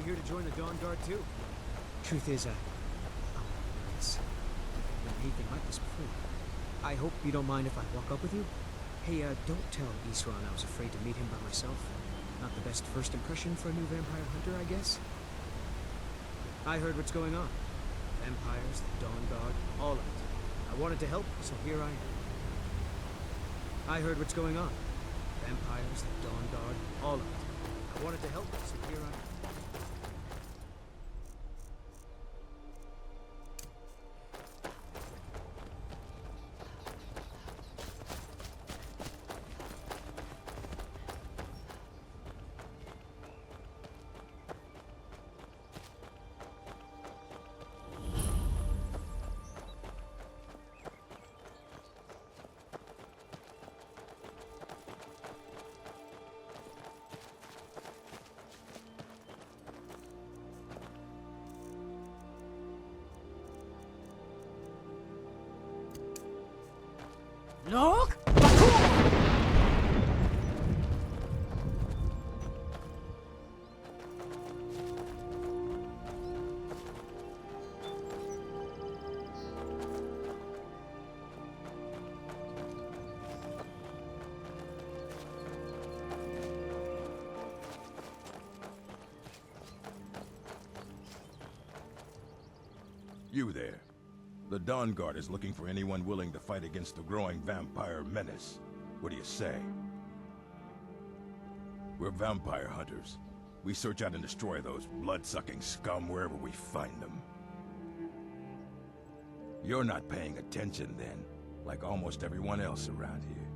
here to join the Dawnguard too? Truth is, it's anything like this before. I hope you don't mind if I walk up with you. Hey, don't tell Isran I was afraid to meet him by myself. Not the best first impression for a new vampire hunter, I guess. I heard what's going on. Vampires, the Dawnguard, all of it. I wanted to help, so here I am. I heard what's going on. Vampires, the Dawnguard, all of it. I wanted to help, so here I am. Look! You there. The Dawnguard is looking for anyone willing to fight against the growing vampire menace. What do you say? We're vampire hunters. We search out and destroy those blood-sucking scum wherever we find them. You're not paying attention then, like almost everyone else around here.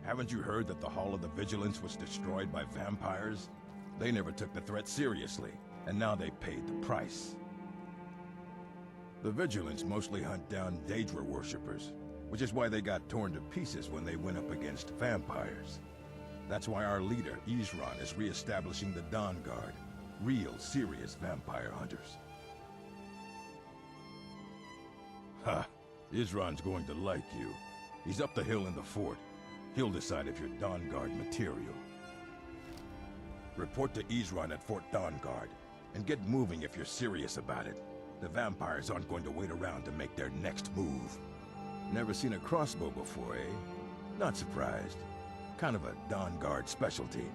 Haven't you heard that the Hall of the Vigilance was destroyed by vampires? They never took the threat seriously, and now they paid the price. The Vigilance mostly hunt down Daedra worshippers, which is why they got torn to pieces when they went up against vampires. That's why our leader, Isran, is re-establishing the Dawnguard, real, serious vampire hunters. Ha! Isran's going to like you. He's up the hill in the fort. He'll decide if you're Dawnguard material. Report to Isran at Fort Dawnguard, and get moving if you're serious about it. The vampires aren't going to wait around to make their next move. Never seen a crossbow before, eh? Not surprised. Kind of a Dawnguard specialty.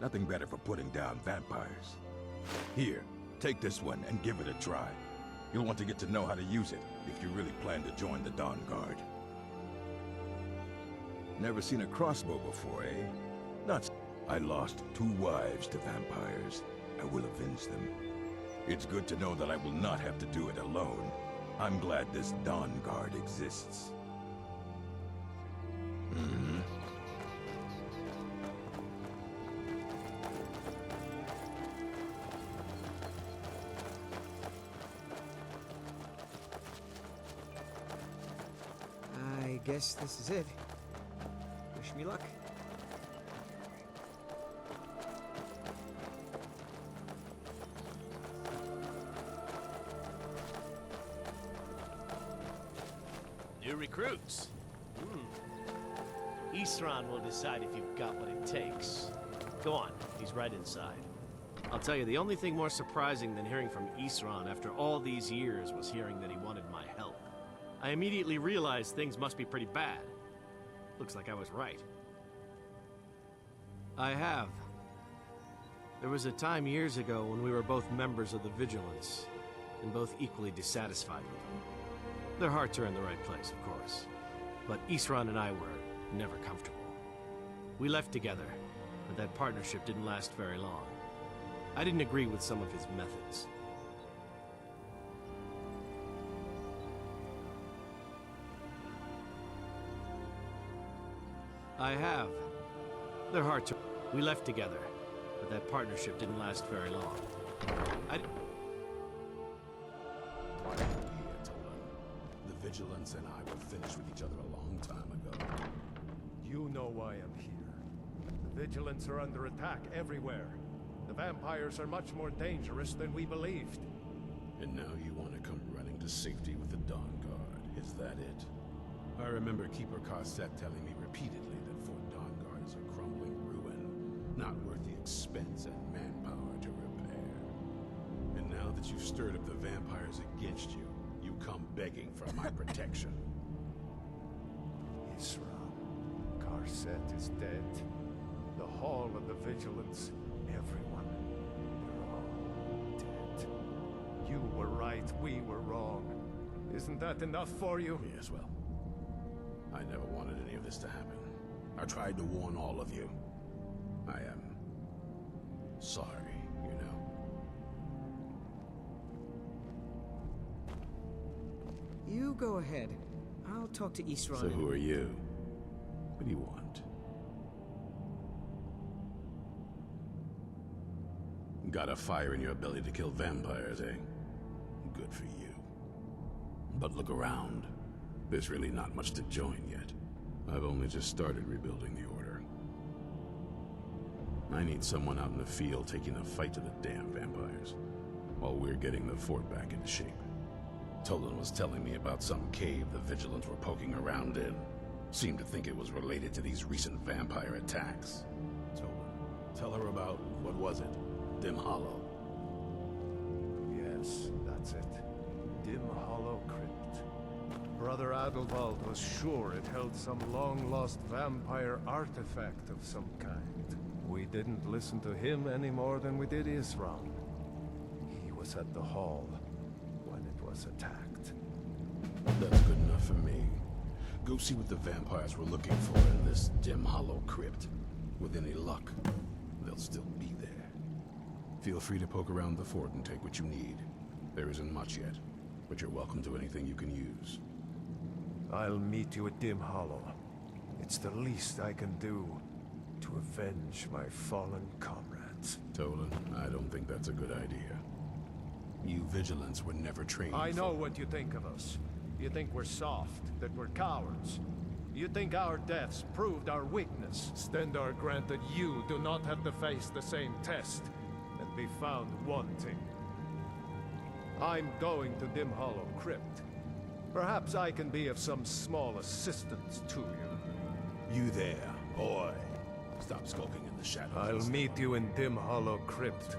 Nothing better for putting down vampires. Here, take this one and give it a try. You'll want to get to know how to use it if you really plan to join the Dawnguard. Never seen a crossbow before, eh? Not. I lost 2 wives to vampires. I will avenge them. It's good to know that I will not have to do it alone. I'm glad this Dawnguard exists. I guess this is it. Wish me luck. New recruits. Isran will decide if you've got what it takes. Go on, he's right inside. I'll tell you, the only thing more surprising than hearing from Isran after all these years was hearing that he wanted my help. I immediately realized things must be pretty bad. Looks like I was right. I have. There was a time years ago when we were both members of the Vigilance, and both equally dissatisfied with them. Their hearts are in the right place, of course. But Isran and I were never comfortable. We left together, but that partnership didn't last very long. I didn't agree with some of his methods. I have. Their hearts are... We left together, but that partnership didn't last very long. The Vigilance and I were finished with each other a long time ago. You know why I'm here. The Vigilance are under attack everywhere. The vampires are much more dangerous than we believed. And now you want to come running to safety with the Dawnguard, is that it? I remember Keeper Carset telling me repeatedly that Fort Dawnguard is a crumbling ruin, not worth the expense and manpower to repair. that you've stirred up the vampires against you, you come begging for my protection. Isran, Karset is dead. The Hall of the Vigilance, everyone, they're all dead. You were right, we were wrong. Isn't that enough for you? Yes, well, I never wanted any of this to happen. I tried to warn all of you. I am sorry, you know. You go ahead. I'll talk to Isran. So who are you? What do you want? Got a fire in your belly to kill vampires, eh? Good for you. But look around. There's really not much to join yet. I've only just started rebuilding the Order. I need someone out in the field taking the fight to the damn vampires, while we're getting the fort back into shape. Tolan was telling me about some cave the Vigilants were poking around in. Seemed to think it was related to these recent vampire attacks. Tolan, tell her about, what was it? Dim Hollow. Yes, that's it. Dim Hollow Crypt. Brother Adelwald was sure it held some long-lost vampire artifact of some kind. We didn't listen to him any more than we did Isran. He was at the hall when it was attacked. That's good enough for me. Go see what the vampires were looking for in this Dim Hollow Crypt. With any luck, they'll still be there. Feel free to poke around the fort and take what you need. There isn't much yet, but you're welcome to anything you can use. I'll meet you at Dim Hollow. It's the least I can do to avenge my fallen comrades. Tolan, I don't think that's a good idea. You Vigilants were never trained I know what you think of us. You think we're soft, that we're cowards. You think our deaths proved our weakness. Stendarr granted you do not have to face the same test and be found wanting. I'm going to Dim Hollow Crypt. Perhaps I can be of some small assistance to you. You there, boy. Stop skulking in the shadows. I'll meet you in Dim Hollow Crypt.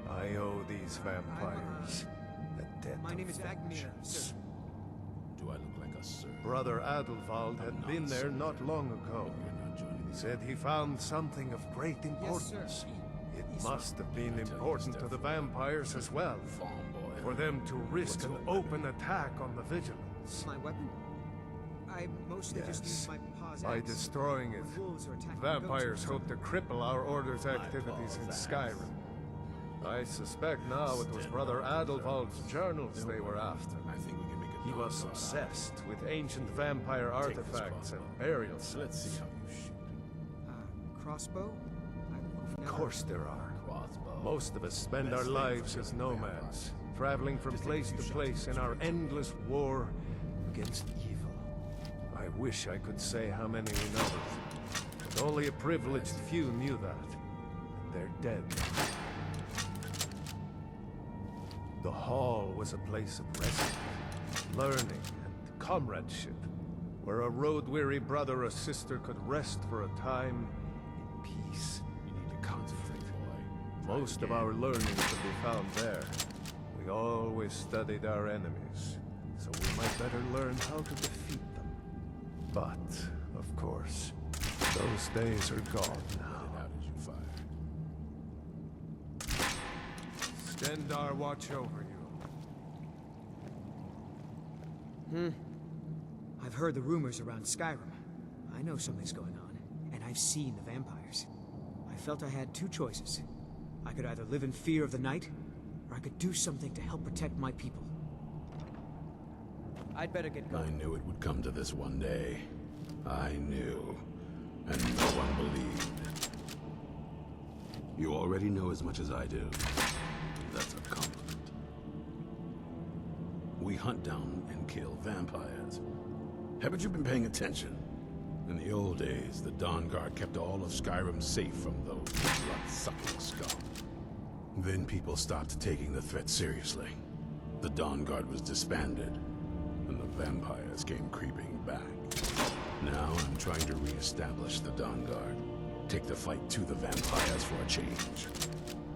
I owe these vampires a debt My name of is Agmir, vengeance. sir. Do I look like a sir? Brother Adelwald had been there not long ago. You're not joining He me. said he found something of great Yes, importance. sir. It must have been important to the vampires as well, Farm boy. for them to risk an What's your open attack on the Vigilance. My weapon? I mostly just use Yes. my paws By axe. destroying it, When wolves are attacking vampires goats, hope to cripple our Order's activities in Skyrim. I suspect now it was Brother Adelwald's journals they were after. I think we can make a He was Dawnguard obsessed with ancient vampire Take this artifacts and crossbow. burial Let's see sites. how you shoot. Crossbow? Of course there are. Crossbow. Most of us spend Best our thing lives for as killing nomads, vampires. traveling from Just take a place few to shots place and in our straight. endless war against evil. I wish I could say how many we know, but only a privileged few knew that. And they're dead. The hall was a place of rest, learning, and comradeship, where a road-weary brother or sister could rest for a time in peace. You need to concentrate, boy. Try Most it of again. our learning could be found there. We always studied our enemies, so we might better learn how to defeat them. But, of course, those days are gone now. How did you fire? Stendarr watch over you. I've heard the rumors around Skyrim. I know something's going on, and I've seen the vampires. I felt I had two choices. I could either live in fear of the night, or I could do something to help protect my people. I'd better get I going. knew it would come to this one day. I knew. And no one believed. You already know as much as I do. That's a compliment. We hunt down and kill vampires. Haven't you been paying attention? In the old days, the Dawnguard kept all of Skyrim safe from those blood-sucking scum. Then people stopped taking the threat seriously. The Dawnguard was disbanded, and the vampires came creeping back. Now I'm trying to re-establish the Dawnguard. Take the fight to the vampires for a change.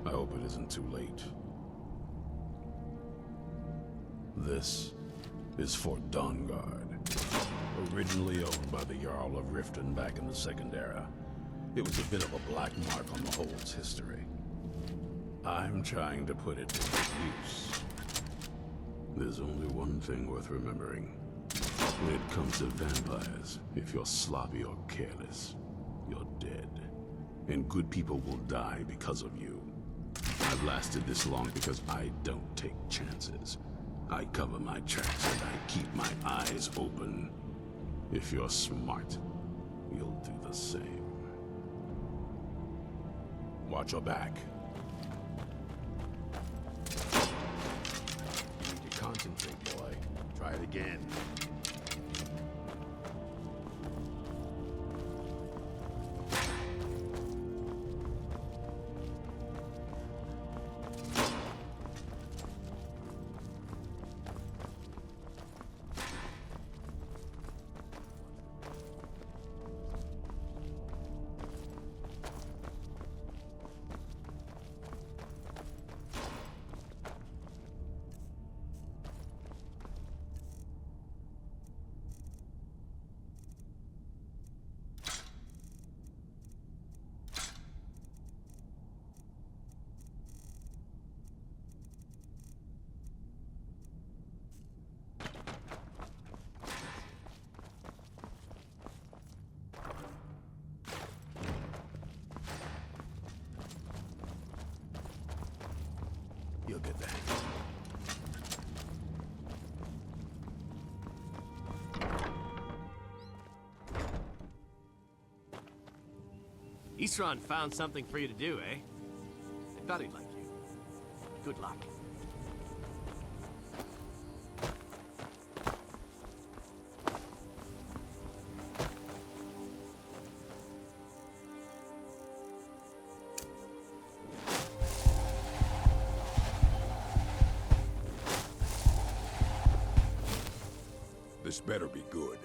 I hope it isn't too late. This is Fort Dawnguard, originally owned by the Jarl of Riften back in the Second Era. It was a bit of a black mark on the Hold's history. I'm trying to put it to good use. There's only one thing worth remembering. When it comes to vampires, if you're sloppy or careless, you're dead. And good people will die because of you. I've lasted this long because I don't take chances. I cover my tracks and I keep my eyes open. If you're smart, you'll do the same. Watch your back. You need to concentrate, boy. Try it again. You'll get that. Isran found something for you to do, eh? I thought he'd like you. Good luck. This better be good.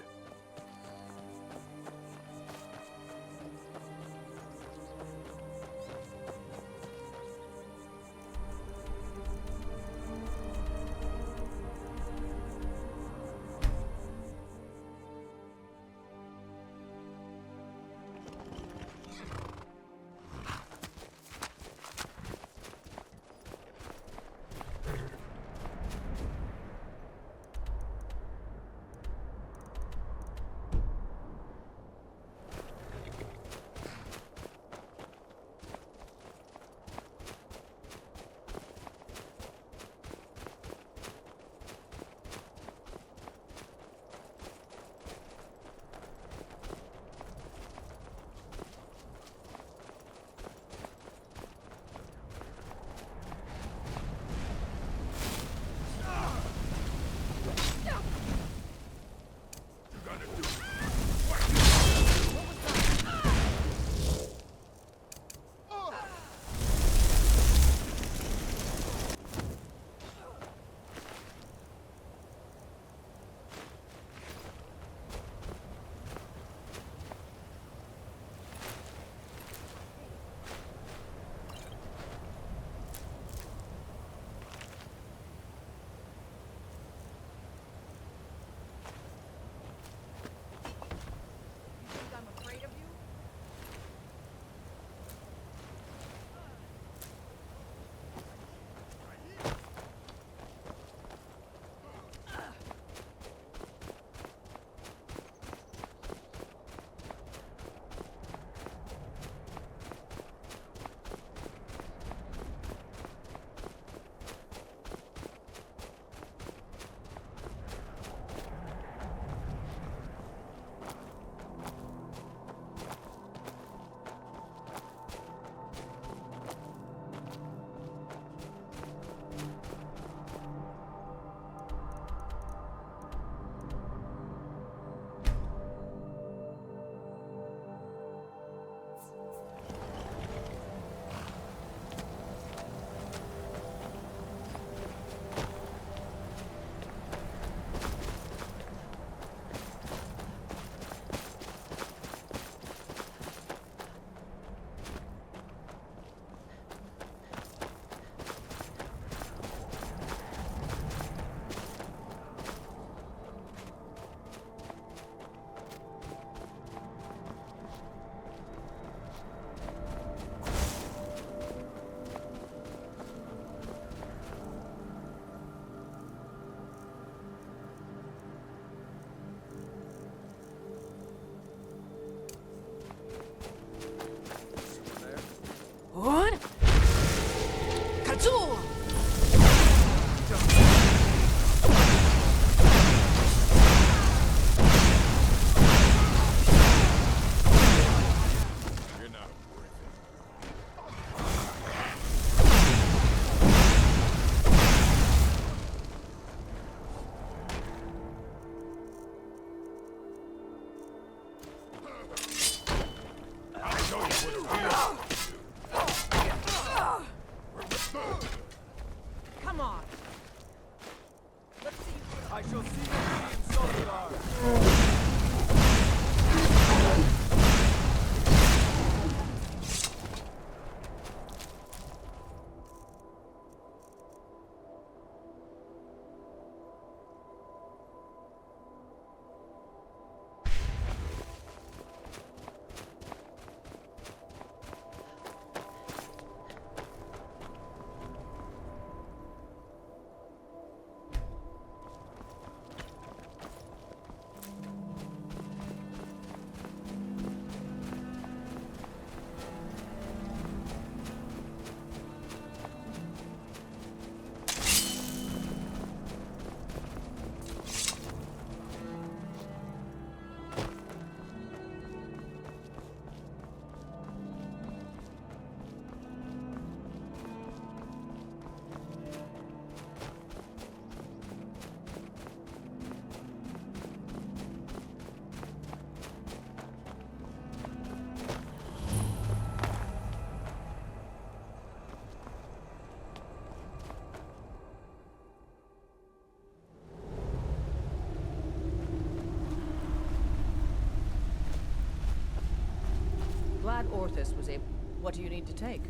Orthus was able... What do you need to take?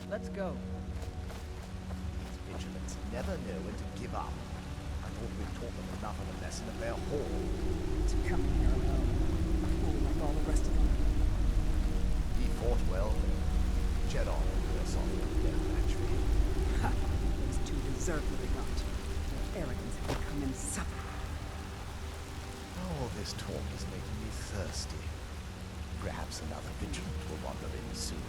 Let's go. These vigilants never know when to give up. I thought we'd taught them enough of a lesson at their hall. To come here alone. A fool like all the rest of them. He fought well. Jedon will do us off with a death match for him. Ha! Those two deserve what they got. Their arrogance had become insufferable. All this talk is making me thirsty. Perhaps another vigilant will wander in soon.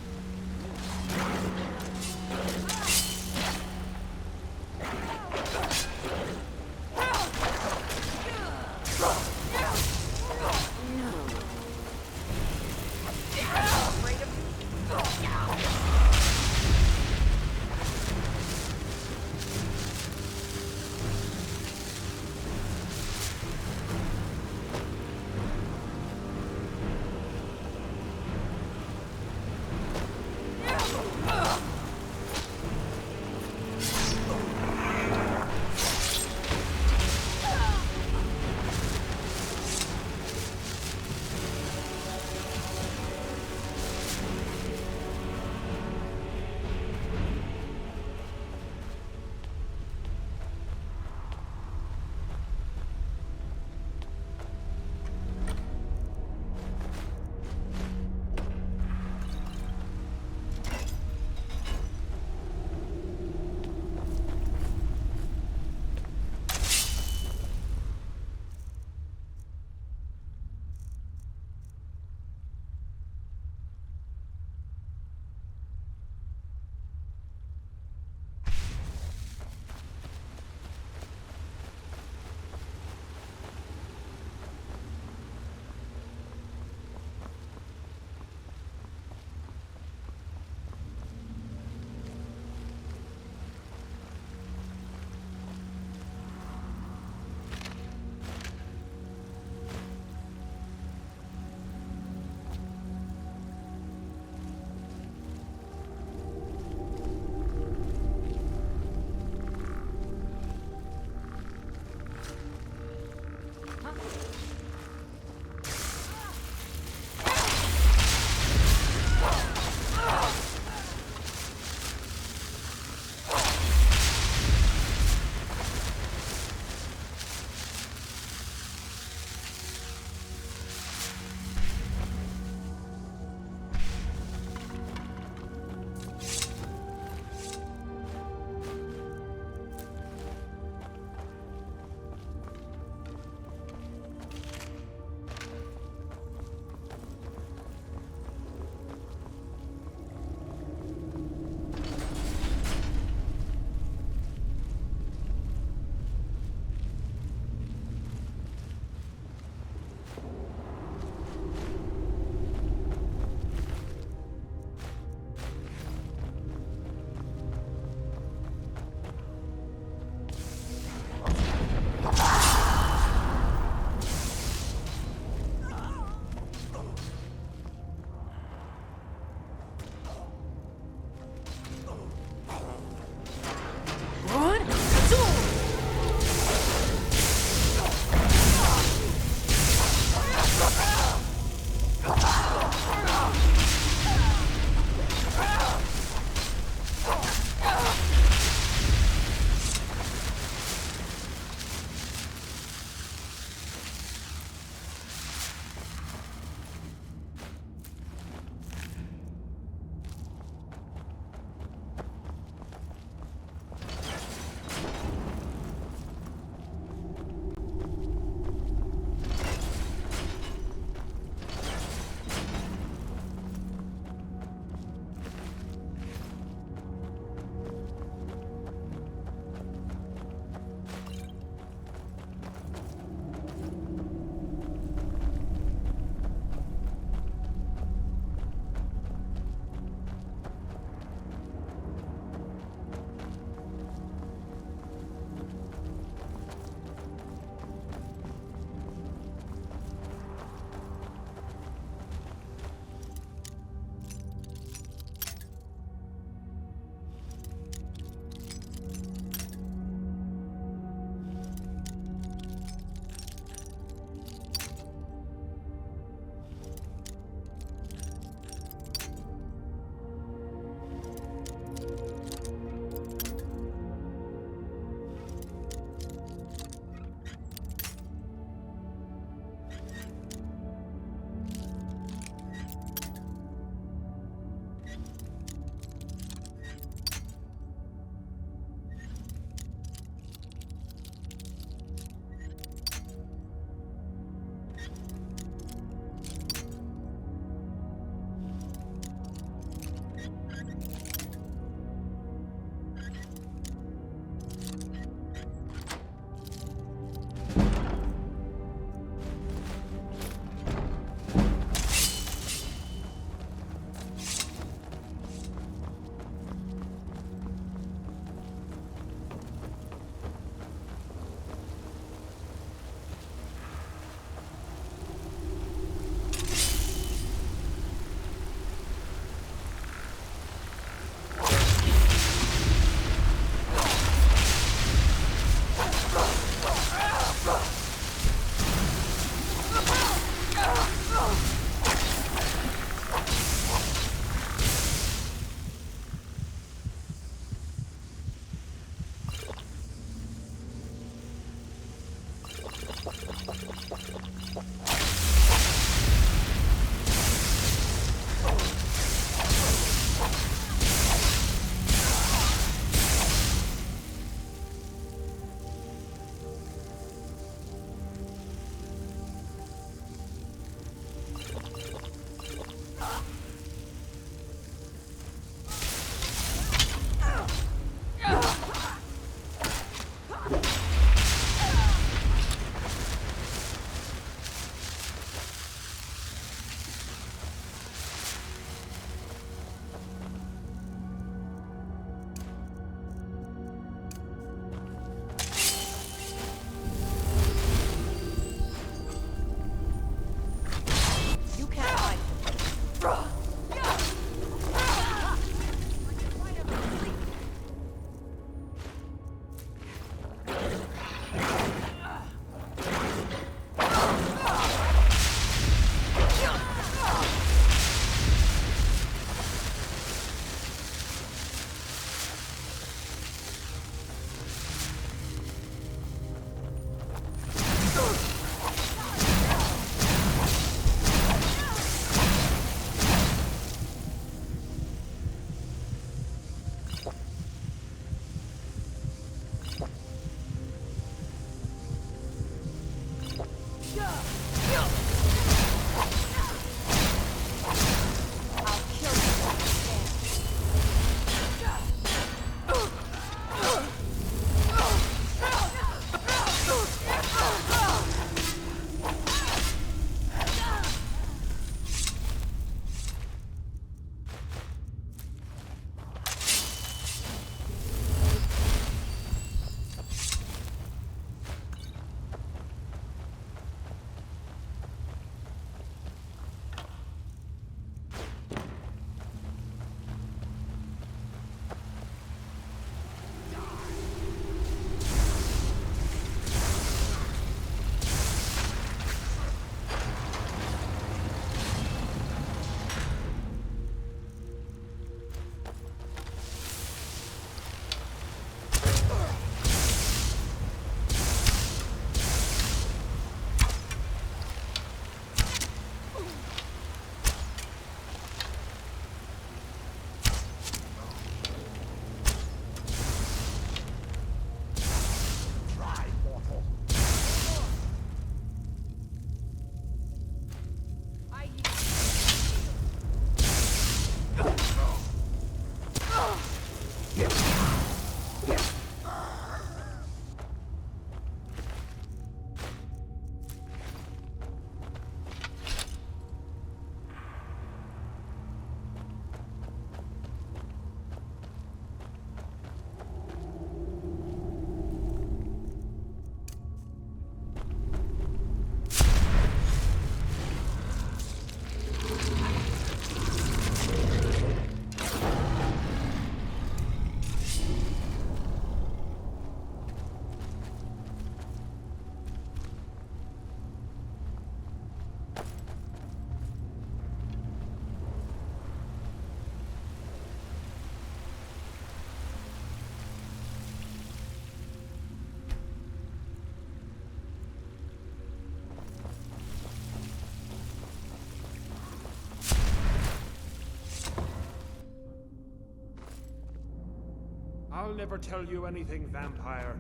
never tell you anything, vampire.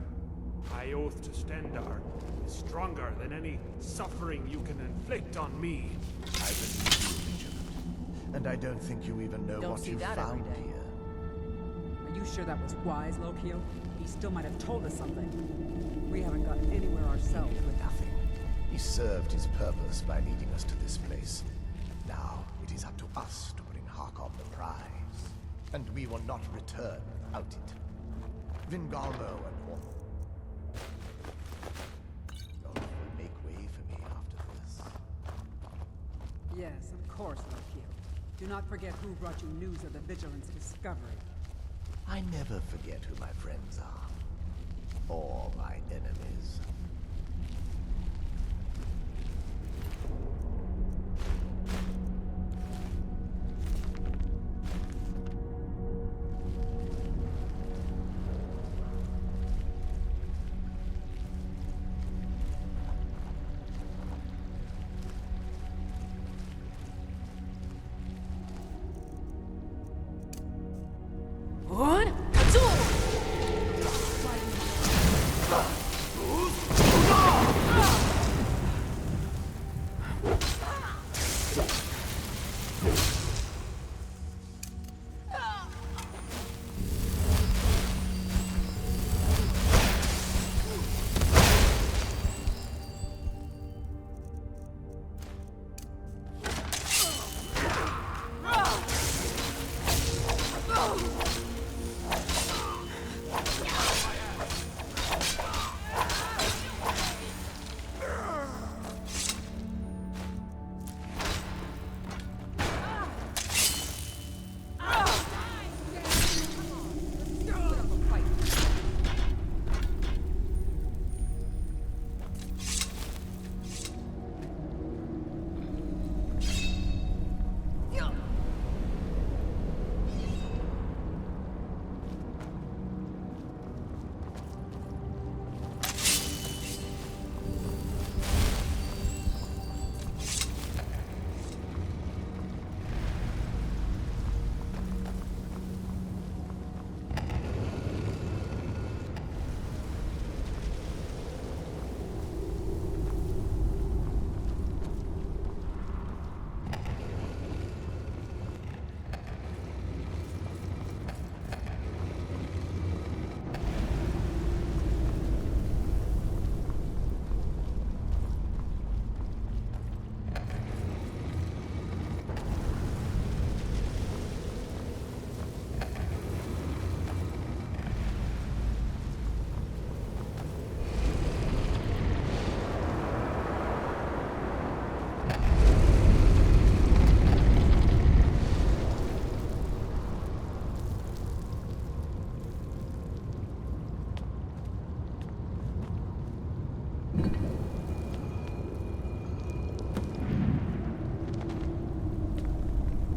My oath to Stendarr is stronger than any suffering you can inflict on me. I believe you, Vigilant. And I don't think you even know Don't what see you that every found day. here. Are you sure that was wise, Lokio? He still might have told us something. We haven't gotten anywhere ourselves with Nothing. He served his purpose by leading us to this place. Now, it is up to us to bring Harkon the prize. And we will not return without it. Vingalmo and all. Y'all will make way for me after this. Yes, of course, Lokio. Do not forget who brought you news of the Vigilance discovery. I never forget who my friends are. Or my enemies.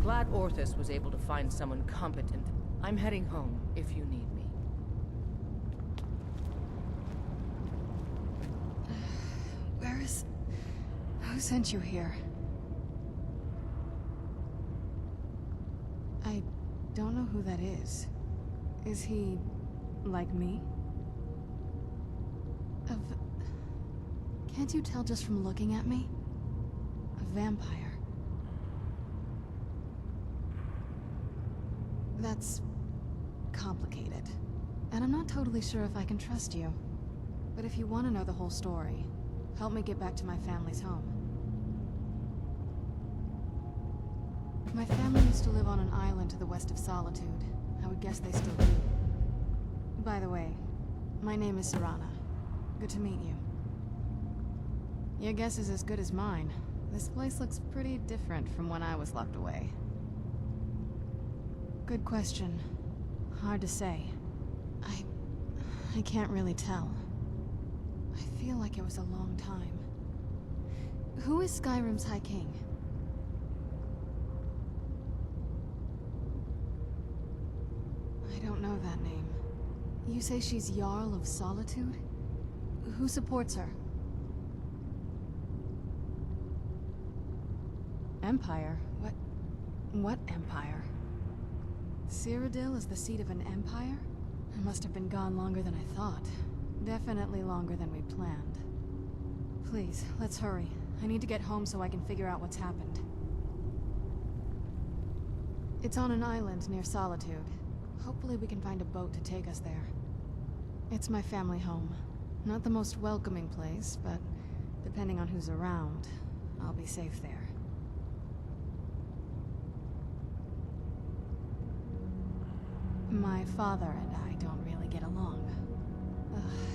Glad Orthus was able to find someone competent. I'm heading home, if you need me. Who sent you here? I don't know who that is. Is he... like me? Can't you tell just from looking at me? A vampire. That's... complicated. And I'm not totally sure if I can trust you. But if you want to know the whole story, help me get back to my family's home. My family used to live on an island to the west of Solitude. I would guess they still do. By the way, my name is Serana. Good to meet you. Your guess is as good as mine. This place looks pretty different from when I was locked away. Good question. Hard to say. I can't really tell. I feel like it was a long time. Who is Skyrim's High King? I don't know that name. You say she's Jarl of Solitude? Who supports her? Empire? What empire? Cyrodiil is the seat of an empire? I must have been gone longer than I thought. Definitely longer than we planned. Please, let's hurry. I need to get home so I can figure out what's happened. It's on an island near Solitude. Hopefully we can find a boat to take us there. It's my family home. Not the most welcoming place, but depending on who's around, I'll be safe there. My father and I don't really get along.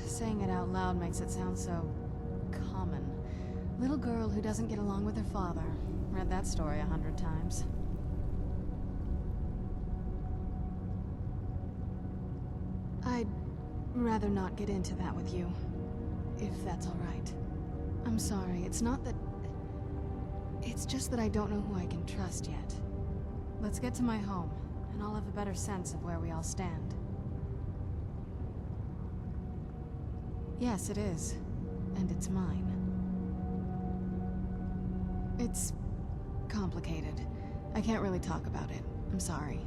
Saying it out loud makes it sound so common. Little girl who doesn't get along with her father. Read that story 100 times. I'd rather not get into that with you, if that's all right. I'm sorry, it's not that... It's just that I don't know who I can trust yet. Let's get to my home, and I'll have a better sense of where we all stand. Yes, it is. And it's mine. It's complicated. I can't really talk about it. I'm sorry.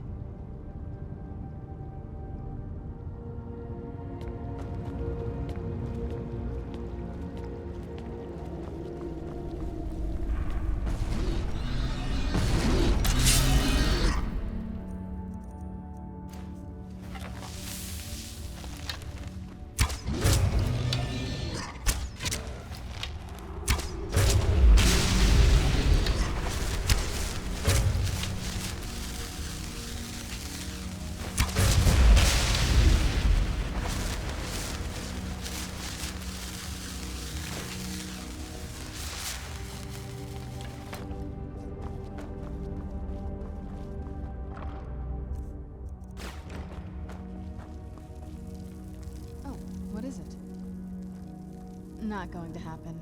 What is it? Not going to happen.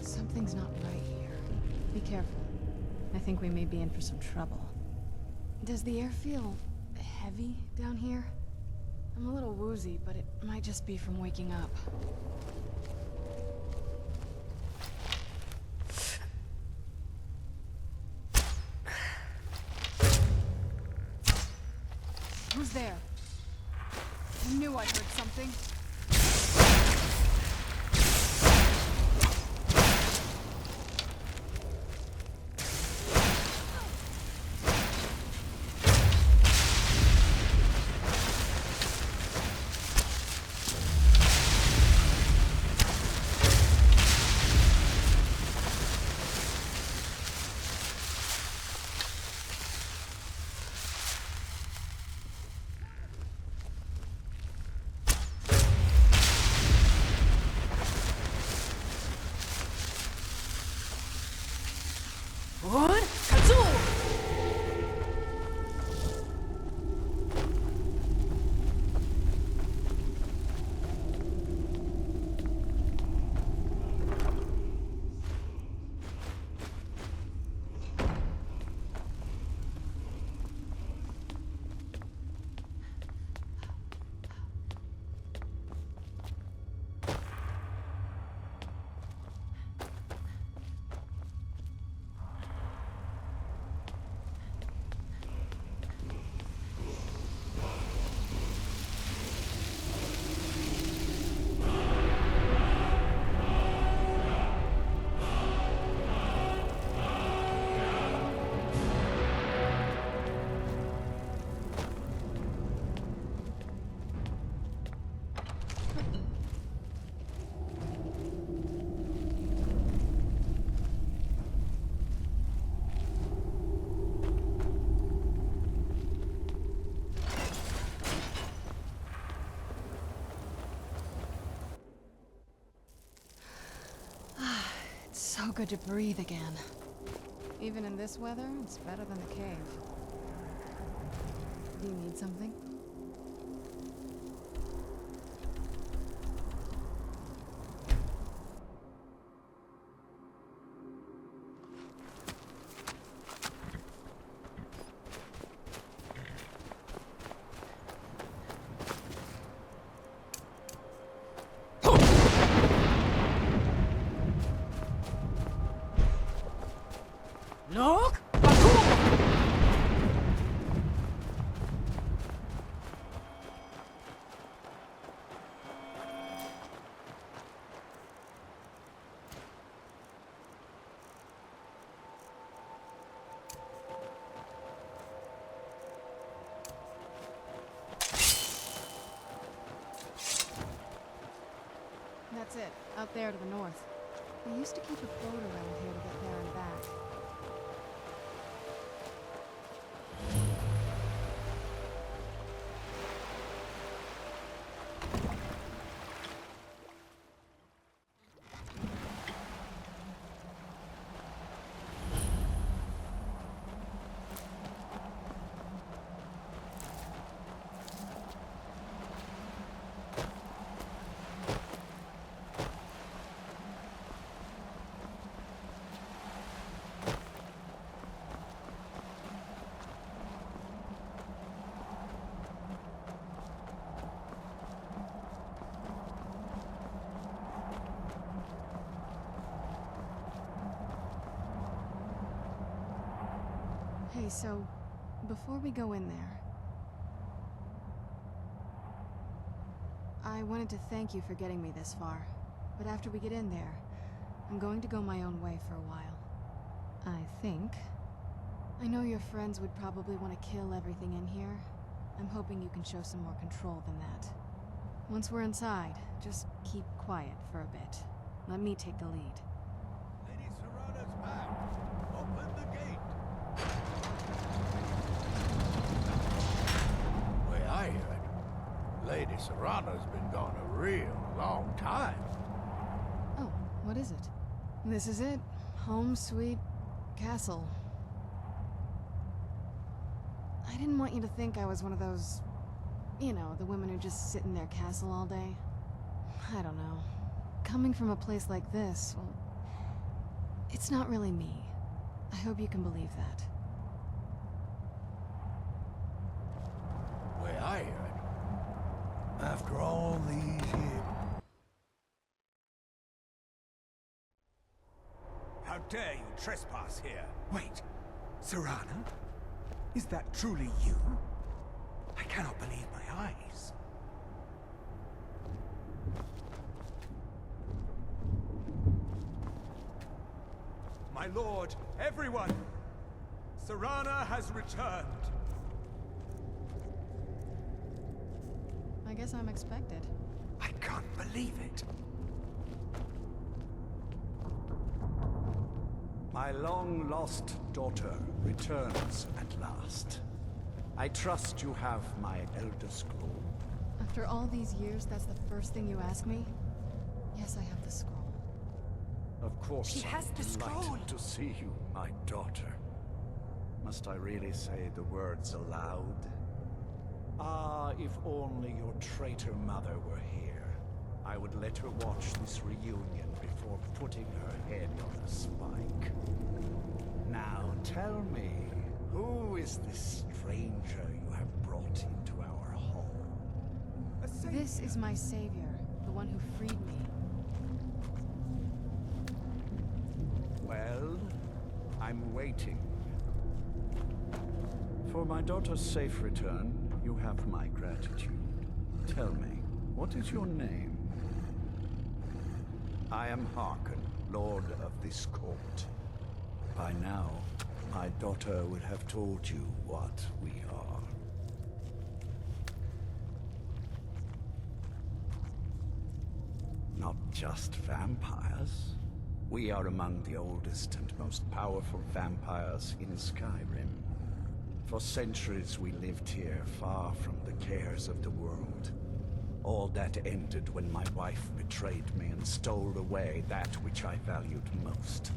Something's not right here. Be careful. I think we may be in for some trouble. Does the air feel heavy down here? I'm a little woozy, but it might just be from waking up. Who's there? I knew I heard something. good to breathe again. Even in this weather, it's better than the cave. Do you need something? Look! That's it, out there to the north. We used to keep a boat around here to get there and back. Hey, so, before we go in there, I wanted to thank you for getting me this far, but after we get in there, I'm going to go my own way for a while. I think. I know your friends would probably want to kill everything in here. I'm hoping you can show some more control than that. Once we're inside, just keep quiet for a bit. Let me take the lead. Lady Serrana's back. Open the gate. Way I hear it, Lady Serrana's been gone a real long time. Oh, what is it? This is it. Home sweet castle. I didn't want you to think I was one of those, you know, the women who just sit in their castle all day. I don't know. Coming from a place like this, well, it's not really me. I hope you can believe that. Way I hear it, after all these years. How dare you trespass here? Wait, Serrana? Is that truly you? I cannot believe my eyes. My lord, everyone! Serrana has returned! I guess I'm expected. I can't believe it. My long-lost daughter returns at last. I trust you have my Elder Scroll. After all these years, that's the first thing you ask me? Yes, I have the scroll. Of course, She has the I'm scroll. delighted to see you, my daughter. Must I really say the words aloud? Ah, if only your traitor mother were here. I would let her watch this reunion before putting her head on a spike. Now tell me, who is this stranger you have brought into our home? This is my savior, the one who freed me. Well, I'm waiting. For my daughter's safe return, you have my gratitude. Tell me, what is your name? I am Harkon, Lord of this court. By now, my daughter would have told you what we are. Not just vampires. We are among the oldest and most powerful vampires in Skyrim. For centuries we lived here, far from the cares of the world. All that ended when my wife betrayed me and stole away that which I valued most.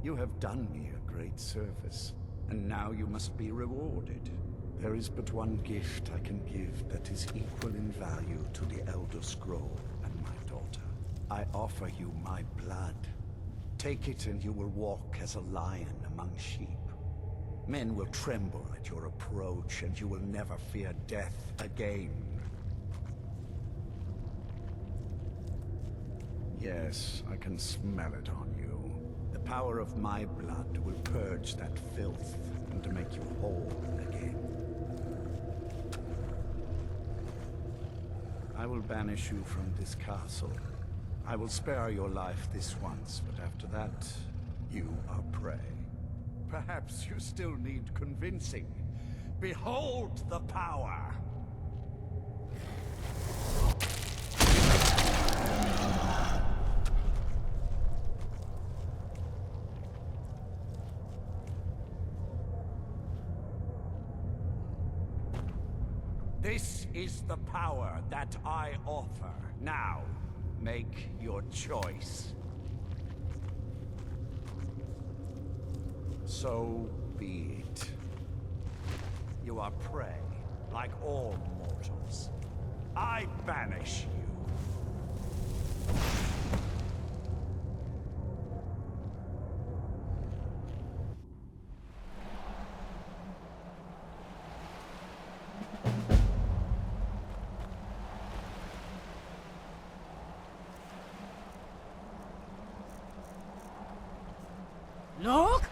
You have done me a great service, and now you must be rewarded. There is but one gift I can give that is equal in value to the Elder Scroll and my daughter. I offer you my blood. Take it and you will walk as a lion among sheep. Men will tremble at your approach, and you will never fear death again. Yes, I can smell it on you. The power of my blood will purge that filth and make you whole again. I will banish you from this castle. I will spare your life this once, but after that, you are prey. Perhaps you still need convincing. Behold the power! This is the power that I offer. Now, make your choice. So be it. You are prey, like all mortals. I banish you. Look!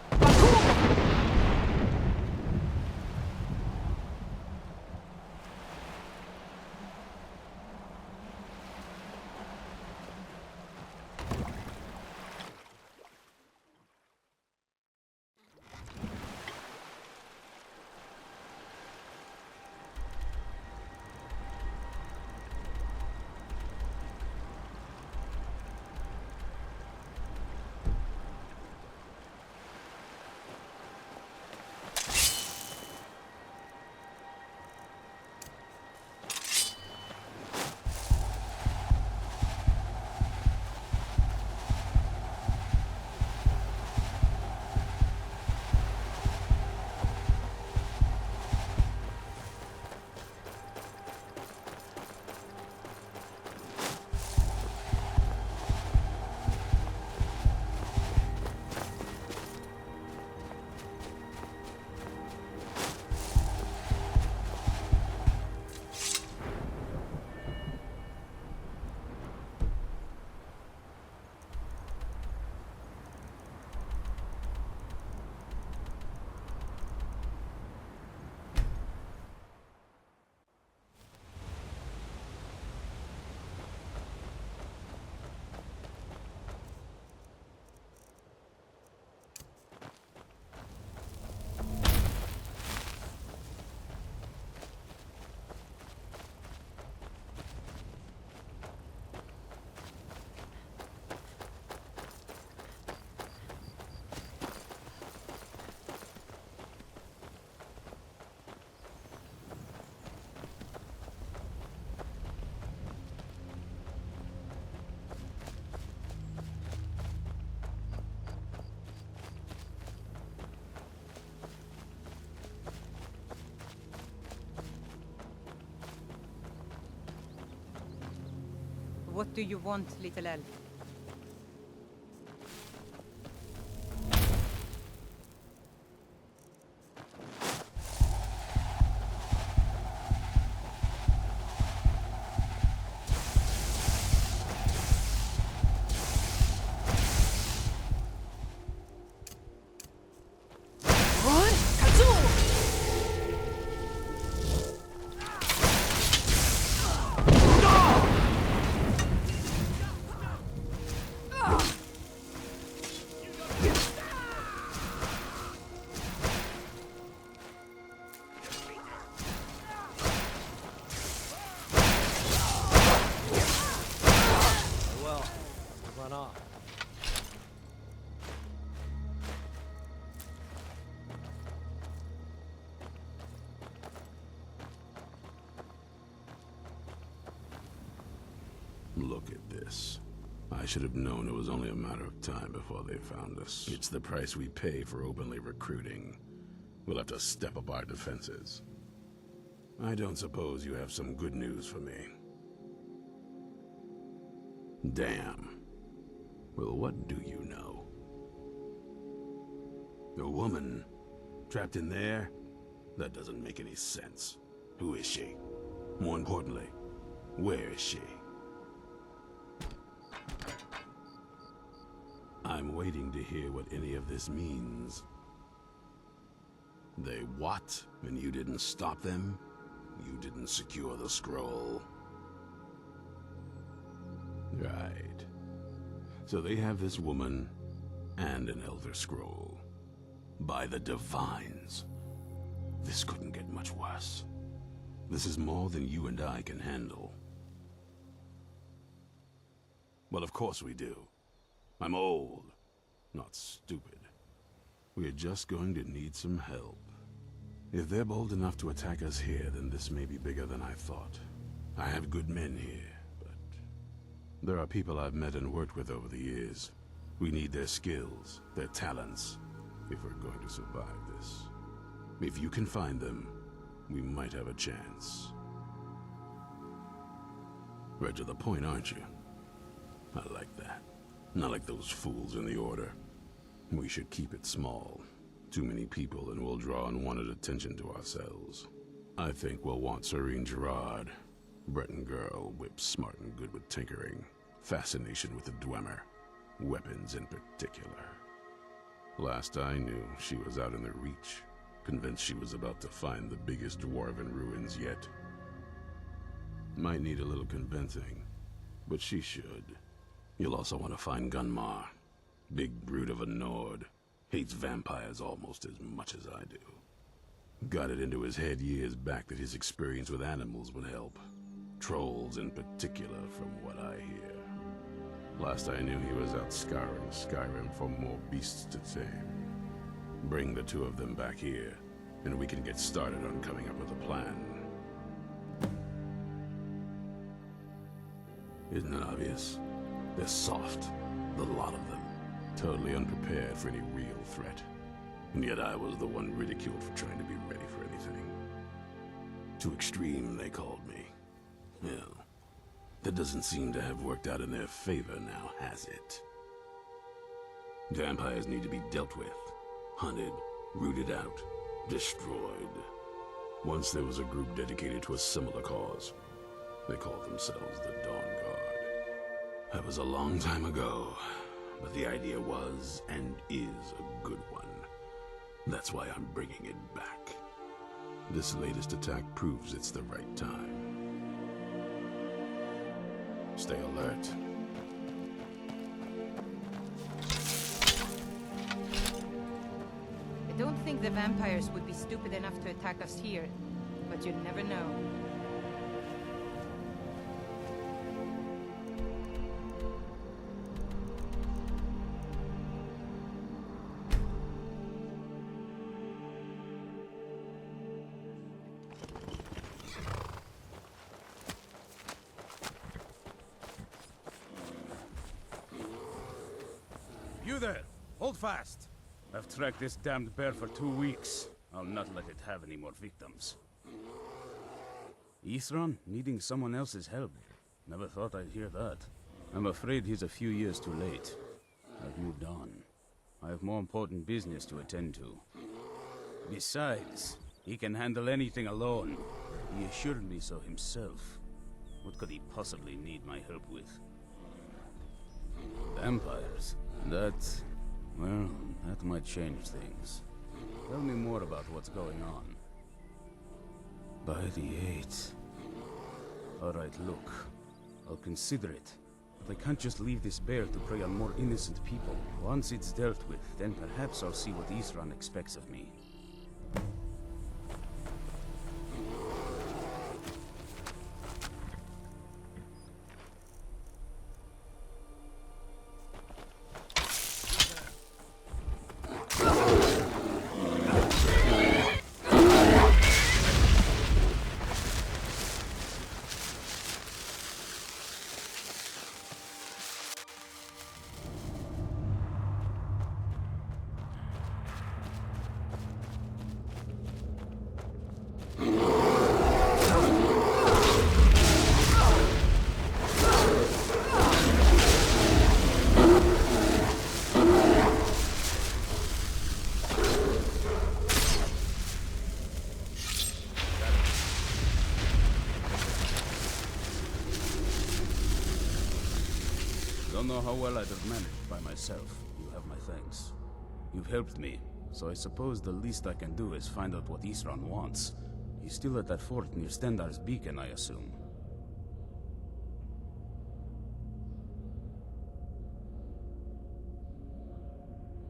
What do you want, little elf? Yes. I should have known it was only a matter of time before they found us. It's the price we pay for openly recruiting. We'll have to step up our defenses. I don't suppose you have some good news for me. Damn. Well, what do you know? A woman trapped in there? That doesn't make any sense. Who is she? More importantly, where is she? I'm waiting to hear what any of this means. They what? And you didn't stop them? You didn't secure the scroll? Right. So they have this woman and an Elder Scroll. By the Divines. This couldn't get much worse. This is more than you and I can handle. Well, of course we do. I'm old, not stupid. We're just going to need some help. If they're bold enough to attack us here, then this may be bigger than I thought. I have good men here, but there are people I've met and worked with over the years. We need their skills, their talents, if we're going to survive this. If you can find them, we might have a chance. Right to the point, aren't you? I like that. Not like those fools in the Order. We should keep it small. Too many people and we'll draw unwanted attention to ourselves. I think we'll want Serene Gerard. Breton girl, whip smart and good with tinkering. Fascination with the Dwemer. Weapons in particular. Last I knew, she was out in the Reach. Convinced she was about to find the biggest Dwarven ruins yet. Might need a little convincing, but she should. You'll also want to find Gunmar. Big brute of a Nord. Hates vampires almost as much as I do. Got it into his head years back that his experience with animals would help. Trolls in particular, from what I hear. Last I knew, he was out scouring Skyrim for more beasts to tame. Bring the two of them back here, and we can get started on coming up with a plan. Isn't it obvious? They're soft, the lot of them. Totally unprepared for any real threat. And yet I was the one ridiculed for trying to be ready for anything. Too extreme, they called me. Well, that doesn't seem to have worked out in their favor now, has it? Vampires need to be dealt with. Hunted, rooted out, destroyed. Once there was a group dedicated to a similar cause. They called themselves the Dawnguard. That was a long time ago, but the idea was and is a good one. That's why I'm bringing it back. This latest attack proves it's the right time. Stay alert. I don't think the vampires would be stupid enough to attack us here, but you'd never know. You there! Hold fast! I've tracked this damned bear for 2 weeks. I'll not let it have any more victims. Ithran needing someone else's help. Never thought I'd hear that. I'm afraid he's a few years too late. I've moved on. I have more important business to attend to. Besides, he can handle anything alone. He assured me so himself. What could he possibly need my help with? Vampires? Well, that might change things. Tell me more about what's going on. By the 8th. Alright, look. I'll consider it. But I can't just leave this bear to prey on more innocent people. Once it's dealt with, then perhaps I'll see what Ithran expects of me. Don't know how well I'd have managed by myself. You have my thanks. You've helped me, so I suppose the least I can do is find out what Isran wants. He's still at that fort near Stendar's beacon, I assume.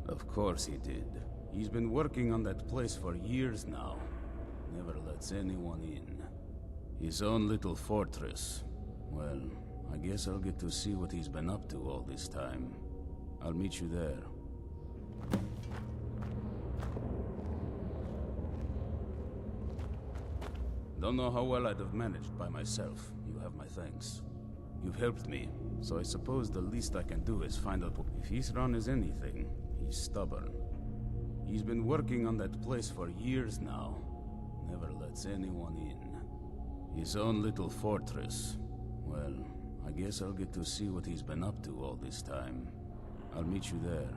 Of course he did. He's been working on that place for years now. Never lets anyone in. His own little fortress. Well, I guess I'll get to see what he's been up to all this time. I'll meet you there. Don't know how well I'd have managed by myself. You have my thanks. You've helped me, so I suppose the least I can do is find out if Isran is anything. He's stubborn. He's been working on that place for years now. Never lets anyone in. His own little fortress. Well, I guess I'll get to see what he's been up to all this time. I'll meet you there.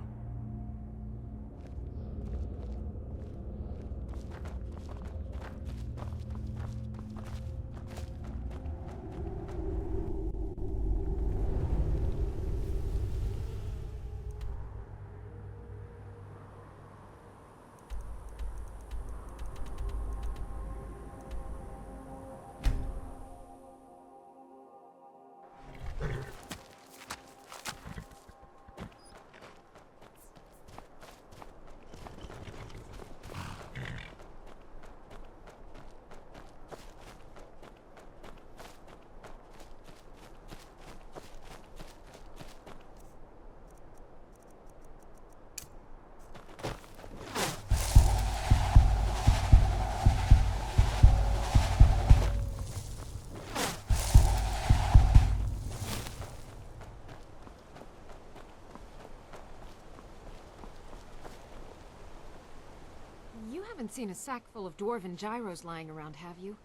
You haven't seen a sack full of Dwarven gyros lying around, have you?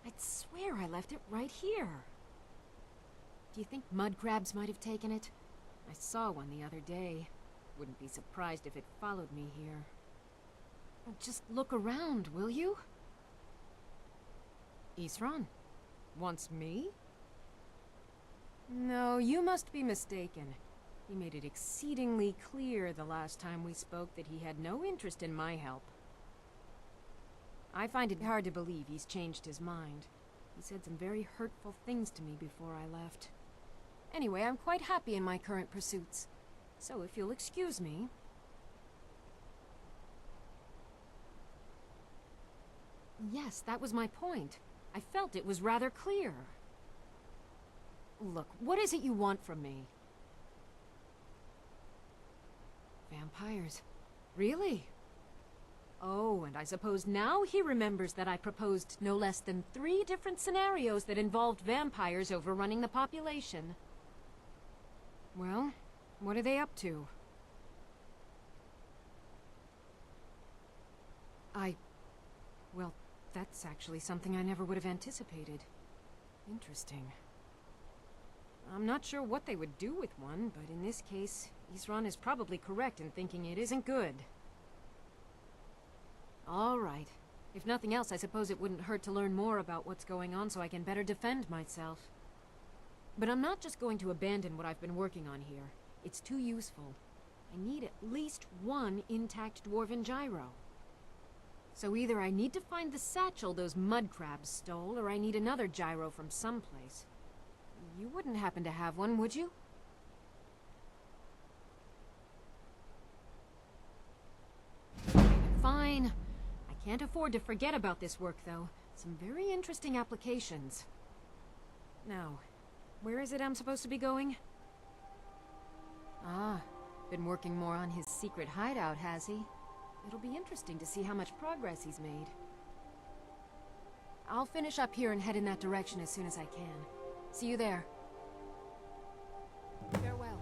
I'd swear I left it right here. Do you think mud crabs might have taken it? I saw one the other day. Wouldn't be surprised if it followed me here. Just look around, will you? Isran? Wants me? No, you must be mistaken. He made it exceedingly clear the last time we spoke that he had no interest in my help. I find it hard to believe he's changed his mind. He said some very hurtful things to me before I left. Anyway, I'm quite happy in my current pursuits. So if you'll excuse me... Yes, that was my point. I felt it was rather clear. Look, what is it you want from me? Vampires. Really? Oh, and I suppose now he remembers that I proposed no less than 3 different scenarios that involved vampires overrunning the population. Well, what are they up to? Well, that's actually something I never would have anticipated. Interesting. I'm not sure what they would do with one, but in this case, Isran is probably correct in thinking it isn't good. All right. If nothing else, I suppose it wouldn't hurt to learn more about what's going on so I can better defend myself. But I'm not just going to abandon what I've been working on here. It's too useful. I need at least 1 intact Dwarven gyro. So either I need to find the satchel those mud crabs stole, or I need another gyro from someplace. You wouldn't happen to have one, would you? Fine. I can't afford to forget about this work, though. Some very interesting applications. Now, where is it I'm supposed to be going? Ah, been working more on his secret hideout, has he? It'll be interesting to see how much progress he's made. I'll finish up here and head in that direction as soon as I can. See you there. Farewell.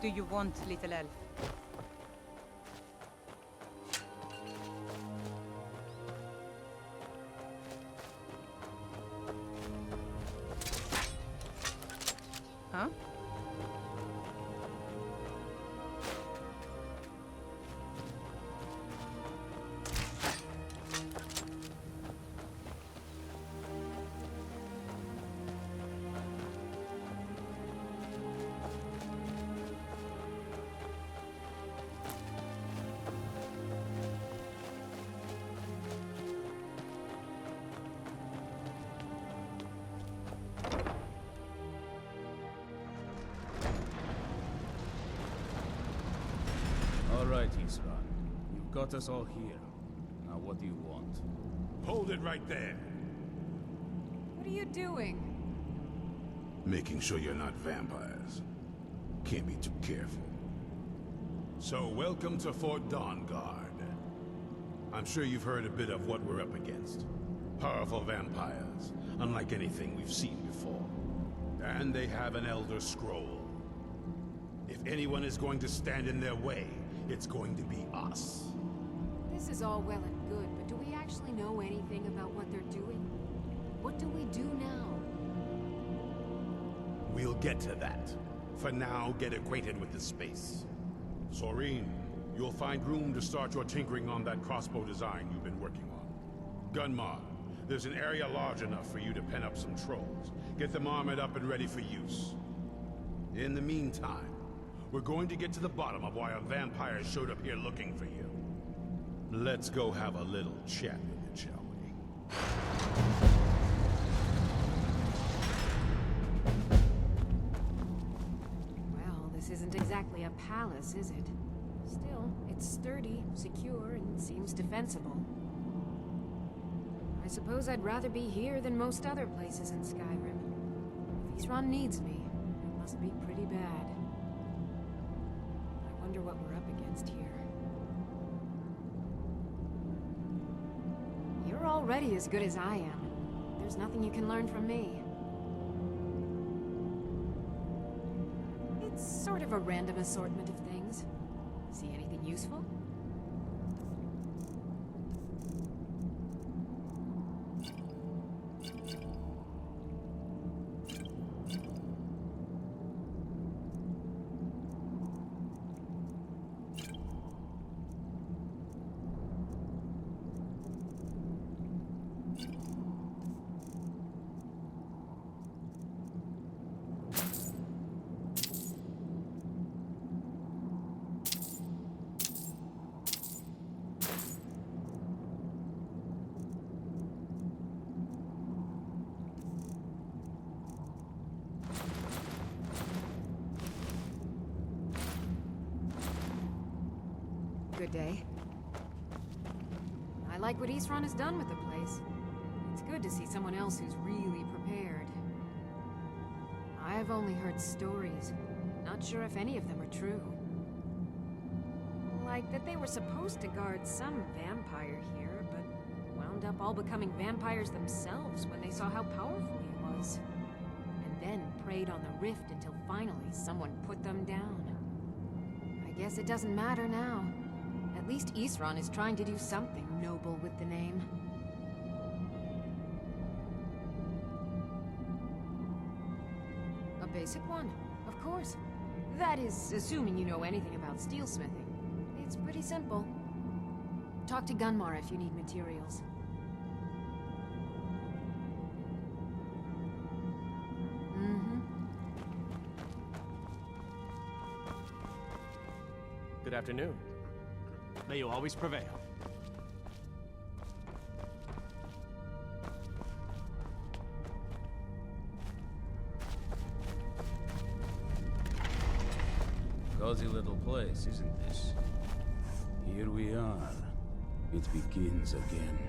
do you want, little elf? Huh? All right, Isran. You've got us all here. Now what do you want? Hold it right there. What are you doing? Making sure you're not vampires. Can't be too careful. So, welcome to Fort Dawnguard. I'm sure you've heard a bit of what we're up against. Powerful vampires, unlike anything we've seen before. And they have an Elder Scroll. If anyone is going to stand in their way, it's going to be us. This is all well and good, but do we actually know anything about what they're doing? What do we do now? We'll get to that. For now, get acquainted with the space. Soreen, you'll find room to start your tinkering on that crossbow design you've been working on. Gunmar, there's an area large enough for you to pen up some trolls. Get them armored up and ready for use. In the meantime, we're going to get to the bottom of why a vampire showed up here looking for you. Let's go have a little chat with it, shall we? Well, this isn't exactly a palace, is it? Still, it's sturdy, secure, and seems defensible. I suppose I'd rather be here than most other places in Skyrim. If Isran needs me, it must be pretty bad. I wonder what we're up against here. You're already as good as I am. There's nothing you can learn from me. It's sort of a random assortment of things. See anything useful? Good day. I like what Isran has done with the place. It's good to see someone else who's really prepared. I've only heard stories. Not sure if any of them are true. Like that they were supposed to guard some vampire here, but wound up all becoming vampires themselves when they saw how powerful he was. And then preyed on the rift until finally someone put them down. I guess it doesn't matter now. At least Isran is trying to do something noble with the name. A basic one, of course. That is, assuming you know anything about steelsmithing. It's pretty simple. Talk to Gunmar if you need materials. Good afternoon. May you always prevail. Cozy little place, isn't this? Here we are. It begins again.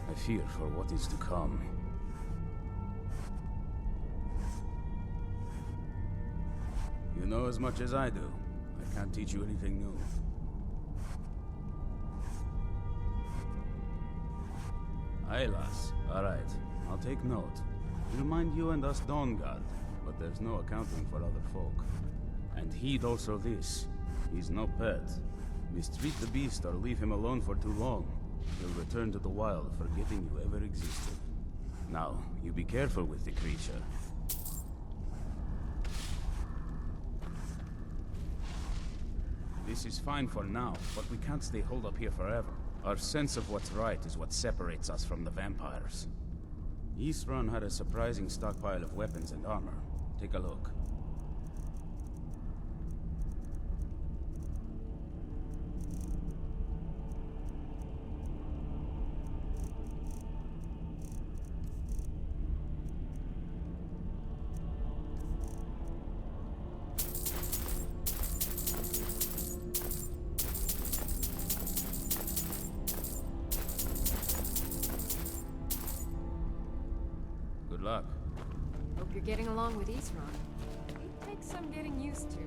I fear for what is to come. You know as much as I do. I can't teach you anything new. Aye, lass. Alright. I'll take note. Remind you and us Dawnguard, but there's no accounting for other folk. And heed also this. He's no pet. Mistreat the beast or leave him alone for too long. He'll return to the wild, forgetting you ever existed. Now, you be careful with the creature. This is fine for now, but we can't stay holed up here forever. Our sense of what's right is what separates us from the vampires. Isran had a surprising stockpile of weapons and armor. Take a look. Good luck. Hope you're getting along with Isran. It takes some getting used to.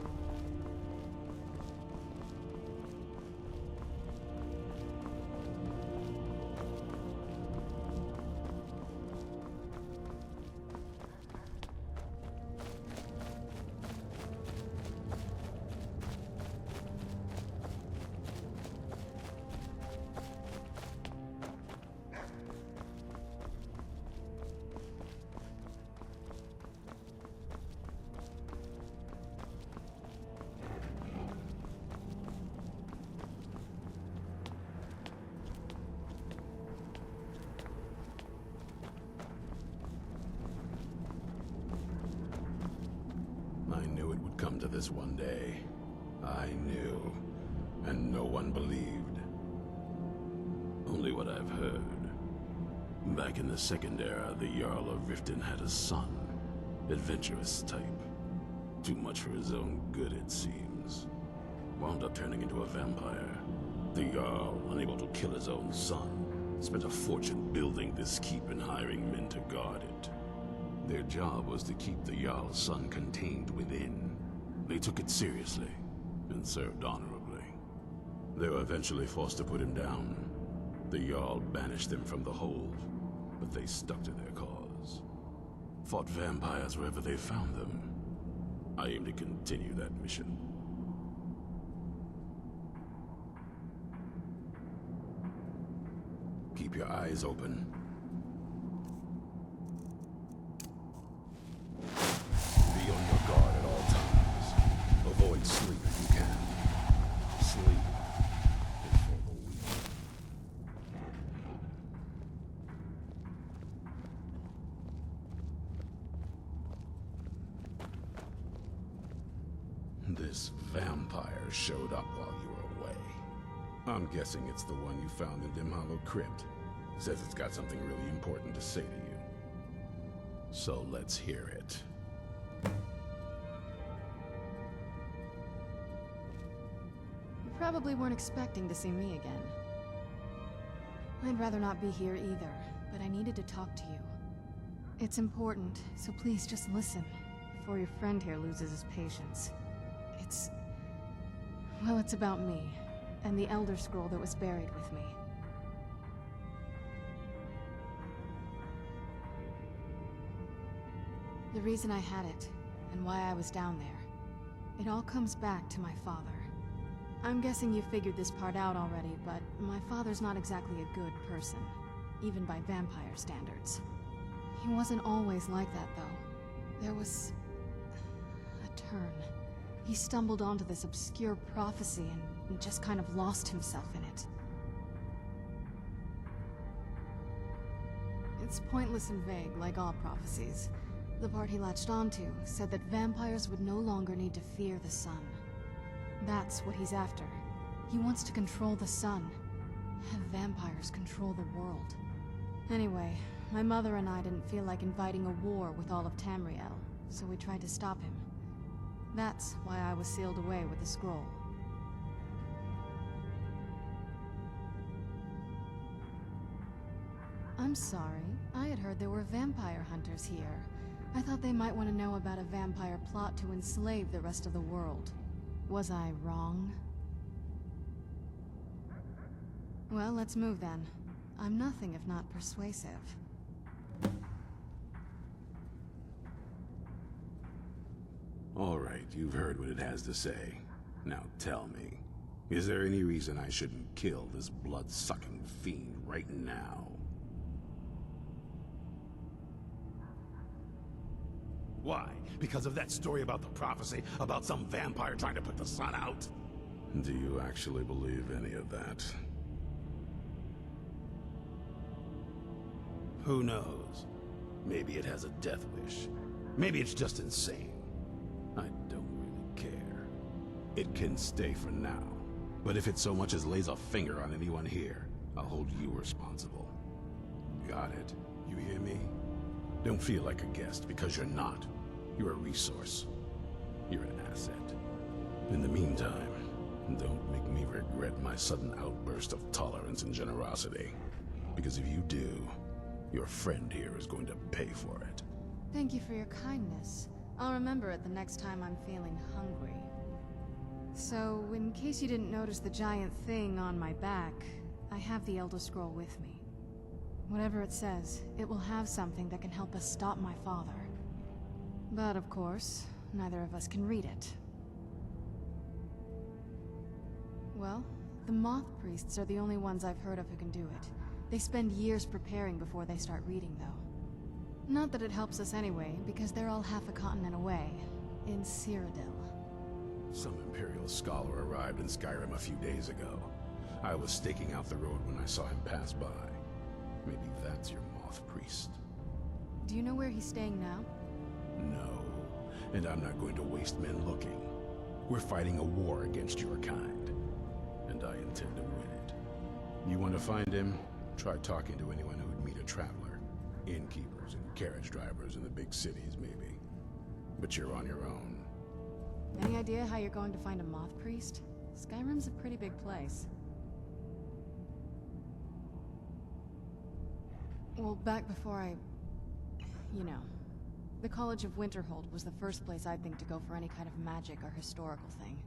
I knew it would come to this one day. I knew, and no one believed. Only what I've heard. Back in the Second Era, the Jarl of Riften had a son. Adventurous type. Too much for his own good, it seems. Wound up turning into a vampire. The Jarl, unable to kill his own son, spent a fortune building this keep and hiring men to guard it. Their job was to keep the Jarl's son contained within. They took it seriously, and served honorably. They were eventually forced to put him down. The Jarl banished them from the hold, but they stuck to their cause. Fought vampires wherever they found them. I aim to continue that mission. Keep your eyes open. Be on your guard at all times. Avoid sleep if you can. Sleep is for the weak. This vampire showed up while you were away. I'm guessing it's the one you found in Dim Hollow Crypt. Says it's got something really important to say to you. So let's hear it. You probably weren't expecting to see me again. I'd rather not be here either, but I needed to talk to you. It's important, so please just listen, before your friend here loses his patience. Well, it's about me, and the Elder Scroll that was buried with me. The reason I had it, and why I was down there, it all comes back to my father. I'm guessing you figured this part out already, but my father's not exactly a good person, even by vampire standards. He wasn't always like that, though. There was a turn. He stumbled onto this obscure prophecy and just kind of lost himself in it. It's pointless and vague, like all prophecies. The part he latched onto said that vampires would no longer need to fear the sun. That's what he's after. He wants to control the sun. Have vampires control the world. Anyway, my mother and I didn't feel like inviting a war with all of Tamriel, so we tried to stop him. That's why I was sealed away with the scroll. I'm sorry. I had heard there were vampire hunters here. I thought they might want to know about a vampire plot to enslave the rest of the world. Was I wrong? Well, let's move then. I'm nothing if not persuasive. All right, you've heard what it has to say. Now tell me, is there any reason I shouldn't kill this blood-sucking fiend right now? Why? Because of that story about the prophecy, about some vampire trying to put the sun out? Do you actually believe any of that? Who knows? Maybe it has a death wish. Maybe it's just insane. I don't really care. It can stay for now. But if it so much as lays a finger on anyone here, I'll hold you responsible. Got it? You hear me? Don't feel like a guest, because you're not. You're a resource. You're an asset. In the meantime, don't make me regret my sudden outburst of tolerance and generosity. Because if you do, your friend here is going to pay for it. Thank you for your kindness. I'll remember it the next time I'm feeling hungry. So, in case you didn't notice the giant thing on my back, I have the Elder Scroll with me. Whatever it says, it will have something that can help us stop my father. But of course, neither of us can read it. Well, the Moth Priests are the only ones I've heard of who can do it. They spend years preparing before they start reading, though. Not that it helps us anyway, because they're all half a continent away, in Cyrodiil. Some Imperial scholar arrived in Skyrim a few days ago. I was staking out the road when I saw him pass by. Maybe that's your Moth Priest. Do you know where he's staying now? No, and I'm not going to waste men looking. We're fighting a war against your kind, and I intend to win it. You want to find him? Try talking to anyone who'd meet a traveler. Innkeepers and carriage drivers in the big cities, maybe. But you're on your own. Any idea how you're going to find a Moth Priest? Skyrim's a pretty big place. Well, back before you know, the College of Winterhold was the first place I'd think to go for any kind of magic or historical thing.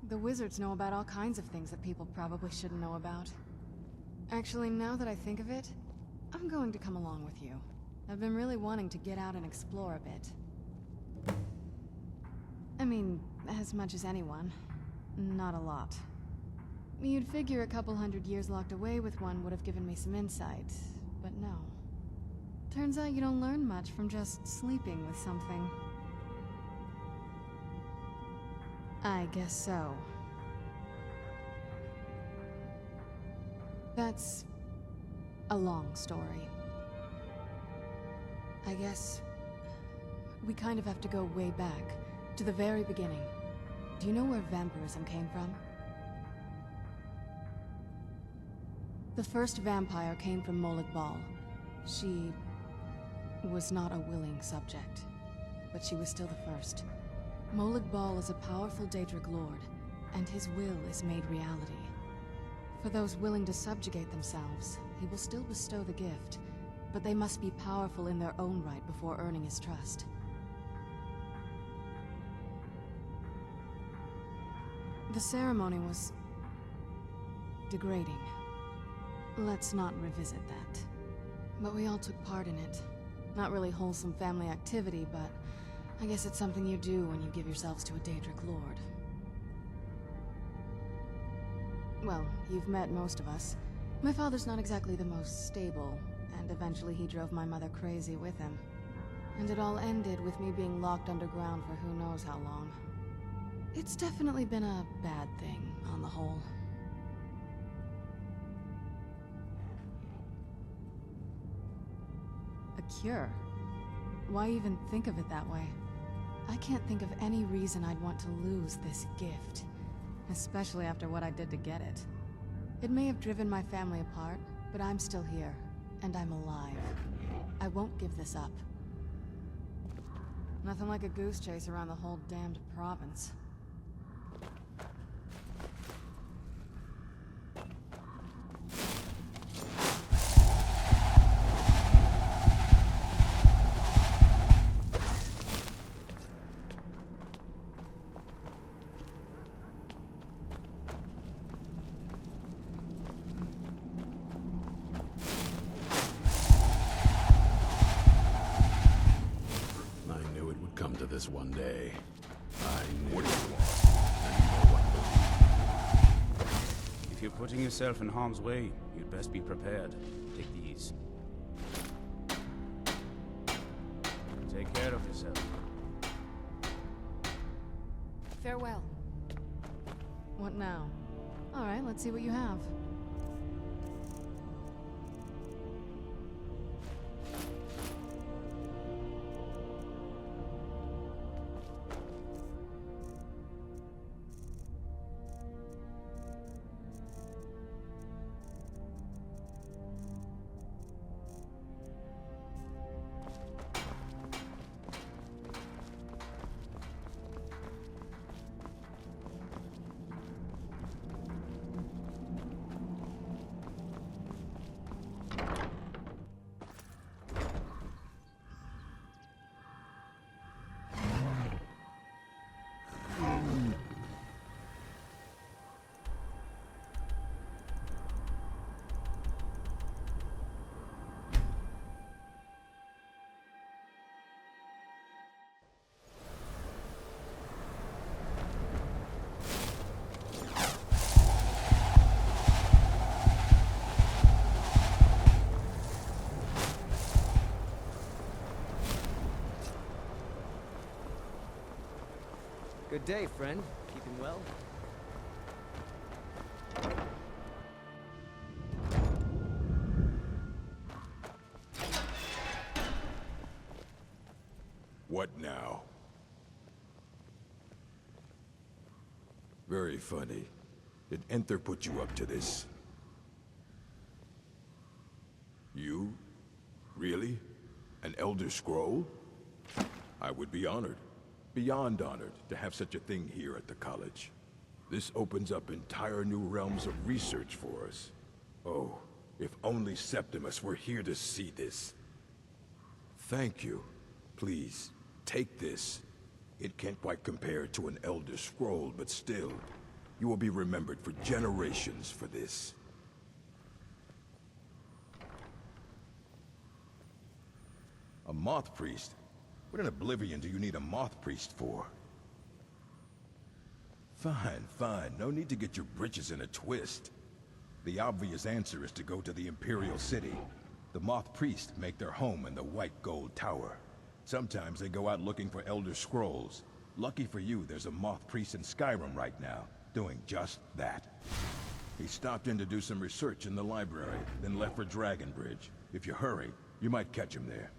The wizards know about all kinds of things that people probably shouldn't know about. Actually, now that I think of it, I'm going to come along with you. I've been really wanting to get out and explore a bit. I mean, as much as anyone. Not a lot. You'd figure a couple 100 years locked away with one would have given me some insight, but no. Turns out you don't learn much from just sleeping with something. I guess so. That's a long story. I guess we kind of have to go way back, to the very beginning. Do you know where vampirism came from? The first vampire came from Molag Bal. She was not a willing subject, but she was still the first. Molag Bal is a powerful Daedric lord, and his will is made reality. For those willing to subjugate themselves, he will still bestow the gift, but they must be powerful in their own right before earning his trust. The ceremony was degrading. Let's not revisit that. But we all took part in it. Not really wholesome family activity, but I guess it's something you do when you give yourselves to a Daedric lord. Well, you've met most of us. My father's not exactly the most stable, and eventually he drove my mother crazy with him. And it all ended with me being locked underground for who knows how long. It's definitely been a bad thing, on the whole. A cure? Why even think of it that way? I can't think of any reason I'd want to lose this gift. Especially after what I did to get it. It may have driven my family apart, but I'm still here. And I'm alive. I won't give this up. Nothing like a goose chase around the whole damned province. This one day. What do you want? And you know what to do. If you're putting yourself in harm's way, you'd best be prepared. Take these. Take care of yourself. Farewell. What now? Alright, let's see what you have. Good day, friend. Keeping well? What now? Very funny. Did Enter put you up to this? You? Really? An Elder Scroll? I would be honored. Beyond honored to have such a thing here at the college. This opens up entire new realms of research for us. Oh, if only Septimus were here to see this. Thank you. Please, take this. It can't quite compare to an Elder Scroll, but still, you will be remembered for generations for this. A Moth Priest? What in Oblivion do you need a Moth Priest for? Fine, fine. No need to get your britches in a twist. The obvious answer is to go to the Imperial City. The Moth Priest make their home in the White Gold Tower. Sometimes they go out looking for Elder Scrolls. Lucky for you, there's a Moth Priest in Skyrim right now, doing just that. He stopped in to do some research in the library, then left for Dragonbridge. If you hurry, you might catch him there.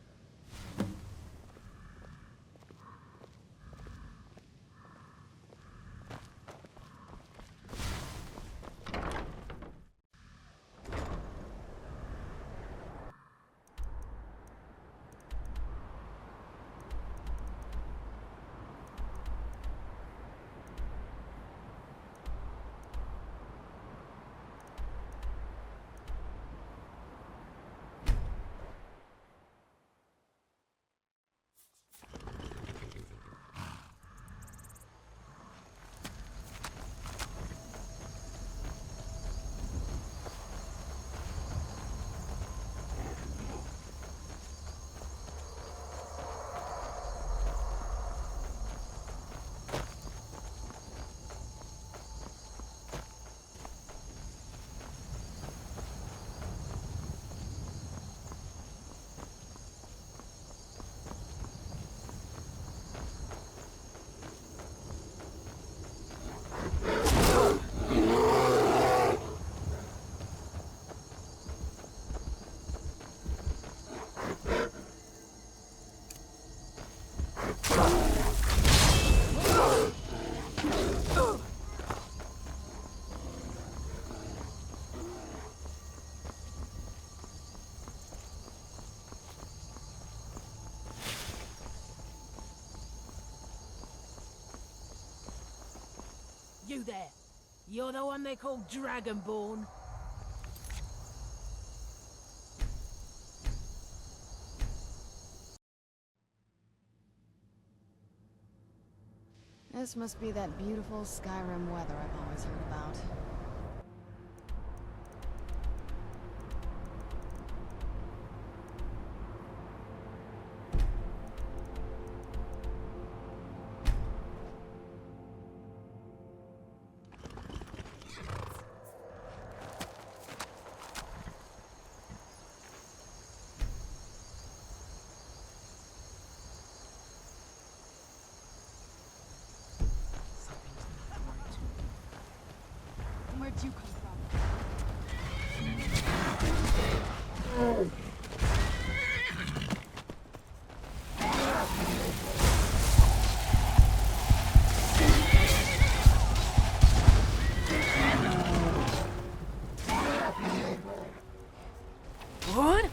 You there. You're the one they call Dragonborn. This must be that beautiful Skyrim weather I've always heard about. Where'd you come from? What?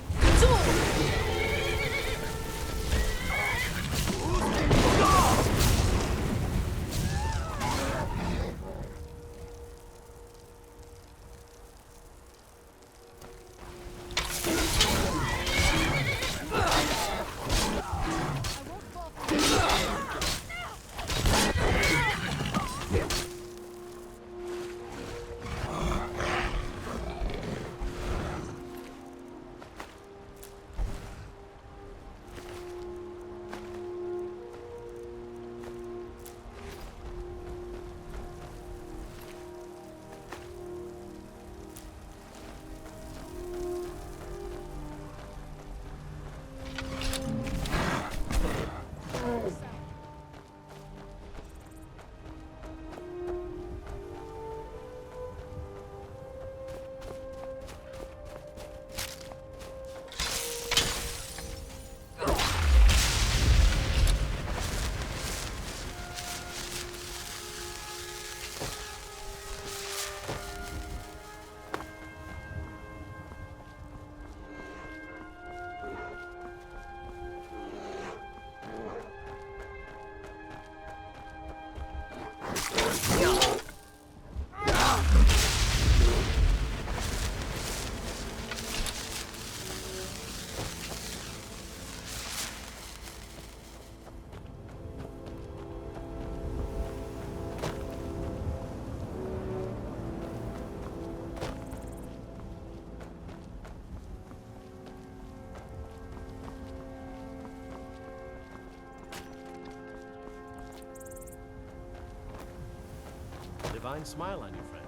Divine smile on you, friend.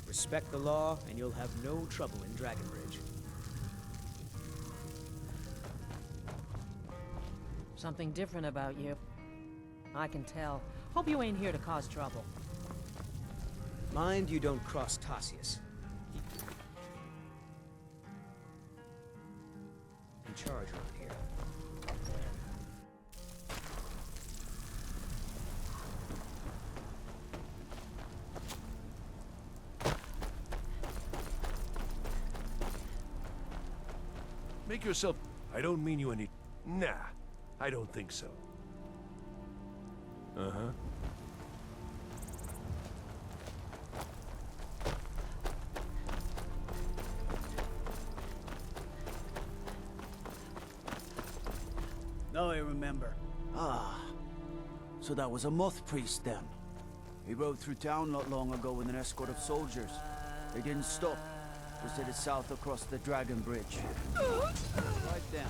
Respect the law, and you'll have no trouble in Dragonbridge. Something different about you. I can tell. Hope you ain't here to cause trouble. Mind you don't cross Tassius. In charge around here. Make yourself... I don't mean you any... Nah, I don't think so. Uh-huh. Now I remember. Ah, so that was a moth priest then. He rode through town not long ago with an escort of soldiers. They didn't stop. Just headed south across the Dragon Bridge. Right then.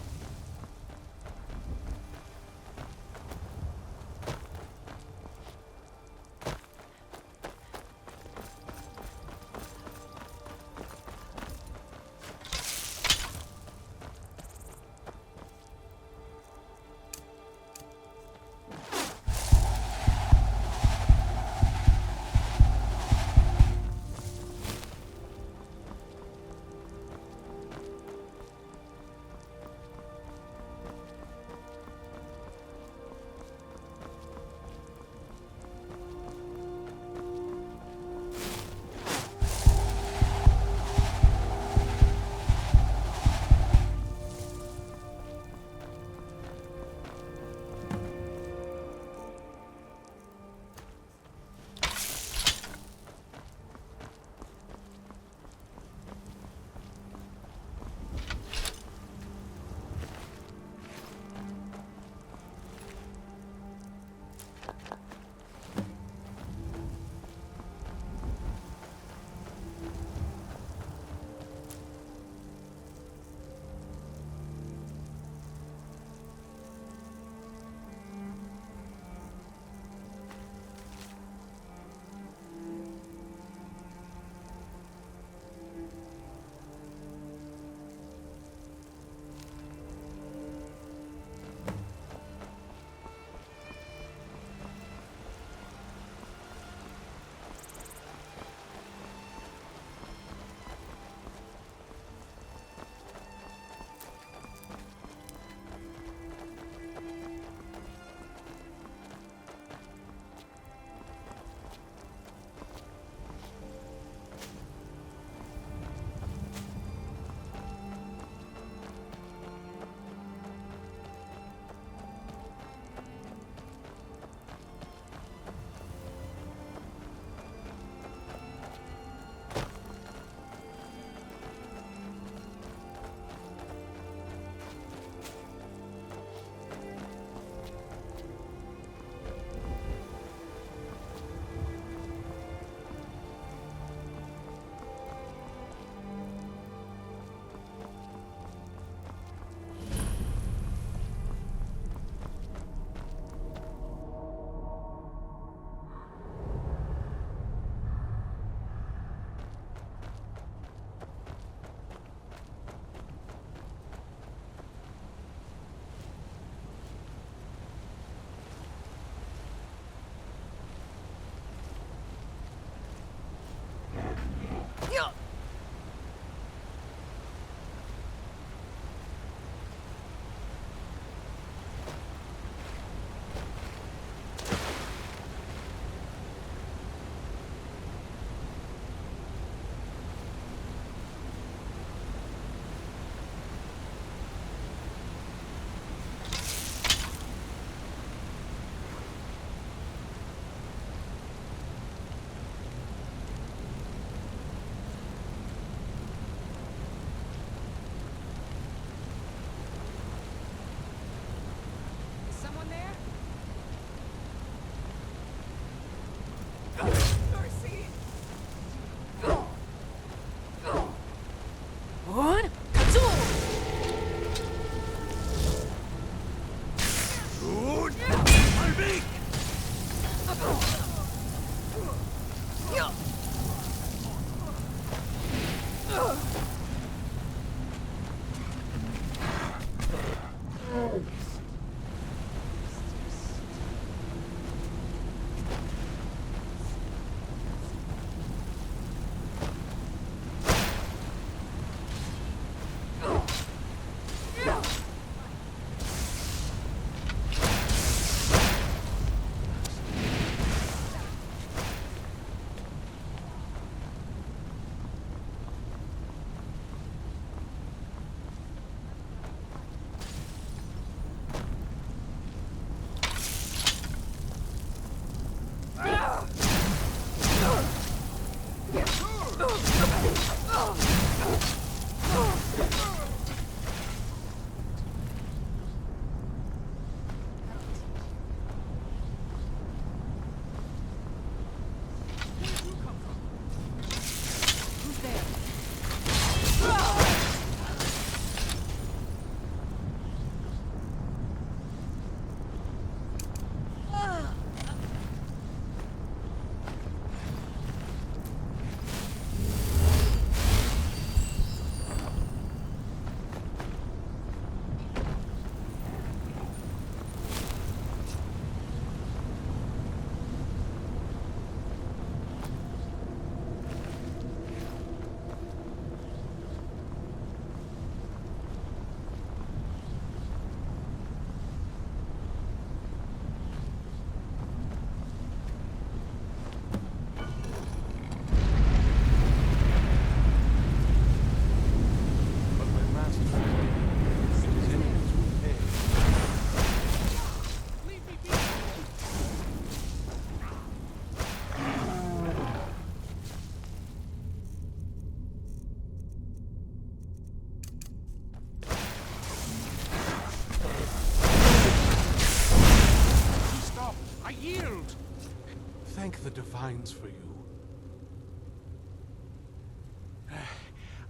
thank the Divines for you.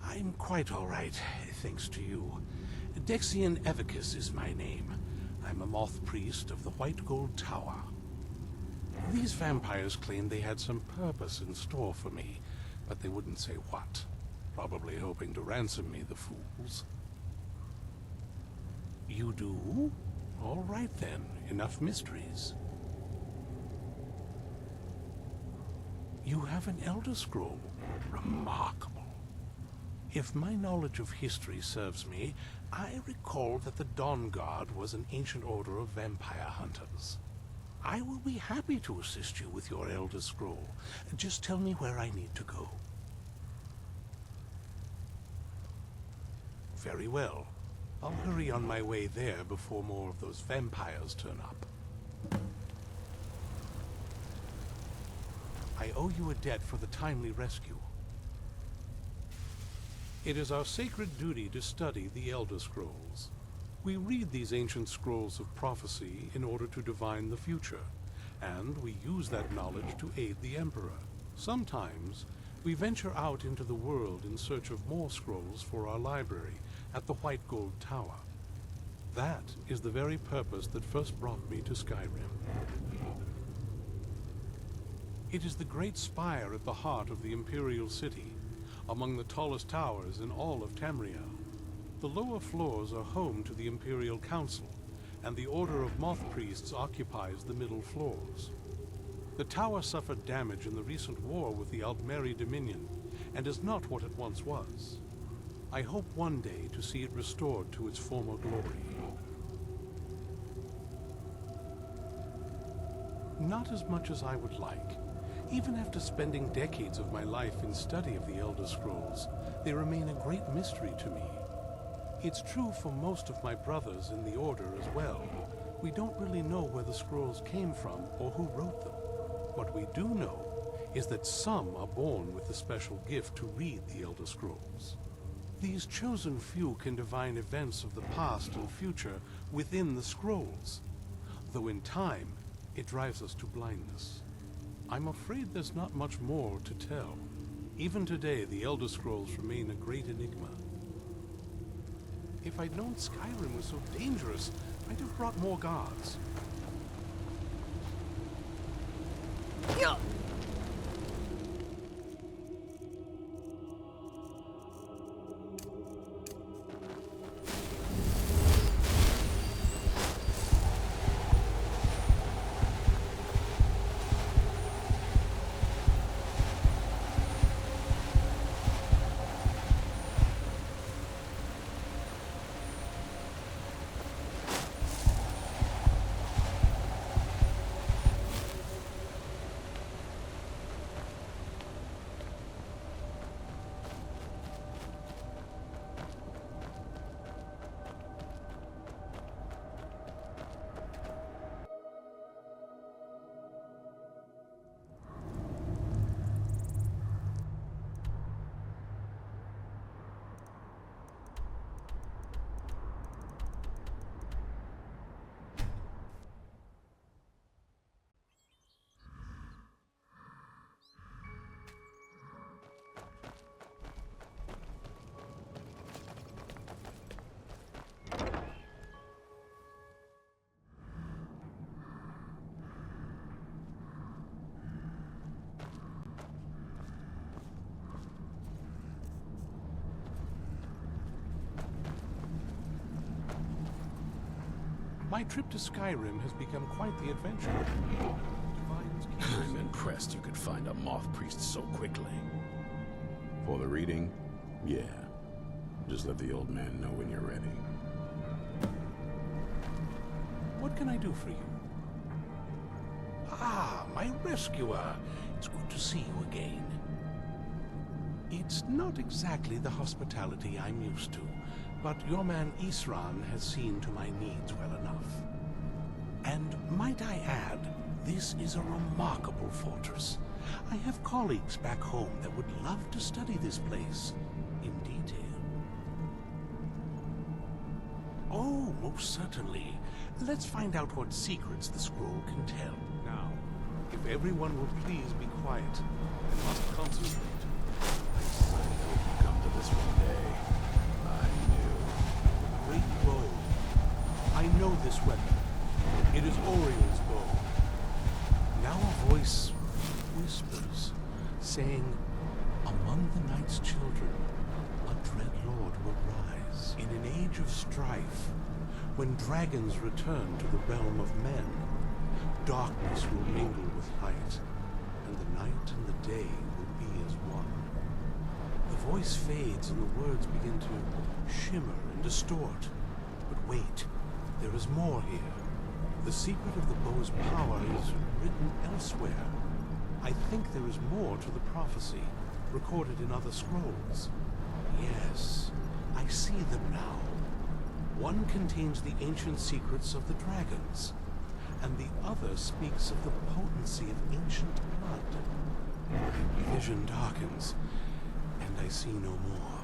I'm quite all right, thanks to you. Dexian Evicus is my name. I'm a moth priest of the White Gold Tower. These vampires claimed they had some purpose in store for me, but they wouldn't say what. Probably hoping to ransom me, the fools. You do? All right then, enough mysteries. You have an Elder Scroll. Remarkable. If my knowledge of history serves me, I recall that the Dawnguard was an ancient order of vampire hunters. I will be happy to assist you with your Elder Scroll. Just tell me where I need to go. Very well. I'll hurry on my way there before more of those vampires turn up. I owe you a debt for the timely rescue. It is our sacred duty to study the Elder Scrolls. We read these ancient scrolls of prophecy in order to divine the future, and we use that knowledge to aid the Emperor. Sometimes, we venture out into the world in search of more scrolls for our library at the White Gold Tower. That is the very purpose that first brought me to Skyrim. It is the great spire at the heart of the Imperial City, among the tallest towers in all of Tamriel. The lower floors are home to the Imperial Council, and the Order of Moth Priests occupies the middle floors. The tower suffered damage in the recent war with the Altmeri Dominion, and is not what it once was. I hope one day to see it restored to its former glory. Not as much as I would like. Even after spending decades of my life in study of the Elder Scrolls, they remain a great mystery to me. It's true for most of my brothers in the Order as well. We don't really know where the scrolls came from or who wrote them. What we do know is that some are born with the special gift to read the Elder Scrolls. These chosen few can divine events of the past and future within the scrolls, though in time it drives us to blindness. I'm afraid there's not much more to tell. Even today, the Elder Scrolls remain a great enigma. If I'd known Skyrim was so dangerous, I'd have brought more guards. Yeah. My trip to Skyrim has become quite the adventure. I'm impressed you could find a moth priest so quickly. For the reading? Yeah. Just let the old man know when you're ready. What can I do for you? Ah, my rescuer. It's good to see you again. It's not exactly the hospitality I'm used to, but your man Isran has seen to my needs well enough. And might I add, this is a remarkable fortress. I have colleagues back home that would love to study this place in detail. Oh, most certainly. Let's find out what secrets the scroll can tell. Now, If everyone will please be quiet, I must concentrate. I signed you to come to this one day. I knew. Great bow. I know this weapon. It is Orion's bow. Now a voice whispers, saying, among the night's children, a dread lord will rise. In an age of strife, when dragons return to the realm of men, darkness will mingle with light, and the night and the day will be as one. The voice fades and the words begin to shimmer and distort. But wait, there is more here. The secret of the bow's power is written elsewhere. I think there is more to the prophecy, recorded in other scrolls. Yes, I see them now. One contains the ancient secrets of the dragons, and the other speaks of the potency of ancient blood. My vision darkens, and I see no more.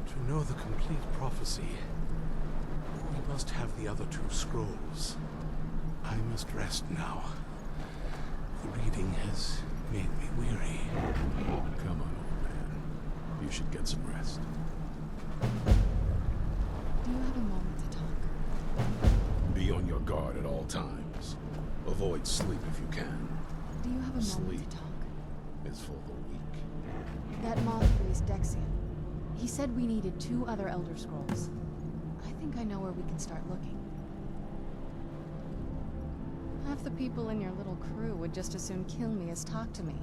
To know the complete prophecy, we must have the other two scrolls. I must rest now. The reading has made me weary. Come on, old man. You should get some rest. Do you have a moment to talk? Be on your guard at all times. Avoid sleep if you can. Do you have a Sleep moment to talk? is for the weak. That moth priest, Dexian. He said we needed 2 other Elder Scrolls. I think I know where we can start looking. Half the people in your little crew would just as soon kill me as talk to me.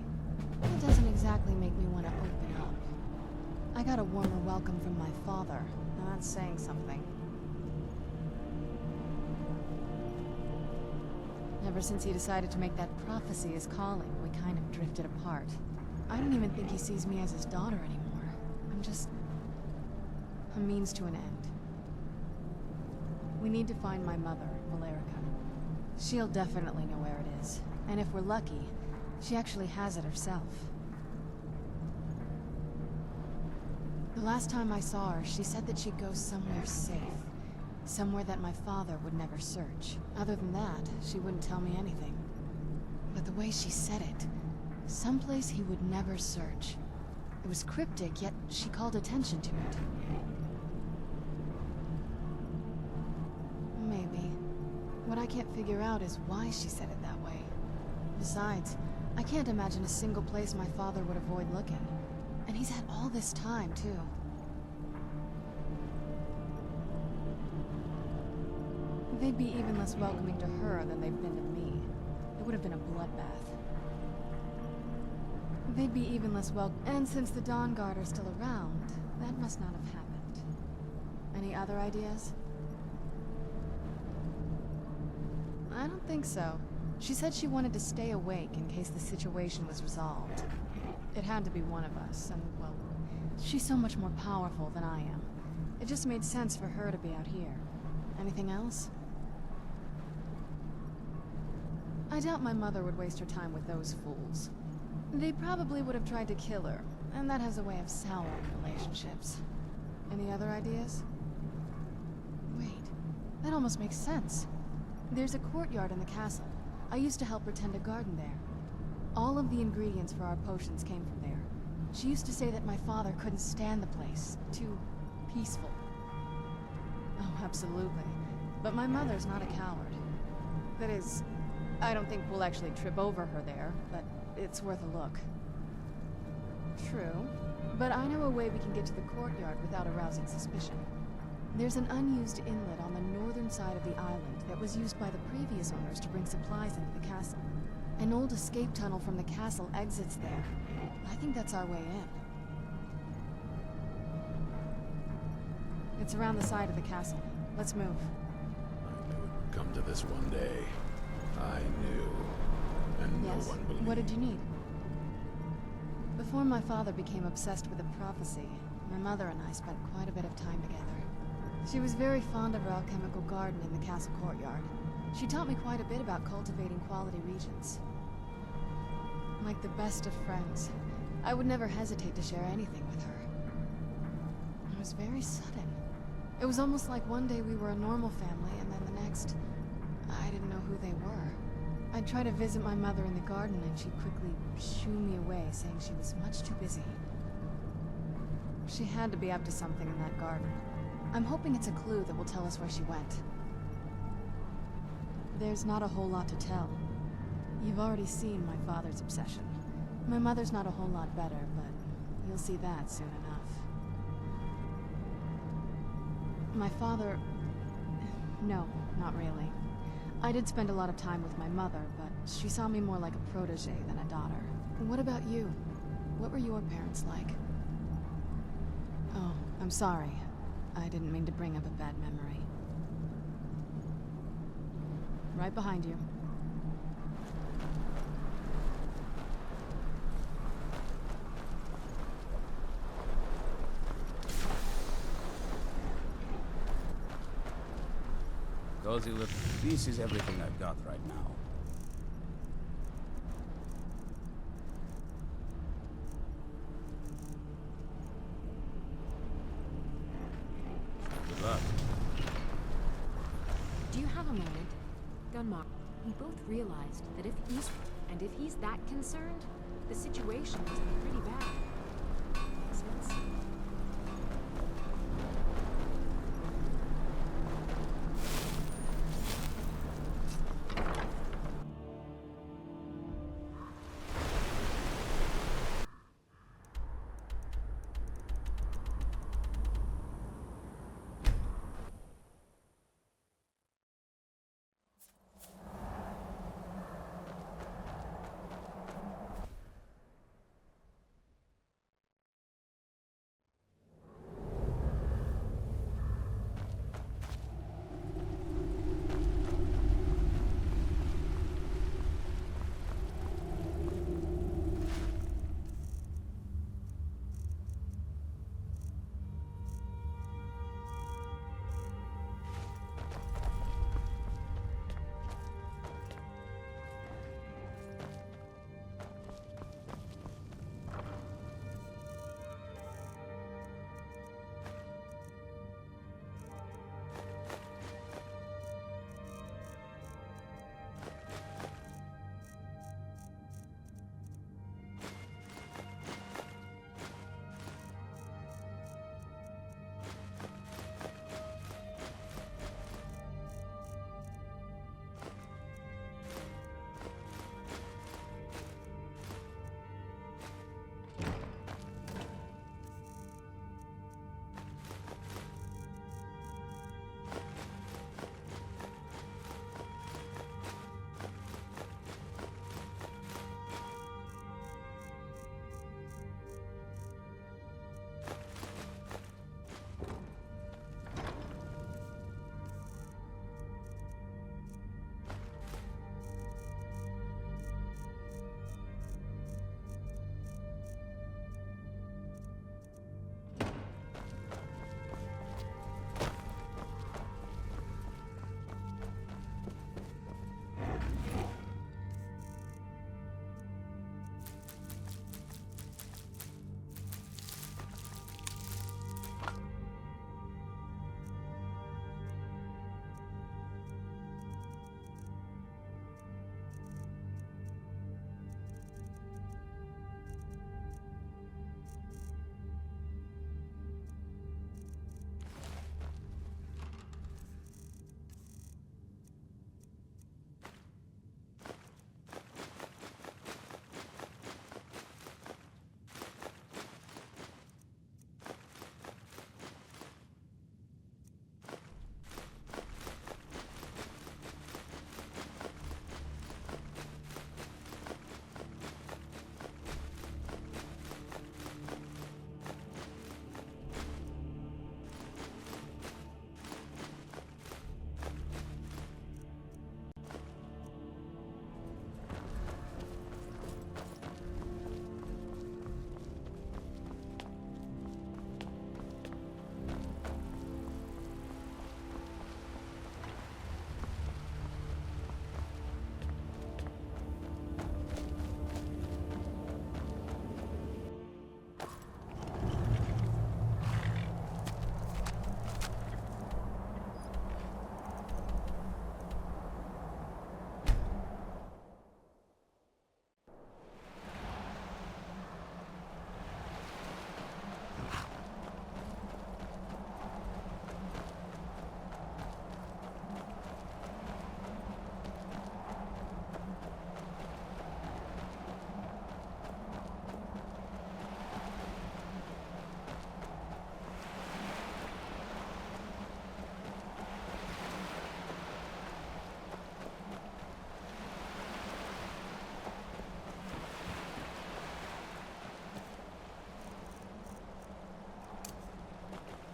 That doesn't exactly make me want to open up. I got a warmer welcome from my father, and that's saying something. Ever since he decided to make that prophecy his calling, we kind of drifted apart. I don't even think he sees me as his daughter anymore. I'm just a means to an end. We need to find my mother, Valerica. She'll definitely know where it is. And if we're lucky, she actually has it herself. The last time I saw her, she said that she'd go somewhere safe. Somewhere that my father would never search. Other than that, she wouldn't tell me anything. But the way she said it, someplace he would never search. It was cryptic, yet she called attention to it. Maybe. What I can't figure out is why she said it that way. Besides, I can't imagine a single place my father would avoid looking. And he's had all this time, too. They'd be even less welcoming to her than they've been to me. It would have been a bloodbath. They'd be even less welcome. And since the Dawnguard are still around, that must not have happened. Any other ideas? I don't think so. She said she wanted to stay awake in case the situation was resolved. It had to be one of us, and, well, she's so much more powerful than I am. It just made sense for her to be out here. Anything else? I doubt my mother would waste her time with those fools. They probably would have tried to kill her, and that has a way of souring relationships. Any other ideas? Wait, that almost makes sense. There's a courtyard in the castle. I used to help her tend a garden there. All of the ingredients for our potions came from there. She used to say that my father couldn't stand the place. Too peaceful. Oh, absolutely. But my mother's not a coward. That is, I don't think we'll actually trip over her there, but it's worth a look. True, but I know a way we can get to the courtyard without arousing suspicion. There's an unused inlet on the northern side of the island that was used by the previous owners to bring supplies into the castle. An old escape tunnel from the castle exits there. I think that's our way in. It's around the side of the castle. Let's move. I knew it would come to this one day. I knew. And Yes? no one believed. What did you need? Before my father became obsessed with the prophecy, my mother and I spent quite a bit of time together. She was very fond of her alchemical garden in the castle courtyard. She taught me quite a bit about cultivating quality regions. Like the best of friends, I would never hesitate to share anything with her. It was very sudden. It was almost like one day we were a normal family, and then the next, I didn't know who they were. I'd try to visit my mother in the garden and she'd quickly shoo me away, saying she was much too busy. She had to be up to something in that garden. I'm hoping it's a clue that will tell us where she went. There's not a whole lot to tell. You've already seen my father's obsession. My mother's not a whole lot better, but you'll see that soon enough. My father... No, not really. I did spend a lot of time with my mother, but she saw me more like a protege than a daughter. What about you? What were your parents like? Oh, I'm sorry. I didn't mean to bring up a bad memory. Right behind you. Cozy little... This is everything I've got right now. Good luck. Do you have a moment? Gunmark, we both realized that if he's that concerned, the situation must be pretty bad. Makes sense?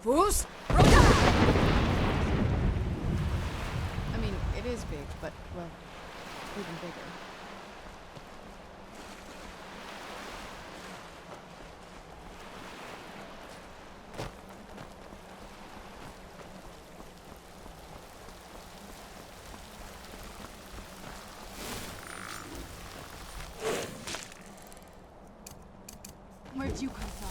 Fus! I mean, it is big, but, well, even bigger. Where'd you come from?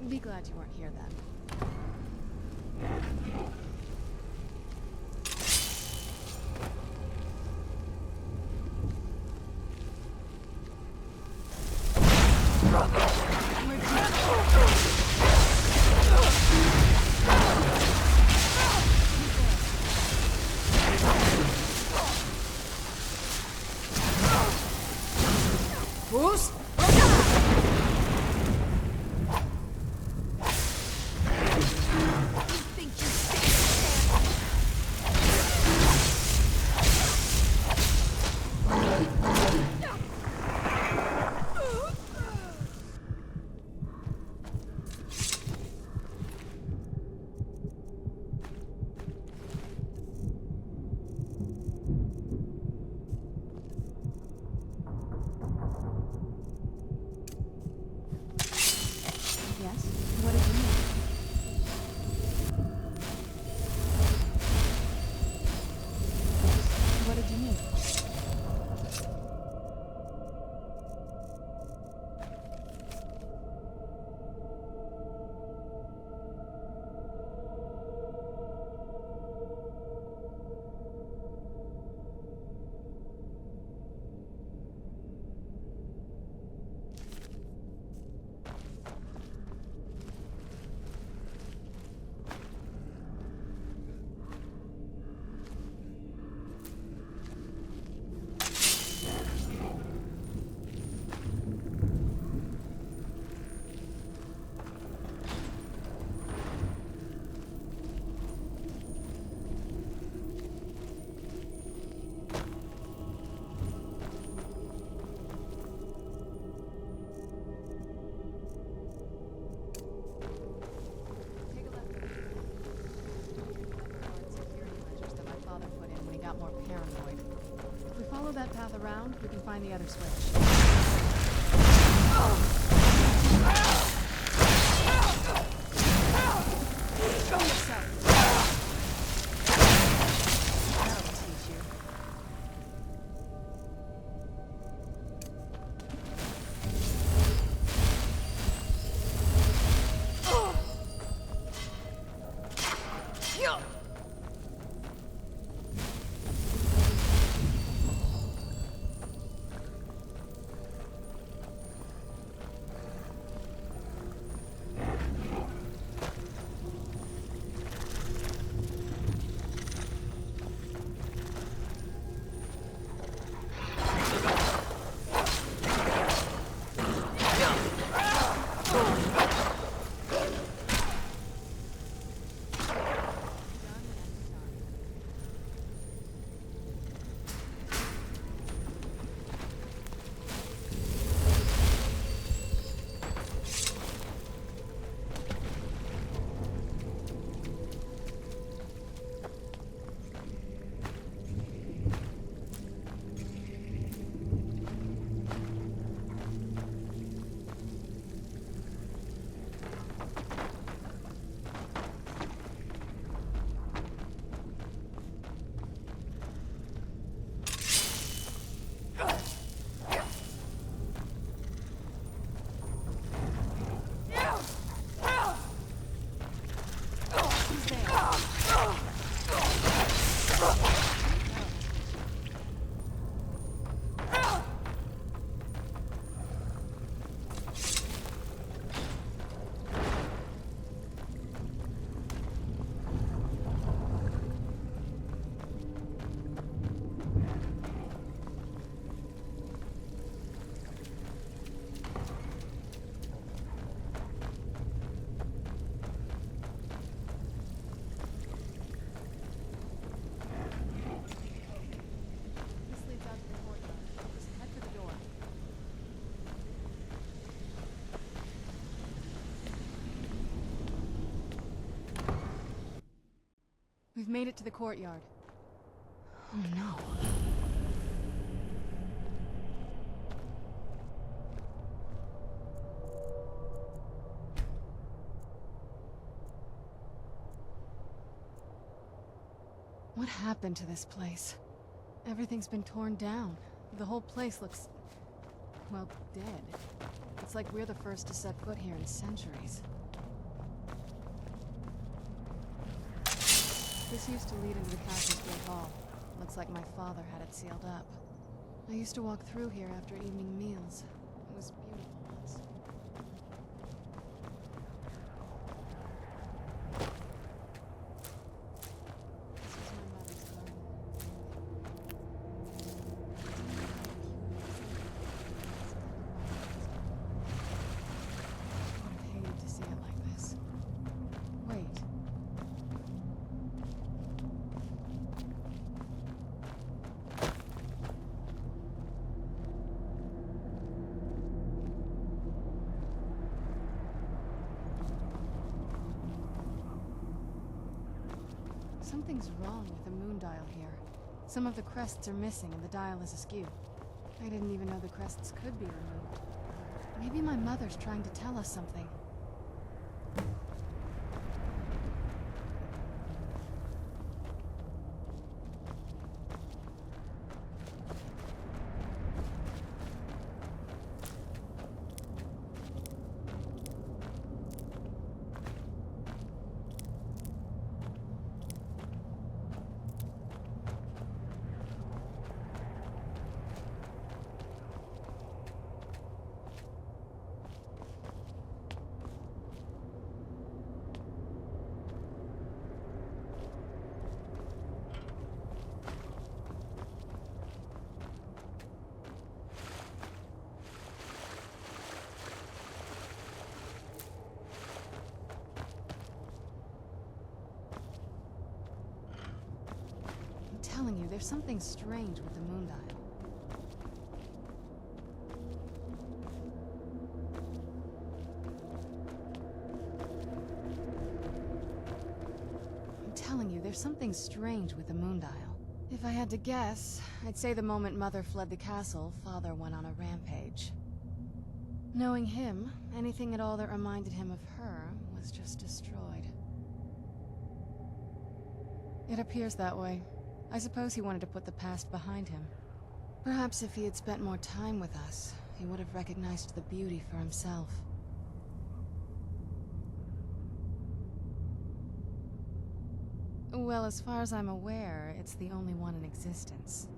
Be glad you weren't here then. Who's? That path around, we can find the other switch. Show yourself. That'll teach you. made it to the courtyard. Oh no. What happened to this place? Everything's been torn down. The whole place looks, well, dead. It's like we're the first to set foot here in centuries. This used to lead into the castle's great hall. Looks like my father had it sealed up. I used to walk through here after evening meals. It was beautiful once. This is my mother's home. I hated to see it like this. Wait. Something's wrong with the moon dial here. Some of the crests are missing and the dial is askew. I didn't even know the crests could be removed. Maybe my mother's trying to tell us something. I'm telling you, there's something strange with the moon dial. I'm telling you, there's something strange with the moon dial. If I had to guess, I'd say the moment Mother fled the castle, Father went on a rampage. Knowing him, anything at all that reminded him of her was just destroyed. It appears that way. I suppose he wanted to put the past behind him. Perhaps if he had spent more time with us, he would have recognized the beauty for himself. Well, as far as I'm aware, it's the only one in existence.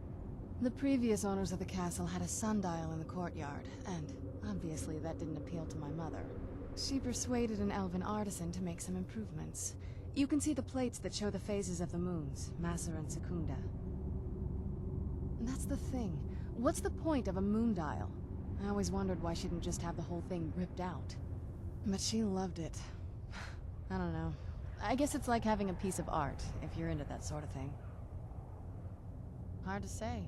The previous owners of the castle had a sundial in the courtyard, and obviously that didn't appeal to my mother. She persuaded an elven artisan to make some improvements. You can see the plates that show the phases of the moons, Maser and Secunda. And that's the thing. What's the point of a moon dial? I always wondered why she didn't just have the whole thing ripped out. But she loved it. I don't know. I guess it's like having a piece of art, if you're into that sort of thing. Hard to say.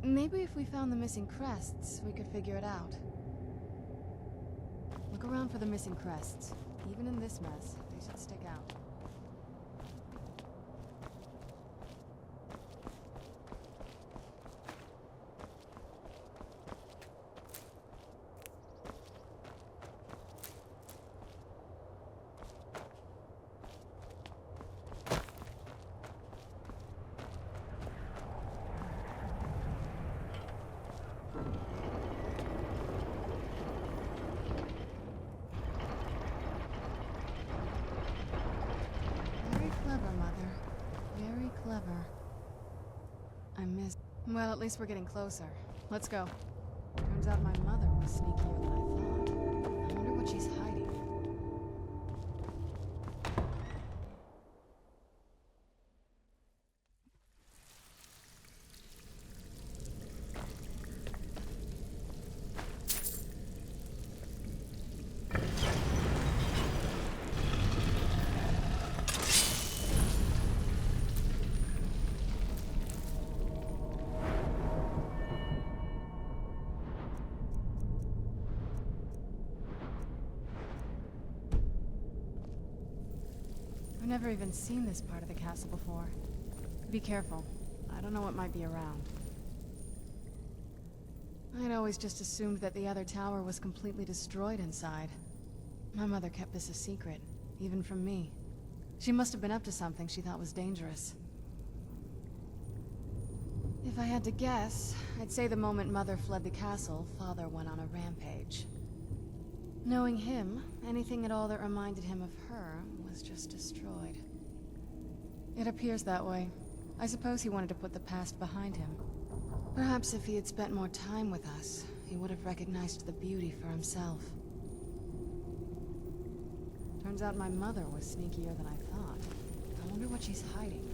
Maybe if we found the missing crests, we could figure it out. Look around for the missing crests. Even in this mess, they should stick out. Well, at least we're getting closer. Let's go. Turns out my mother was sneakier than I thought. I wonder what she's hiding. never even seen this part of the castle before. Be careful. I don't know what might be around. I'd always just assumed that the other tower was completely destroyed inside. My mother kept this a secret, even from me. She must have been up to something she thought was dangerous. If I had to guess, I'd say the moment Mother fled the castle, Father went on a rampage. Knowing him, anything at all that reminded him of her was just destroyed. It appears that way. I suppose he wanted to put the past behind him. Perhaps if he had spent more time with us, he would have recognized the beauty for himself. Turns out my mother was sneakier than I thought. I wonder what she's hiding.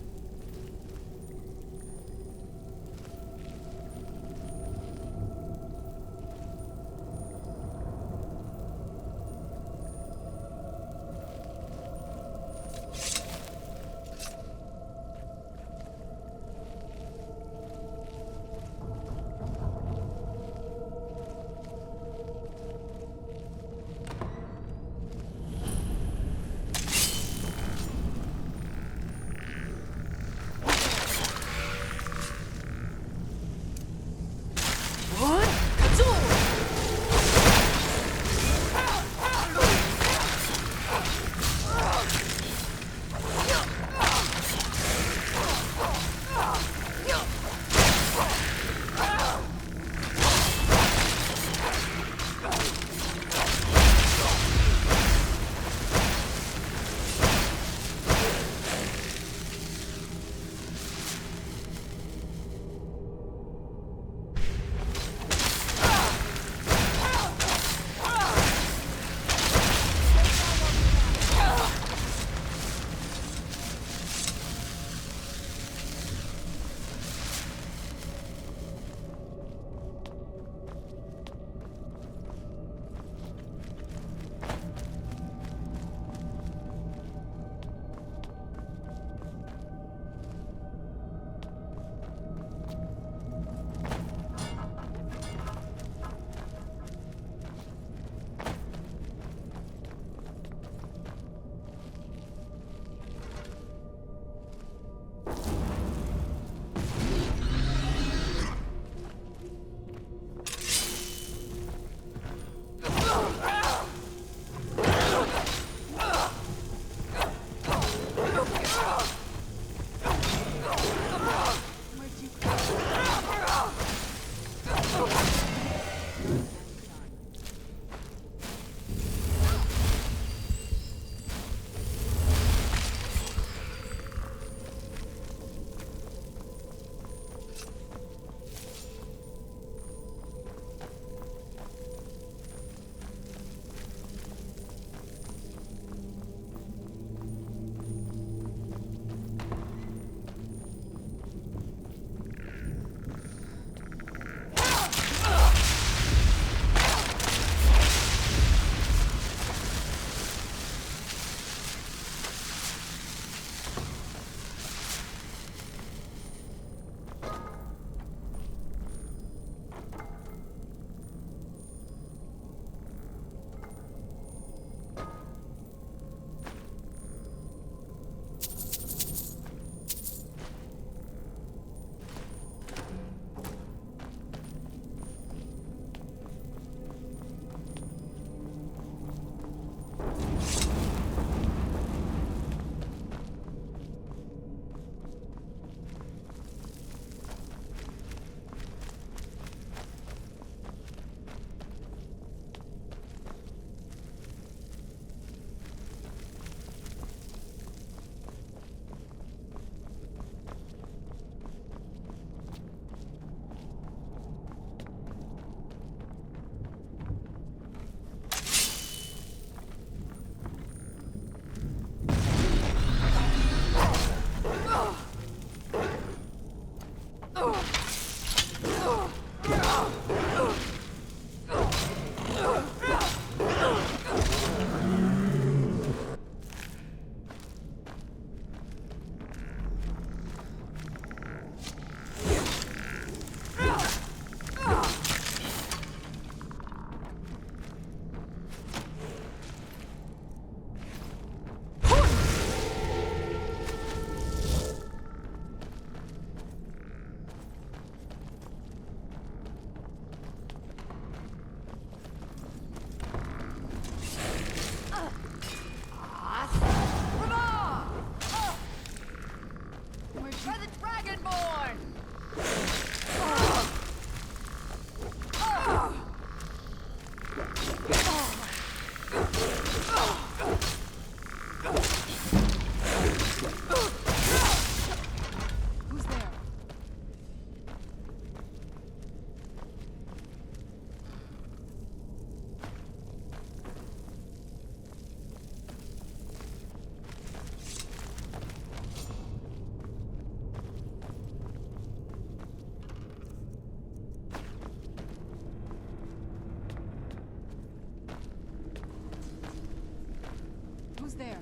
Who's there?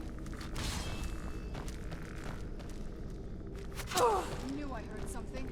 Oh, I knew I heard something.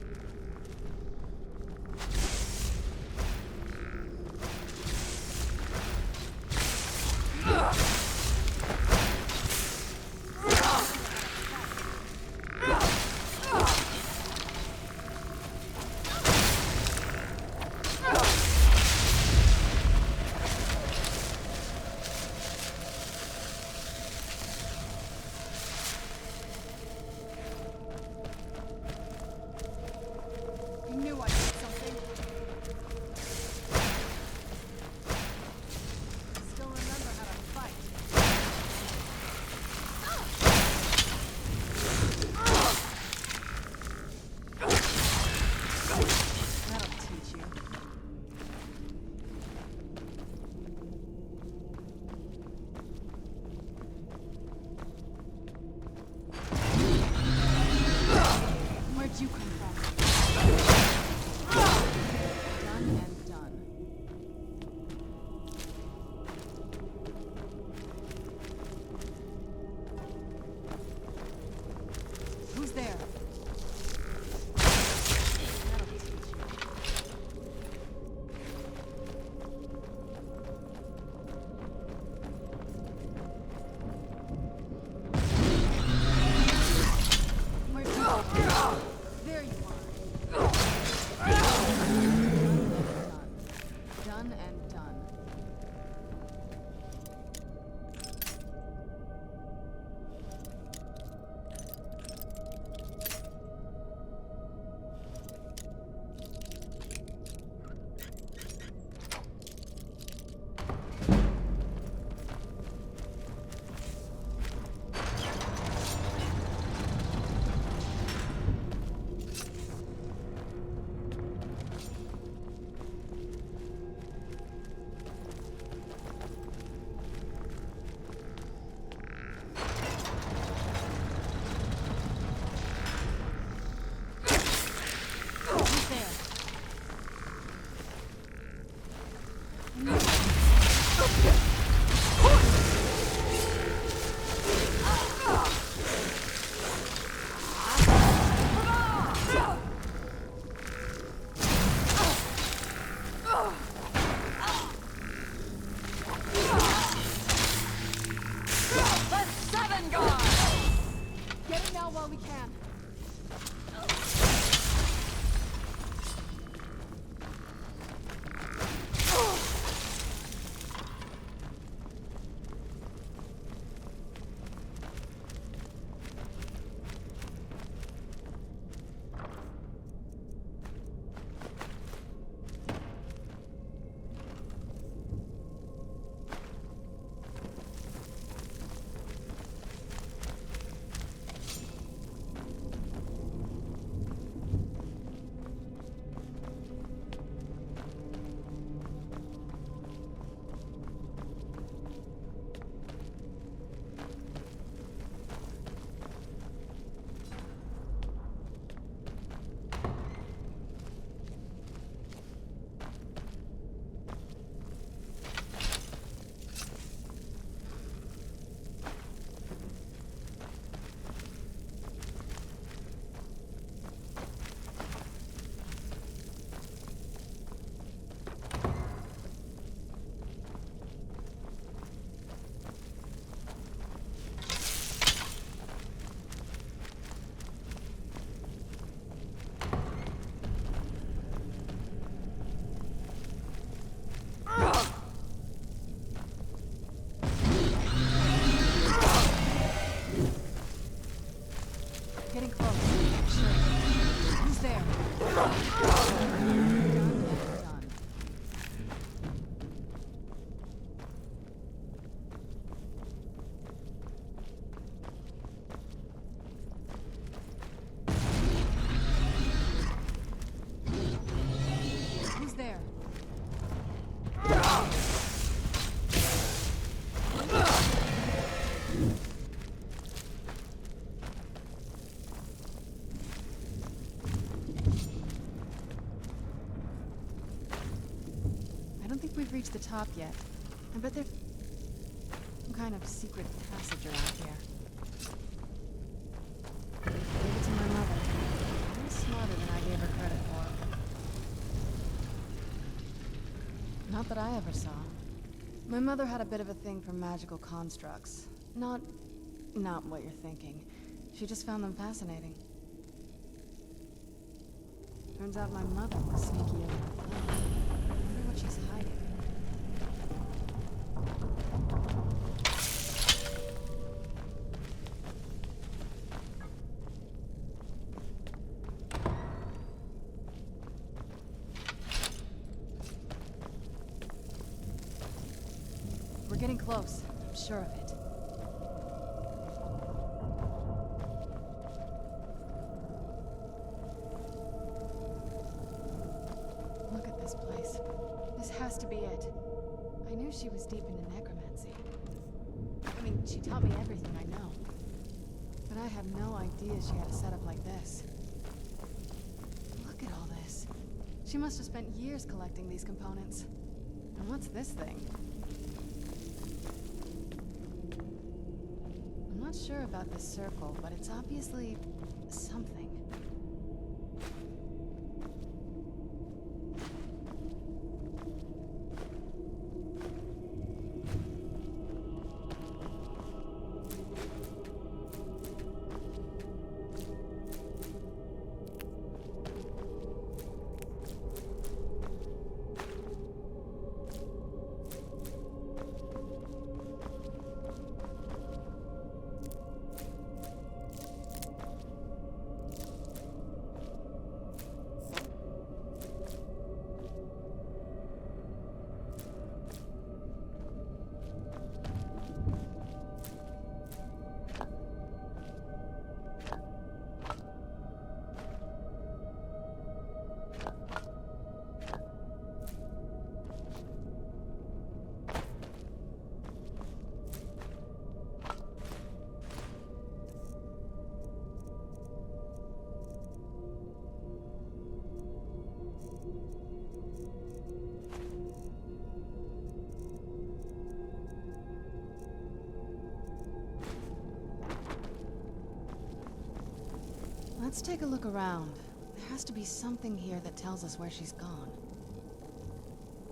You come from. Done and done. Who's there? There you are. Done and done. While we can. We've reached the top yet. I bet they're... Some kind of secret passage around here. Gave it to my mother. She's smarter than I gave her credit for. Not that I ever saw. My mother had a bit of a thing for magical constructs. Not what you're thinking. She just found them fascinating. Turns out my mother was sneaky enough. I wonder what she's hiding. We're getting close. I'm sure of it. Look at this place. This has to be it. I knew she was deep into necromancy. I mean, she taught me everything I know. But I had no idea she had a setup like this. Look at all this. She must have spent years collecting these components. And what's this thing? I'm not sure about this circle, but it's obviously something. Let's take a look around. There has to be something here that tells us where she's gone.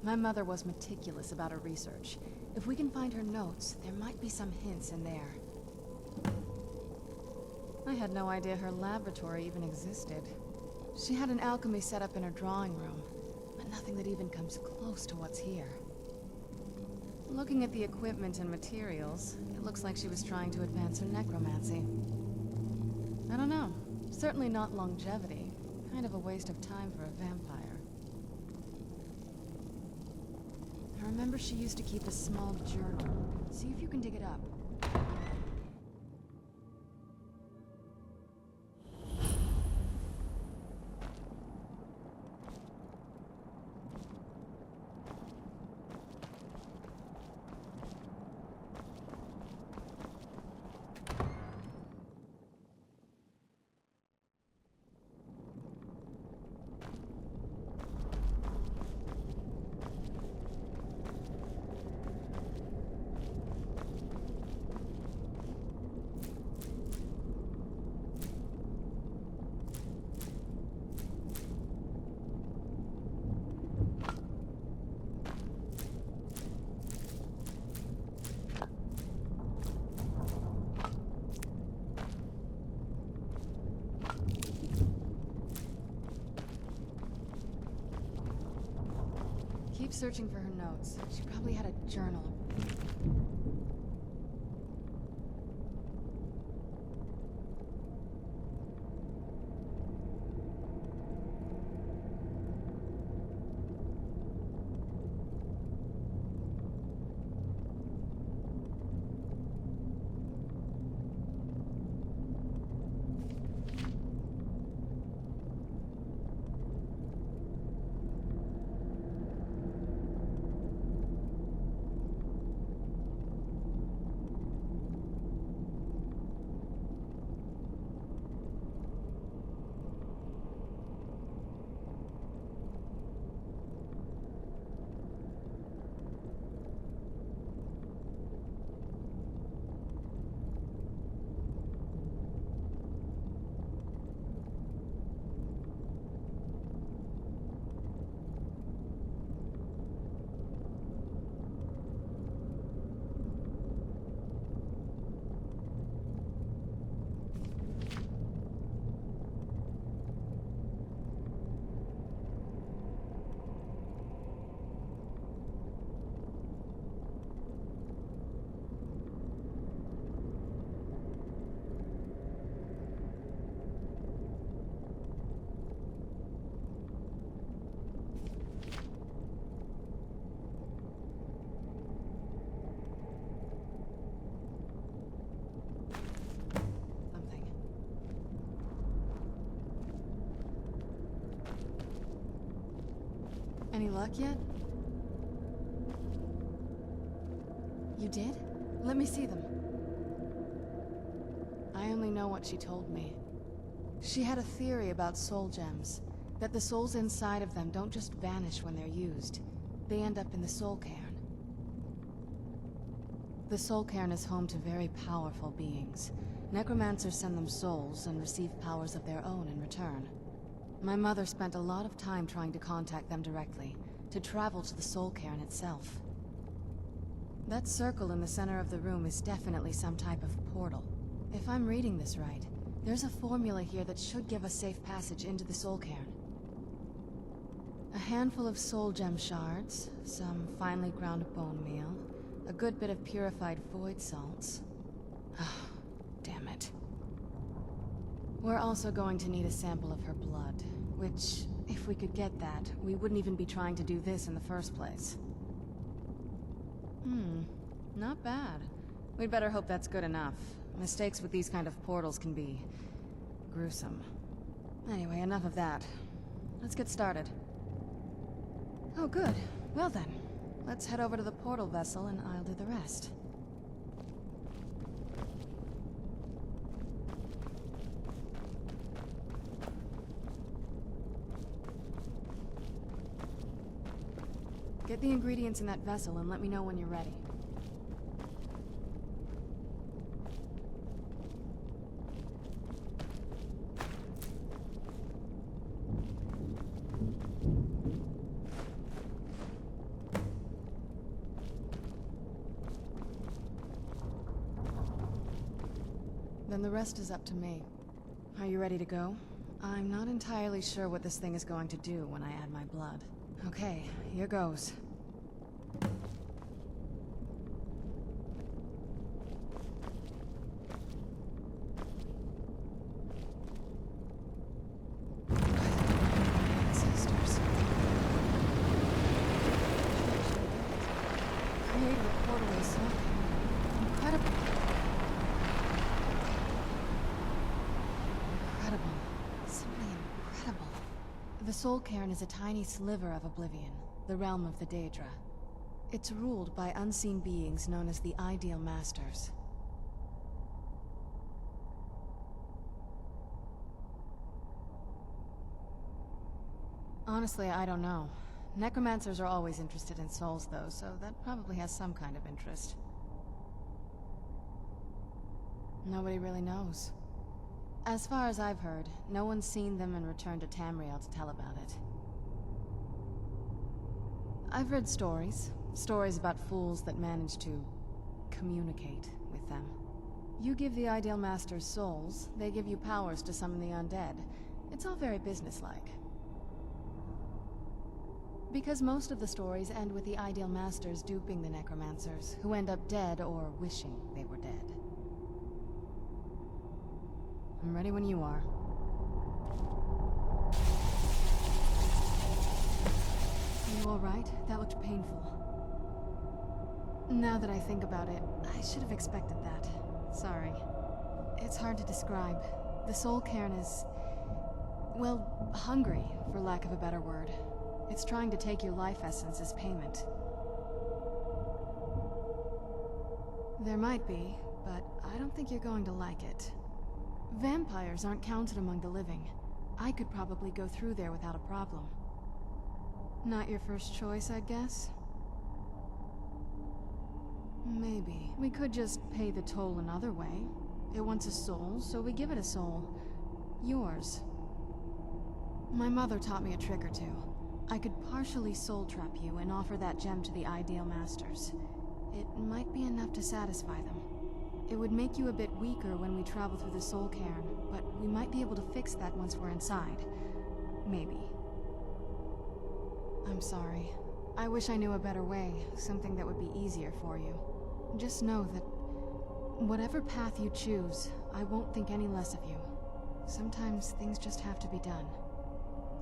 My mother was meticulous about her research. If we can find her notes, there might be some hints in there. I had no idea her laboratory even existed. She had an alchemy set up in her drawing room, but nothing that even comes close to what's here. Looking at the equipment and materials, it looks like she was trying to advance her necromancy. I don't know. Certainly not longevity. Kind of a waste of time for a vampire. I remember she used to keep a small journal. See if you can dig it up. Keep searching for her notes. She probably had a journal. luck yet? You did? Let me see them. I only know what she told me. She had a theory about soul gems, that the souls inside of them don't just vanish when they're used. They end up in the soul cairn. The soul cairn is home to very powerful beings. Necromancers send them souls and receive powers of their own in return. My mother spent a lot of time trying to contact them directly, to travel to the soul cairn itself. That circle in the center of the room is definitely some type of portal. If I'm reading this right, there's a formula here that should give us safe passage into the soul cairn. A handful of soul gem shards, some finely ground bone meal, a good bit of purified void salts. Ah, damn it. We're also going to need a sample of her blood, which, if we could get that, we wouldn't even be trying to do this in the first place. Not bad. We'd better hope that's good enough. Mistakes with these kind of portals can be gruesome. Anyway, enough of that. Let's get started. Oh, good. Well then, let's head over to the portal vessel and I'll do the rest. Get the ingredients in that vessel and let me know when you're ready. Then the rest is up to me. Are you ready to go? I'm not entirely sure what this thing is going to do when I add my blood. Okay, here goes. Ancestors. Created a portal yourself. Incredible. Incredible. Simply incredible. The Soul Cairn is a tiny sliver of Oblivion, the realm of the Daedra. It's ruled by unseen beings known as the Ideal Masters. Honestly, I don't know. Necromancers are always interested in souls, though, so that probably has some kind of interest. Nobody really knows. As far as I've heard, no one's seen them and returned to Tamriel to tell about it. I've read stories. Stories about fools that manage to communicate with them. You give the Ideal Masters souls, they give you powers to summon the undead. It's all very businesslike. Because most of the stories end with the Ideal Masters duping the Necromancers, who end up dead or wishing they were dead. I'm ready when you are. Are you alright? That looked painful. Now that I think about it, I should have expected that. Sorry. It's hard to describe. The Soul Cairn is... well, hungry, for lack of a better word. It's trying to take your life essence as payment. There might be, but I don't think you're going to like it. Vampires aren't counted among the living. I could probably go through there without a problem. Not your first choice, I guess? Maybe. We could just pay the toll another way. It wants a soul, so we give it a soul. Yours. My mother taught me a trick or two. I could partially soul trap you and offer that gem to the Ideal Masters. It might be enough to satisfy them. It would make you a bit weaker when we travel through the Soul Cairn, but we might be able to fix that once we're inside. Maybe. I'm sorry. I wish I knew a better way, something that would be easier for you. Just know that whatever path you choose, I won't think any less of you. Sometimes things just have to be done.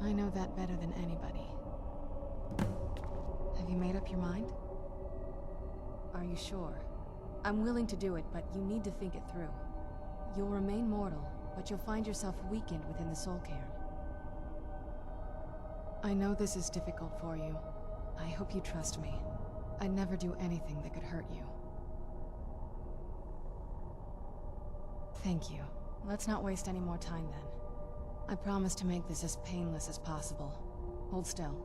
I know that better than anybody. Have you made up your mind? Are you sure? I'm willing to do it, but you need to think it through. You'll remain mortal, but you'll find yourself weakened within the Soul Cairn. I know this is difficult for you. I hope you trust me. I'd never do anything that could hurt you. Thank you. Let's not waste any more time then. I promise to make this as painless as possible. Hold still.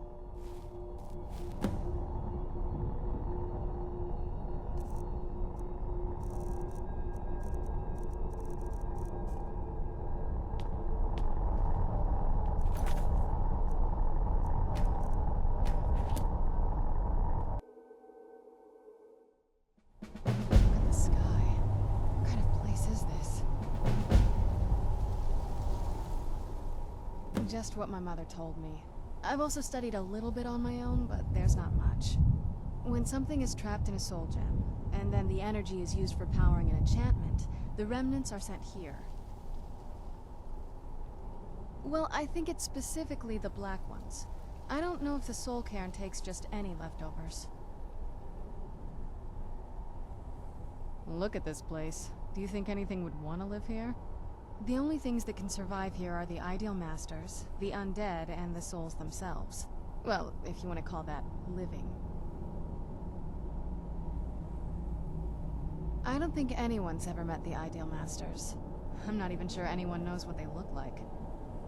Just what my mother told me. I've also studied a little bit on my own, but there's not much. When something is trapped in a soul gem, and then the energy is used for powering an enchantment, the remnants are sent here. Well, I think it's specifically the black ones. I don't know if the soul cairn takes just any leftovers. Look at this place. Do you think anything would want to live here? The only things that can survive here are the ideal masters, the undead, and the souls themselves. Well, if you want to call that living. I don't think anyone's ever met the ideal masters. I'm not even sure anyone knows what they look like.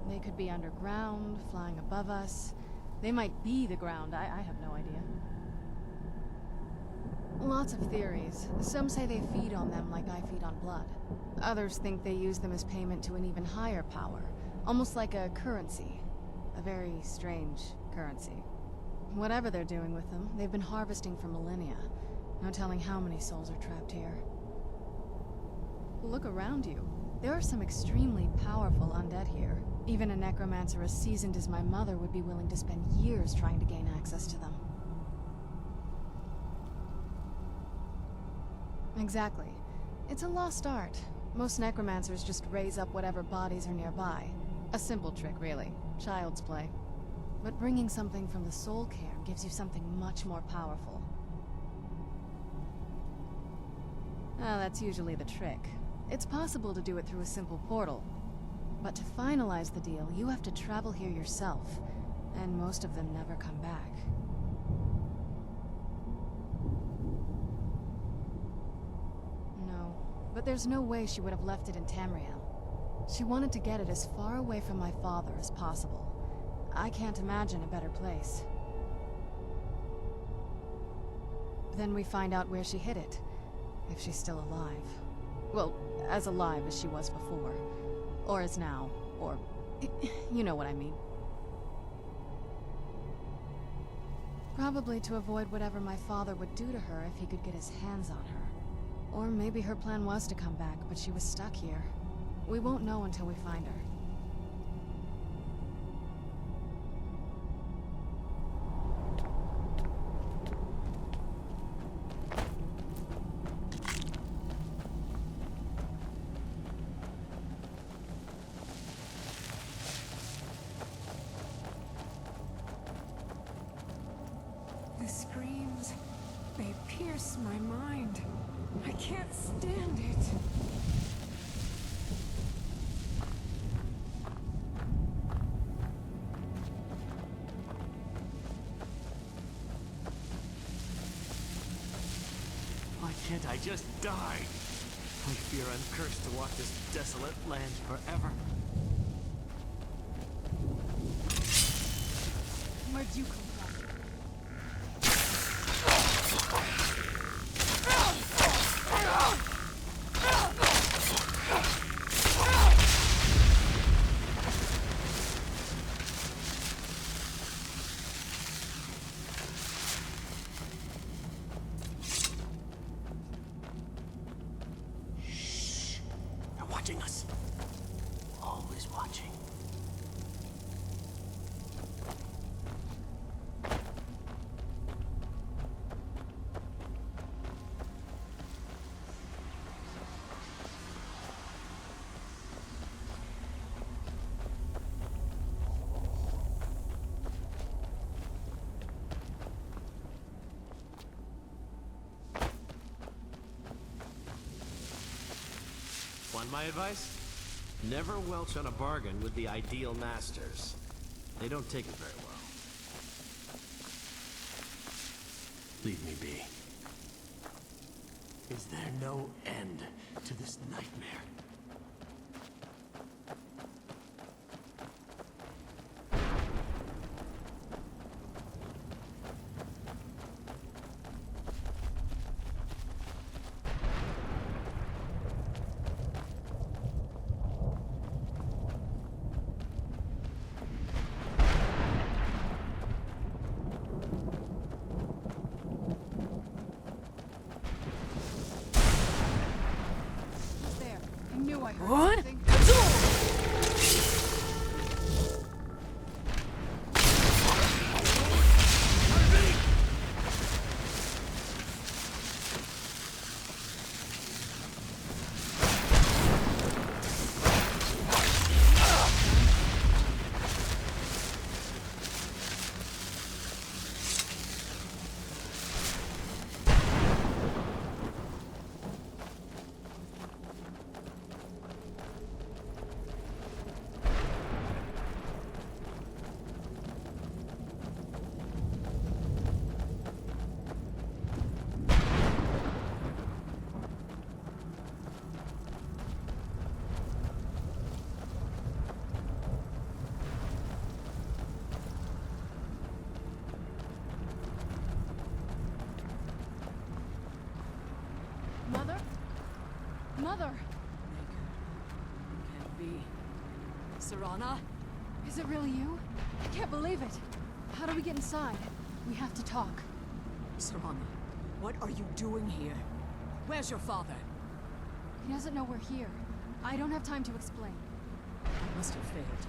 They could be underground, flying above us. They might be the ground, I have no idea. Lots of theories. Some say they feed on them like I feed on blood. Others think they use them as payment to an even higher power, almost like a currency. A very strange currency. Whatever they're doing with them, they've been harvesting for millennia. No telling how many souls are trapped here. Look around you. There are some extremely powerful undead here. Even a necromancer as seasoned as my mother would be willing to spend years trying to gain access to them. Exactly. It's a lost art. Most necromancers just raise up whatever bodies are nearby. A simple trick, really. Child's play. But bringing something from the soul cairn gives you something much more powerful. Ah, that's usually the trick. It's possible to do it through a simple portal. But to finalize the deal, you have to travel here yourself. And most of them never come back. But there's no way she would have left it in Tamriel. She wanted to get it as far away from my father as possible. I can't imagine a better place. Then we find out where she hid it. If she's still alive. Well, as alive as she was before. Or as now. Or... you know what I mean. Probably to avoid whatever my father would do to her if he could get his hands on her. Or maybe her plan was to come back, but she was stuck here. We won't know until we find her. The screams, they pierce my mind. I can't stand it. Why can't I just die? I fear I'm cursed to walk this desolate land forever. Where'd you come from? Watching us. Always watching. Want my advice? Never welch on a bargain with the ideal masters. They don't take it very well. Leave me be. Is there no end to this nightmare? What? Mother! Can't be. Serana? Is it really you? I can't believe it. How do we get inside? We have to talk. Serana, what are you doing here? Where's your father? He doesn't know we're here. I don't have time to explain. I must have failed.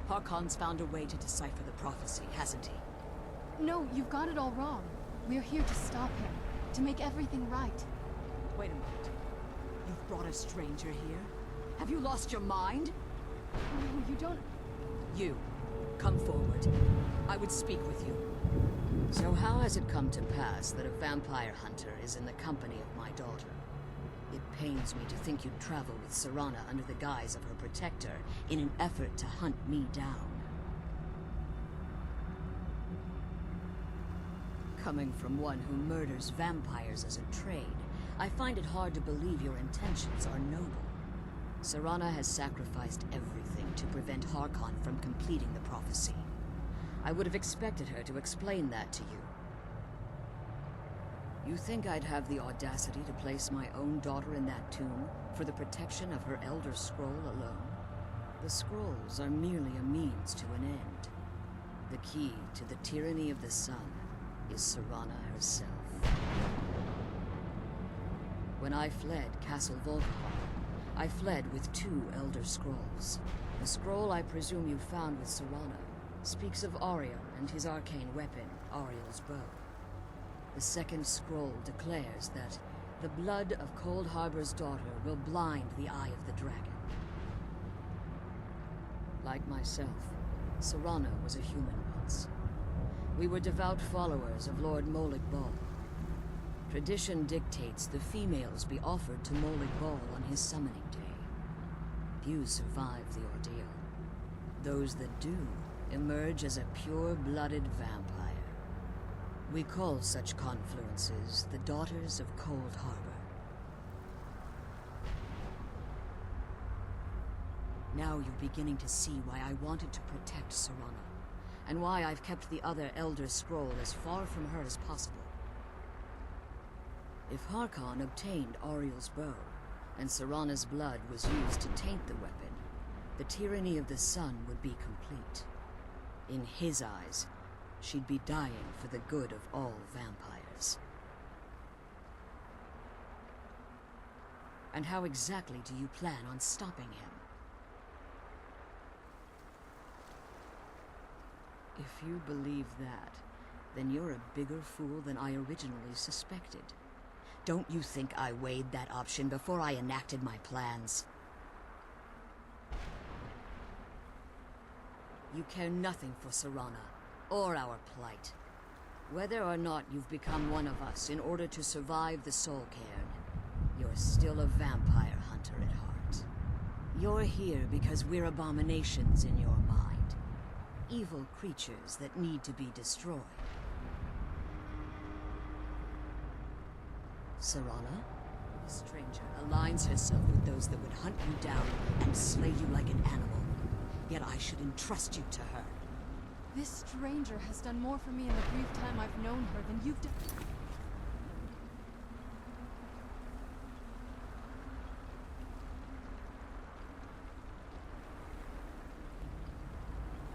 Harkon's found a way to decipher the prophecy, hasn't he? No, you've got it all wrong. We're here to stop him. To make everything right. Wait a minute. You've brought a stranger here? Have you lost your mind? No, you don't... You, come forward. I would speak with you. So how has it come to pass that a vampire hunter is in the company of my daughter? It pains me to think you'd travel with Serana under the guise of her protector in an effort to hunt me down. Coming from one who murders vampires as a trade, I find it hard to believe your intentions are noble. Serana has sacrificed everything to prevent Harkon from completing the prophecy. I would have expected her to explain that to you. You think I'd have the audacity to place my own daughter in that tomb for the protection of her Elder Scroll alone? The scrolls are merely a means to an end. The key to the tyranny of the sun is Serana herself. When I fled Castle Volkihar, I fled with 2 Elder Scrolls. The scroll I presume you found with Serana speaks of Ariel and his arcane weapon, Ariel's bow. The second scroll declares that the blood of Cold Harbor's daughter will blind the eye of the dragon. Like myself, Serana was a human once. We were devout followers of Lord Molig Bal. Tradition dictates the females be offered to Molig Bal on his summoning day. Few survive the ordeal. Those that do emerge as a pure-blooded vampire. We call such confluences the Daughters of Cold Harbor. Now you're beginning to see why I wanted to protect Serana, and why I've kept the other Elder Scroll as far from her as possible. If Harkon obtained Ariel's bow, and Serana's blood was used to taint the weapon, the tyranny of the sun would be complete. In his eyes, she'd be dying for the good of all vampires. And how exactly do you plan on stopping him? If you believe that, then you're a bigger fool than I originally suspected. Don't you think I weighed that option before I enacted my plans? You care nothing for Serana, or our plight. Whether or not you've become one of us in order to survive the Soul Cairn, you're still a vampire hunter at heart. You're here because we're abominations in your mind. Evil creatures that need to be destroyed. Serana? The stranger aligns herself with those that would hunt you down and slay you like an animal. Yet I should entrust you to her. This stranger has done more for me in the brief time I've known her than you've done.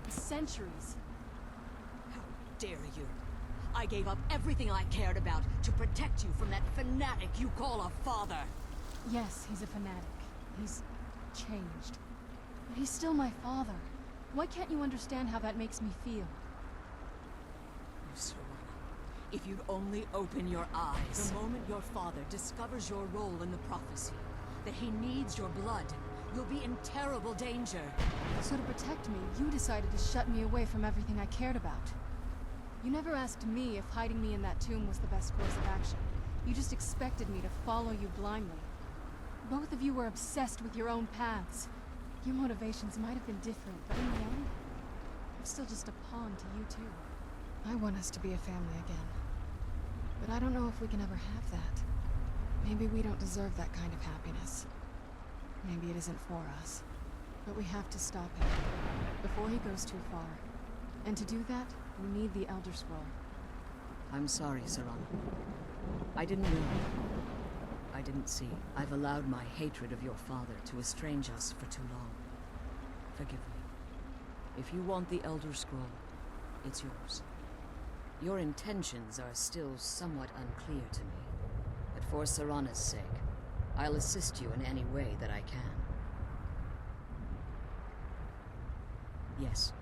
Centuries. How dare you? I gave up everything I cared about to protect you from that fanatic you call a father. Yes, he's a fanatic. He's changed. But he's still my father. Why can't you understand how that makes me feel? Serana, if you'd only open your eyes. The moment your father discovers your role in the prophecy, that he needs your blood, you'll be in terrible danger. So to protect me, you decided to shut me away from everything I cared about. You never asked me if hiding me in that tomb was the best course of action. You just expected me to follow you blindly. Both of you were obsessed with your own paths. Your motivations might have been different, but in the end, I'm still just a pawn to you two. I want us to be a family again. But I don't know if we can ever have that. Maybe we don't deserve that kind of happiness. Maybe it isn't for us. But we have to stop him, before he goes too far. And to do that, we need the Elder Scroll. I'm sorry, Serana. I didn't know. I didn't see. I've allowed my hatred of your father to estrange us for too long. Forgive me. If you want the Elder Scroll, it's yours. Your intentions are still somewhat unclear to me, but for Serana's sake, I'll assist you in any way that I can. Yes,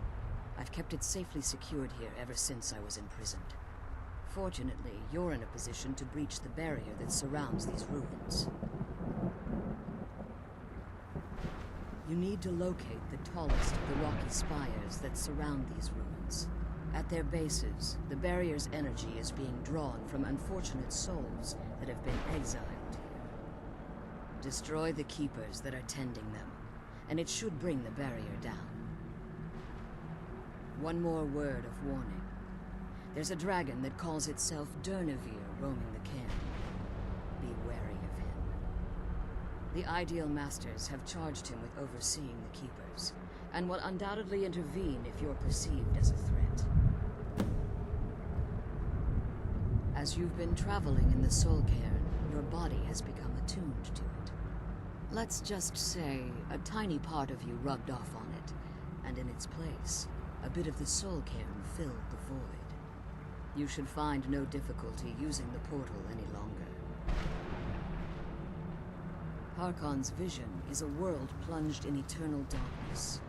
I've kept it safely secured here ever since I was imprisoned. Fortunately, you're in a position to breach the barrier that surrounds these ruins. You need to locate the tallest of the rocky spires that surround these ruins. At their bases, the barrier's energy is being drawn from unfortunate souls that have been exiled here. Destroy the keepers that are tending them, and it should bring the barrier down. One more word of warning. There's a dragon that calls itself Durnevere roaming the Cairn. Be wary of him. The Ideal Masters have charged him with overseeing the Keepers, and will undoubtedly intervene if you're perceived as a threat. As you've been traveling in the Soul Cairn, your body has become attuned to it. Let's just say a tiny part of you rubbed off on it, and in its place, a bit of the Soul Cairn filled the void. You should find no difficulty using the portal any longer. Harkon's vision is a world plunged in eternal darkness,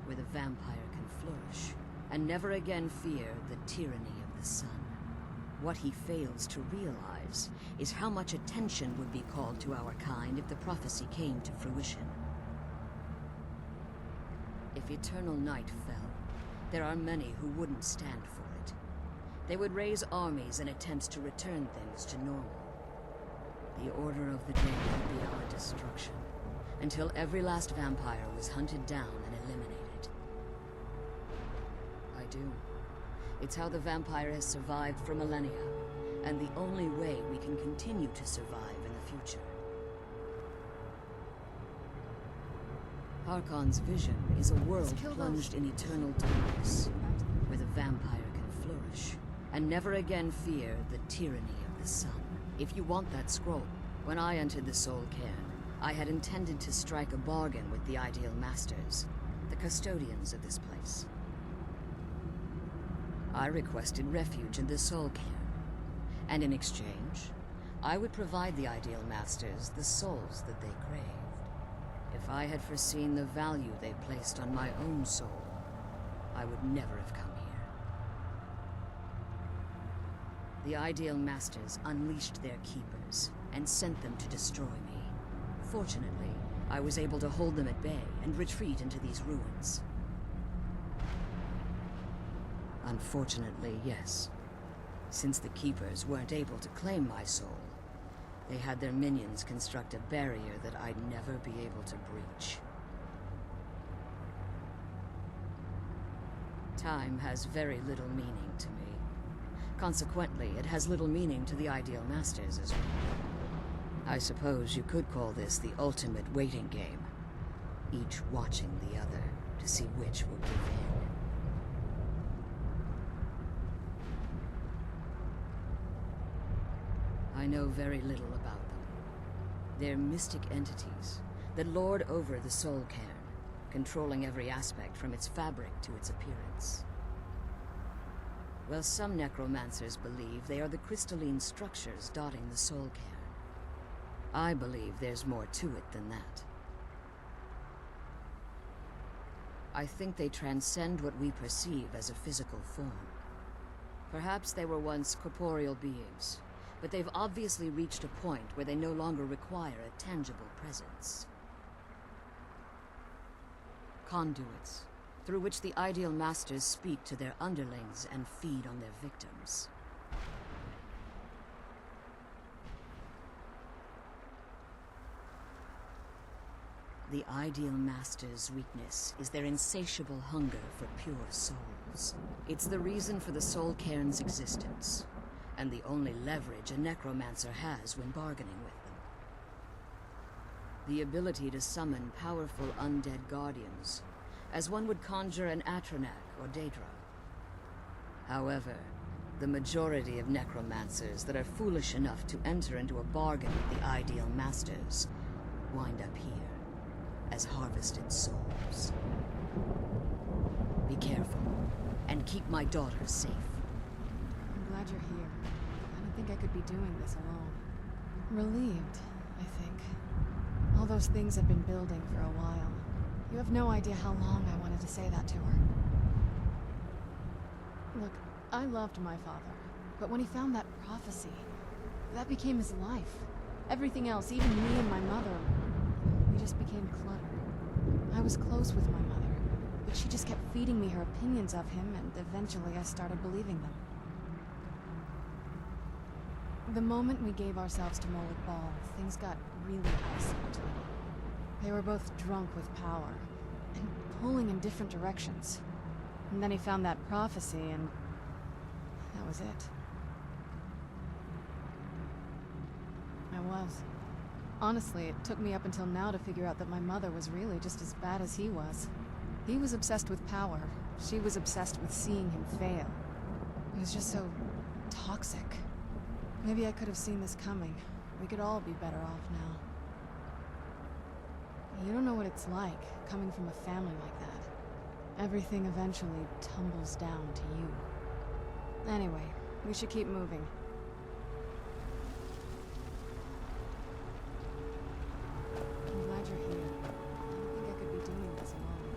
where the vampire can flourish, and never again fear the tyranny of the sun. What he fails to realize is how much attention would be called to our kind if the prophecy came to fruition. If eternal night fell, there are many who wouldn't stand for it. They would raise armies in attempts to return things to normal. The order of the day would be our destruction, until every last vampire was hunted down and eliminated. I do. It's how the vampire has survived for millennia, and the only way we can continue to survive in the future. Harkon's vision is a world plunged in eternal darkness, where the vampire can flourish, and never again fear the tyranny of the sun. If you want that scroll, when I entered the Soul Cairn, I had intended to strike a bargain with the Ideal Masters, the custodians of this place. I requested refuge in the Soul Cairn, and in exchange, I would provide the Ideal Masters the souls that they craved. If I had foreseen the value they placed on my own soul, I would never have come here. The Ideal Masters unleashed their keepers and sent them to destroy me. Fortunately, I was able to hold them at bay and retreat into these ruins. Unfortunately, yes. Since the Keepers weren't able to claim my soul, they had their minions construct a barrier that I'd never be able to breach. Time has very little meaning to me. Consequently, it has little meaning to the Ideal Masters as well. I suppose you could call this the ultimate waiting game. Each watching the other to see which will give in. I know very little about them. They're mystic entities that lord over the soul cairn, controlling every aspect from its fabric to its appearance. Well, some necromancers believe they are the crystalline structures dotting the soul cairn. I believe there's more to it than that. I think they transcend what we perceive as a physical form. Perhaps they were once corporeal beings, but they've obviously reached a point where they no longer require a tangible presence. Conduits, through which the Ideal Masters speak to their underlings and feed on their victims. The Ideal Masters' weakness is their insatiable hunger for pure souls. It's the reason for the Soul Cairn's existence, and the only leverage a necromancer has when bargaining with them. The ability to summon powerful undead guardians, as one would conjure an Atronak or Daedra. However, the majority of necromancers that are foolish enough to enter into a bargain with the Ideal Masters wind up here as harvested souls. Be careful, and keep my daughter safe. I'm glad you're here. I don't think I could be doing this alone. Relieved, I think. All those things have been building for a while. You have no idea how long I wanted to say that to her. Look, I loved my father, but when he found that prophecy, that became his life. Everything else, even me and my mother, we just became clutter. I was close with my mother, but she just kept feeding me her opinions of him, and eventually I started believing them. The moment we gave ourselves to Molik Bal, things got really out. They were both drunk with power, and pulling in different directions. And then he found that prophecy, and that was it. I was. Honestly, it took me up until now to figure out that my mother was really just as bad as he was. He was obsessed with power. She was obsessed with seeing him fail. It was just so toxic. Maybe I could have seen this coming. We could all be better off now. You don't know what it's like, coming from a family like that. Everything eventually tumbles down to you. Anyway, we should keep moving. I'm glad you're here. I don't think I could be doing this alone.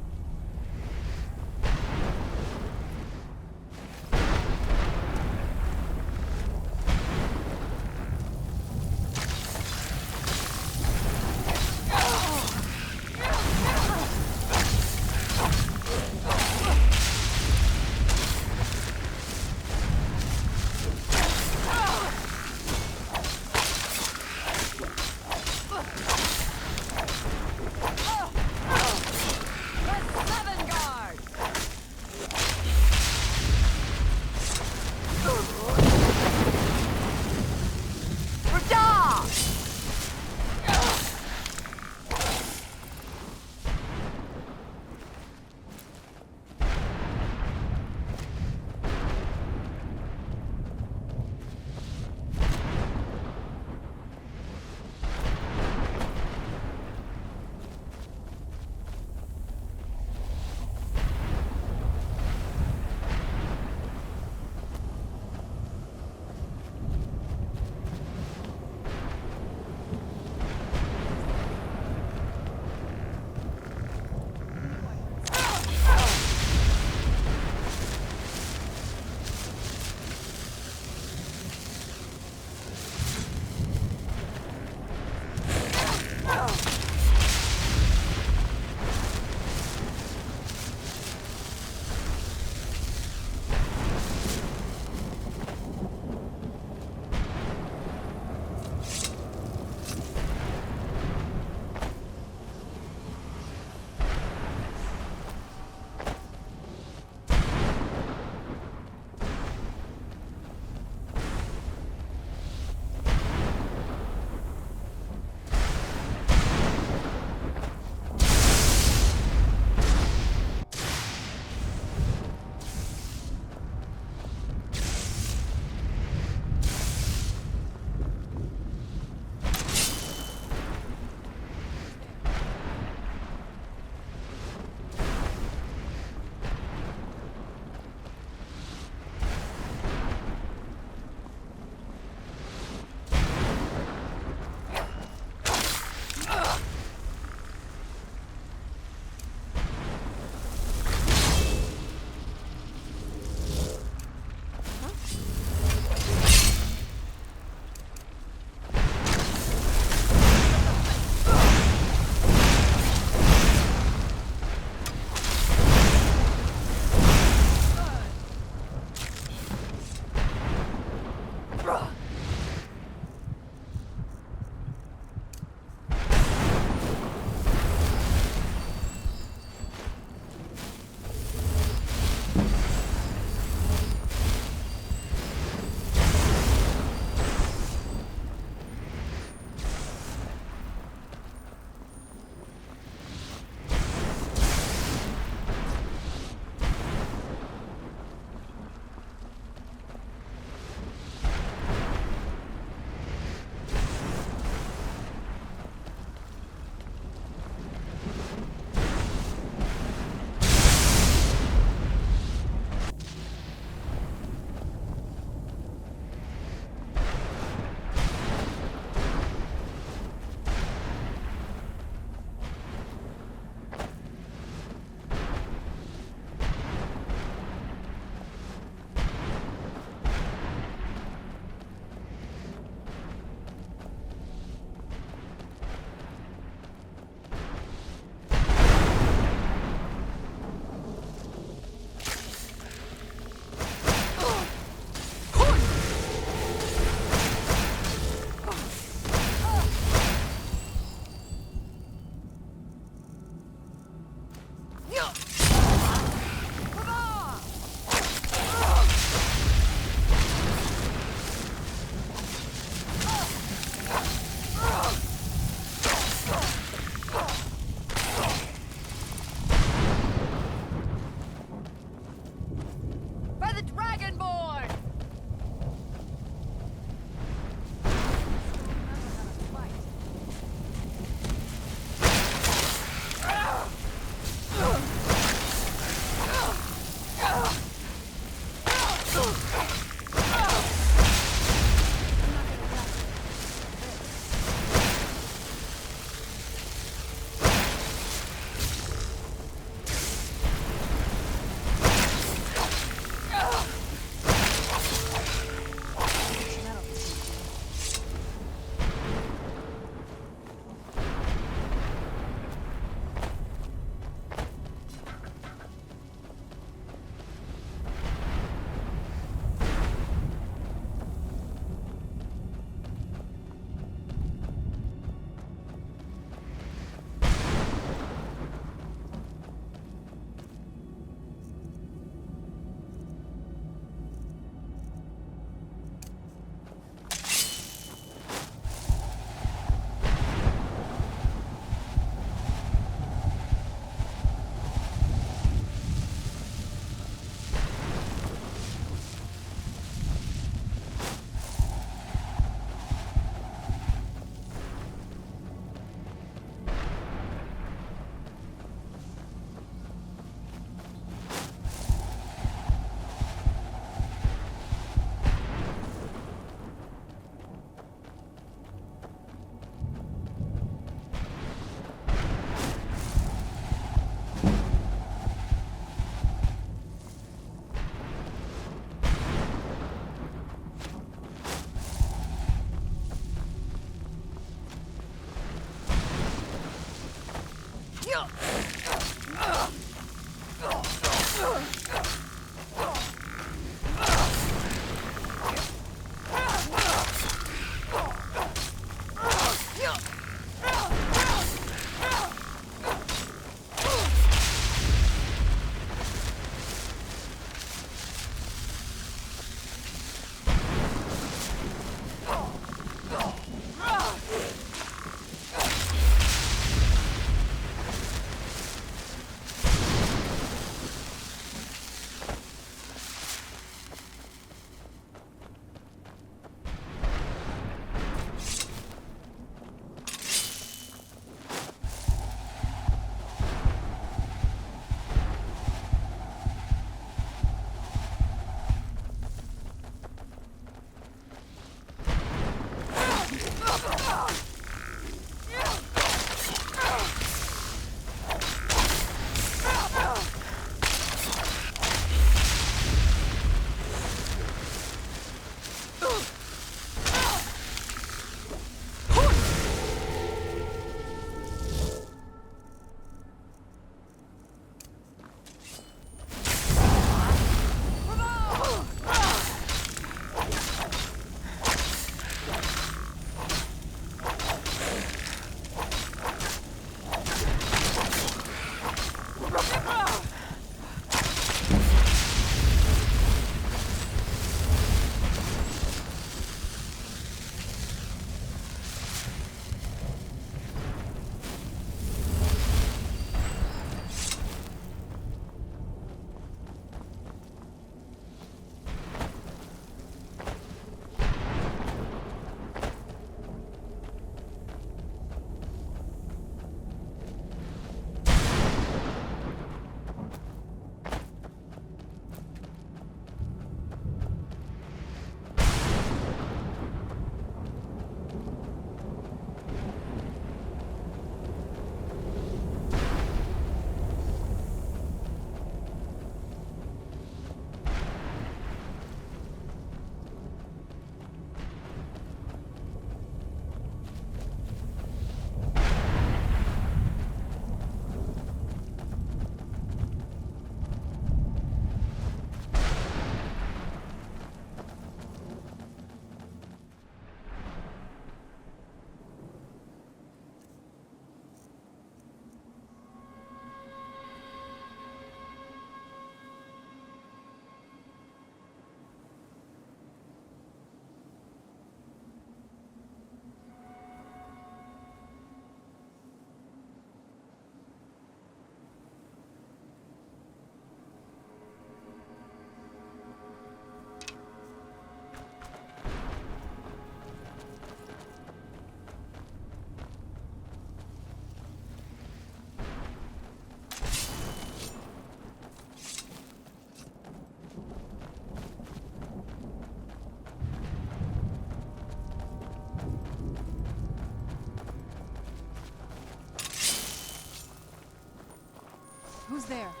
there.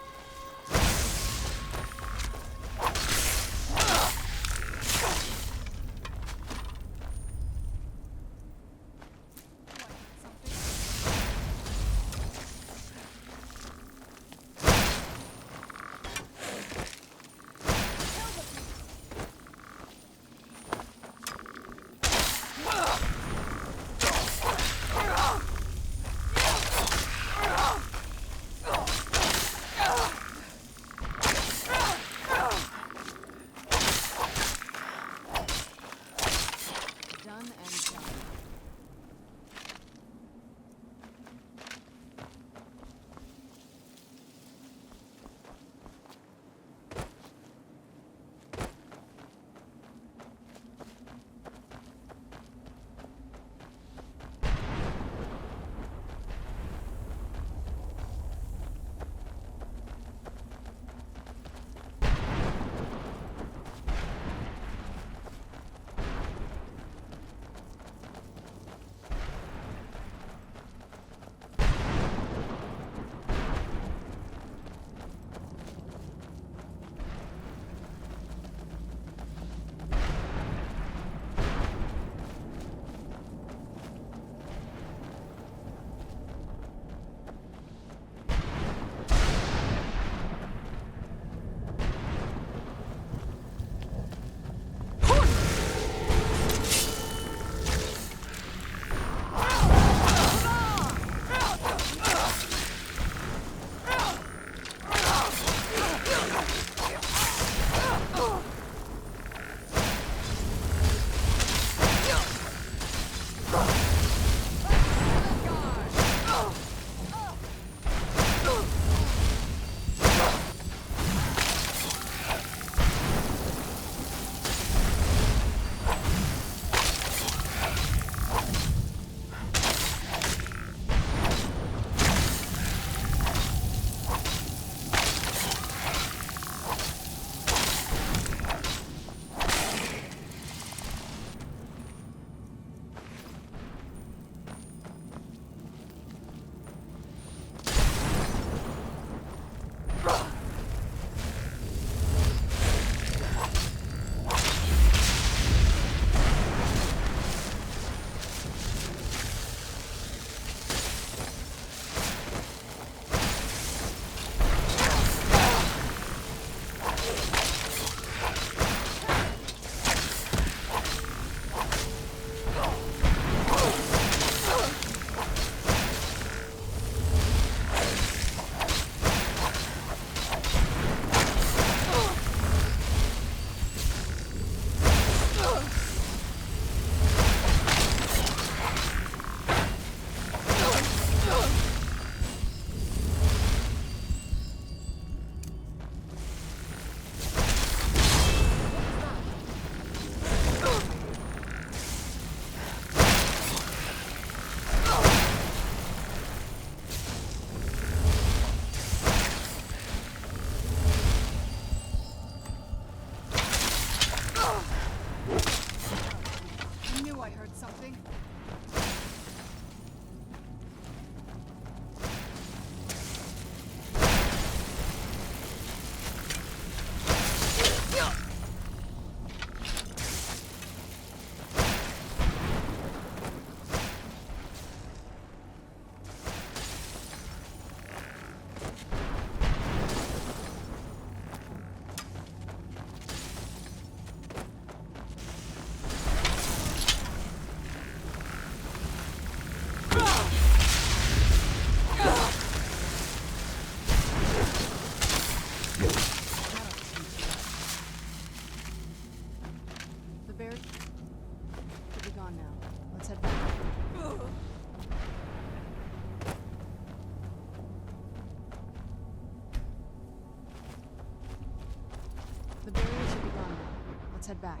Head back.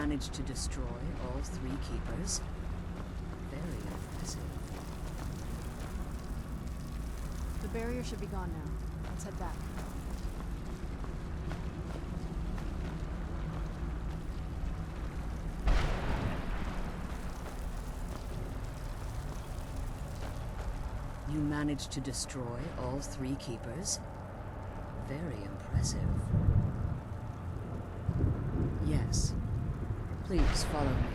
managed to destroy all 3 keepers. Very impressive. The barrier should be gone now. Let's head back. You managed to destroy all 3 keepers? Very impressive. Yes. Please follow me.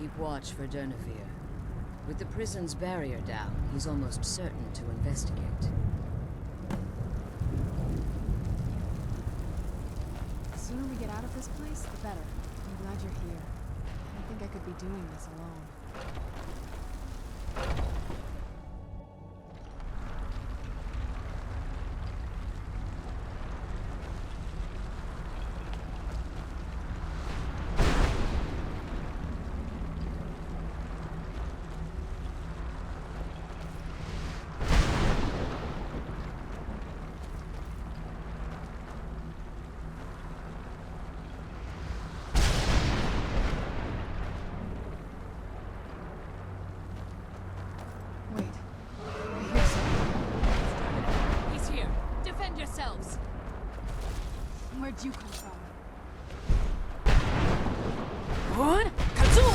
Keep watch for Durnevere. With the prison's barrier down, he's almost certain to investigate. The sooner we get out of this place, the better. I'm glad you're here. I don't think I could be doing this alone. Where'd you come from? What? Kazoo!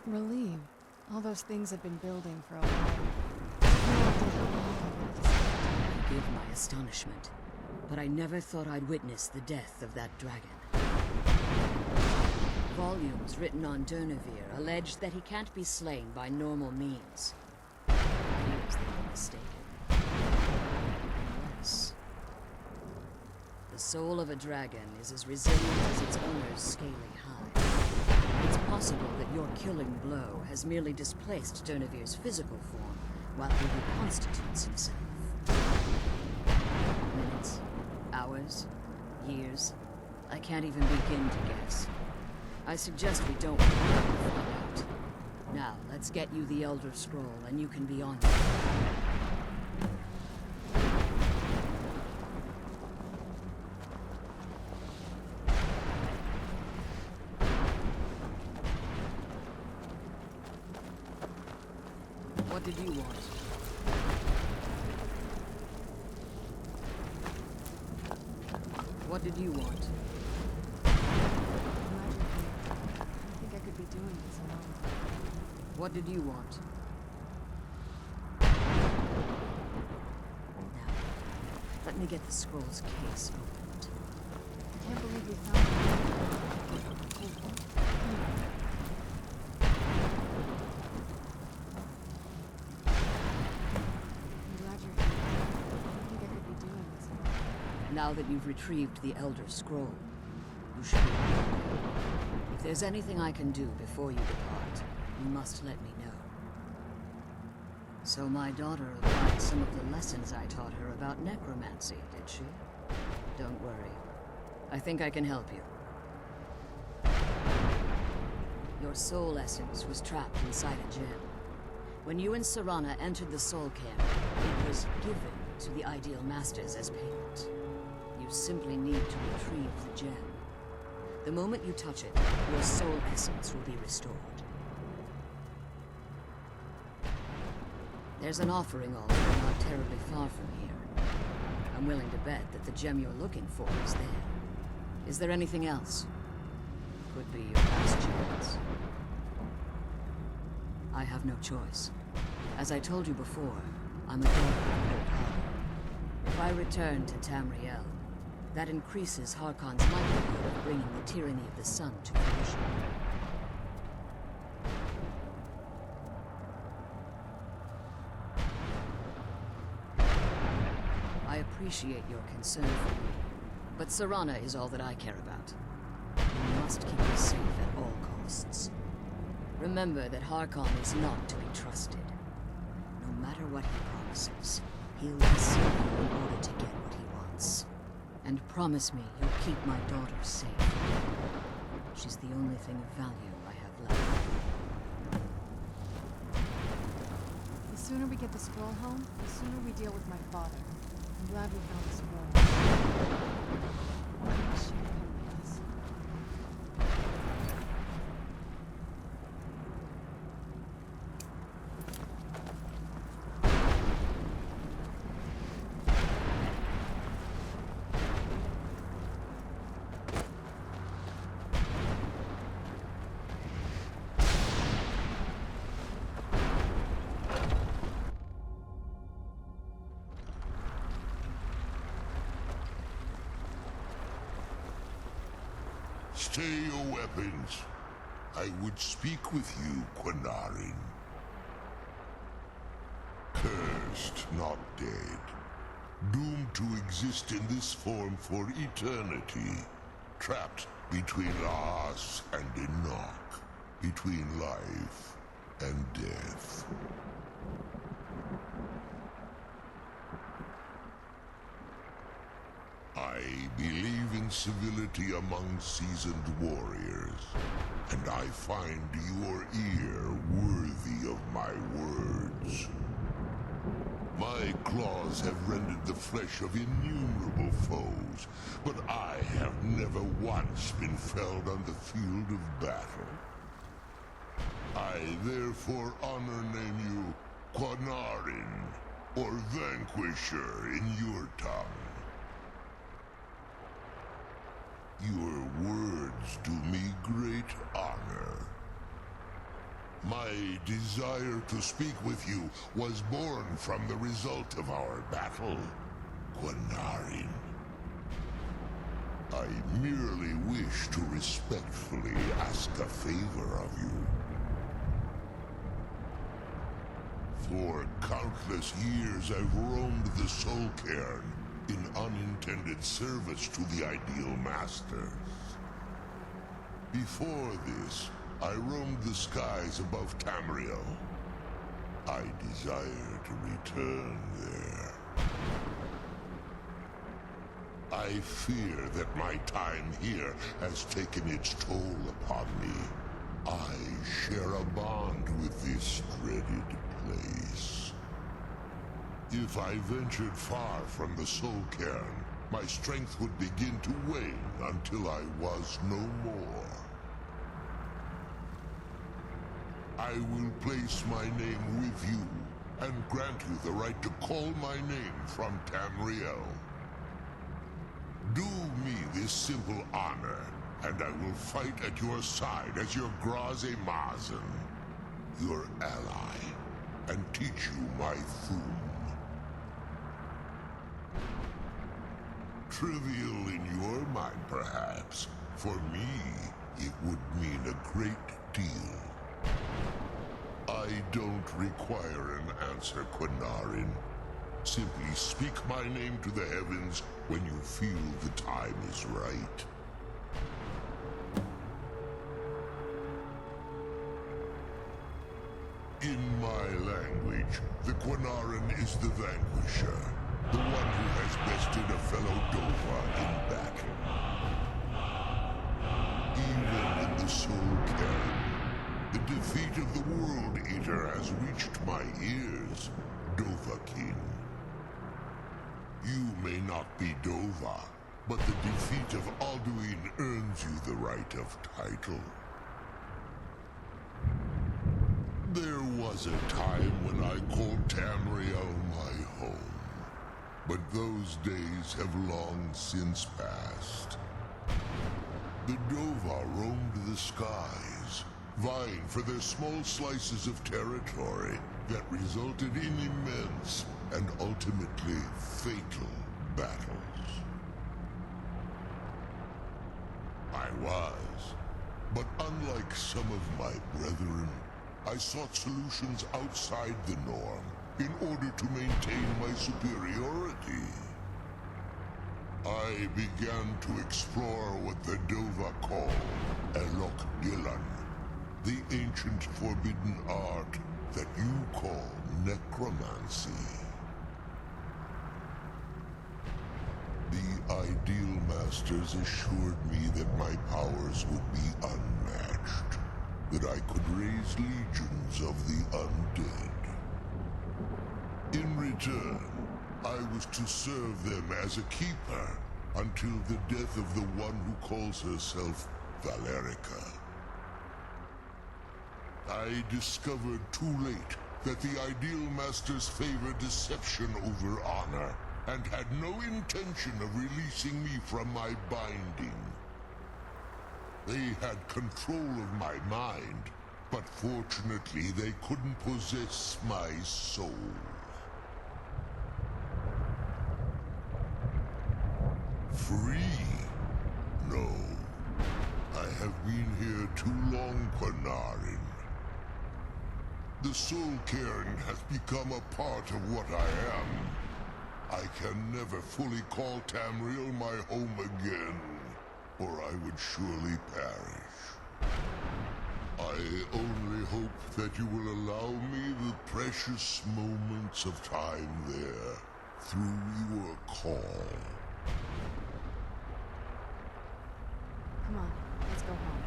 Relieved. All those things have been building for a while. Forgive my astonishment, but I never thought I'd witness the death of that dragon. Volumes written on Durnevere allege that he can't be slain by normal means. It appears they were mistaken. Yes. The soul of a dragon is as resilient as its owner's scaly hide. It's possible that your killing blow has merely displaced Durnevere's physical form while he reconstitutes himself. Minutes, hours, years, I can't even begin to guess. I suggest we don't find out. Now, let's get you the Elder Scroll and you can be on it. What did you want? What did you want? doing this alone? What did you want? Now, let me get the scroll's case opened. I can't believe we found it. I'm glad you're here. I don't think I could be doing this alone. Now that you've retrieved the Elder Scroll, you should be on your way. If there's anything I can do before you depart, you must let me know. So my daughter applied some of the lessons I taught her about necromancy, did she? Don't worry. I think I can help you. Your soul essence was trapped inside a gem. When you and Serana entered the soul Cairn, it was given to the Ideal Masters as payment. You simply need to retrieve the gem. The moment you touch it, your soul essence will be restored. There's an offering altar not terribly far from here. I'm willing to bet that the gem you're looking for is there. Is there anything else? Could be your last chance. I have no choice. As I told you before, I'm a daughter of Volkihar. If I return to Tamriel, that increases Harkon's likelihood of bringing the tyranny of the sun to fruition. I appreciate your concern for me, but Serana is all that I care about. You must keep her safe at all costs. Remember that Harkon is not to be trusted. No matter what he promises, he'll deceive you in order to get what he wants. And promise me you'll keep my daughter safe. She's the only thing of value I have left. The sooner we get the scroll home, the sooner we deal with my father. I'm glad we found the scroll. I wish you were here with us. Stay your weapons. I would speak with you, Quinarin. Cursed, not dead. Doomed to exist in this form for eternity. Trapped between Laas and Enoch. Between life and death. I believe in civility among seasoned warriors, and I find your ear worthy of my words. My claws have rended the flesh of innumerable foes, but I have never once been felled on the field of battle. I therefore honor name you Quinarin, or Vanquisher in your tongue. Your words do me great honor. My desire to speak with you was born from the result of our battle, Quinarin. I merely wish to respectfully ask a favor of you. For countless years I've roamed the Soul Cairn in unintended service to the Ideal Masters. Before this, I roamed the skies above Tamriel. I desire to return there. I fear that my time here has taken its toll upon me. I share a bond with this dreaded place. If I ventured far from the Soul Cairn, my strength would begin to wane until I was no more. I will place my name with you, and grant you the right to call my name from Tamriel. Do me this simple honor, and I will fight at your side as your Graze Mazen, your ally, and teach you my Thum. Trivial in your mind, perhaps. For me, it would mean a great deal. I don't require an answer, Quinarin. Simply speak my name to the heavens when you feel the time is right. In my language, the Quinarin is the vanquisher, the one who has bested a fellow Dova in battle. Even in the Soul Cairn, the defeat of the World Eater has reached my ears, Dovahkiin. You may not be Dova, but the defeat of Alduin earns you the right of title. There was a time when I called Tamriel my home, but those days have long since passed. The Dova roamed the skies, vying for their small slices of territory that resulted in immense and ultimately fatal battles. I was, but unlike some of my brethren, I sought solutions outside the norm in order to maintain my superiority. I began to explore what the Dova call Elok Gillan, the ancient forbidden art that you call necromancy. The Ideal Masters assured me that my powers would be unmatched, that I could raise legions of the undead. In return, I was to serve them as a keeper until the death of the one who calls herself Valerica. I discovered too late that the Ideal Masters favor deception over honor, and had no intention of releasing me from my binding. They had control of my mind, but fortunately they couldn't possess my soul. Free? No. I have been here too long, Quinarin. The Soul Cairn has become a part of what I am. I can never fully call Tamriel my home again, or I would surely perish. I only hope that you will allow me the precious moments of time there, through your call. Come on, let's go home.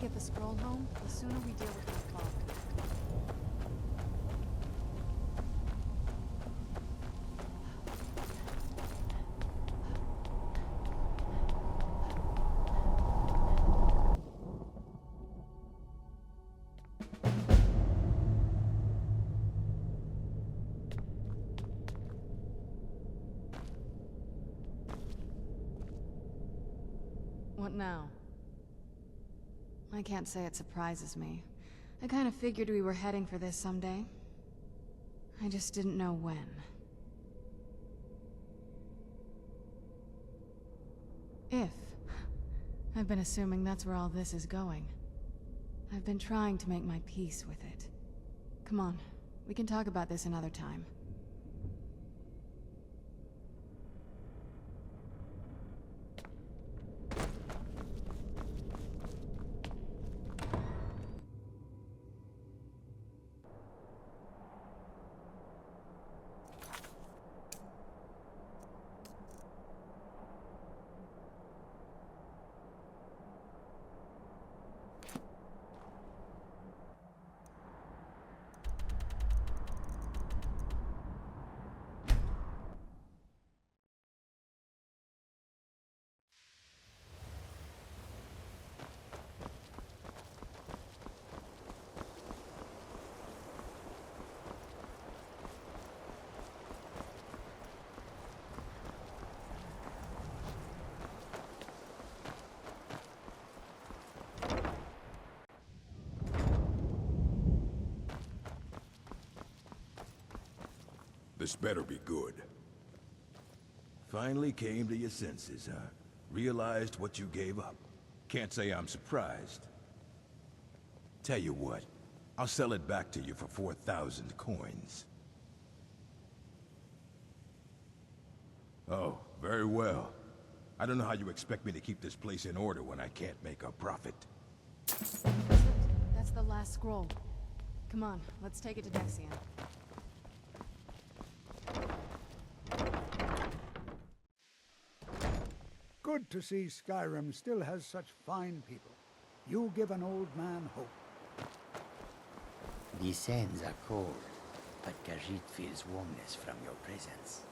get the scroll home, the sooner we deal with that fog. What now? I can't say it surprises me. I kind of figured we were heading for this someday. I just didn't know when. If. I've been assuming that's where all this is going. I've been trying to make my peace with it. Come on, we can talk about this another time. This better be good. Finally came to your senses, huh? Realized what you gave up. Can't say I'm surprised. Tell you what, I'll sell it back to you for 4,000 coins. Oh, very well. I don't know how you expect me to keep this place in order when I can't make a profit. That's the last scroll. Come on, let's take it to Dexion. Good to see Skyrim still has such fine people. You give an old man hope. The sands are cold, but Khajiit feels warmness from your presence.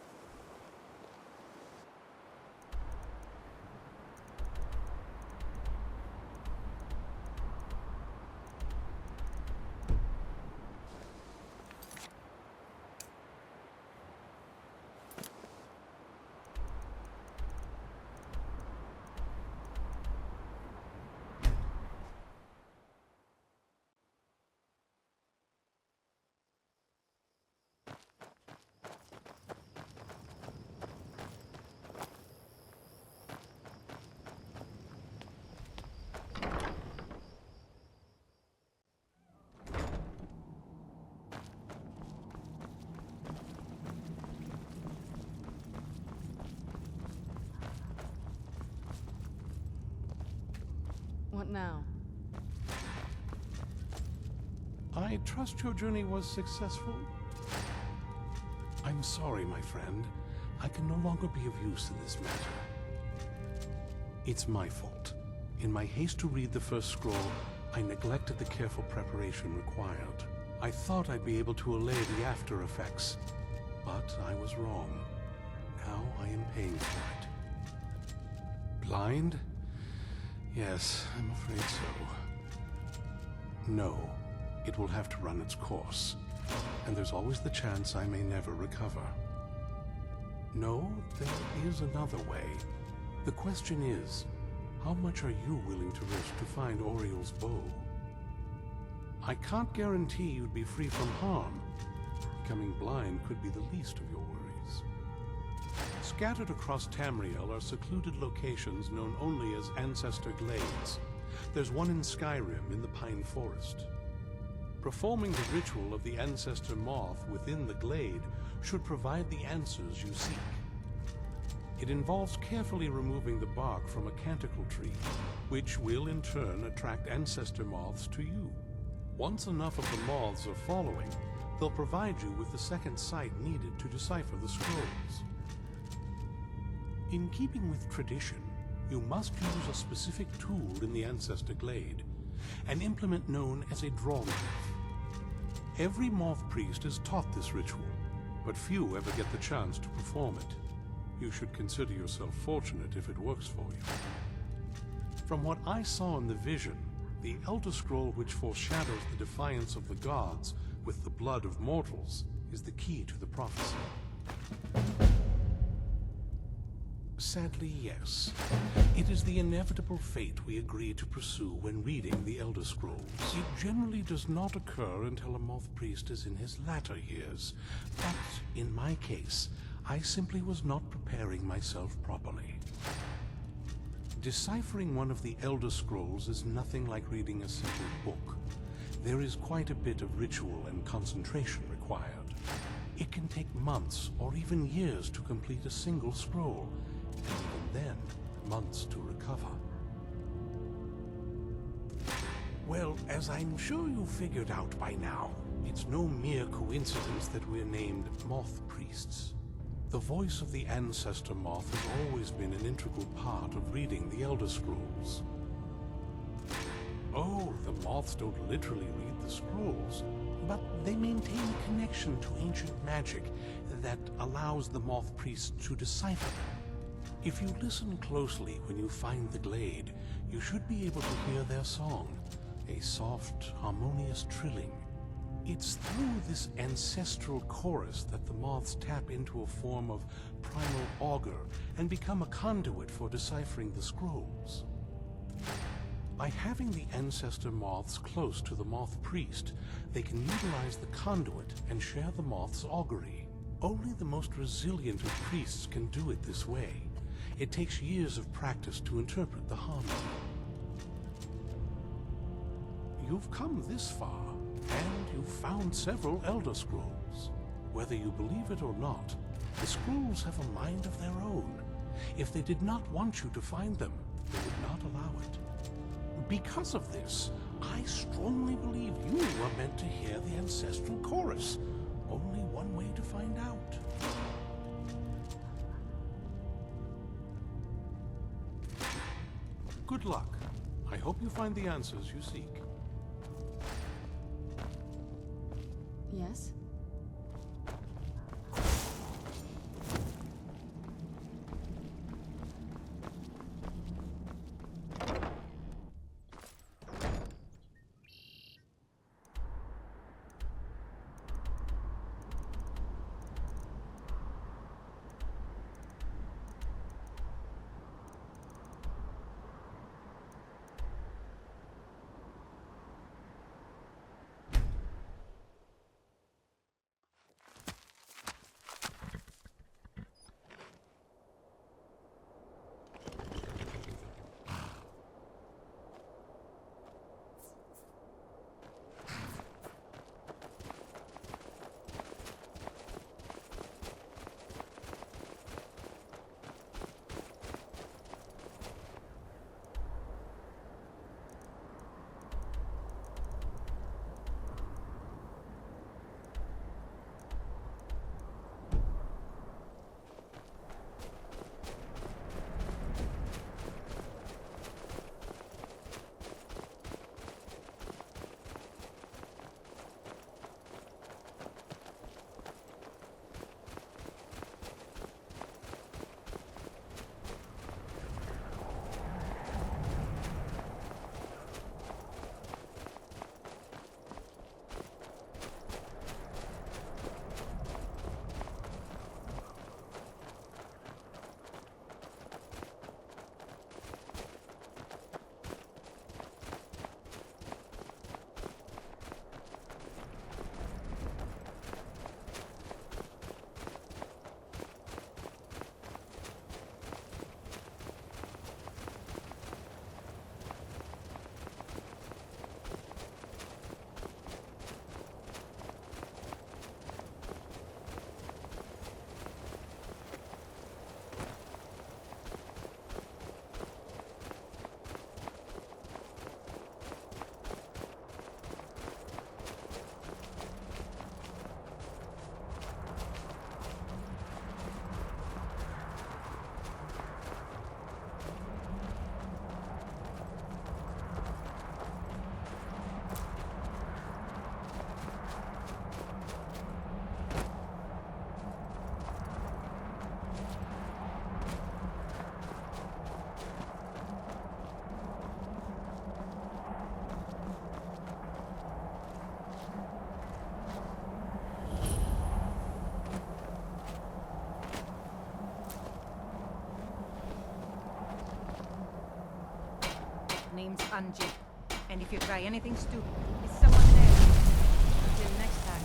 What now? I trust your journey was successful? I'm sorry, my friend. I can no longer be of use in this matter. It's my fault. In my haste to read the first scroll, I neglected the careful preparation required. I thought I'd be able to allay the after effects, but I was wrong. Now I am paying for it. Blind? Yes, I'm afraid so. No, it will have to run its course. And there's always the chance I may never recover. No, there is another way. The question is, how much are you willing to risk to find Oriel's bow? I can't guarantee you'd be free from harm. Becoming blind could be the least of your worries. Scattered across Tamriel are secluded locations known only as Ancestor Glades. There's one in Skyrim in the Pine Forest. Performing the ritual of the Ancestor Moth within the glade should provide the answers you seek. It involves carefully removing the bark from a canticle tree, which will in turn attract Ancestor Moths to you. Once enough of the moths are following, they'll provide you with the second sight needed to decipher the scrolls. In keeping with tradition, you must use a specific tool in the Ancestor Glade, an implement known as a drawing. Every moth priest is taught this ritual, but few ever get the chance to perform it. You should consider yourself fortunate if it works for you. From what I saw in the vision, the Elder Scroll which foreshadows the defiance of the gods with the blood of mortals is the key to the prophecy. Sadly, yes. It is the inevitable fate we agree to pursue when reading the Elder Scrolls. It generally does not occur until a moth priest is in his latter years. But in my case, I simply was not preparing myself properly. Deciphering one of the Elder Scrolls is nothing like reading a simple book. There is quite a bit of ritual and concentration required. It can take months or even years to complete a single scroll, and even then, months to recover. Well, as I'm sure you figured out by now, it's no mere coincidence that we're named Moth Priests. The voice of the Ancestor Moth has always been an integral part of reading the Elder Scrolls. Oh, the moths don't literally read the scrolls, but they maintain a connection to ancient magic that allows the moth priests to decipher them. If you listen closely when you find the glade, you should be able to hear their song, a soft, harmonious trilling. It's through this ancestral chorus that the moths tap into a form of primal augur and become a conduit for deciphering the scrolls. By having the ancestor moths close to the moth priest, they can utilize the conduit and share the moth's augury. Only the most resilient of priests can do it this way. It takes years of practice to interpret the harmony. You've come this far, and you've found several Elder Scrolls. Whether you believe it or not, the scrolls have a mind of their own. If they did not want you to find them, they would not allow it. Because of this, I strongly believe you are meant to hear the ancestral chorus. Only one way to find out. Good luck. I hope you find the answers you seek. Yes? Anji. And if you try anything stupid, is someone there? Until next time.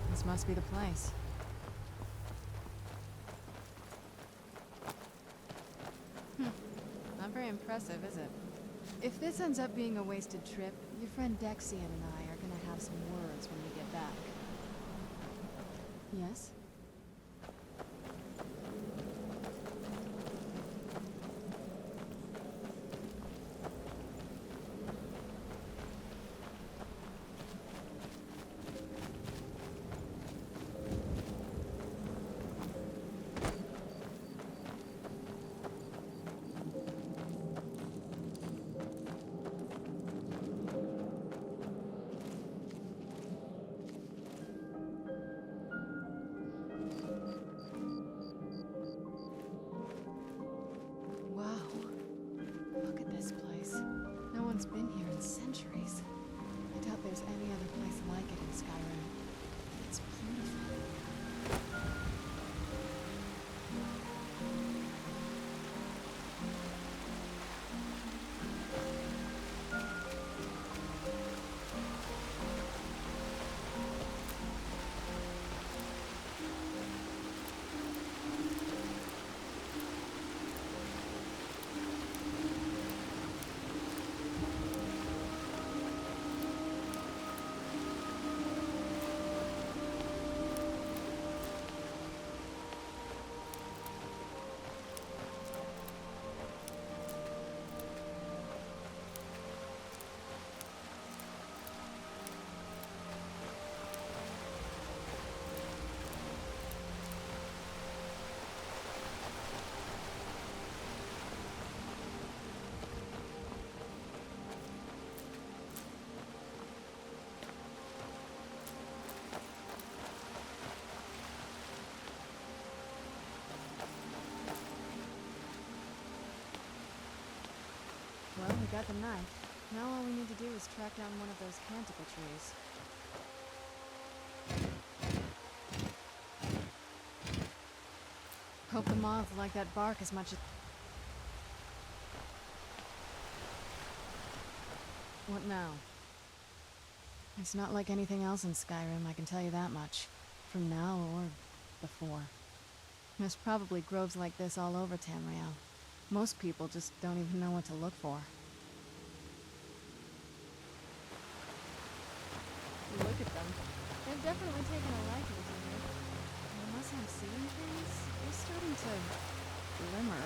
This must be the place. Not very impressive, is it? If this ends up being a wasted trip, your friend Dexian and I are gonna have some words when we get back. Yes? Been here in centuries. I doubt there's any other place like it in Skyrim. It's beautiful. Well, we got the knife. Now all we need to do is track down one of those canticle trees. Hope the moths like that bark as much as... What now? It's not like anything else in Skyrim, I can tell you that much. From now or before. There's probably groves like this all over Tamriel. Most people just don't even know what to look for. Look at them. They've definitely taken a liking to me. Unless I'm seeing things, they're starting to glimmer.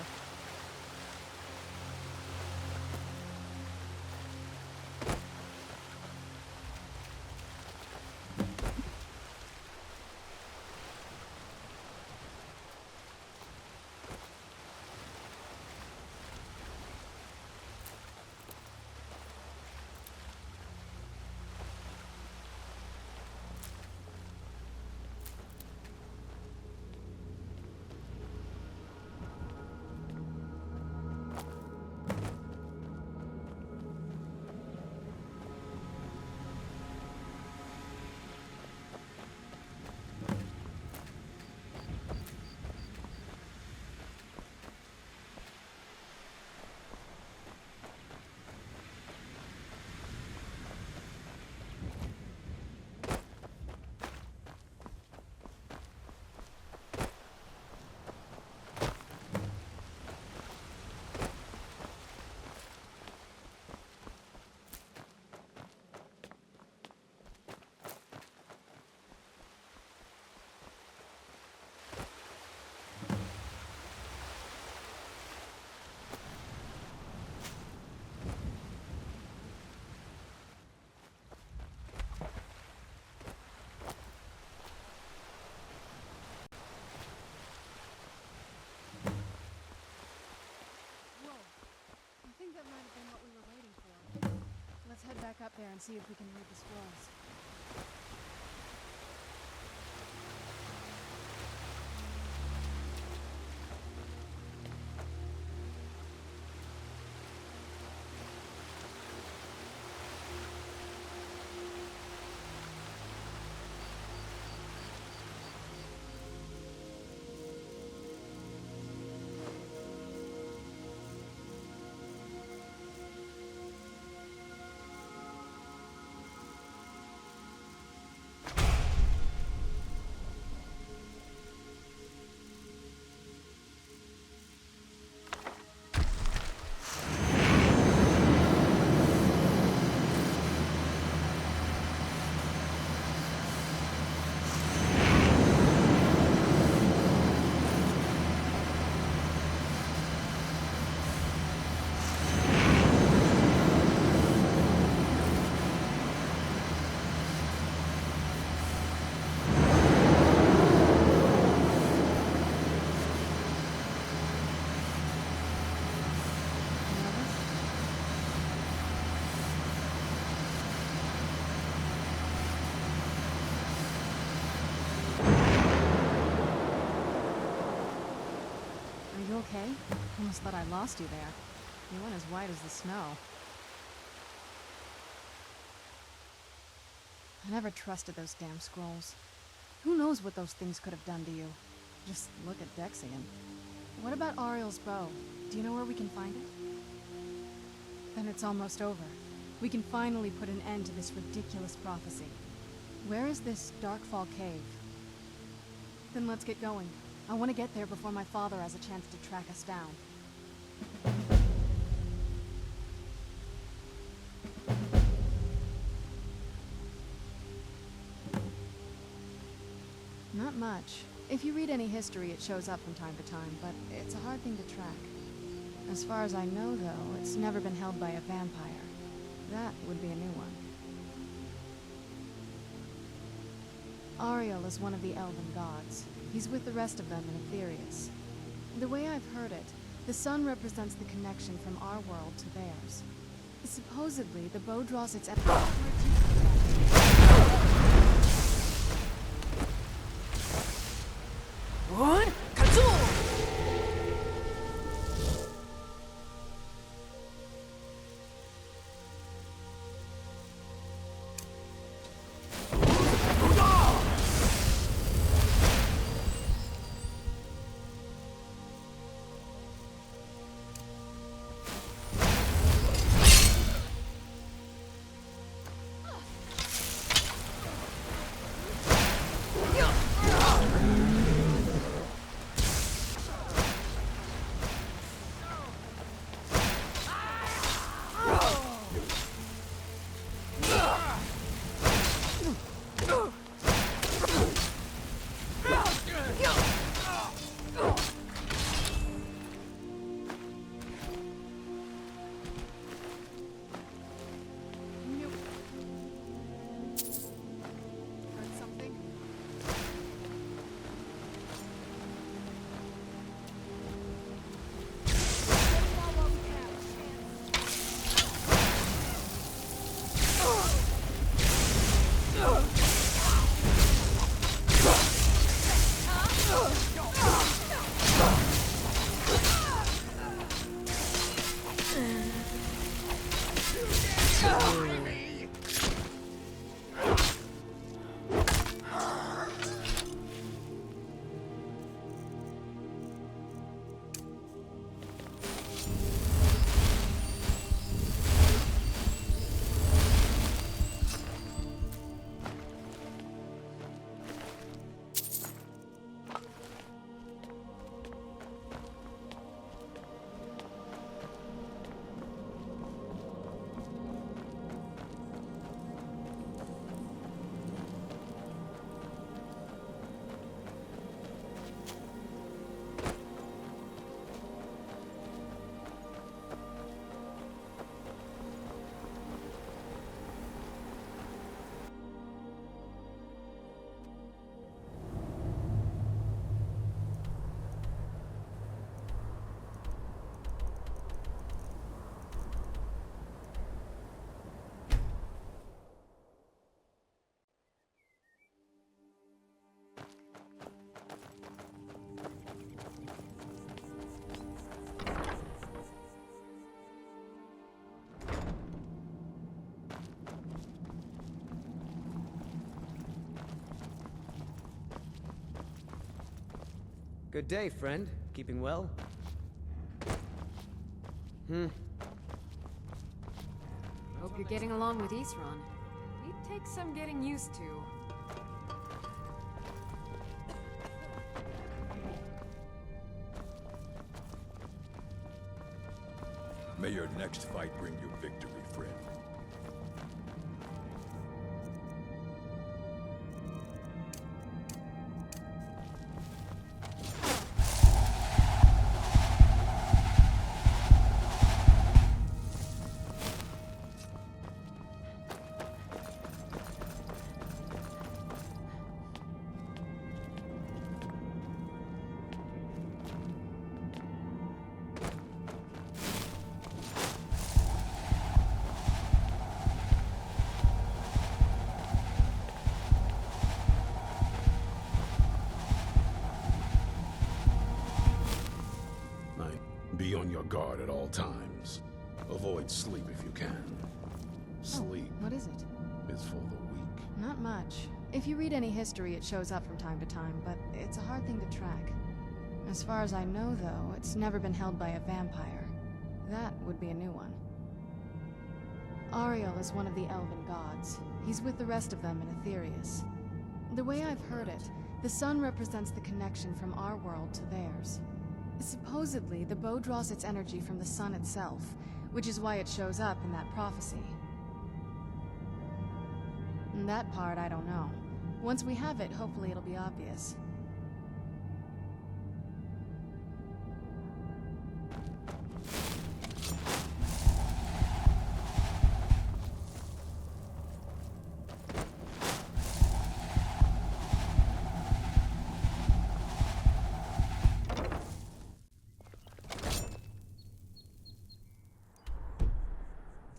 That might have been what we were waiting for. Let's head back up there and see if we can read the scrolls. Okay? Almost thought I lost you there. You went as white as the snow. I never trusted those damn scrolls. Who knows what those things could have done to you? Just look at Dexian. What about Ariel's bow? Do you know where we can find it? Then it's almost over. We can finally put an end to this ridiculous prophecy. Where is this Darkfall cave? Then let's get going. I want to get there before my father has a chance to track us down. Not much. If you read any history, it shows up from time to time, but it's a hard thing to track. As far as I know, though, it's never been held by a vampire. That would be a new one. Ariel is one of the elven gods. He's with the rest of them in Aetherius. The way I've heard it, the sun represents the connection from our world to theirs. Supposedly, the bow draws its energy. What? Kazoo! Good day, friend. Keeping well? Hope you're getting along with Isran. He'd take some getting used to. May your next fight bring you victory, friend. Be on your guard at all times. Avoid sleep if you can. Sleep What is it? is for the weak. Not much. If you read any history, it shows up from time to time, but it's a hard thing to track. As far as I know, though, it's never been held by a vampire. That would be a new one. Ariel is one of the elven gods. He's with the rest of them in Aetherius. The way I've heard it, the sun represents the connection from our world to theirs. Supposedly, the bow draws its energy from the sun itself, which is why it shows up in that prophecy. And that part, I don't know. Once we have it, hopefully it'll be obvious.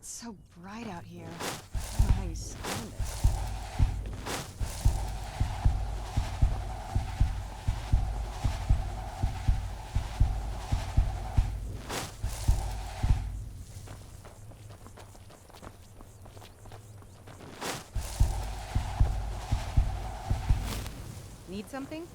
So bright out here. I don't know how you stand it. Need something?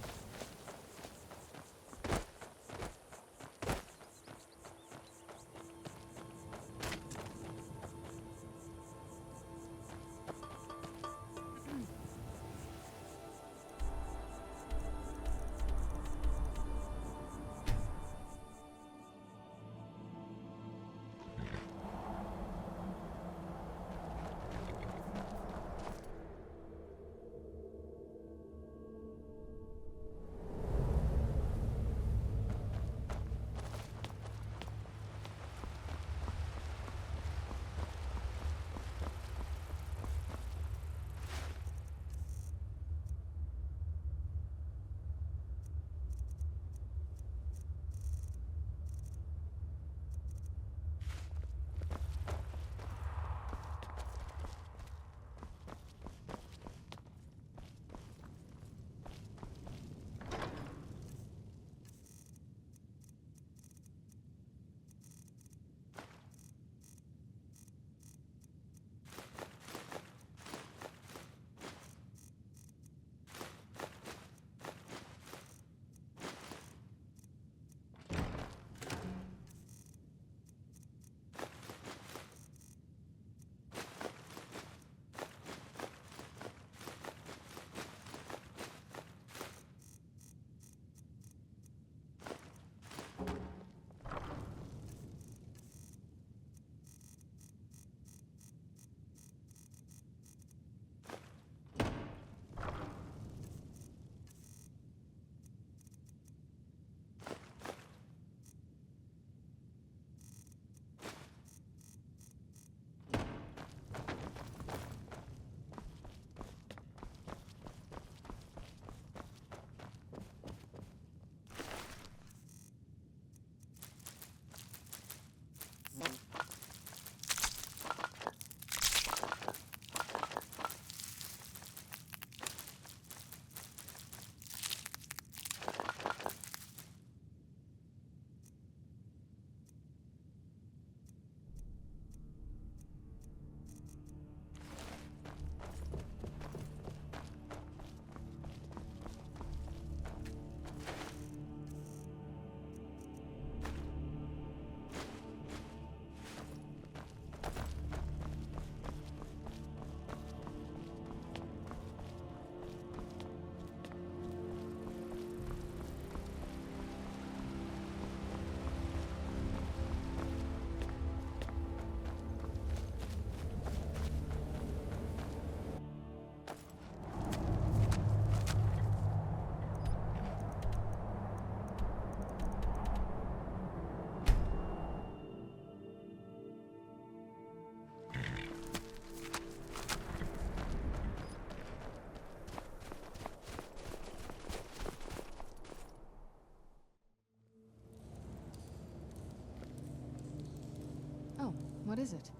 What is it?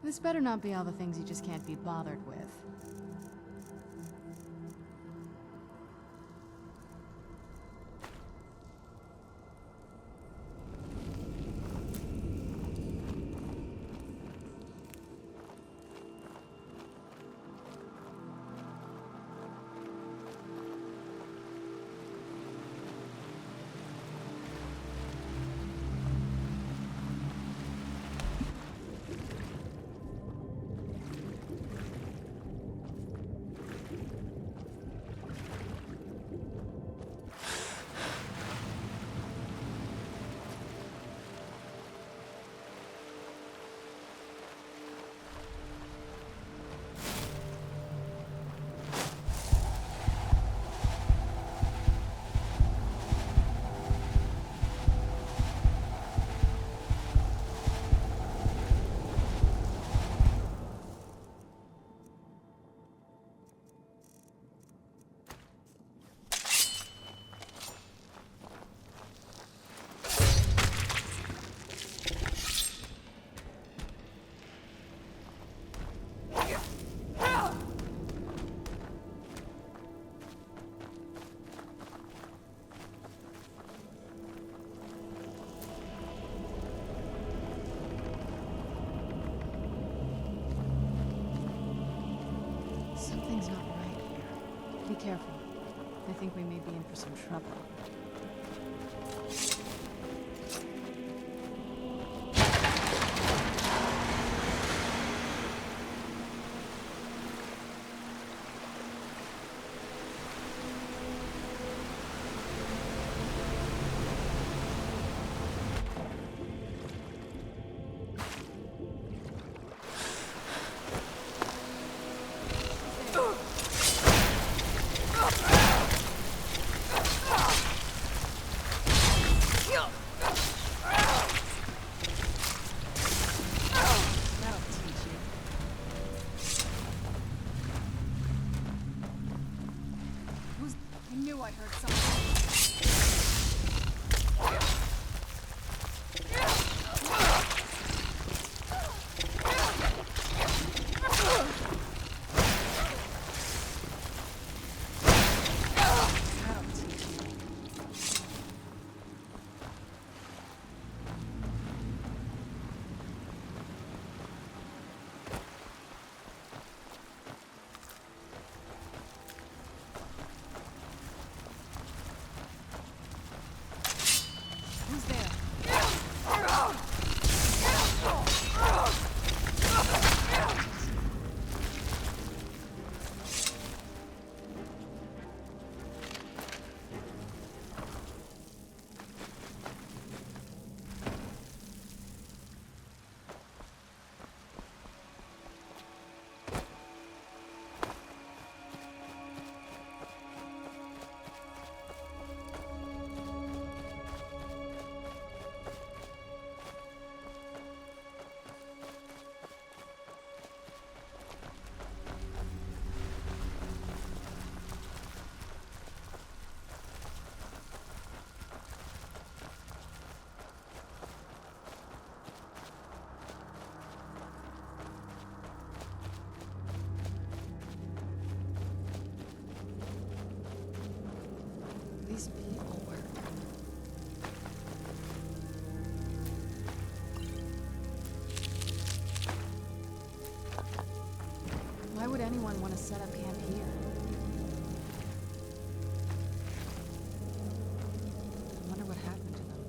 This better not be all the things you just can't be bothered with. Something's not right here. Be careful. I think we may be in for some trouble. I heard something. These people were... Why would anyone want to set up camp here? I wonder what happened to them.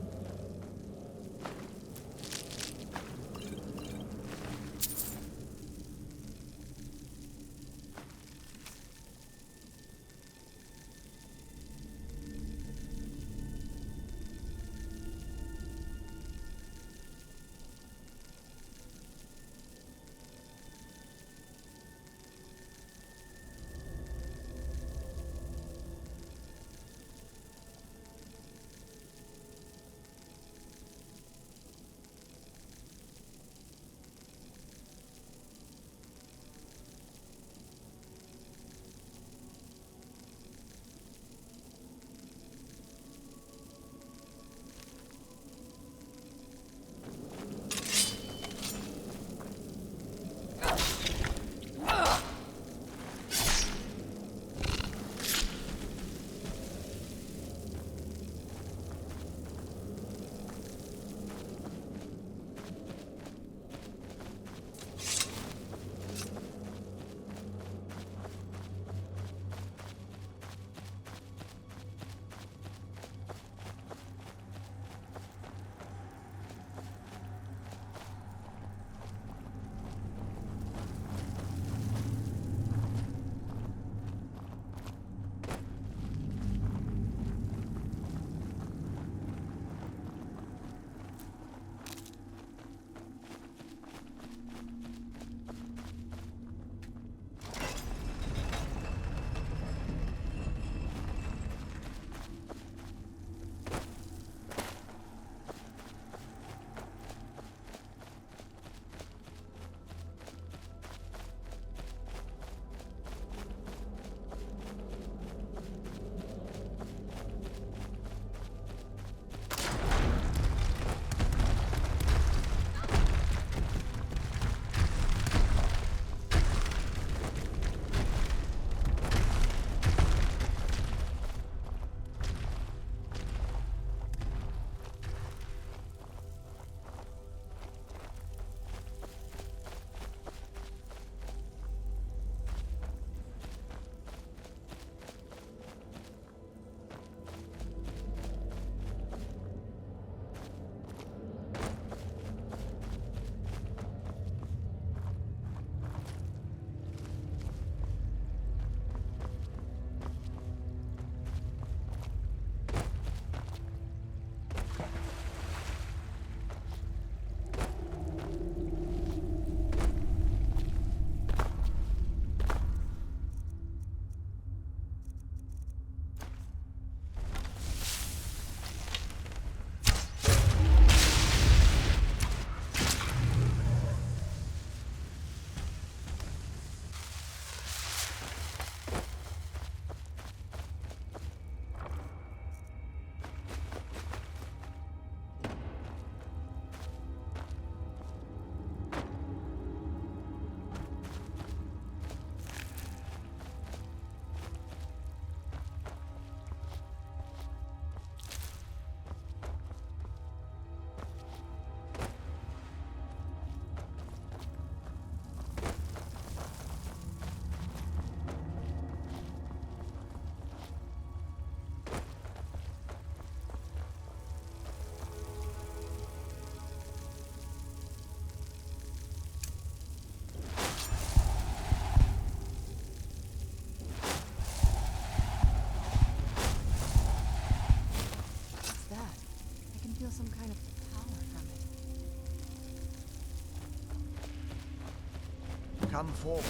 Come forward.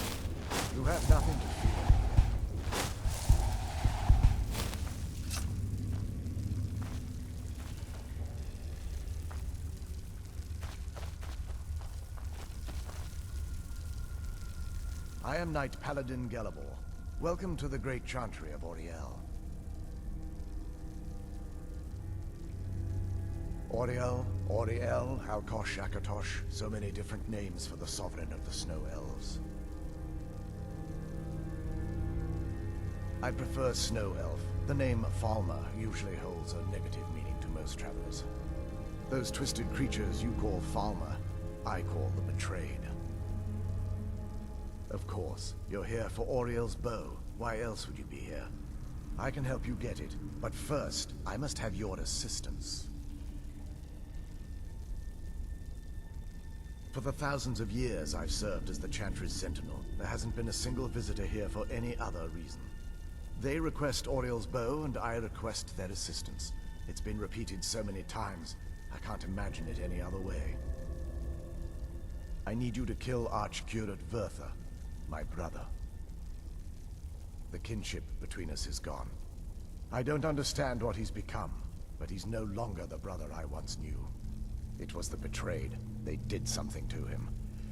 You have nothing to fear. I am Knight Paladin Gelabor. Welcome to the Great Chantry of Auriel. Auriel, Halkosh, Akatosh, so many different names for the sovereign of the Snow Elves. I prefer Snow Elf. The name Falmer usually holds a negative meaning to most travelers. Those twisted creatures you call Falmer, I call the Betrayed. Of course, you're here for Auriel's bow. Why else would you be here? I can help you get it, but first, I must have your assistance. For the thousands of years I've served as the Chantry's Sentinel, there hasn't been a single visitor here for any other reason. They request Auriel's bow, and I request their assistance. It's been repeated so many times, I can't imagine it any other way. I need you to kill Archcurate Vertha, my brother. The kinship between us is gone. I don't understand what he's become, but he's no longer the brother I once knew. It was the Betrayed. They did something to him.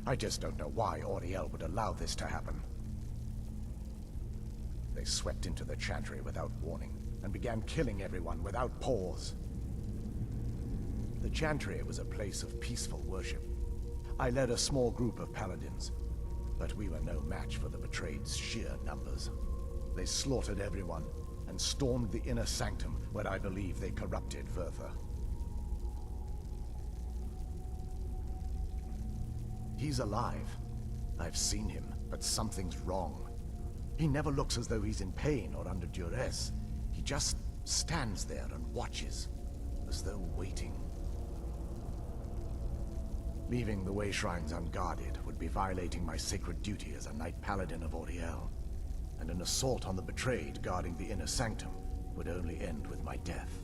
I just don't know why Auriel would allow this to happen. They swept into the Chantry without warning, and began killing everyone without pause. The Chantry was a place of peaceful worship. I led a small group of paladins, but we were no match for the Betrayed's sheer numbers. They slaughtered everyone, and stormed the inner sanctum, where I believe they corrupted Vertha. He's alive. I've seen him, but something's wrong. He never looks as though he's in pain or under duress. He just stands there and watches, as though waiting. Leaving the Way Shrines unguarded would be violating my sacred duty as a Knight Paladin of Auriel, and an assault on the Betrayed guarding the inner sanctum would only end with my death.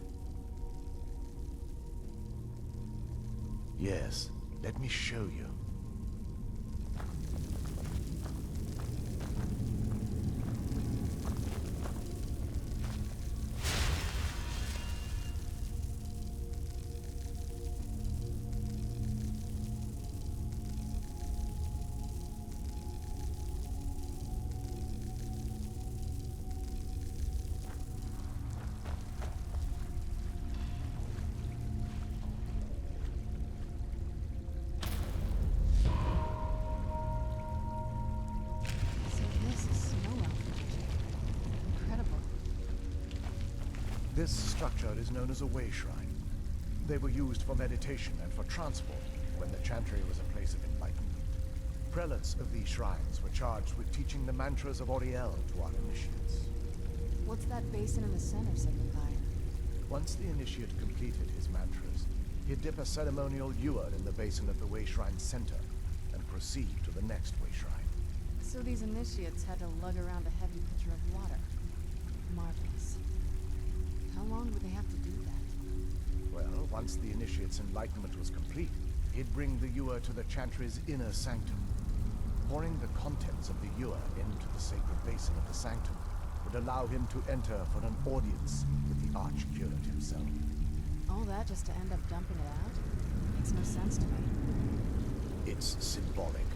Yes, let me show you. This structure is known as a Way Shrine. They were used for meditation and for transport when the Chantry was a place of enlightenment. Prelates of these shrines were charged with teaching the mantras of Auriel to our initiates. What's that basin in the center signify? Once the initiate completed his mantras, he'd dip a ceremonial ewer in the basin of the Way Shrine's center and proceed to the next Way Shrine. So these initiates had to lug around a heavy pitcher of water. Marvelous. How long would they have to do that? Well, once the initiate's enlightenment was complete, he'd bring the ewer to the Chantry's inner sanctum. Pouring the contents of the ewer into the sacred basin of the sanctum would allow him to enter for an audience with the Archcurate himself. All that just to end up dumping it out? Makes no sense to me. It's symbolic.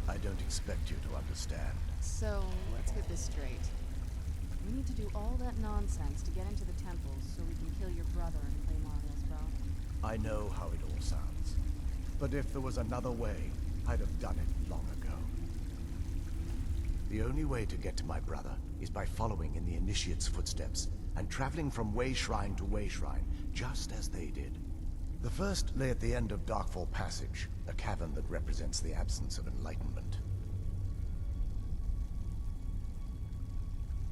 I don't expect you to understand. So, let's get this straight. We need to do all that nonsense to get into the temples so we can kill your brother and claim Auriel's bow. I know how it all sounds. But if there was another way, I'd have done it long ago. The only way to get to my brother is by following in the Initiate's footsteps and traveling from Way Shrine to Way Shrine, just as they did. The first lay at the end of Darkfall Passage, a cavern that represents the absence of enlightenment.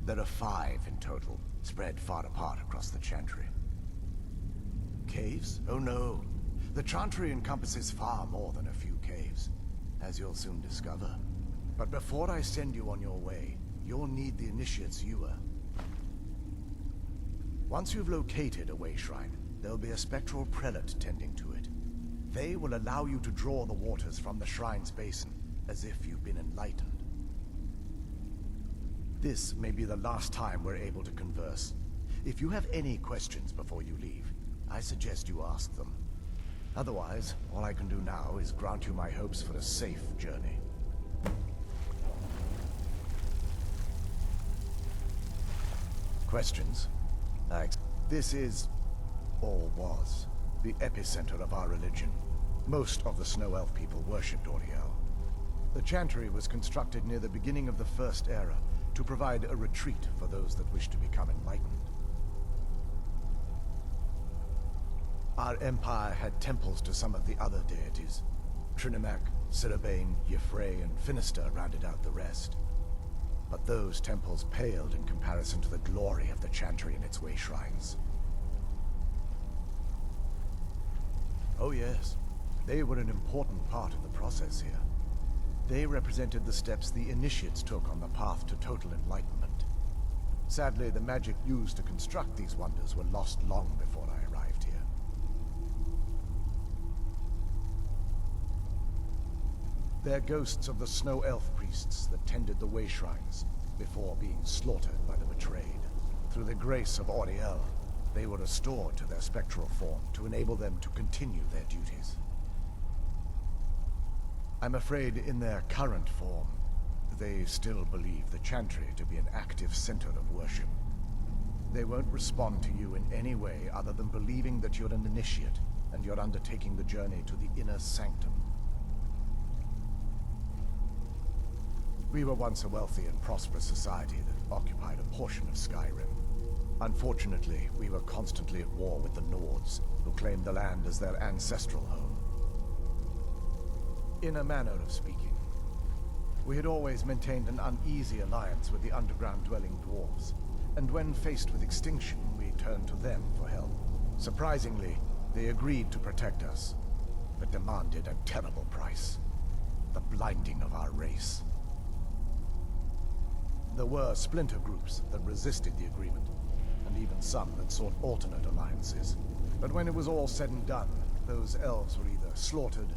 There are 5 in total, spread far apart across the Chantry. Caves? Oh no. The Chantry encompasses far more than a few caves, as you'll soon discover. But before I send you on your way, you'll need the Initiate's ewer. Once you've located a Way Shrine, there'll be a spectral prelate tending to it. They will allow you to draw the waters from the shrine's basin as if you've been enlightened. This may be the last time we're able to converse. If you have any questions before you leave, I suggest you ask them. Otherwise, all I can do now is grant you my hopes for a safe journey. Questions? This is, or was, the epicenter of our religion. Most of the Snow Elf people worshipped Auriel. The chantry was constructed near the beginning of the First Era to provide a retreat for those that wish to become enlightened. Our empire had temples to some of the other deities. Trinimac, Ciribane, Yffrey, and Finister rounded out the rest. But those temples paled in comparison to the glory of the chantry and its way shrines. Oh yes, they were an important part of the process here. They represented the steps the initiates took on the path to total enlightenment. Sadly, the magic used to construct these wonders were lost long before I arrived here. They're ghosts of the Snow Elf priests that tended the way shrines before being slaughtered by the betrayed. Through the grace of Auriel, they were restored to their spectral form to enable them to continue their duties. I'm afraid in their current form, they still believe the chantry to be an active center of worship. They won't respond to you in any way other than believing that you're an initiate and you're undertaking the journey to the inner sanctum. We were once a wealthy and prosperous society that occupied a portion of Skyrim. Unfortunately, we were constantly at war with the Nords, who claimed the land as their ancestral home. In a manner of speaking, we had always maintained an uneasy alliance with the underground-dwelling dwarves, and when faced with extinction, we turned to them for help. Surprisingly, they agreed to protect us, but demanded a terrible price: the blinding of our race. There were splinter groups that resisted the agreement, and even some that sought alternate alliances. But when it was all said and done, those elves were either slaughtered,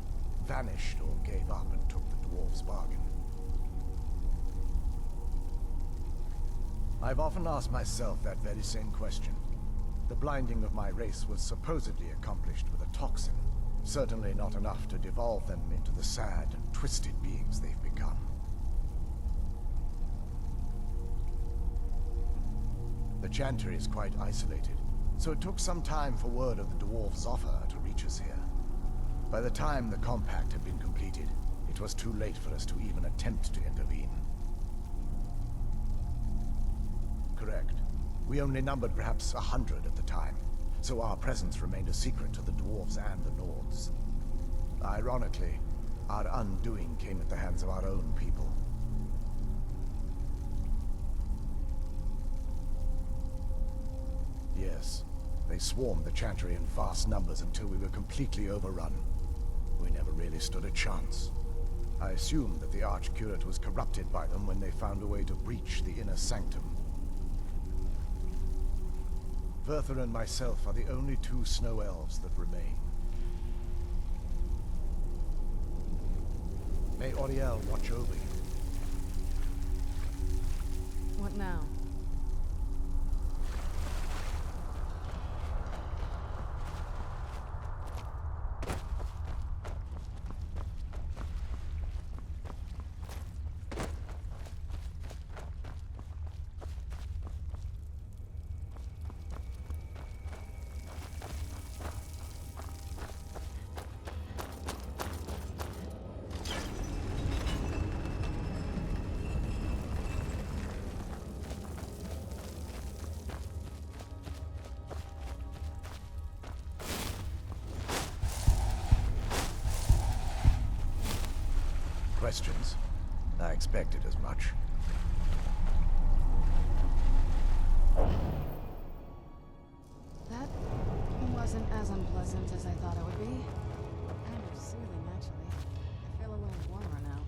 vanished, or gave up and took the dwarves' bargain. I've often asked myself that very same question. The blinding of my race was supposedly accomplished with a toxin, certainly not enough to devolve them into the sad and twisted beings they've become. The chantry is quite isolated, so it took some time for word of the dwarves' offer to reach us here. By the time the compact had been completed, it was too late for us to even attempt to intervene. Correct. We only numbered perhaps 100 at the time, so our presence remained a secret to the dwarves and the Nords. Ironically, our undoing came at the hands of our own people. Yes, they swarmed the chantry in vast numbers until we were completely overrun. We never really stood a chance. I assumed that the Archcurate was corrupted by them when they found a way to breach the inner sanctum. Verther and myself are the only two snow elves that remain. May Auriel watch over you. What now? Questions? I expected as much. That wasn't as unpleasant as I thought it would be. Kind of soothing, actually. I feel a little warmer now.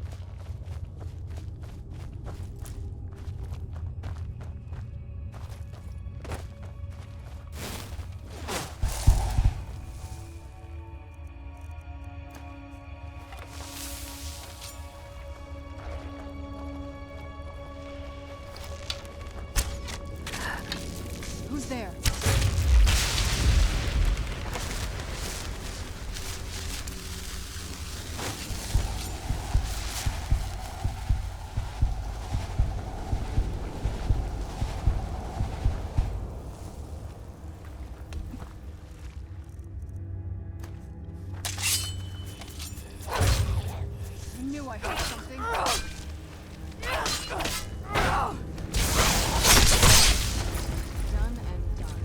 Who's there? I knew I heard something. Done and done.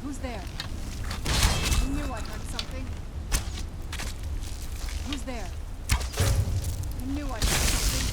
Who's there? I knew I heard something. Who's there? I knew I heard something.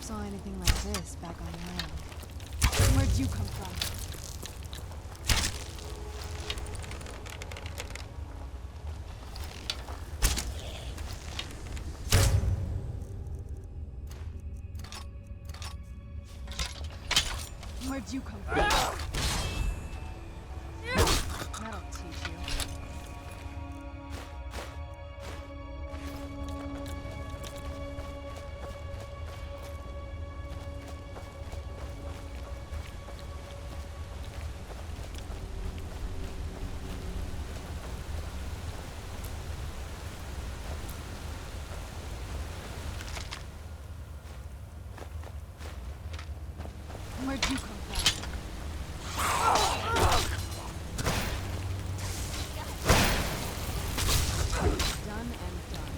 saw anything like this back on your own. Where'd you come from? Where'd you come from? That'll teach you. Where'd you come from? Done and done.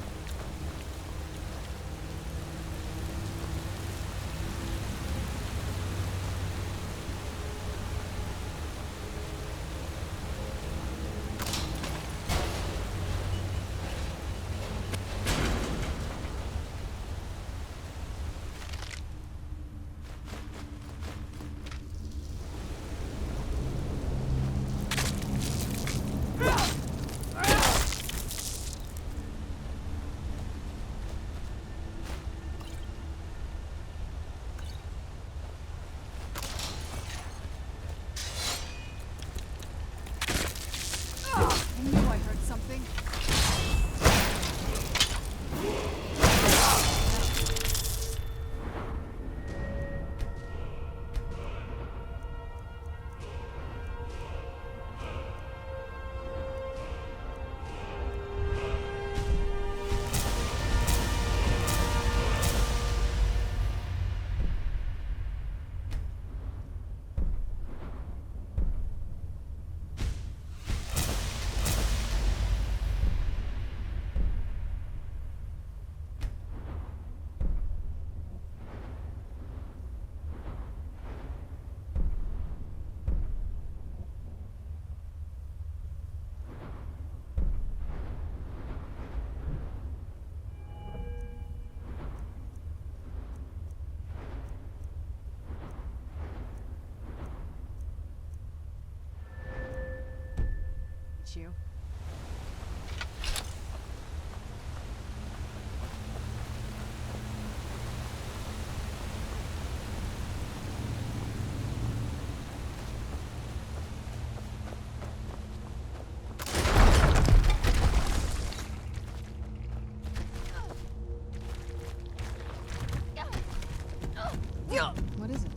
I knew I heard something. You. What is it?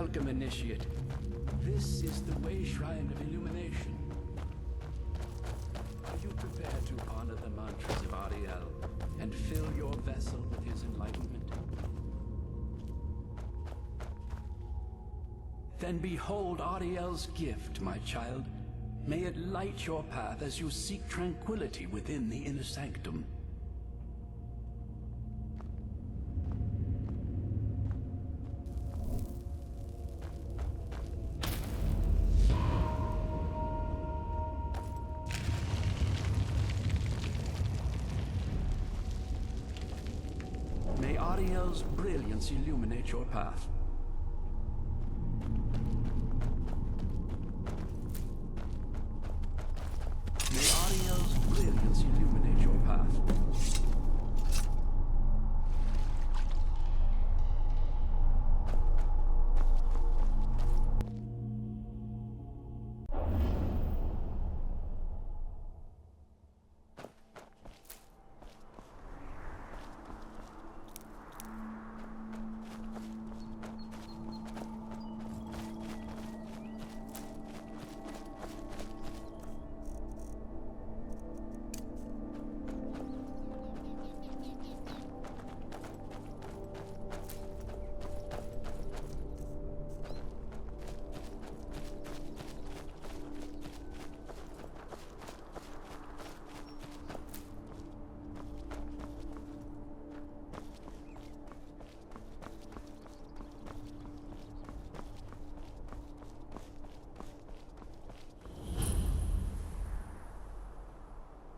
Welcome, Initiate. This is the Way Shrine of Illumination. Are you prepared to honor the mantras of Ariel and fill your vessel with his enlightenment? Then behold Ariel's gift, my child. May it light your path as you seek tranquility within the inner sanctum. May Ariel's brilliance illuminate your path. May Ariel's brilliance illuminate your path.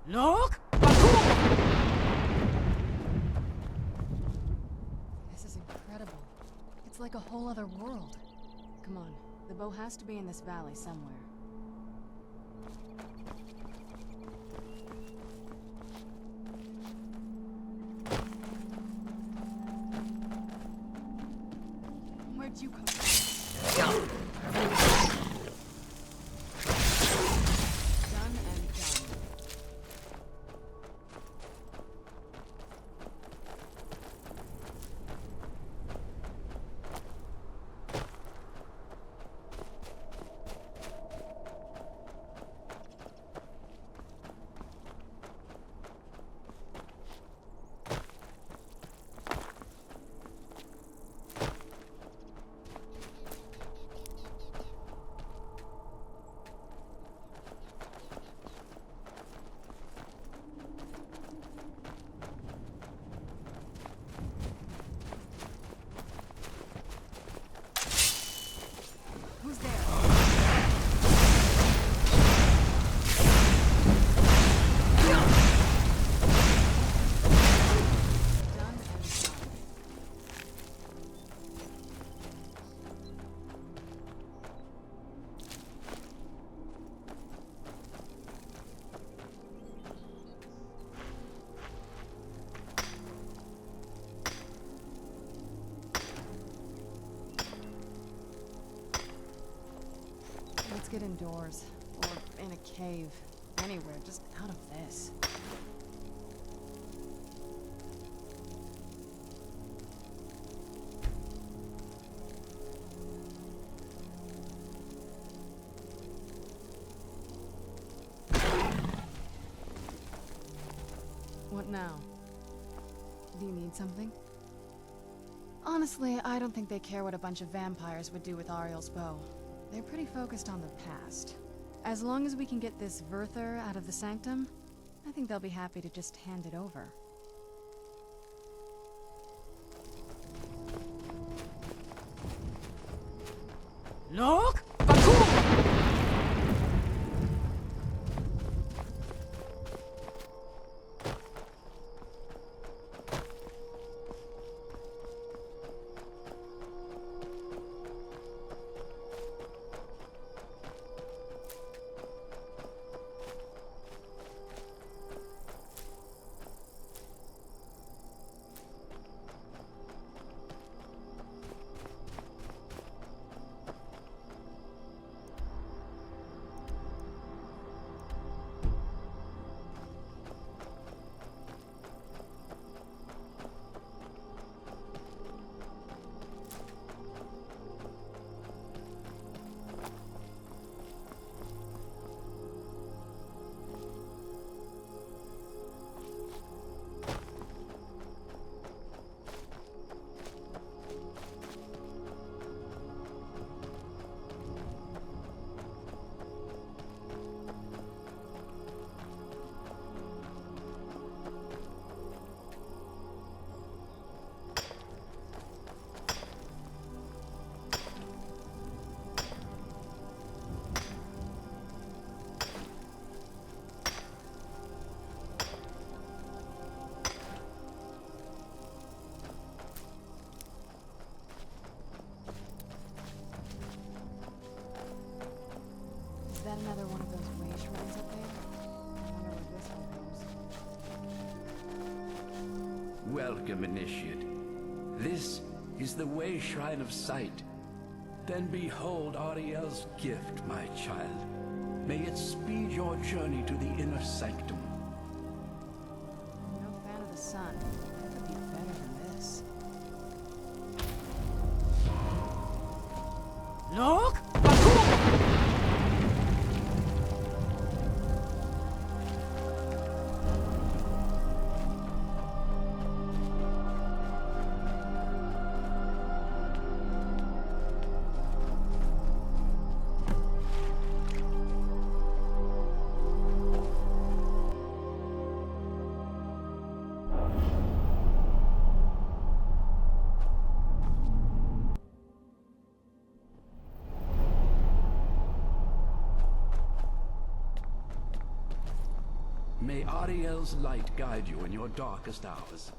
Look! This is incredible. It's like a whole other world. Come on, the bow has to be in this valley somewhere. Where'd you come from? Done and done. Who's there? Done and done. Let's get indoors. Or in a cave. Anywhere, just out of this. What now? Do you need something? Honestly, I don't think they care what a bunch of vampires would do with Ariel's bow. They're pretty focused on the past. As long as we can get this Verther out of the Sanctum, I think they'll be happy to just hand it over. Look! Welcome, Initiate. This is the Way Shrine of Sight. Then behold Ariel's gift, my child. May it speed your journey to the inner sanctum. I'm no fan of the sun. It could be better than this. Look! May Ariel's light guide you in your darkest hours.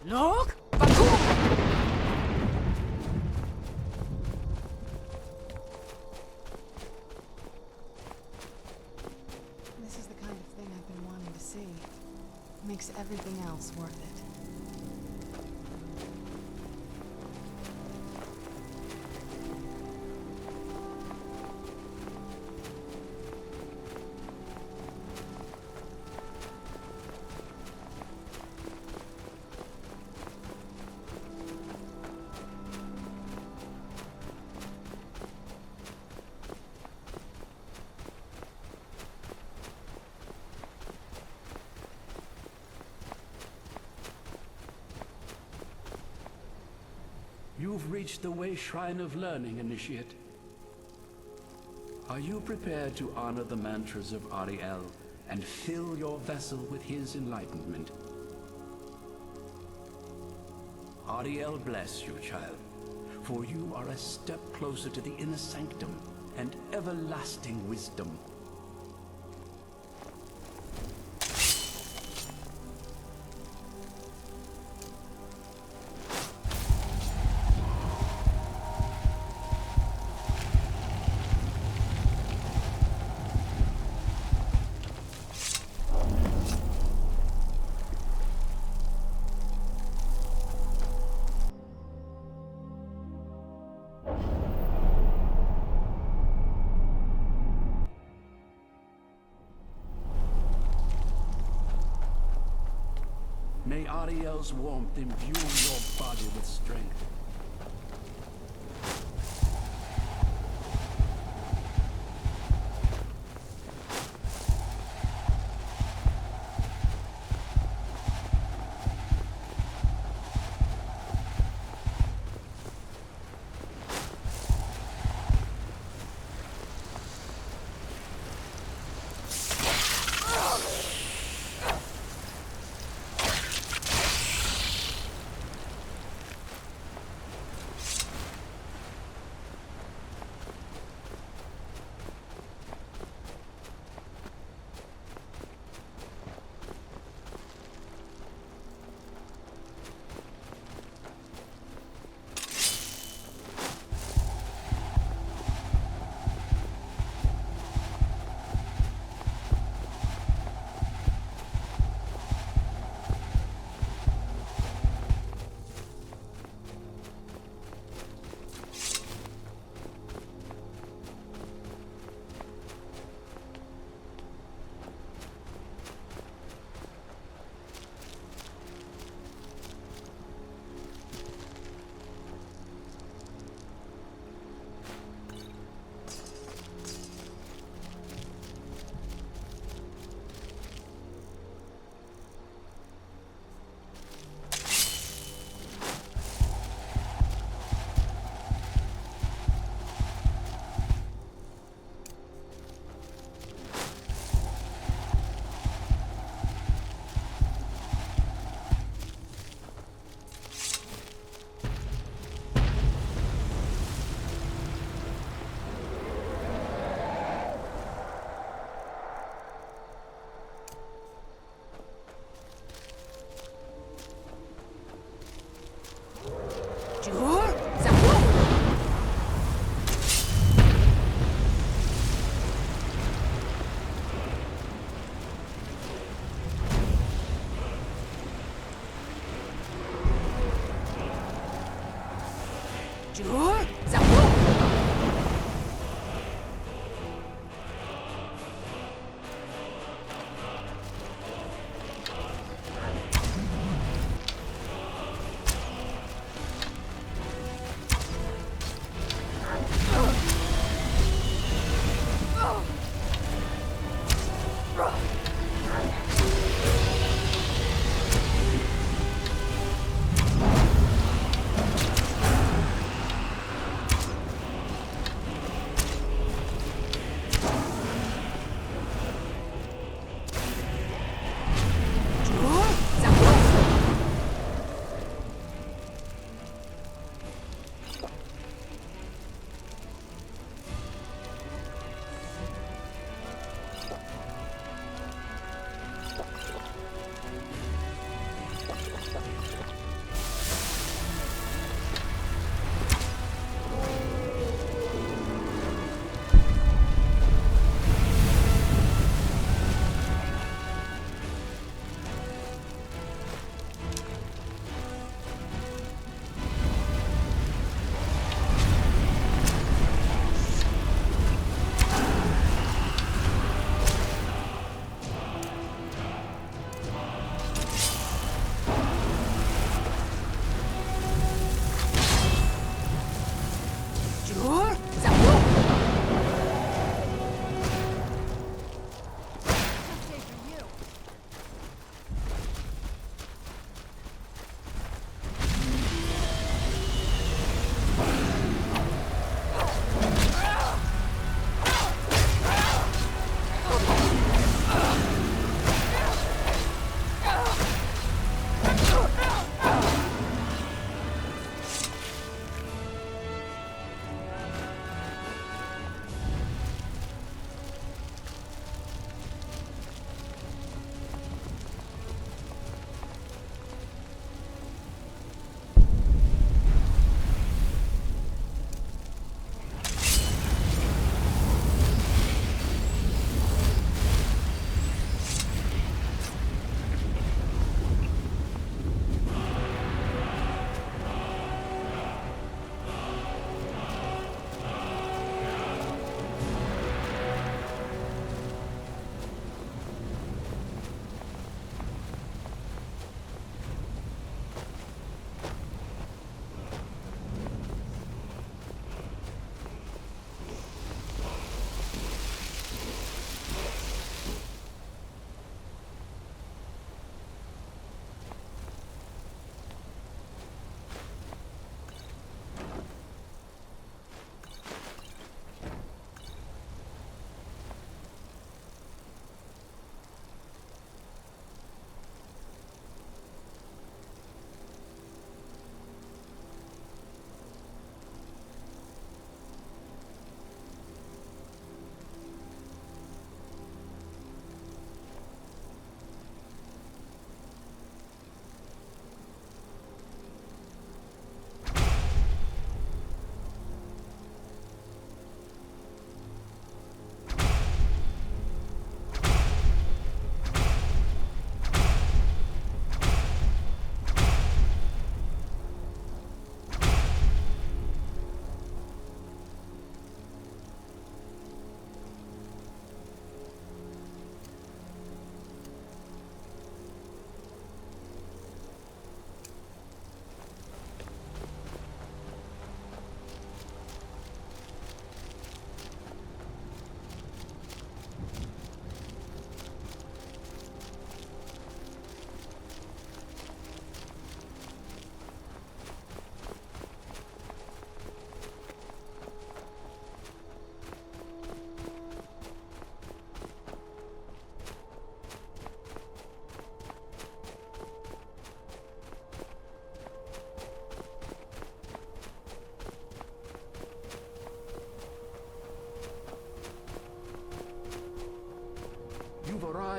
Look! This is the kind of thing I've been wanting to see. Makes everything else worth it. You've reached the Way Shrine of Learning, Initiate. Are you prepared to honor the mantras of Ariel and fill your vessel with his enlightenment? Ariel bless you, child, for you are a step closer to the inner sanctum and everlasting wisdom. May Ariel's warmth imbue your body with strength.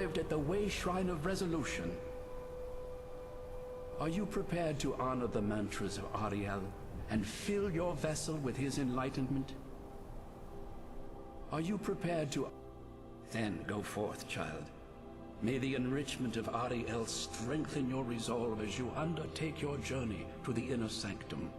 arrived at the Way Shrine of Resolution. Are you prepared to honor the mantras of Ariel and fill your vessel with his enlightenment? Are you prepared to... Then go forth, child. May the enrichment of Ariel strengthen your resolve as you undertake your journey to the inner sanctum.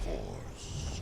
force.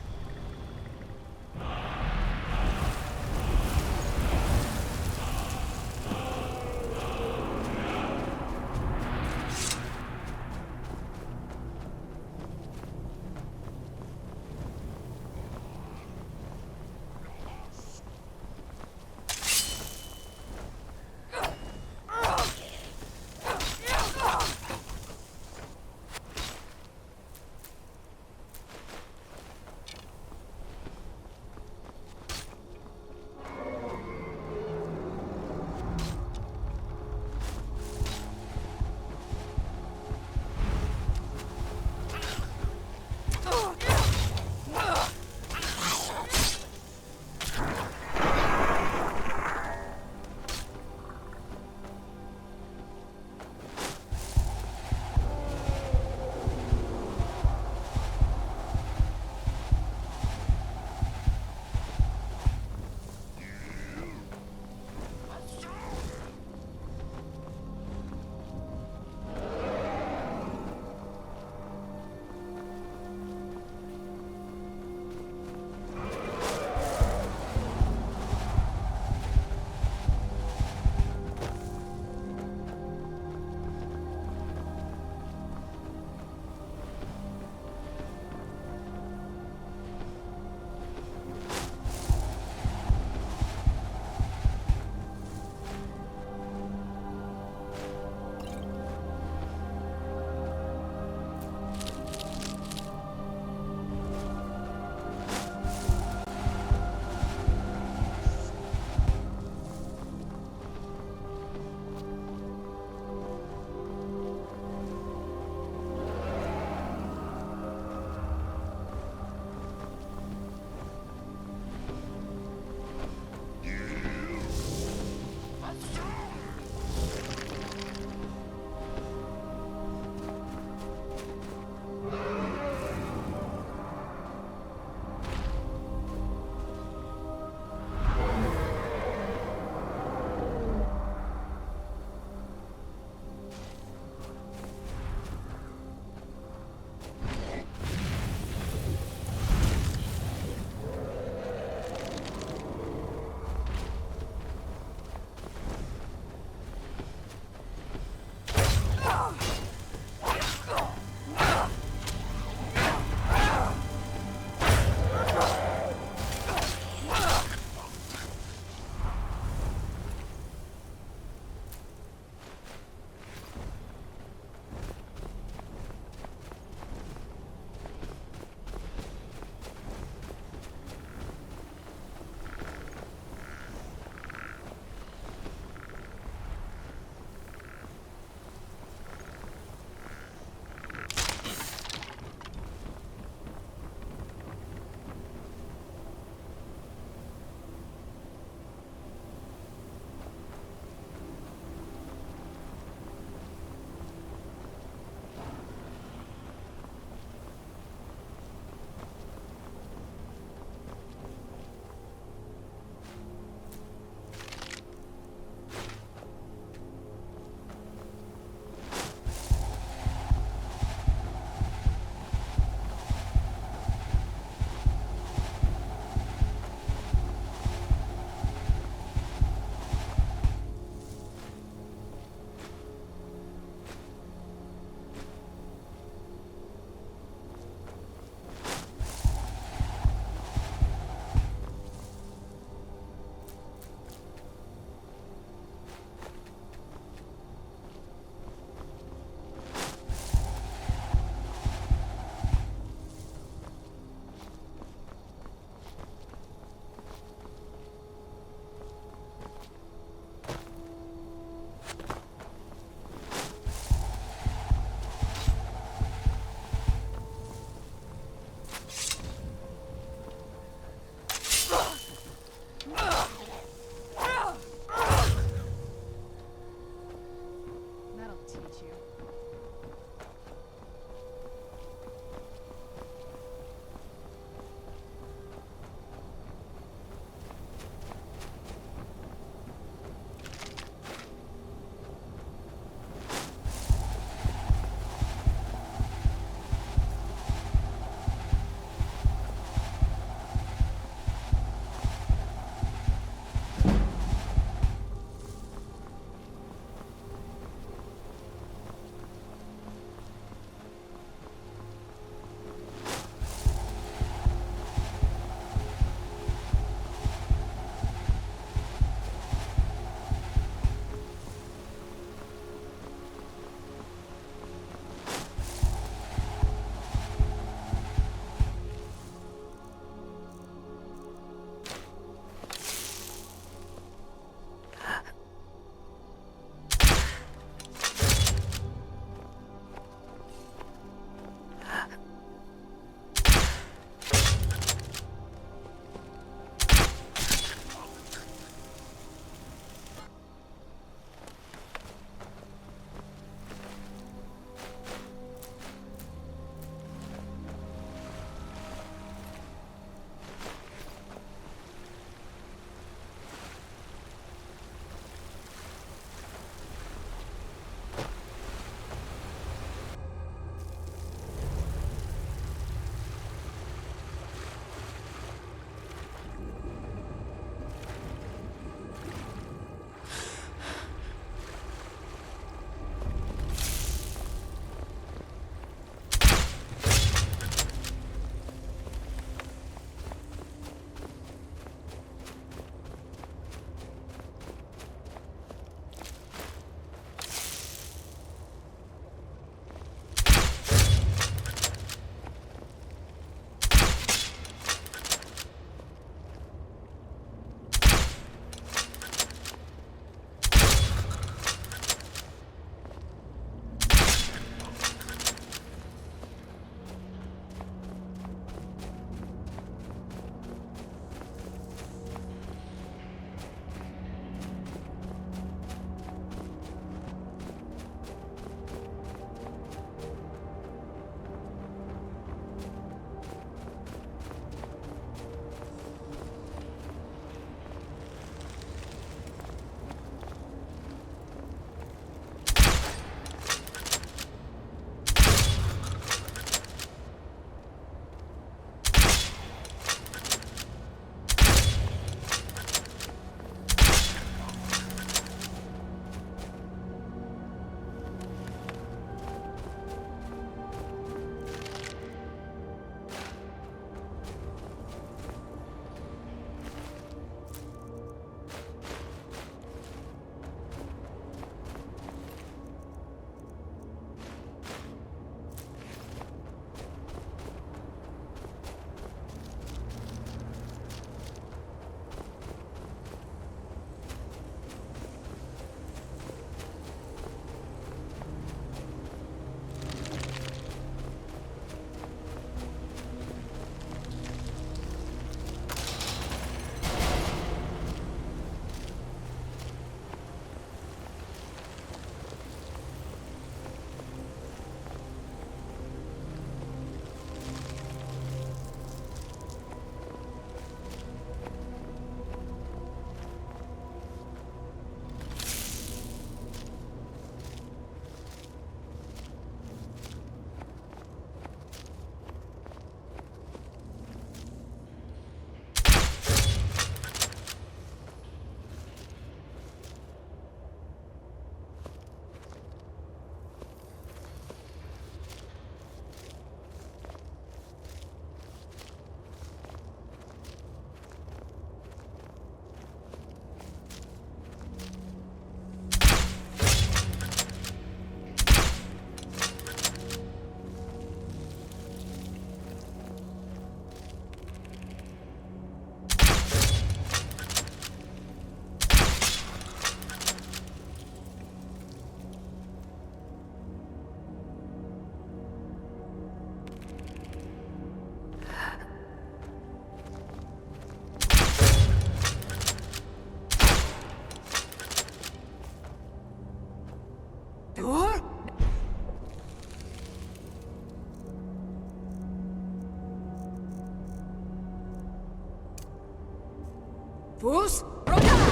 Fus, Roda!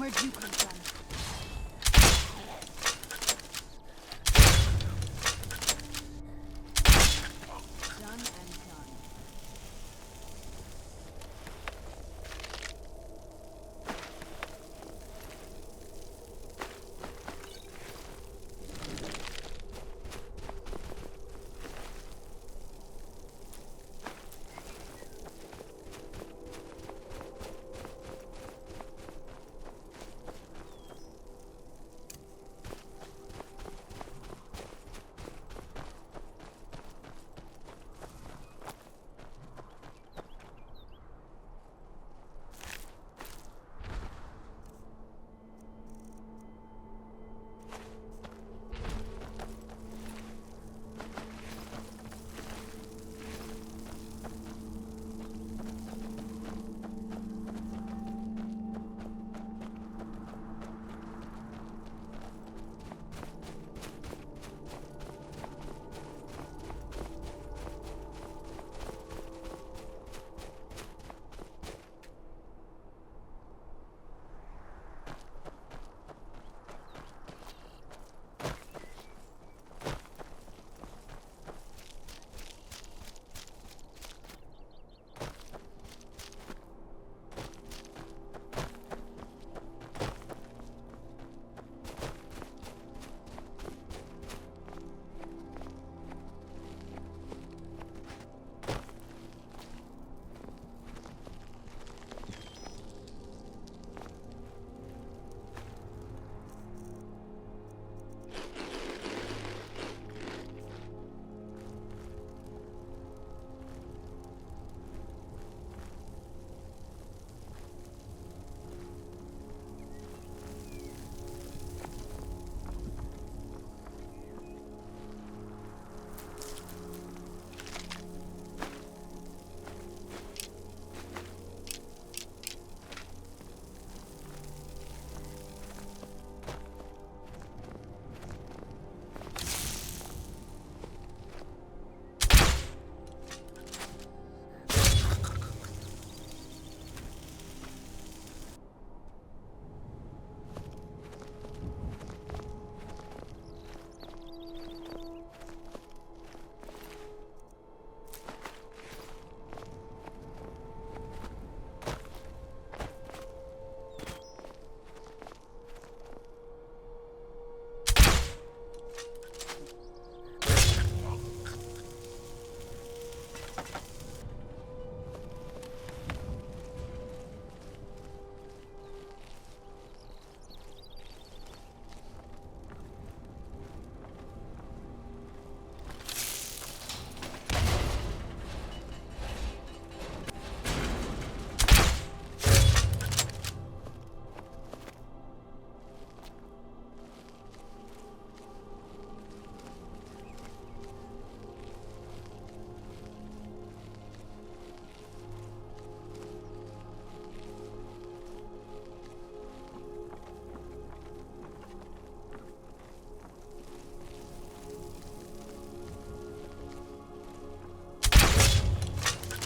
Where'd you come from? Done and done.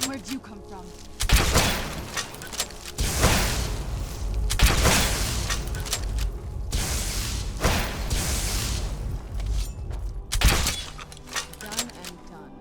Where'd you come from? Done and done.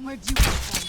Where'd you come from?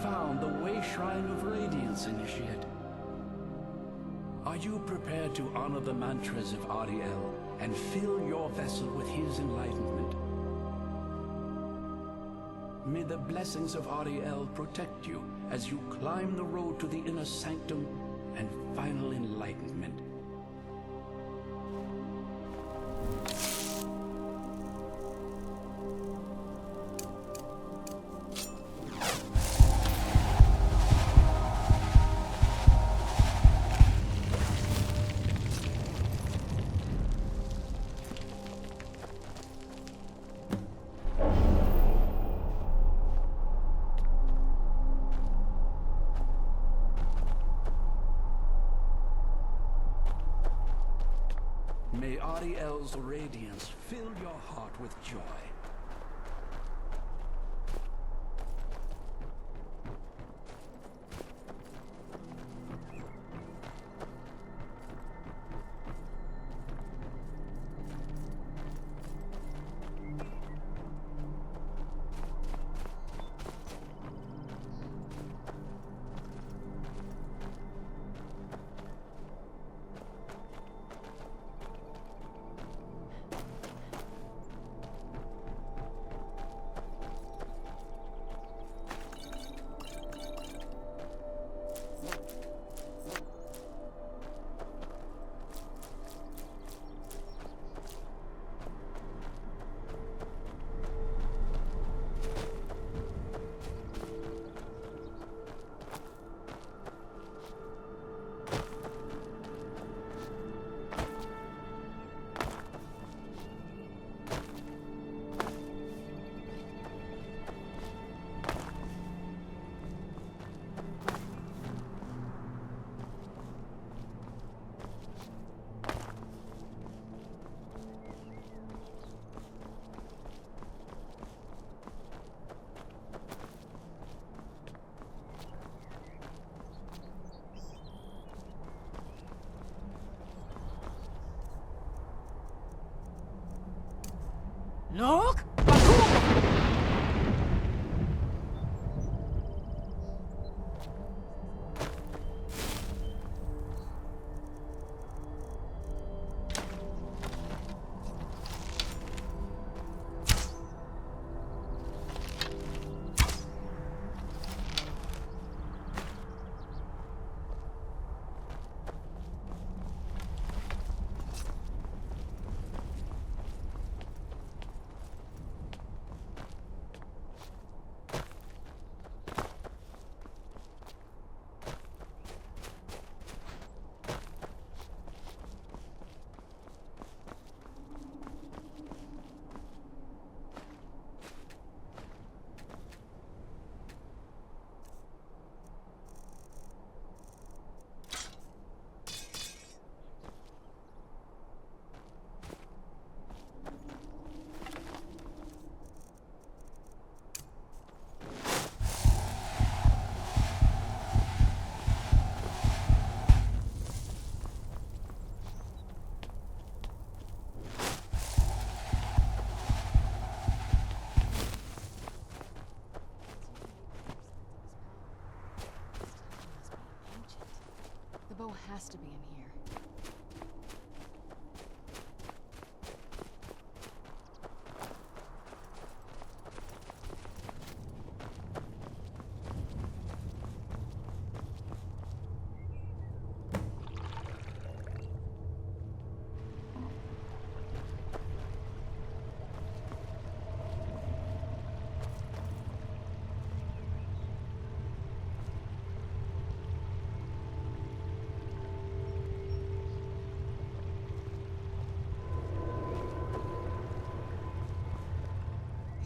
Found the Way Shrine of Radiance, Initiate. Are you prepared to honor the mantras of Ariel and fill your vessel with his enlightenment? May the blessings of Ariel protect you as you climb the road to the inner sanctum and final enlightenment. May Ariel's radiance fill your heart with joy. Look! The bow has to be in here.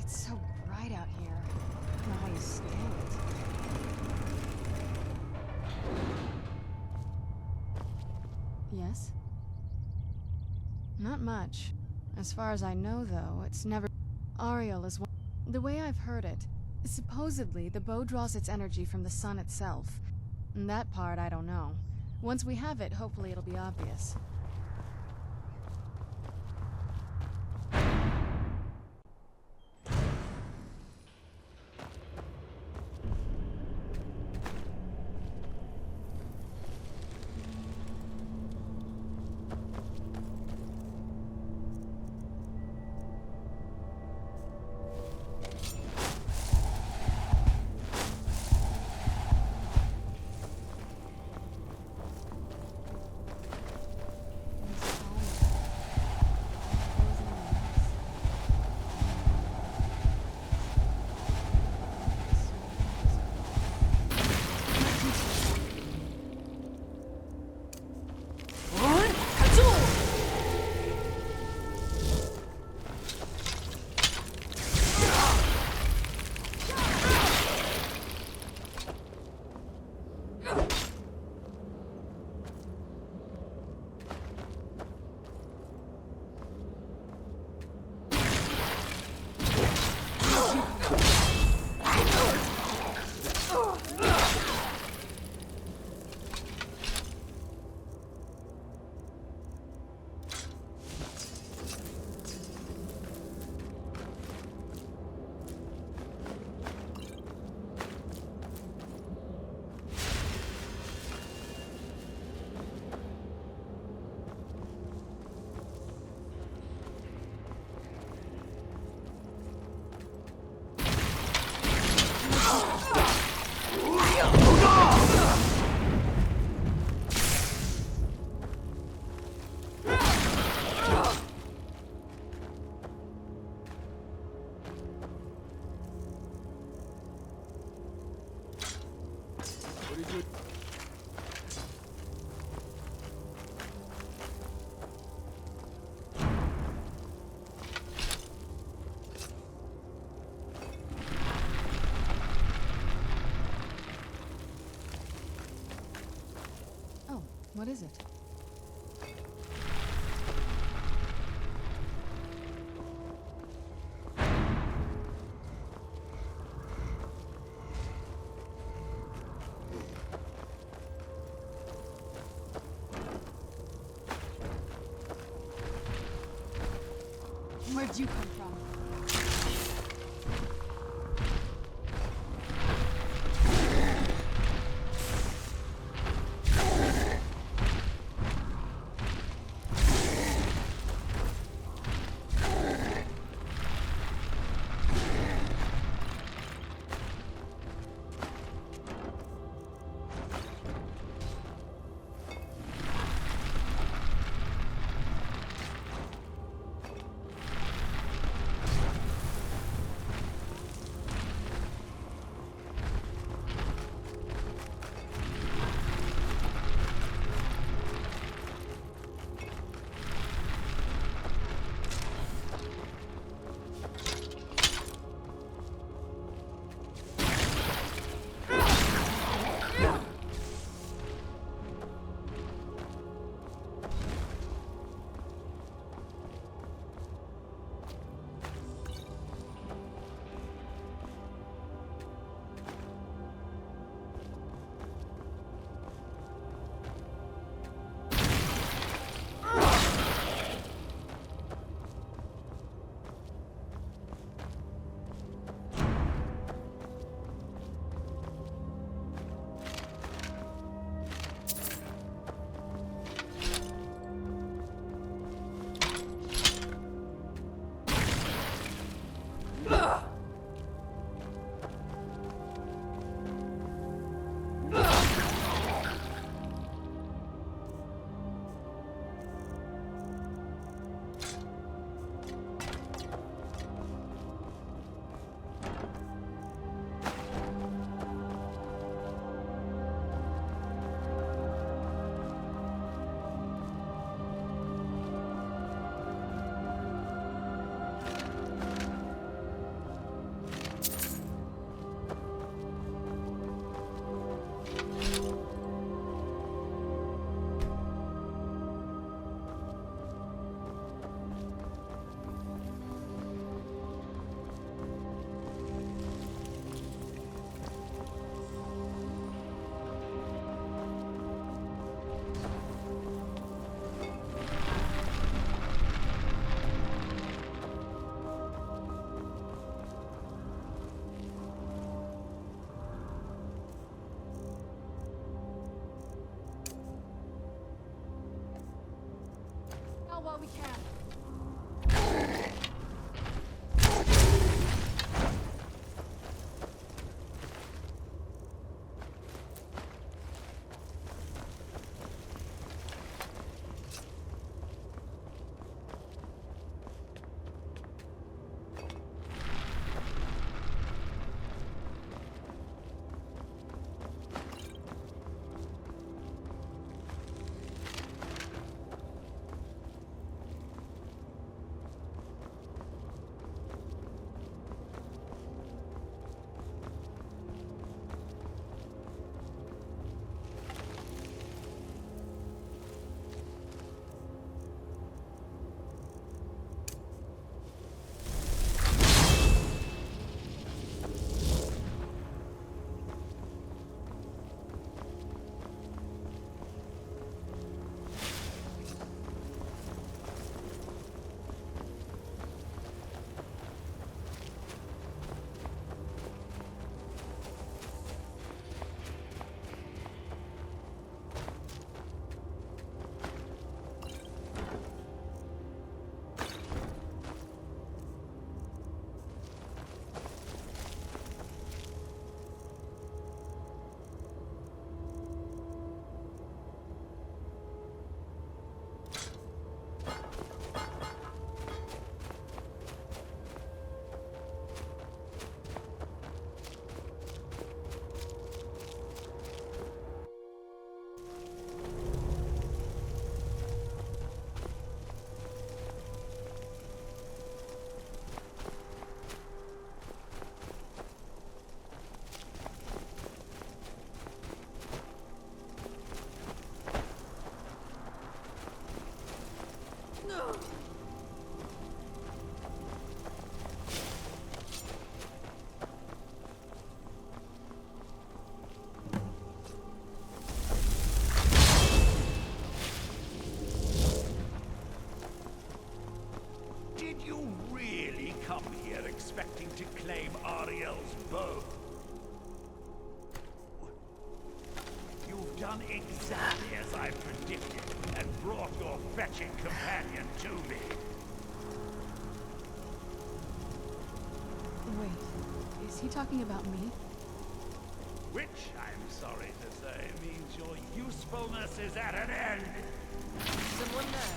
It's so bright out here. I don't know how you stand it. Yes? Not much. As far as I know, though, it's never... Ariel is one... The way I've heard it, supposedly the bow draws its energy from the sun itself. And that part, I don't know. Once we have it, hopefully it'll be obvious. What is it? Where'd you come from? While we can. expecting to claim Ariel's bow. You've done exactly as I predicted, and brought your fetching companion to me. Wait, is he talking about me? Which, I'm sorry to say, means your usefulness is at an end. Someone there.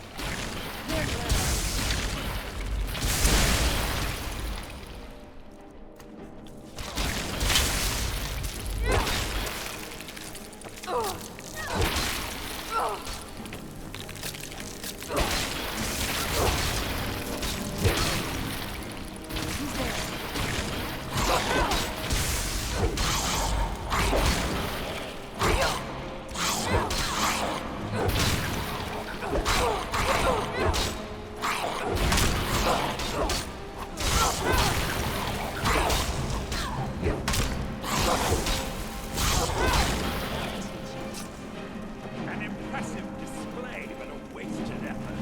An impressive display, but a wasted effort.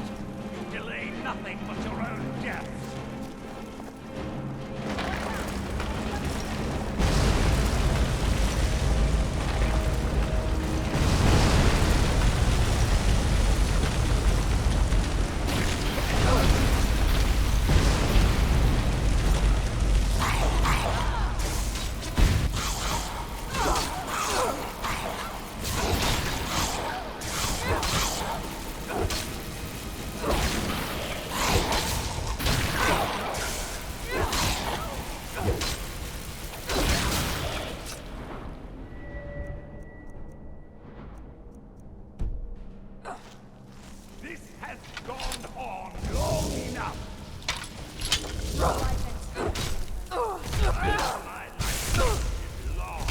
You delay nothing but your own death. This has gone on long enough. My life is long.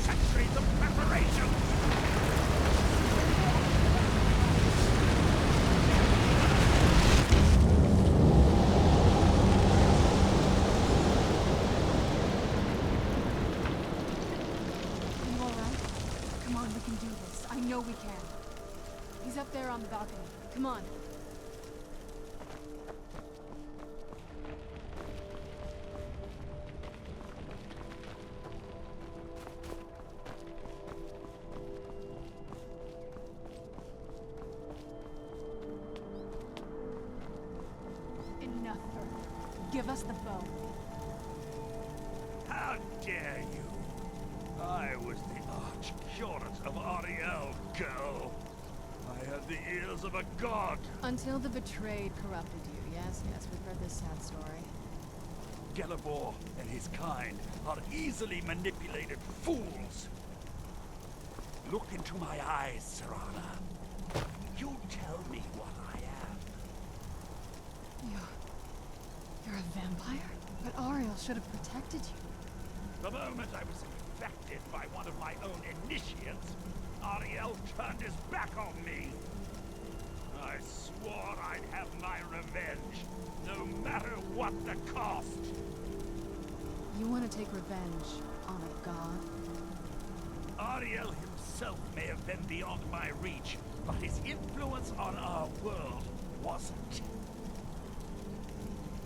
Centuries of preparation. You alright? Come on, we can do this. I know we can. He's up there on the balcony. Come on. Enough, Earth. Give us the bow. How dare you? I was the arch-curate of Ariel, girl. I had the ears of a god. Until the betrayed corrupted you. Yes, we've heard this sad story. Gelibor and his kind are easily manipulated fools. Look into my eyes, Serana. You tell me what I am. You're a vampire? But Ariel should have protected you. The moment I was infected by one of my own initiates, Ariel turned his back on me. I swore I'd have my revenge, no matter what the cost. You want to take revenge on a god? Ariel himself may have been beyond my reach, but his influence on our world wasn't.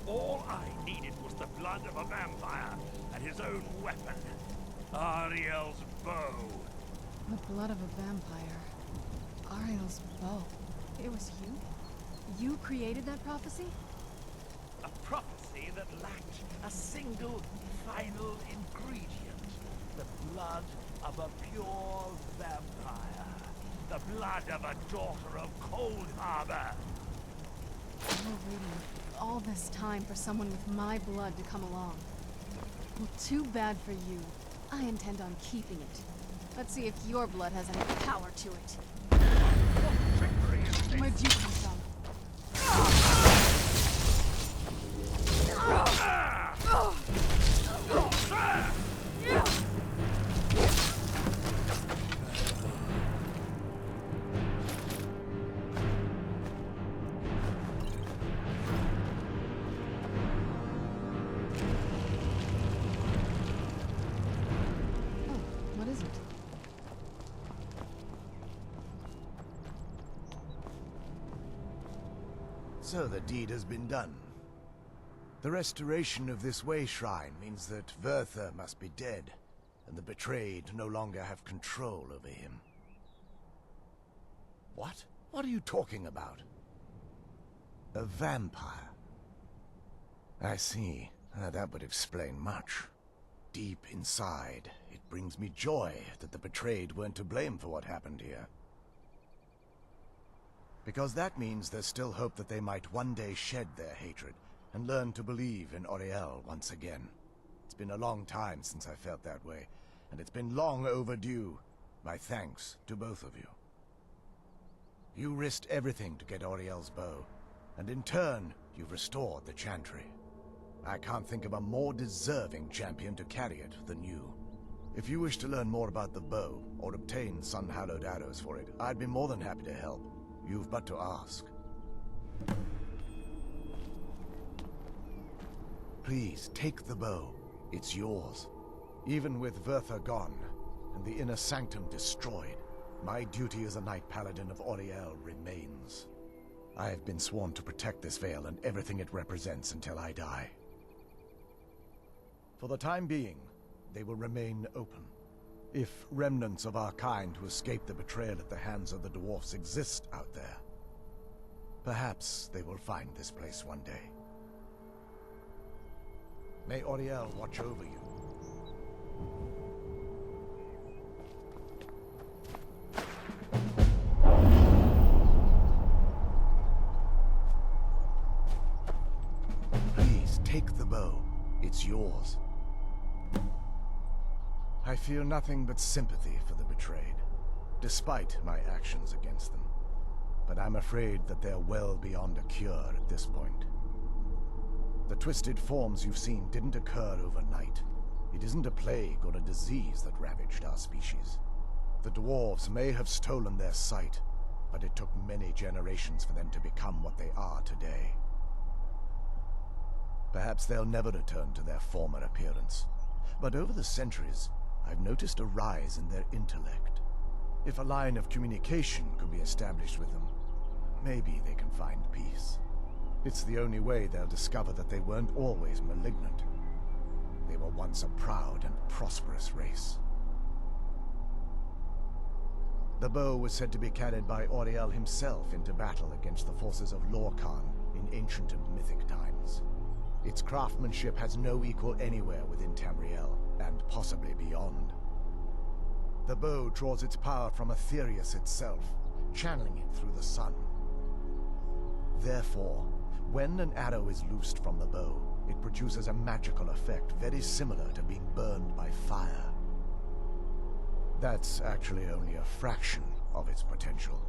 All I needed was the blood of a vampire and his own weapon, Ariel's bow. The blood of a vampire. Ariel's bow. It was you? You created that prophecy? A prophecy that lacked a single final ingredient. The blood of a pure vampire. The blood of a daughter of Cold Harbor. You were waiting all this time for someone with my blood to come along. Well, too bad for you. I intend on keeping it. Let's see if your blood has any power to it. Where'd you come from? So the deed has been done. The restoration of this way shrine means that Verther must be dead, and the betrayed no longer have control over him. What? What are you talking about? A vampire. I see. That would explain much. Deep inside, it brings me joy that the betrayed weren't to blame for what happened here. Because that means there's still hope that they might one day shed their hatred and learn to believe in Auriel once again. It's been a long time since I felt that way, and it's been long overdue. My thanks to both of you. You risked everything to get Auriel's bow, and in turn, you've restored the Chantry. I can't think of a more deserving champion to carry it than you. If you wish to learn more about the bow, or obtain sun-hallowed arrows for it, I'd be more than happy to help. You've but to ask. Please, take the bow. It's yours. Even with Verther gone, and the inner sanctum destroyed, my duty as a Knight Paladin of Auriel remains. I have been sworn to protect this Vale and everything it represents until I die. For the time being, they will remain open. If remnants of our kind who escaped the betrayal at the hands of the dwarfs exist out there, perhaps they will find this place one day. May Auriel watch over you. Please, take the bow. It's yours. I feel nothing but sympathy for the betrayed, despite my actions against them. But I'm afraid that they're well beyond a cure at this point. The twisted forms you've seen didn't occur overnight. It isn't a plague or a disease that ravaged our species. The dwarves may have stolen their sight, but it took many generations for them to become what they are today. Perhaps they'll never return to their former appearance, but over the centuries, I've noticed a rise in their intellect. If a line of communication could be established with them, maybe they can find peace. It's the only way they'll discover that they weren't always malignant. They were once a proud and prosperous race. The bow was said to be carried by Auriel himself into battle against the forces of Lorkhan in ancient and mythic times. Its craftsmanship has no equal anywhere within Tamriel, and possibly beyond. The bow draws its power from Aetherius itself, channeling it through the sun. Therefore, when an arrow is loosed from the bow, it produces a magical effect very similar to being burned by fire. That's actually only a fraction of its potential.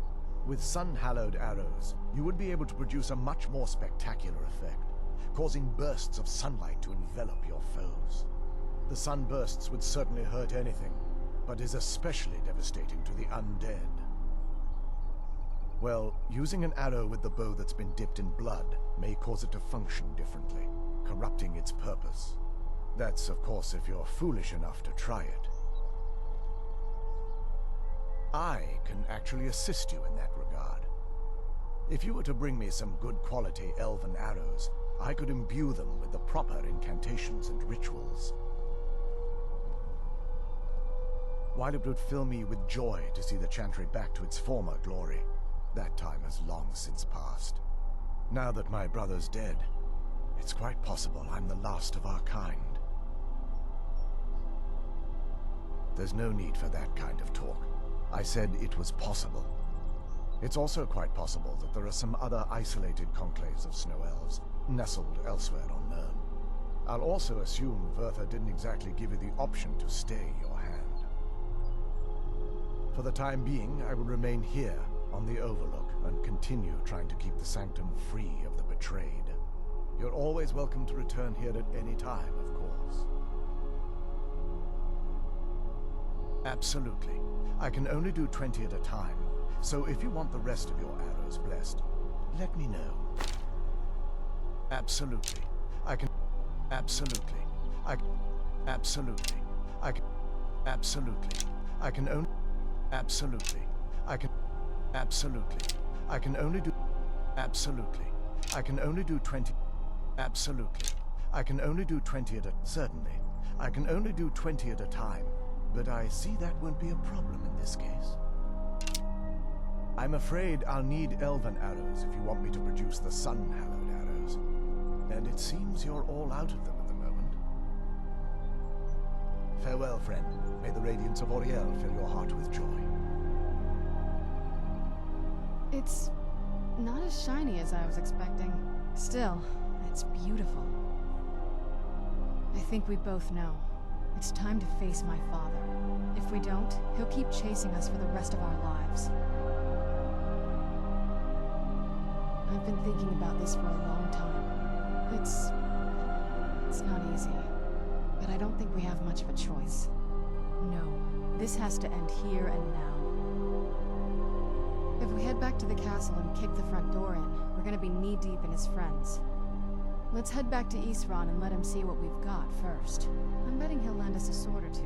With sun-hallowed arrows, you would be able to produce a much more spectacular effect, causing bursts of sunlight to envelop your foes. The sunbursts would certainly hurt anything, but is especially devastating to the undead. Well, using an arrow with the bow that's been dipped in blood may cause it to function differently, corrupting its purpose. That's, of course, if you're foolish enough to try it. I can actually assist you in that regard. If you were to bring me some good quality elven arrows, I could imbue them with the proper incantations and rituals. While it would fill me with joy to see the Chantry back to its former glory, that time has long since passed. Now that my brother's dead, it's quite possible I'm the last of our kind. There's no need for that kind of talk. I said it was possible. It's also quite possible that there are some other isolated conclaves of snow elves, nestled elsewhere on Nirn. I'll also assume Verther didn't exactly give you the option to stay your hand. For the time being, I will remain here on the Overlook and continue trying to keep the Sanctum free of the betrayed. You're always welcome to return here at any time, of course. Absolutely. I can only do 20 at a time, so if you want the rest of your arrows blessed, let me know. Absolutely. I can... Absolutely. Absolutely. I can... Absolutely. I can only... Absolutely. I can... Absolutely. I can only do... Absolutely. I can only do 20... Absolutely. I can only do 20 at a... Certainly. I can only do 20 at a time. But I see that won't be a problem in this case. I'm afraid I'll need elven arrows if you want me to produce the sun-hallowed arrows. And it seems you're all out of them at the moment. Farewell, friend. May the radiance of Auriel fill your heart with joy. It's not as shiny as I was expecting. Still, it's beautiful. I think we both know. It's time to face my father. If we don't, he'll keep chasing us for the rest of our lives. I've been thinking about this for a long time. It's not easy. But I don't think we have much of a choice. No, this has to end here and now. If we head back to the castle and kick the front door in, we're gonna be knee-deep in his friends. Let's head back to Isran and let him see what we've got first. I'm betting he'll lend us a sword or two.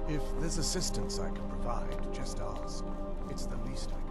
If there's assistance I can provide, just ask. It's the least I can do.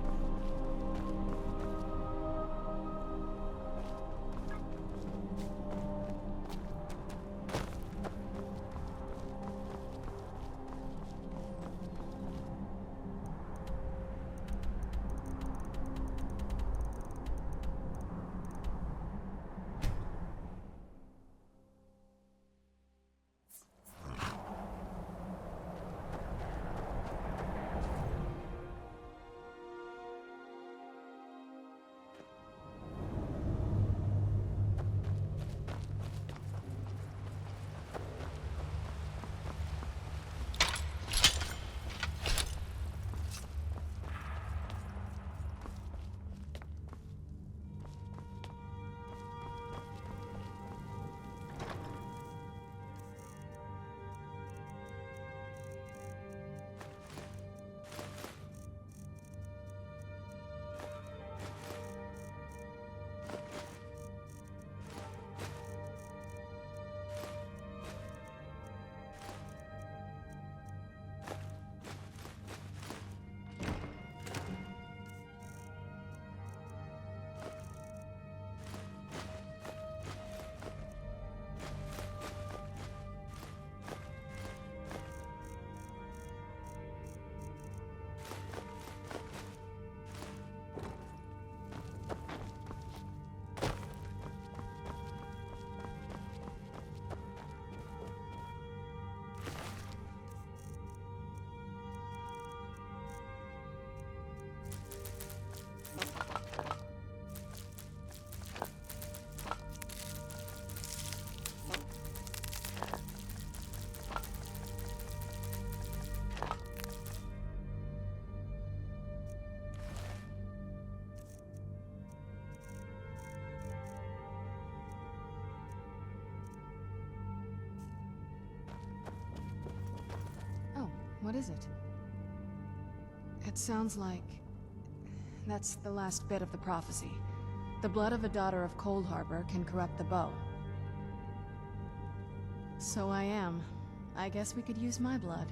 What is it? It sounds like... that's the last bit of the prophecy. The blood of a daughter of Cold Harbor can corrupt the bow. So I am. I guess we could use my blood.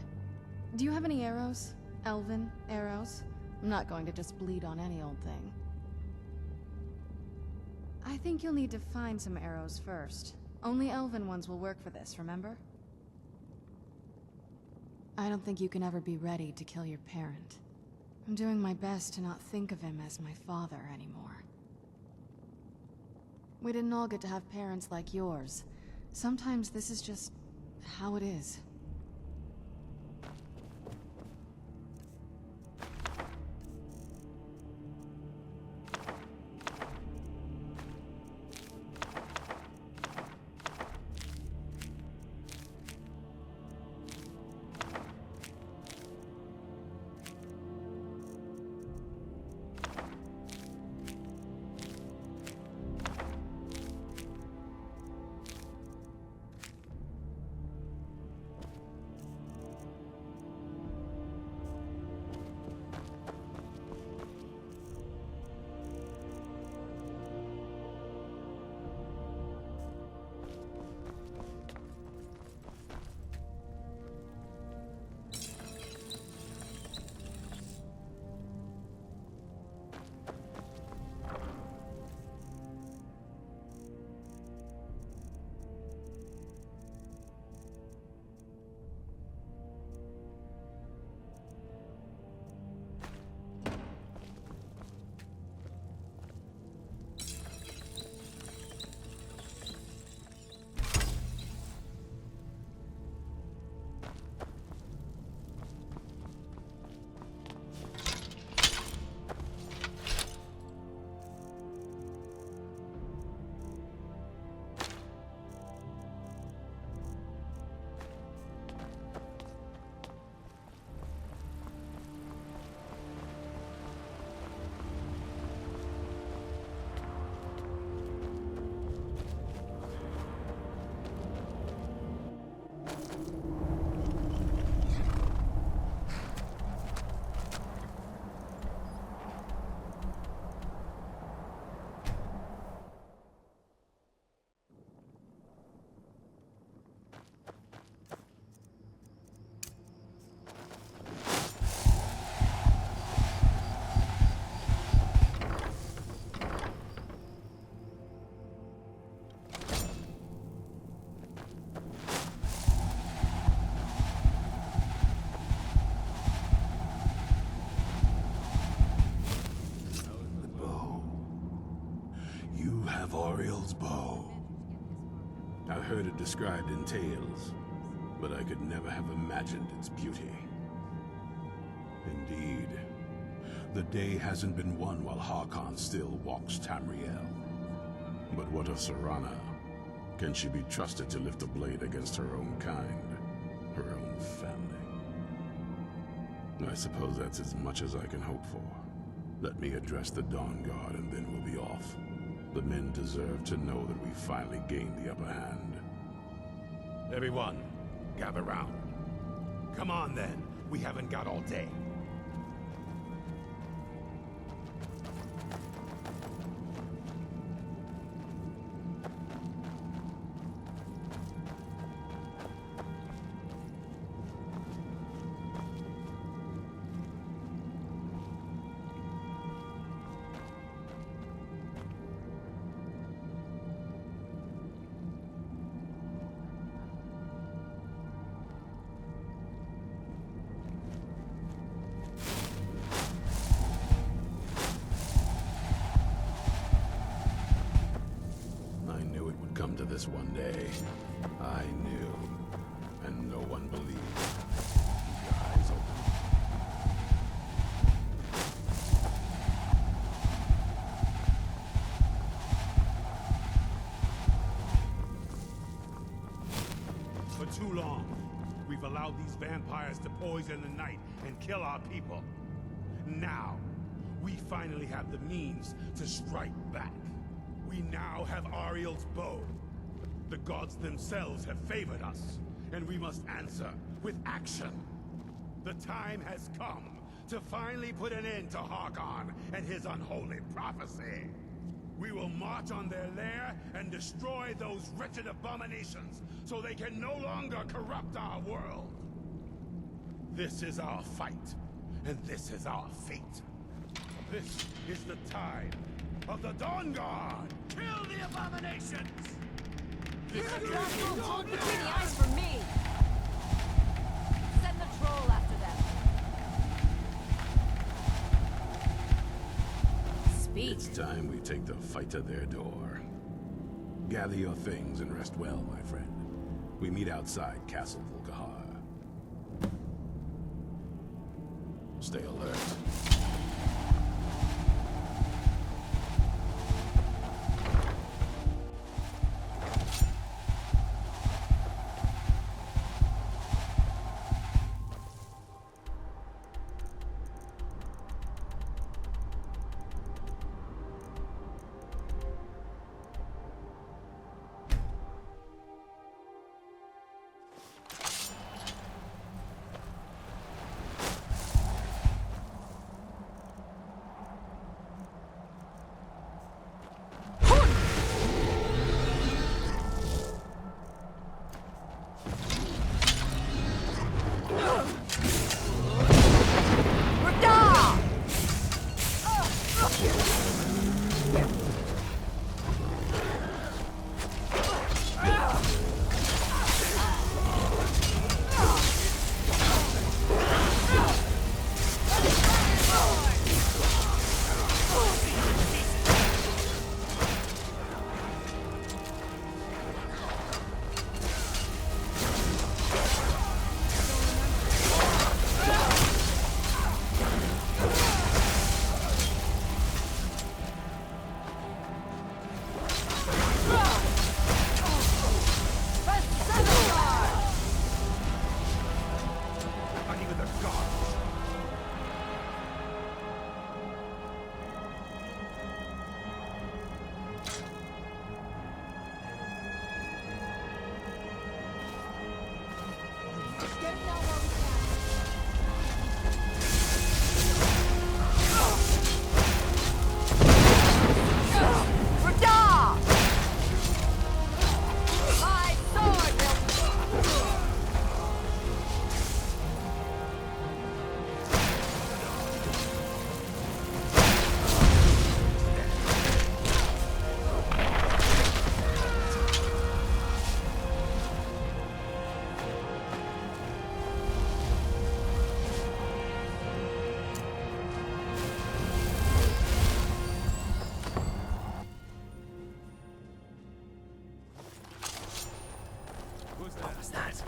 Do you have any arrows? Elven arrows? I'm not going to just bleed on any old thing. I think you'll need to find some arrows first. Only elven ones will work for this, remember? I don't think you can ever be ready to kill your parent. I'm doing my best to not think of him as my father anymore. We didn't all get to have parents like yours. Sometimes this is just how it is. Ariel's bow. I've heard it described in tales, but I could never have imagined its beauty. Indeed, the day hasn't been won while Harkon still walks Tamriel. But what of Serana? Can she be trusted to lift a blade against her own kind, her own family? I suppose that's as much as I can hope for. Let me address the Dawnguard and then we'll be off. The men deserve to know that we finally gained the upper hand. Everyone, gather round. Come on then, we haven't got all day. Come to this one day. I knew, and no one believed. Keep your eyes open. For too long, we've allowed these vampires to poison the night and kill our people. Now, we finally have the means to strike back. We now have Ariel's bow. The gods themselves have favored us, and we must answer with action. The time has come to finally put an end to Harkon and his unholy prophecy. We will march on their lair and destroy those wretched abominations so they can no longer corrupt our world. This is our fight, and this is our fate. This is the time of the Dawnguard! Kill the abominations! This is the hold between the eyes for me! Send the troll after them. Speak. It's time we take the fight to their door. Gather your things and rest well, my friend. We meet outside Castle Volkihar. Stay alert. What was that?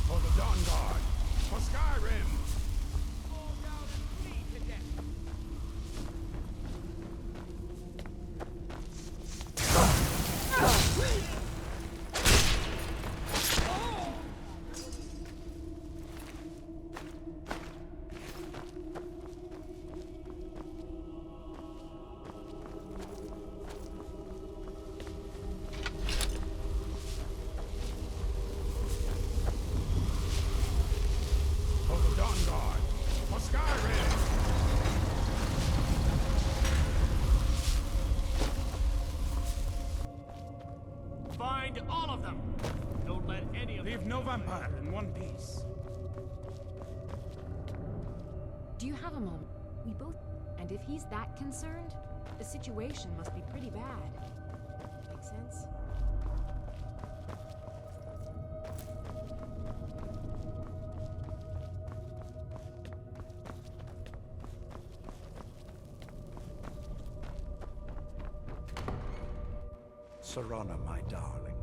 For the Dawnguard! For Skyrim! For the Dawnguard! For Skyrim! Find all of them! Don't let any of Leave them no get away. vampire in one piece. Do you have a moment? We both... And if he's that concerned, the situation must be pretty bad. Make sense? Serana, my darling.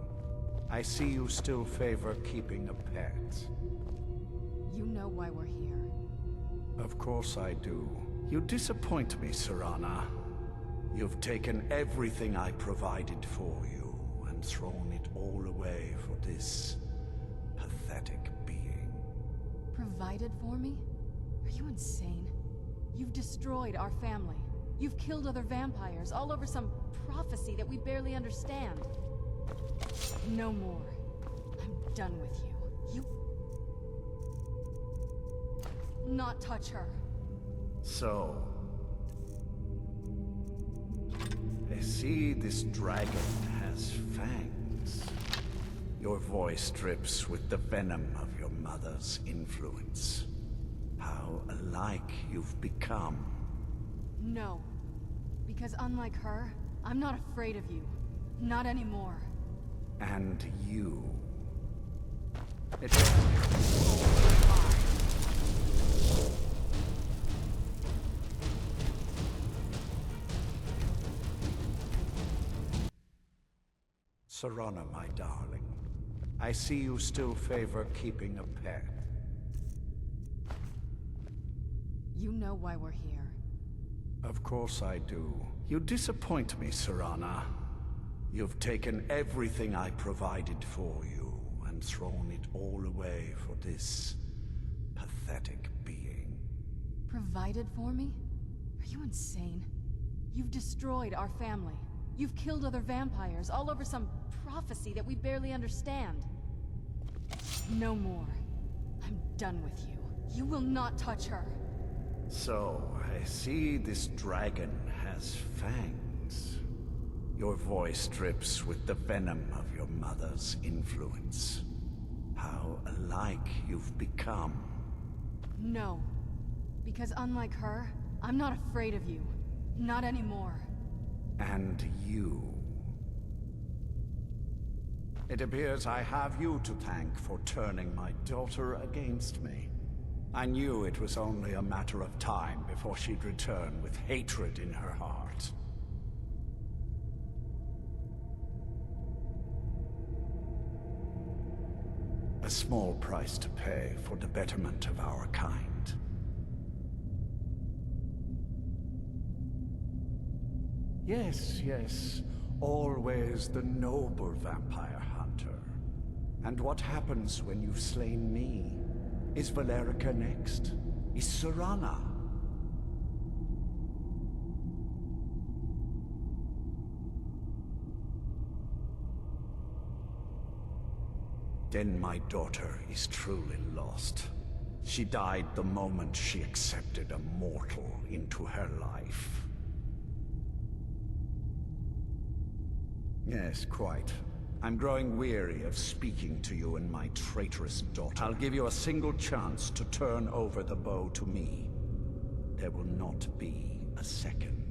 I see you still favor keeping a pet. You know why we're here. Of course I do. You disappoint me, Serana. You've taken everything I provided for you and thrown it all away for this pathetic being. Provided for me? Are you insane? You've destroyed our family. You've killed other vampires, all over some prophecy that we barely understand. No more. I'm done with you. Not touch her. So... I see this dragon has fangs. Your voice drips with the venom of your mother's influence. How alike you've become. No. Because unlike her, I'm not afraid of you. Not anymore. And you... Serana, my darling. I see you still favor keeping a pet. You know why we're here. Of course I do. You disappoint me, Serana. You've taken everything I provided for you and thrown it all away for this pathetic being. Provided for me? Are you insane? You've destroyed our family. You've killed other vampires, all over some prophecy that we barely understand. No more. I'm done with you. You will not touch her. So, I see this dragon has fangs. Your voice drips with the venom of your mother's influence. How alike you've become. No. Because unlike her, I'm not afraid of you. Not anymore. And you. It appears I have you to thank for turning my daughter against me. I knew it was only a matter of time before she'd return with hatred in her heart. A small price to pay for the betterment of our kind. Yes, yes. Always the noble vampire hunter. And what happens when you've slain me? Is Valerica next? Is Serana? Then my daughter is truly lost. She died the moment she accepted a mortal into her life. Yes, quite. I'm growing weary of speaking to you and my traitorous daughter. I'll give you a single chance to turn over the bow to me. There will not be a second.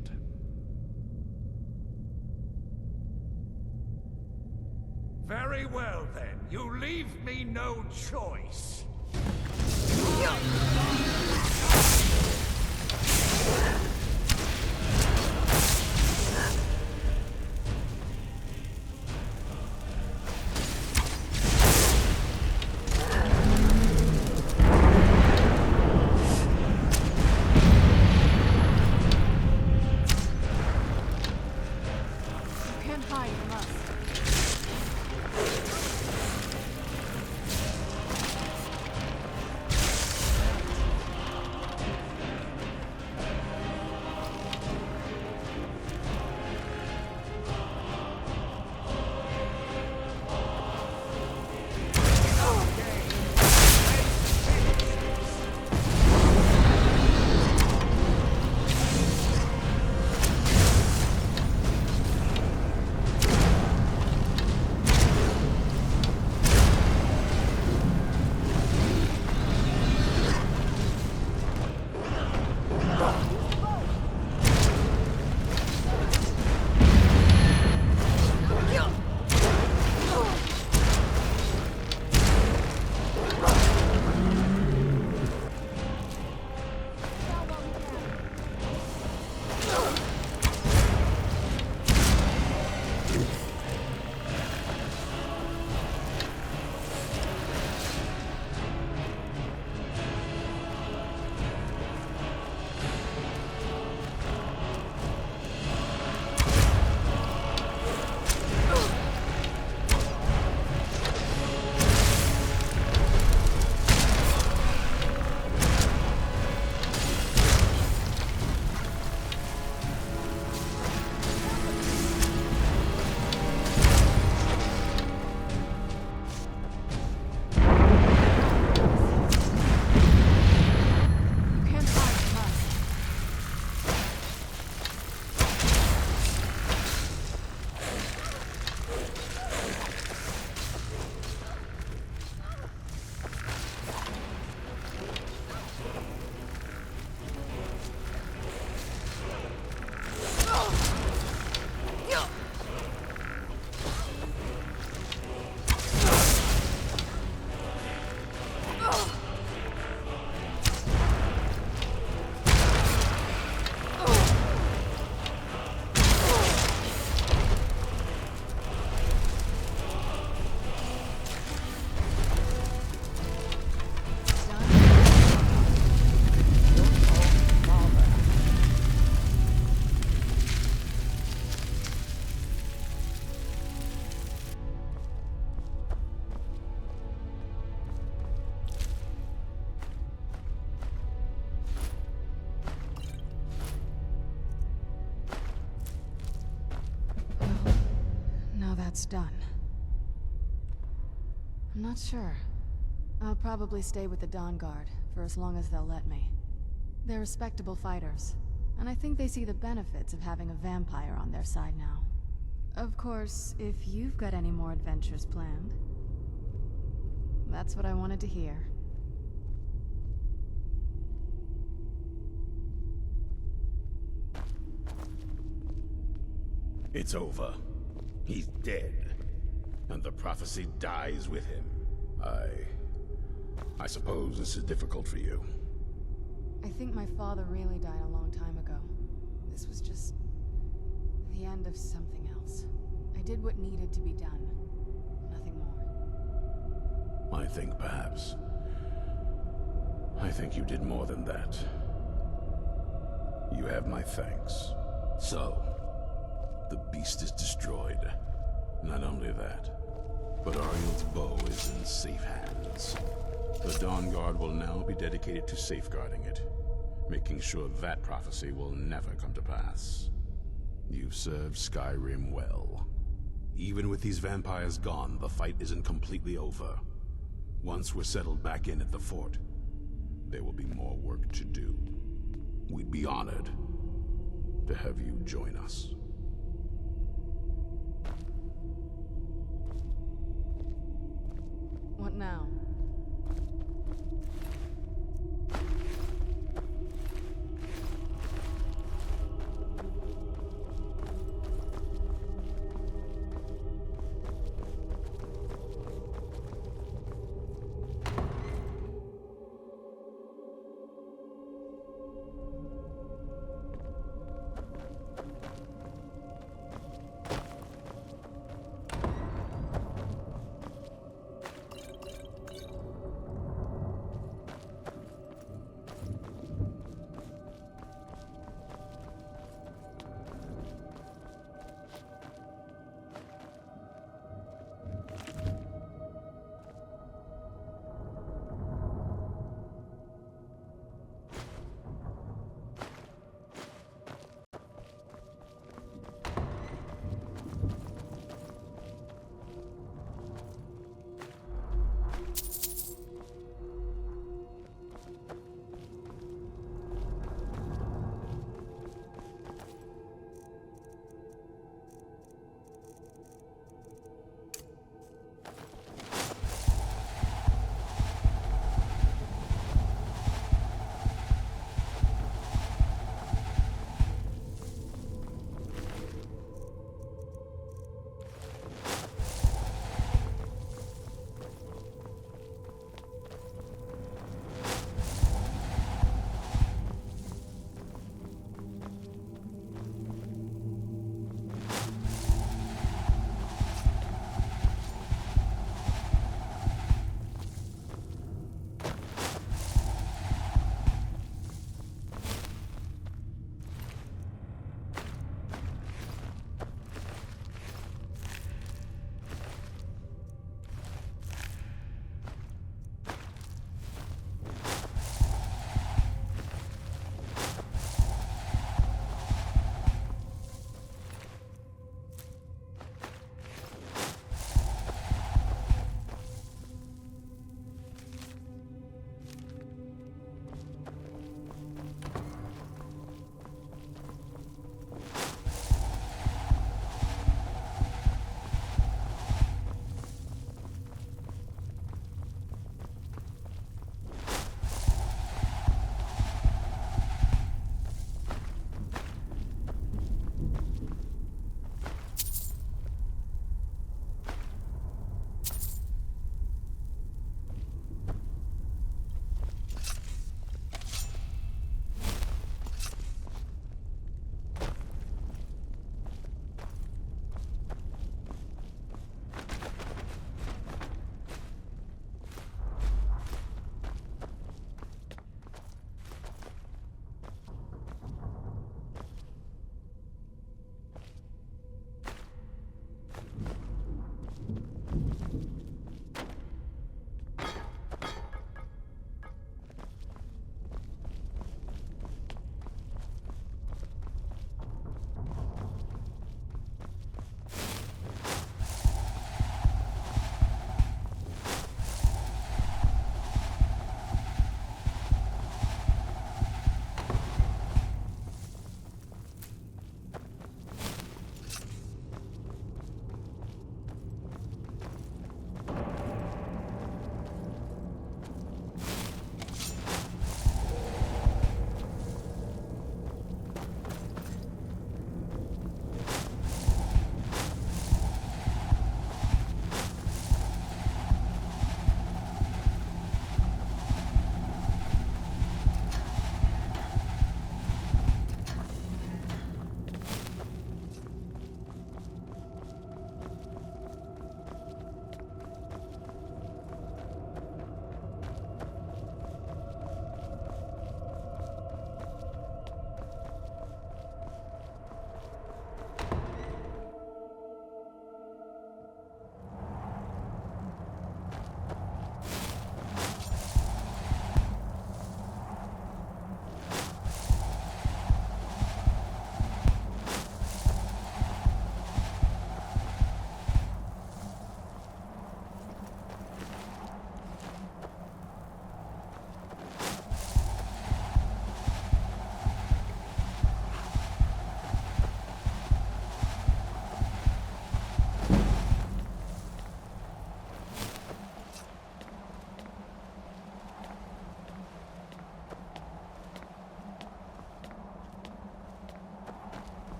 Very well, then. You leave me no choice. That's done. I'm not sure. I'll probably stay with the Dawnguard for as long as they'll let me. They're respectable fighters, and I think they see the benefits of having a vampire on their side now. Of course, if you've got any more adventures planned. That's what I wanted to hear. It's over. He's dead. And the prophecy dies with him. I suppose this is difficult for you. I think my father really died a long time ago. This was just the end of something else. I did what needed to be done. Nothing more. I think perhaps. I think you did more than that. You have my thanks. So, the beast is destroyed. Not only that, but Ariel's bow is in safe hands. The Dawnguard will now be dedicated to safeguarding it, making sure that prophecy will never come to pass. You've served Skyrim well. Even with these vampires gone, the fight isn't completely over. Once we're settled back in at the fort, there will be more work to do. We'd be honored to have you join us. What now?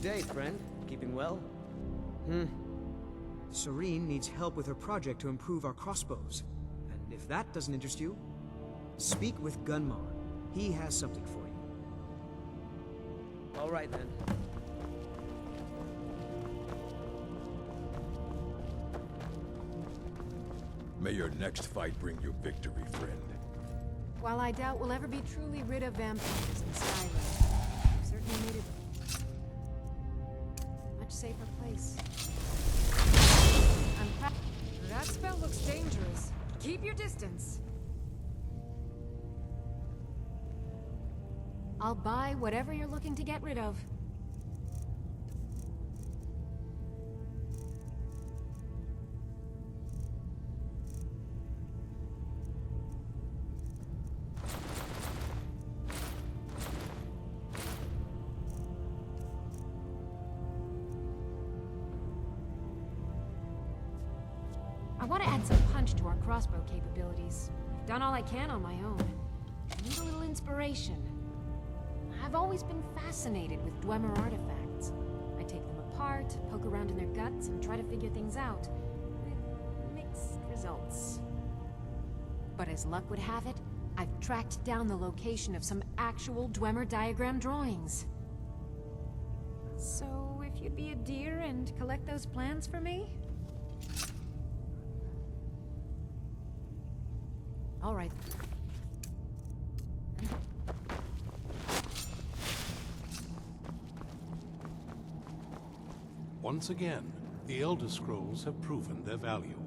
Good day, friend. Keeping well? Serene needs help with her project to improve our crossbows. And if that doesn't interest you, speak with Gunmar. He has something for you. All right, then. May your next fight bring you victory, friend. While I doubt we'll ever be truly rid of vampires in Skyrim, we've certainly made it a much safer place. That spell looks dangerous. Keep your distance. I'll buy whatever you're looking to get rid of. I want to add some punch to our crossbow capabilities. I've done all I can on my own. I need a little inspiration. I've always been fascinated with Dwemer artifacts. I take them apart, poke around in their guts, and try to figure things out, with mixed results. But as luck would have it, I've tracked down the location of some actual Dwemer diagram drawings. So, if you'd be a dear and collect those plans for me? All right. Once again, the Elder Scrolls have proven their value.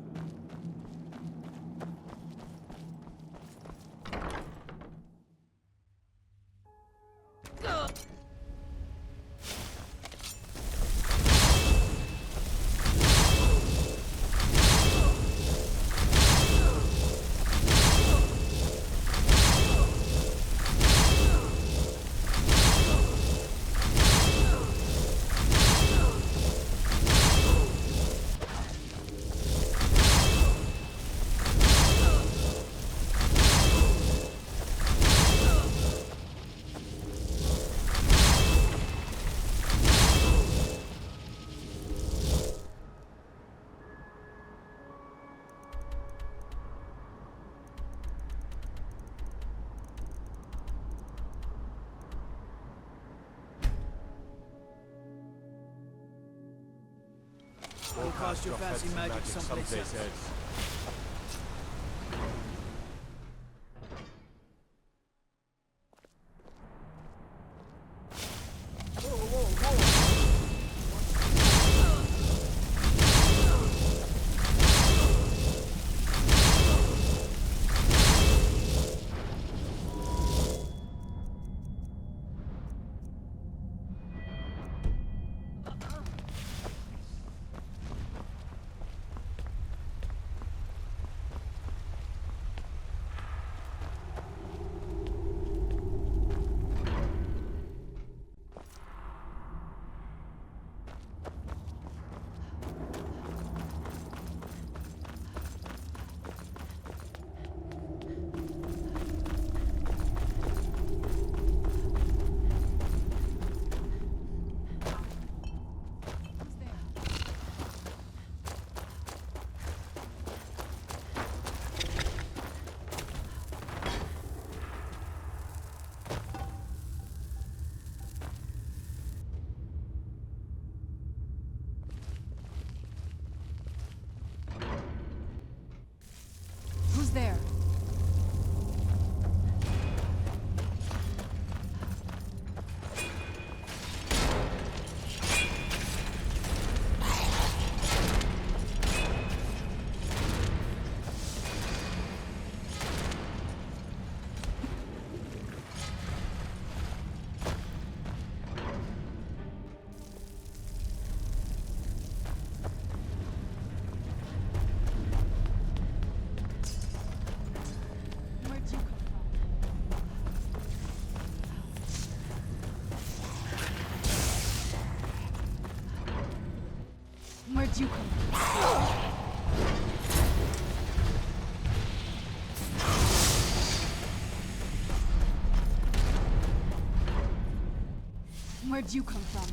Go cast your fancy magic someplace else. There. Where'd you come from? Where'd you come from?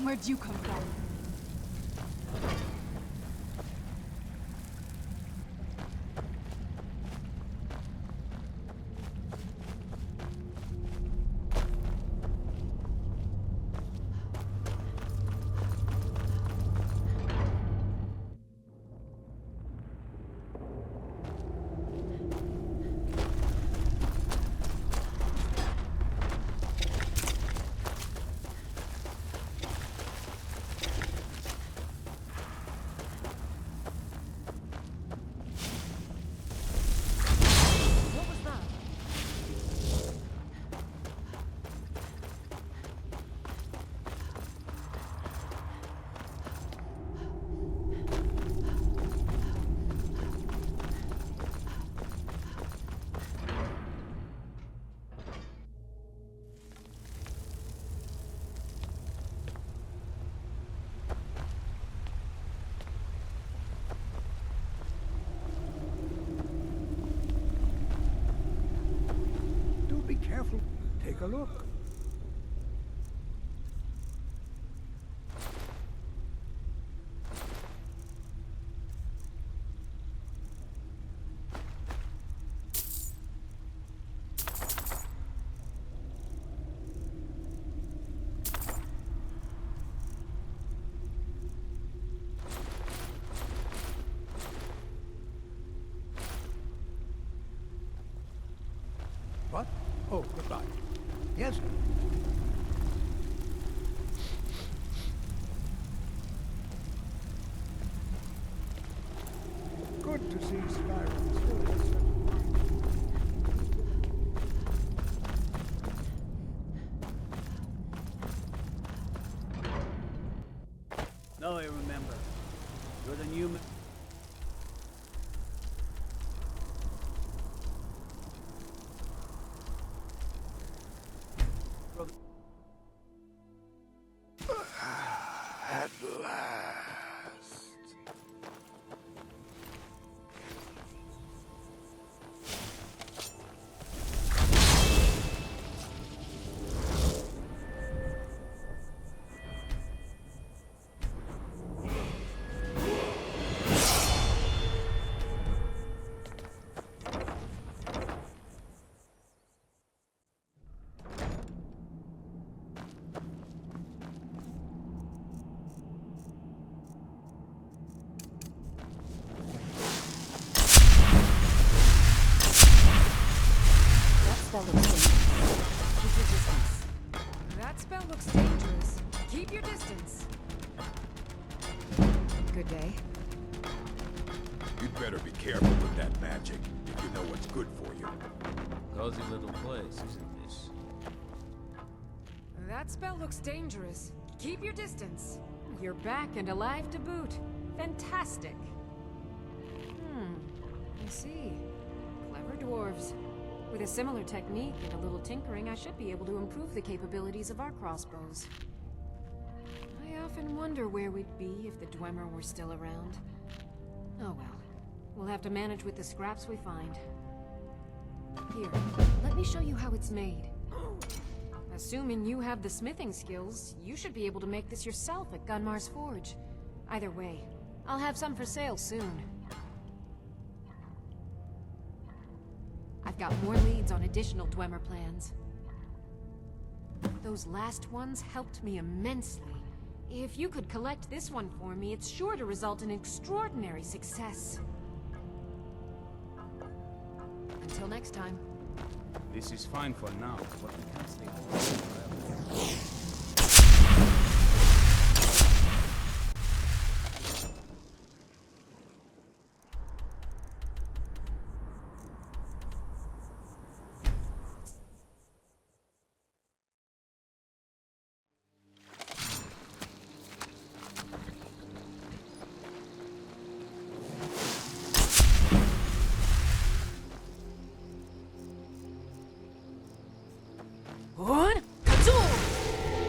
Where'd you come from? Careful. Take a look. What? Oh, goodbye. Yes? Good to see Skyrim still has such Now I remember. You're the new... At last. That spell looks dangerous. Keep your distance. Good day. You'd better be careful with that magic, if you know what's good for you. Cozy little place, isn't this? That spell looks dangerous. Keep your distance. You're back and alive to boot. Fantastic. I see. Clever dwarves. With a similar technique and a little tinkering, I should be able to improve the capabilities of our crossbows. I often wonder where we'd be if the Dwemer were still around. Oh well. We'll have to manage with the scraps we find. Here, let me show you how it's made. Assuming you have the smithing skills, you should be able to make this yourself at Gunmar's Forge. Either way, I'll have some for sale soon. I've got more leads on additional Dwemer plans. Those last ones helped me immensely. If you could collect this one for me, it's sure to result in extraordinary success. Until next time. This is fine for now, but we can't stay home forever. On! Kazoo!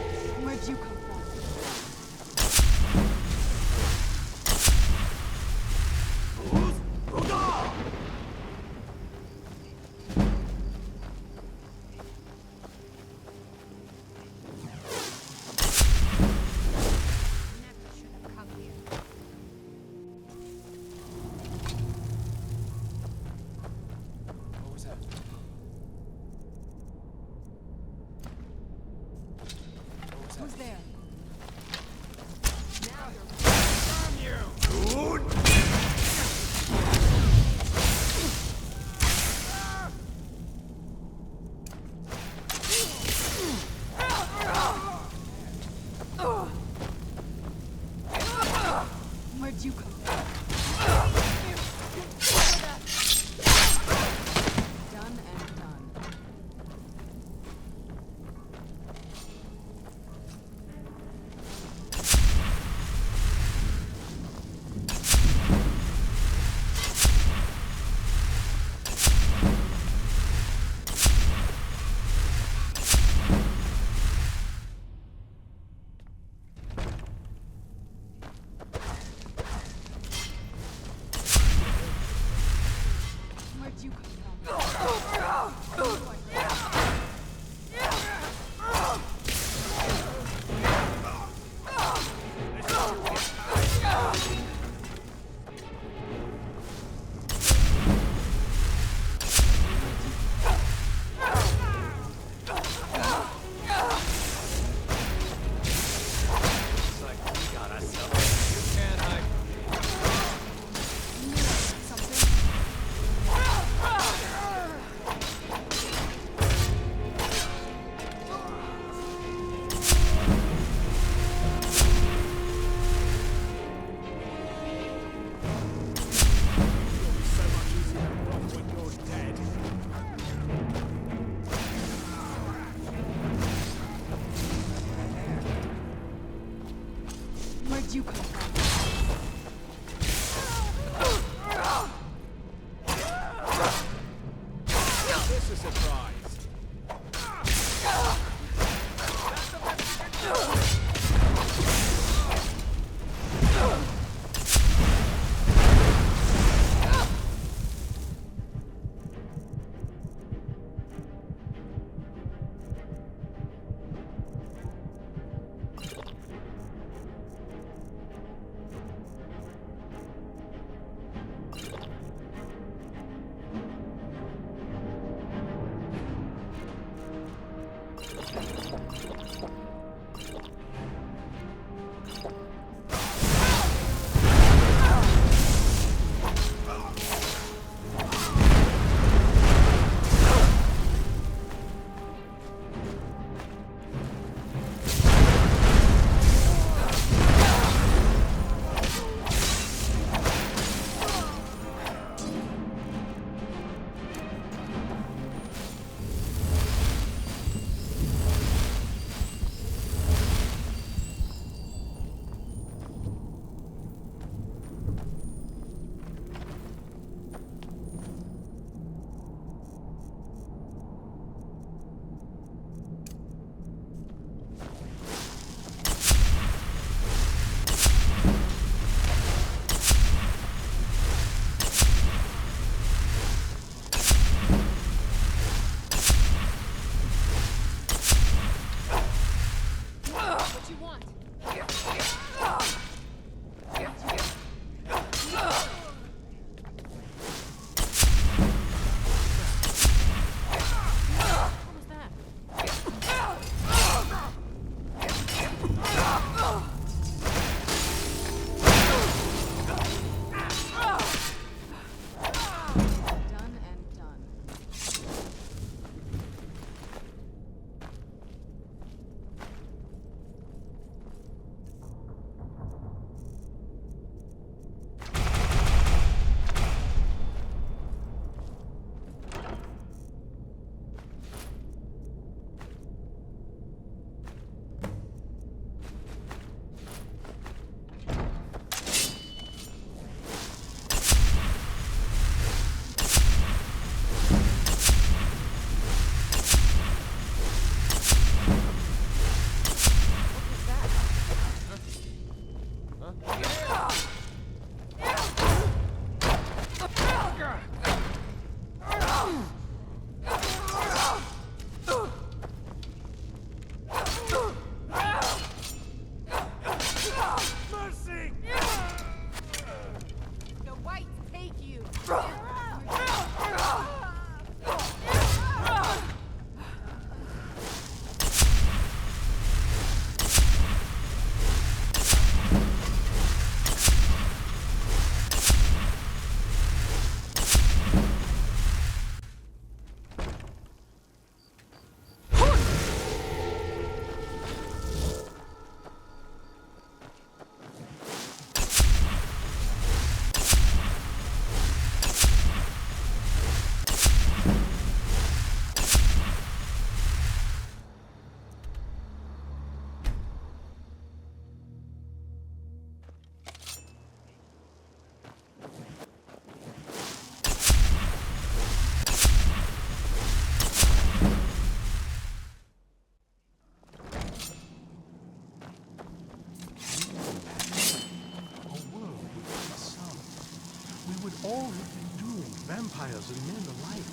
All have been doomed, vampires and men alike.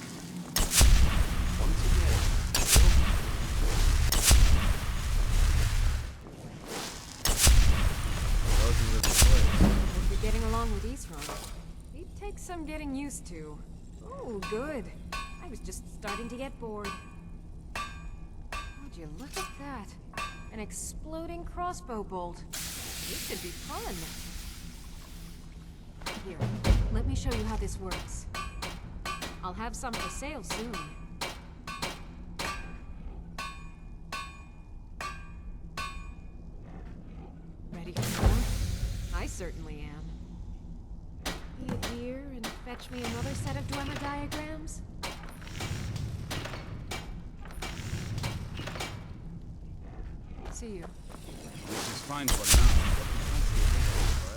Once again, Hope you're getting along with Isran. He'd take some getting used to. Oh, good. I was just starting to get bored. Would you look at that? An exploding crossbow bolt. This should be fun. Here, let me show you how this works. I'll have some for sale soon. Ready for more? I certainly am. Be it here and fetch me another set of Dwemer diagrams? See you. This is fine for now, but we can't stay here forever.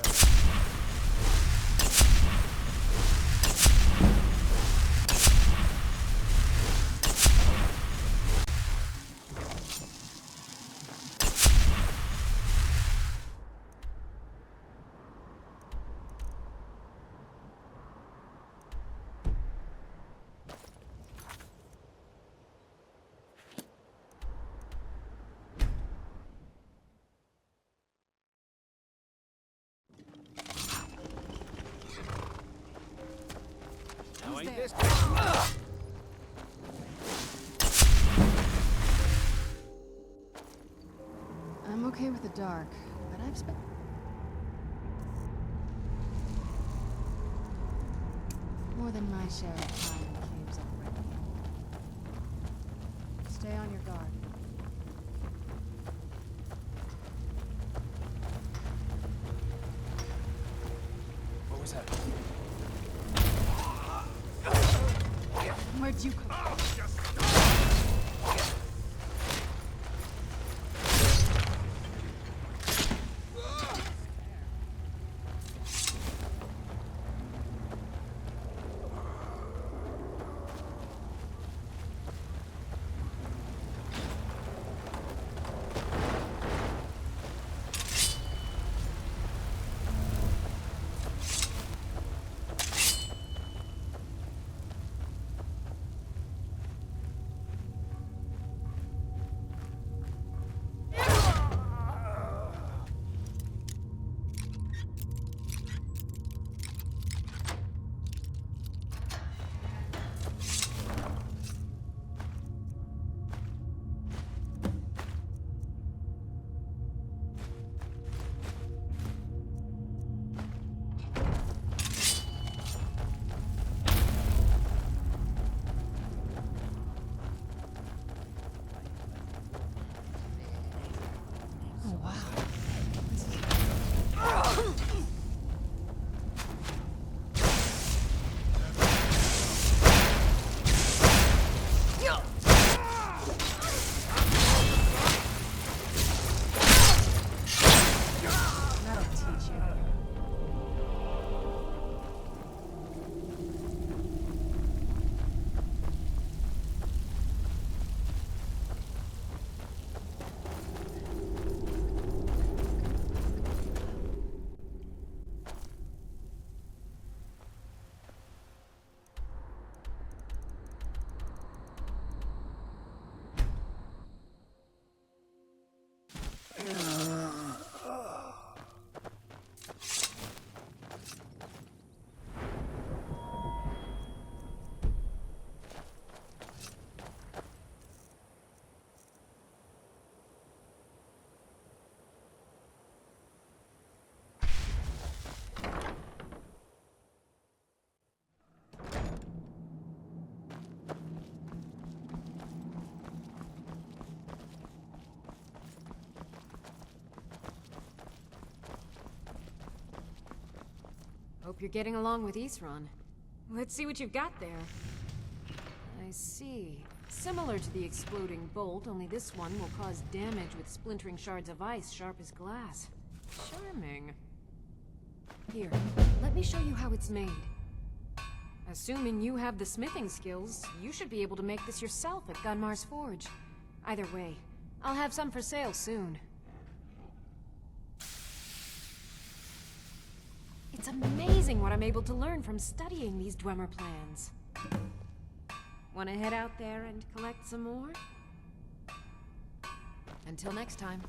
I'm okay with the dark, but I've spent more than my share of time in caves already. Stay on your guard. What was that? Where'd you come from? Hope you're getting along with Isran. Let's see what you've got there. I see. Similar to the exploding bolt, only this one will cause damage with splintering shards of ice sharp as glass. Charming. Here, let me show you how it's made. Assuming you have the smithing skills, you should be able to make this yourself at Gunmar's Forge. Either way, I'll have some for sale soon. It's amazing what I'm able to learn from studying these Dwemer plans. Want to head out there and collect some more? Until next time.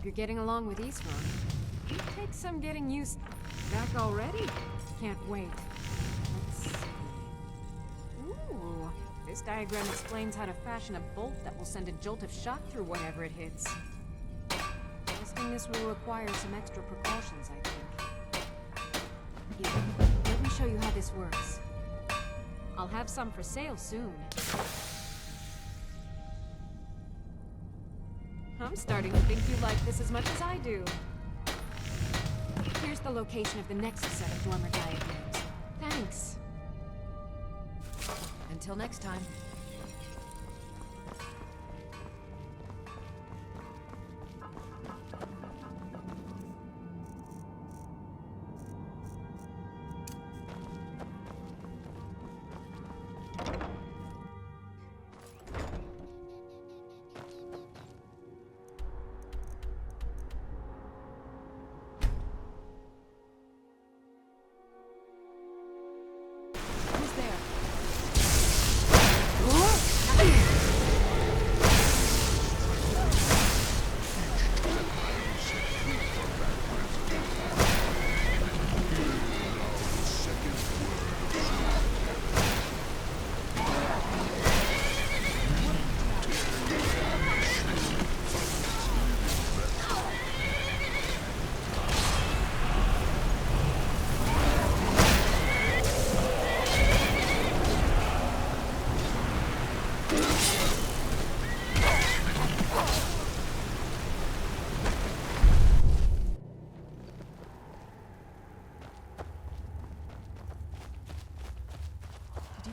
Hope you're getting along with Isran. It takes some getting used. Back already? Can't wait. Let's see. Ooh, this diagram explains how to fashion a bolt that will send a jolt of shock through whatever it hits. Guessing this will require some extra precautions, I think. Here, let me show you how this works. I'll have some for sale soon. I'm starting to think you like this as much as I do. Here's the location of the next set of Dwemer diagrams. Thanks. Until next time.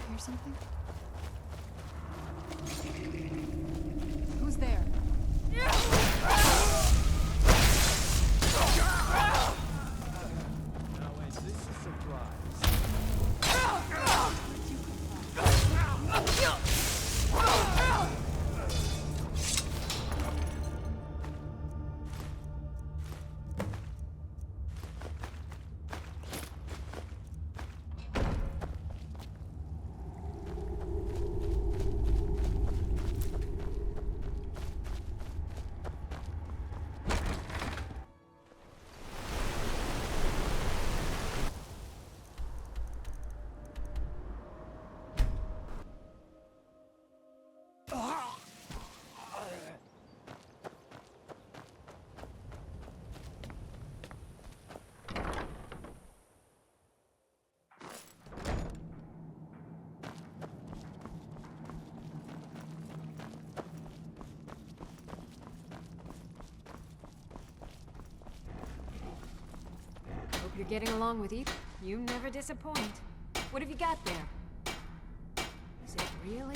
hear something? Who's there? You're getting along with Ethan. You never disappoint. What have you got there? Is it really?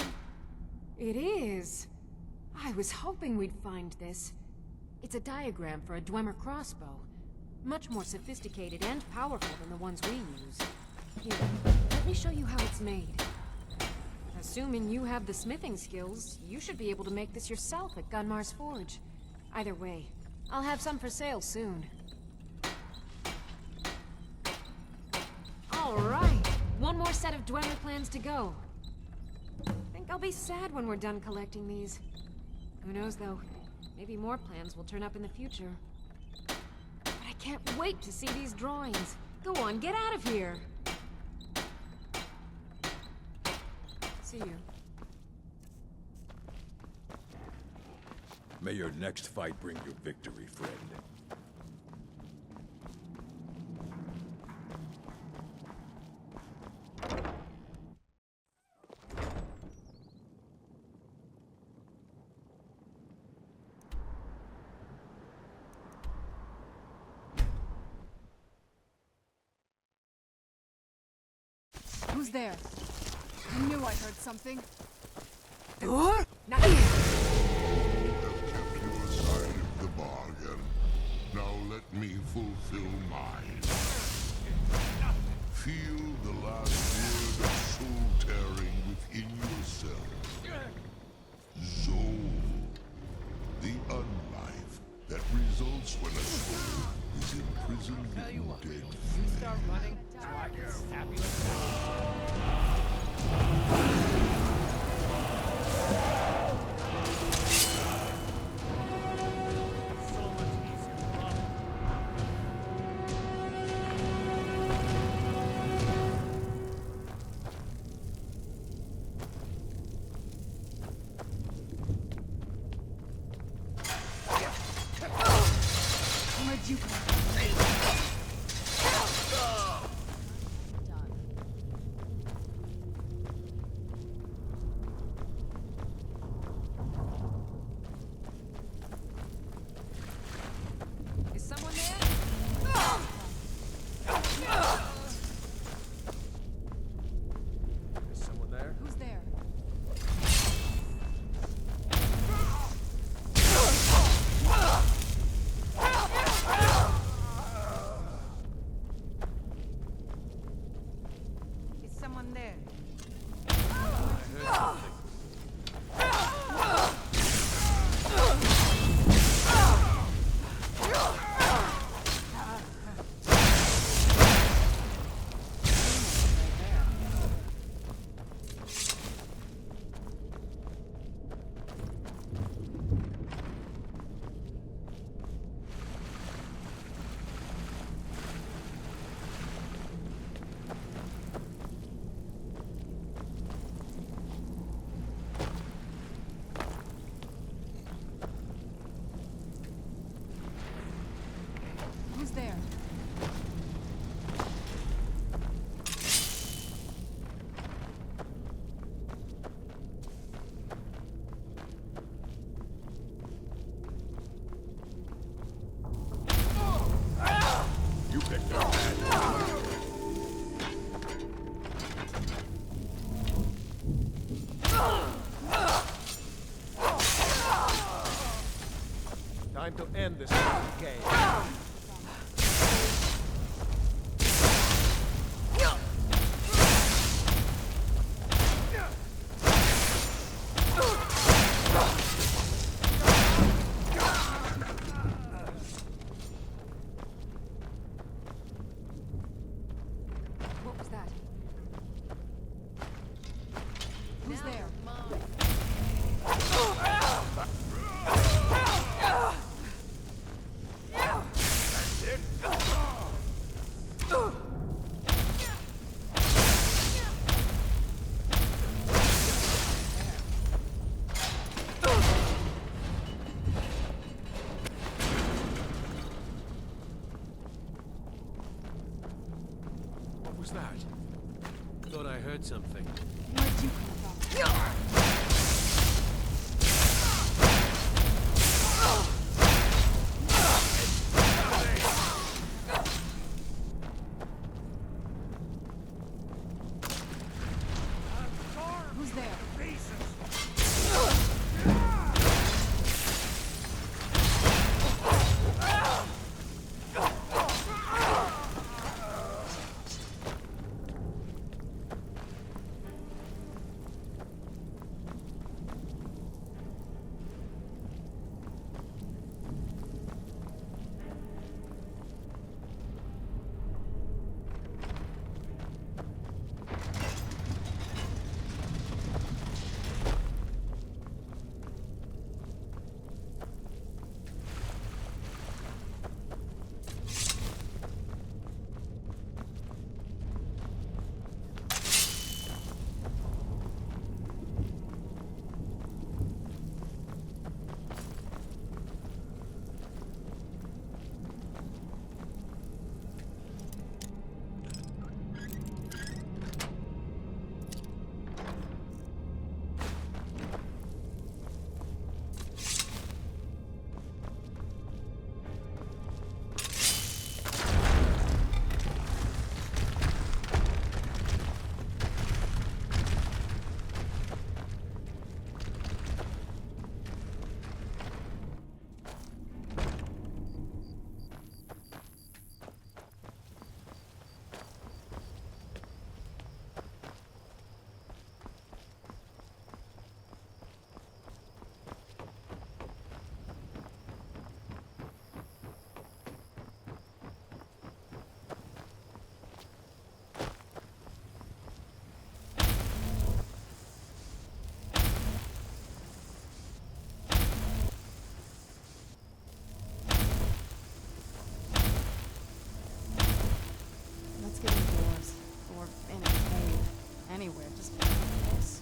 It is. I was hoping we'd find this. It's a diagram for a Dwemer crossbow. Much more sophisticated and powerful than the ones we use. Here, let me show you how it's made. Assuming you have the smithing skills, you should be able to make this yourself at Gunmar's Forge. Either way, I'll have some for sale soon. Alright, one more set of Dwemer plans to go. Think I'll be sad when we're done collecting these. Who knows though, maybe more plans will turn up in the future. But I can't wait to see these drawings. Go on, get out of here! See you. May your next fight bring you victory, friend. Who's there? I knew I heard something. Your side of the bargain. Now let me fulfill mine. Feel the last word of soul tearing within yourself. Soul. The unlife that results when a soul is imprisoned in dead flesh. Start running so I can snap you. Where'd you come? Is someone there? Is someone there? Who's there? Is someone there? end this game. What was that? Who's there? What was that? Thought I heard something. Where'd you come from? Who's there? Let's get indoors. Or in a cave. Anywhere, just place.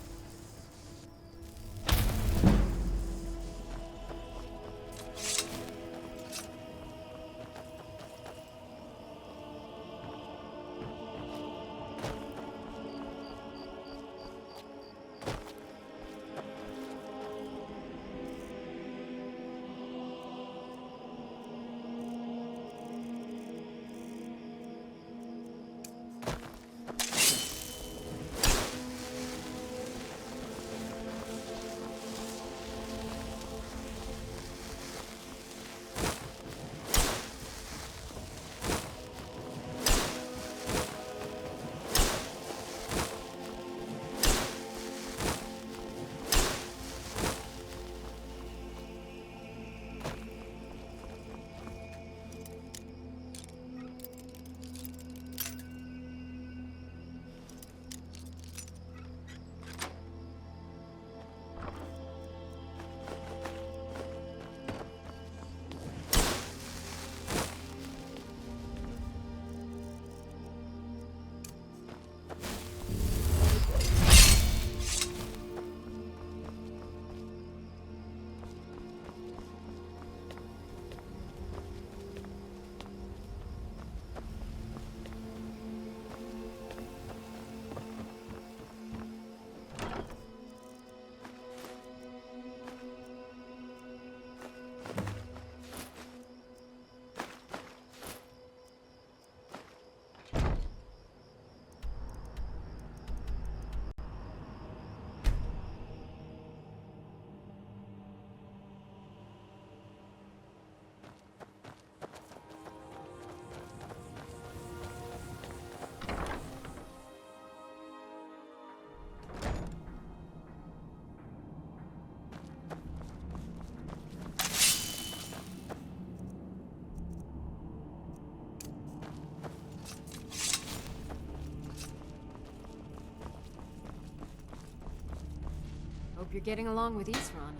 Hope you're getting along with Isran.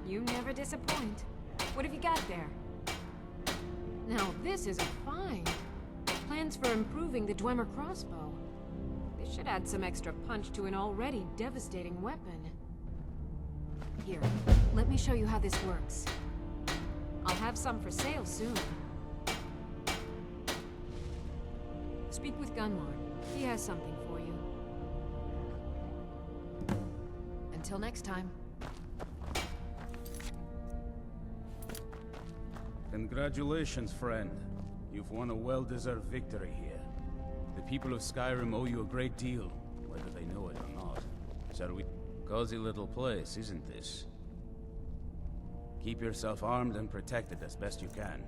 You never disappoint. What have you got there? Now, this is a find. Plans for improving the Dwemer crossbow. This should add some extra punch to an already devastating weapon. Here, let me show you how this works. I'll have some for sale soon. Speak with Gunmar. He has something for you. Until next time. Congratulations, friend. You've won a well-deserved victory here. The people of Skyrim owe you a great deal, whether they know it or not. Shall we? Cozy little place, isn't this? Keep yourself armed and protected as best you can.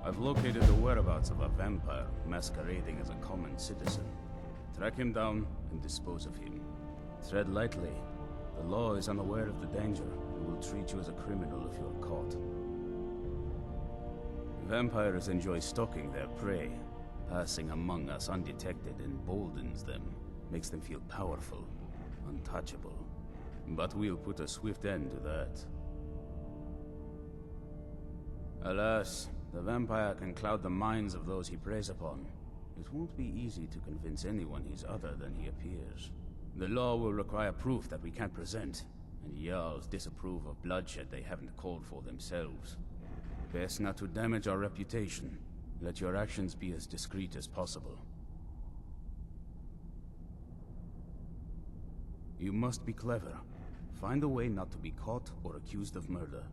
I've located the whereabouts of a vampire masquerading as a common citizen. Track him down and dispose of him. Tread lightly. The law is unaware of the danger and will treat you as a criminal if you're caught. Vampires enjoy stalking their prey. Passing among us undetected emboldens them, makes them feel powerful, untouchable. But we'll put a swift end to that. Alas, the vampire can cloud the minds of those he preys upon. It won't be easy to convince anyone he's other than he appears. The law will require proof that we can't present, and Jarls disapprove of bloodshed they haven't called for themselves. Best not to damage our reputation. Let your actions be as discreet as possible. You must be clever. Find a way not to be caught or accused of murder.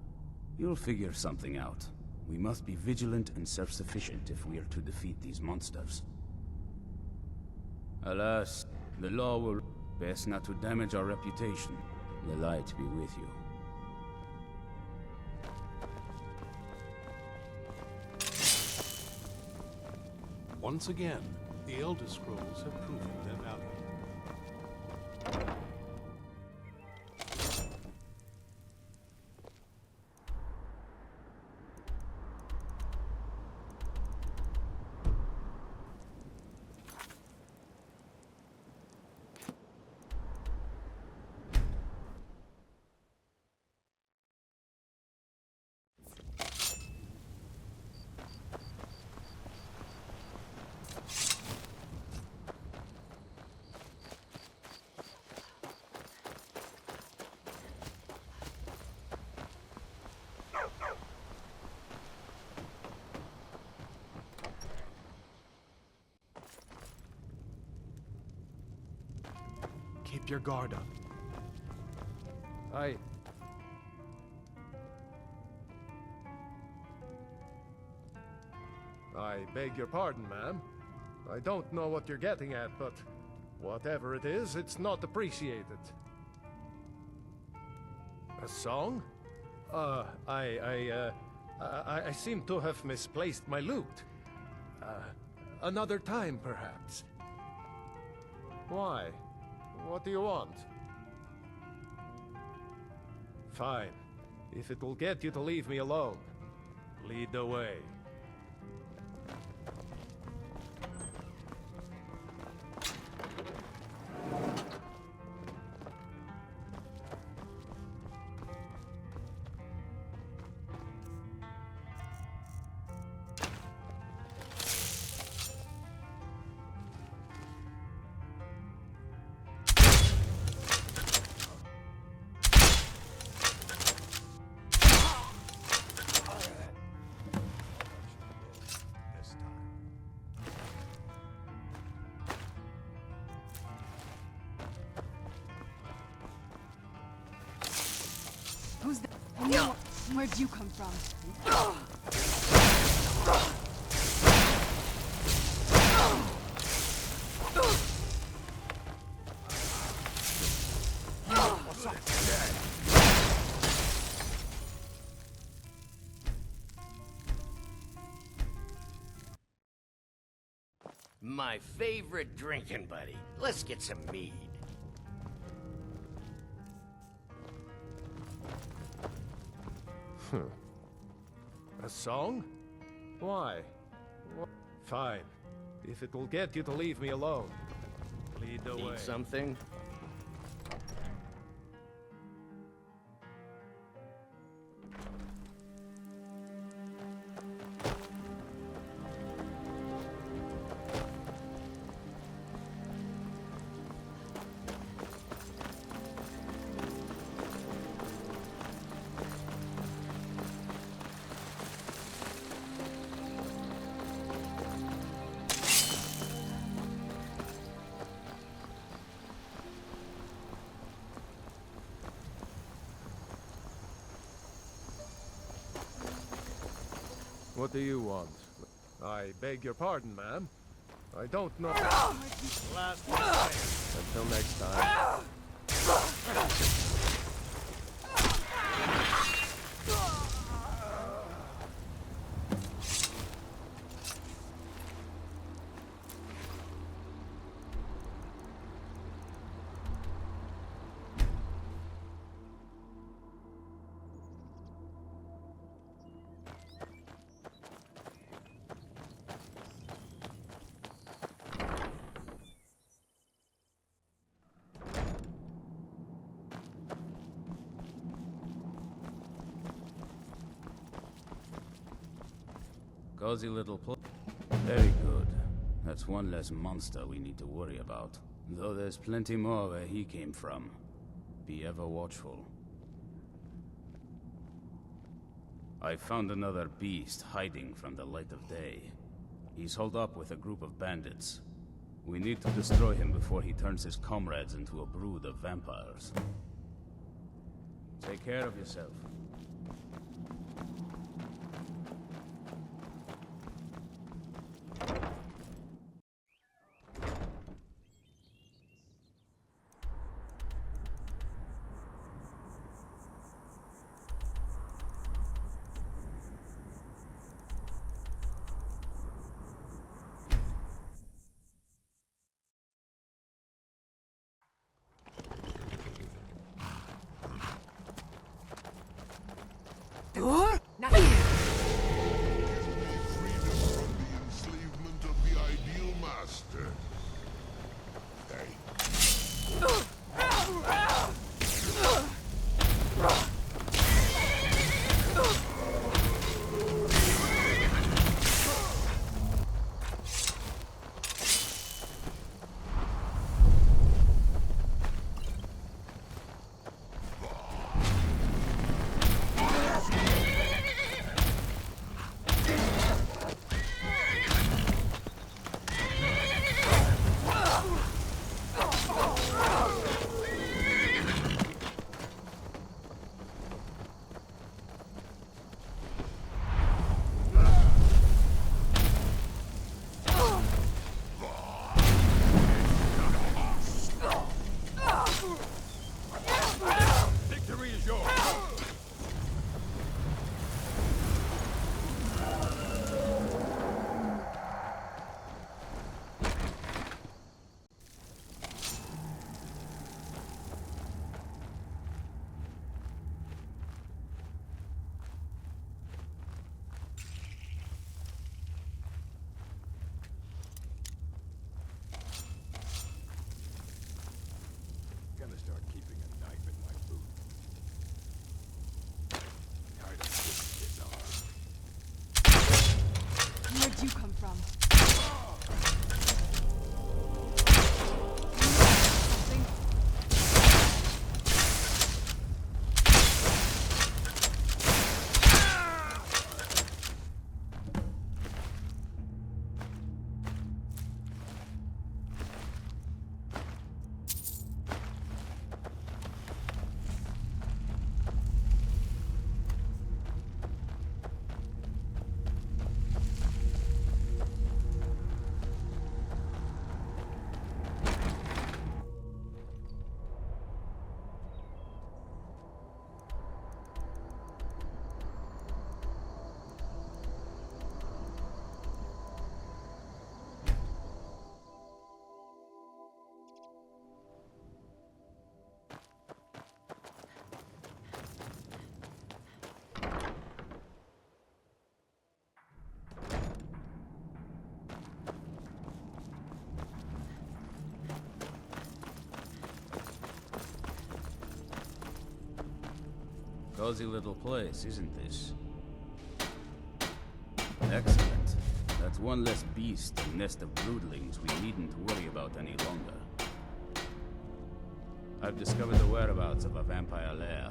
You'll figure something out. We must be vigilant and self-sufficient if we are to defeat these monsters. Alas, the law will... Best not to damage our reputation. The light be with you. Once again, the Elder Scrolls have proven their value. Keep your guard up. I beg your pardon, ma'am. I don't know what you're getting at, but whatever it is, it's not appreciated. A song? I seem to have misplaced my lute. Another time, perhaps. Why? What do you want? Fine. If it will get you to leave me alone, lead the way. Who's that? Where'd you come from? My favorite drinking buddy. Let's get some mead. A song? Why? Fine. If it will get you to leave me alone. Lead the way. Need something? What do you want? I beg your pardon, ma'am. I don't know. Last one. Until next time. Cozy little place. Very good. That's one less monster we need to worry about. Though there's plenty more where he came from. Be ever watchful. I found another beast hiding from the light of day. He's holed up with a group of bandits. We need to destroy him before he turns his comrades into a brood of vampires. Take care of yourself. Where'd you come from? Cozy little place, isn't this? Excellent. That's one less beast and nest of broodlings we needn't worry about any longer. I've discovered the whereabouts of a vampire lair.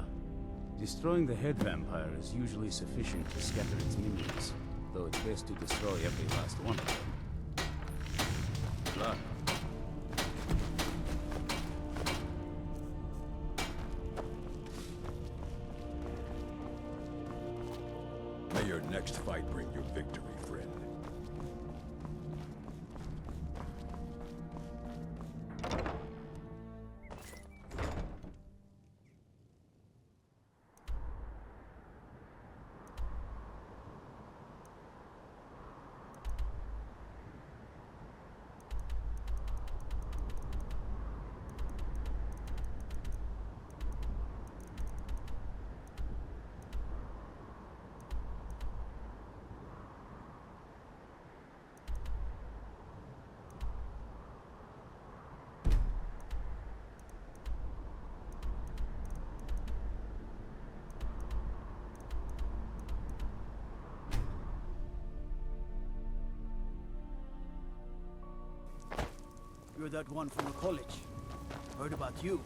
Destroying the head vampire is usually sufficient to scatter its minions, though it's best to destroy every last one of them. Luck. May your next fight bring you victory, friend. You're that one from the college. Heard about you.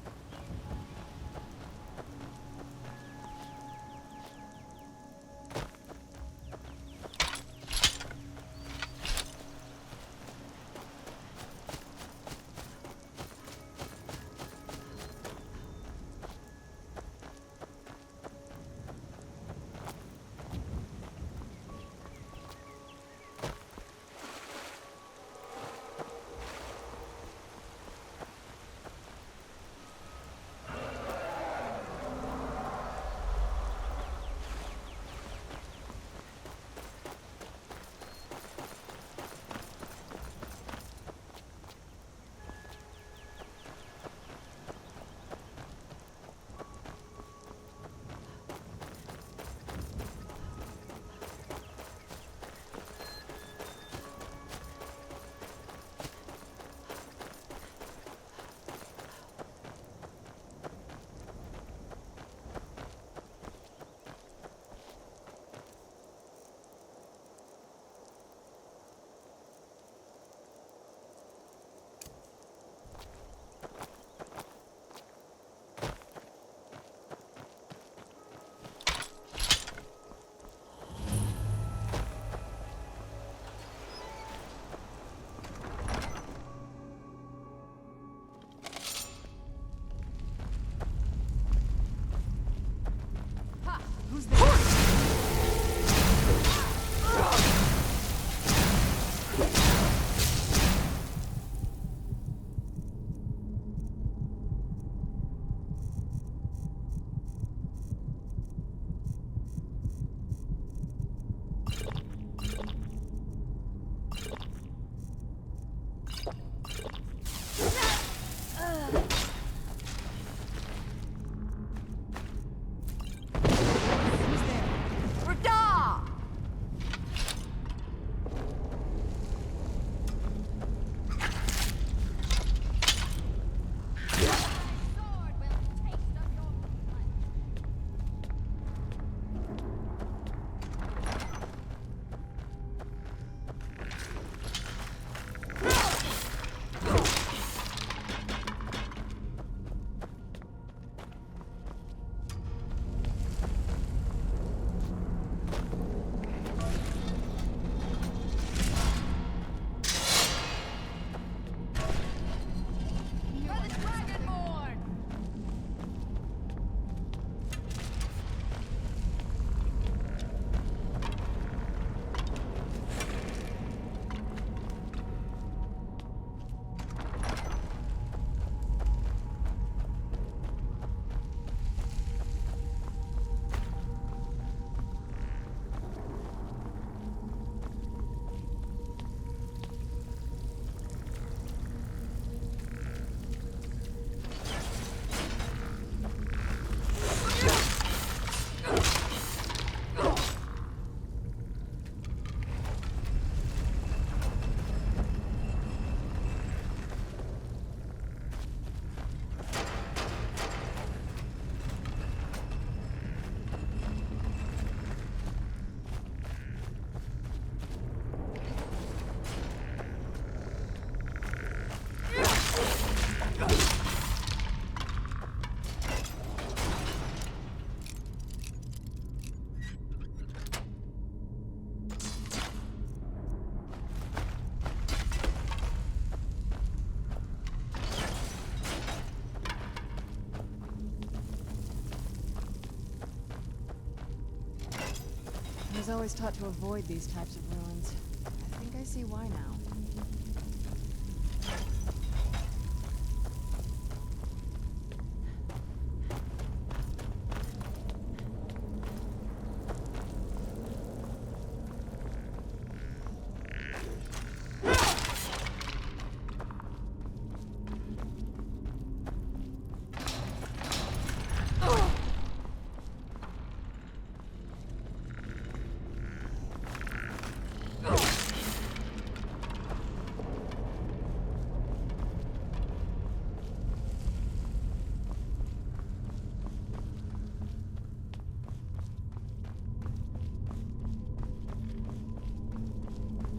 was always taught to avoid these types of ruins. I think I see why now.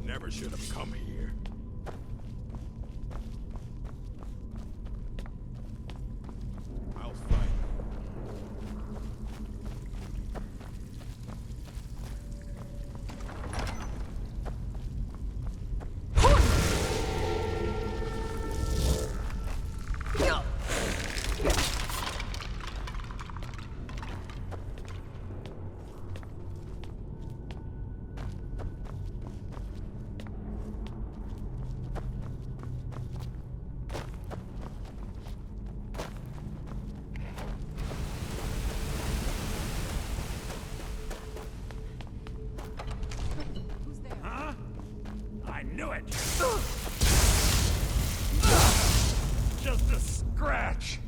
Never should have come here. I'll fight. I knew it! Just a scratch!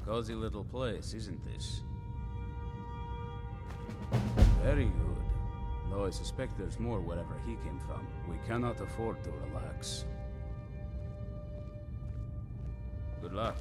Cozy little place, isn't this? Very good. Though I suspect there's more wherever he came from. We cannot afford to relax. Good luck.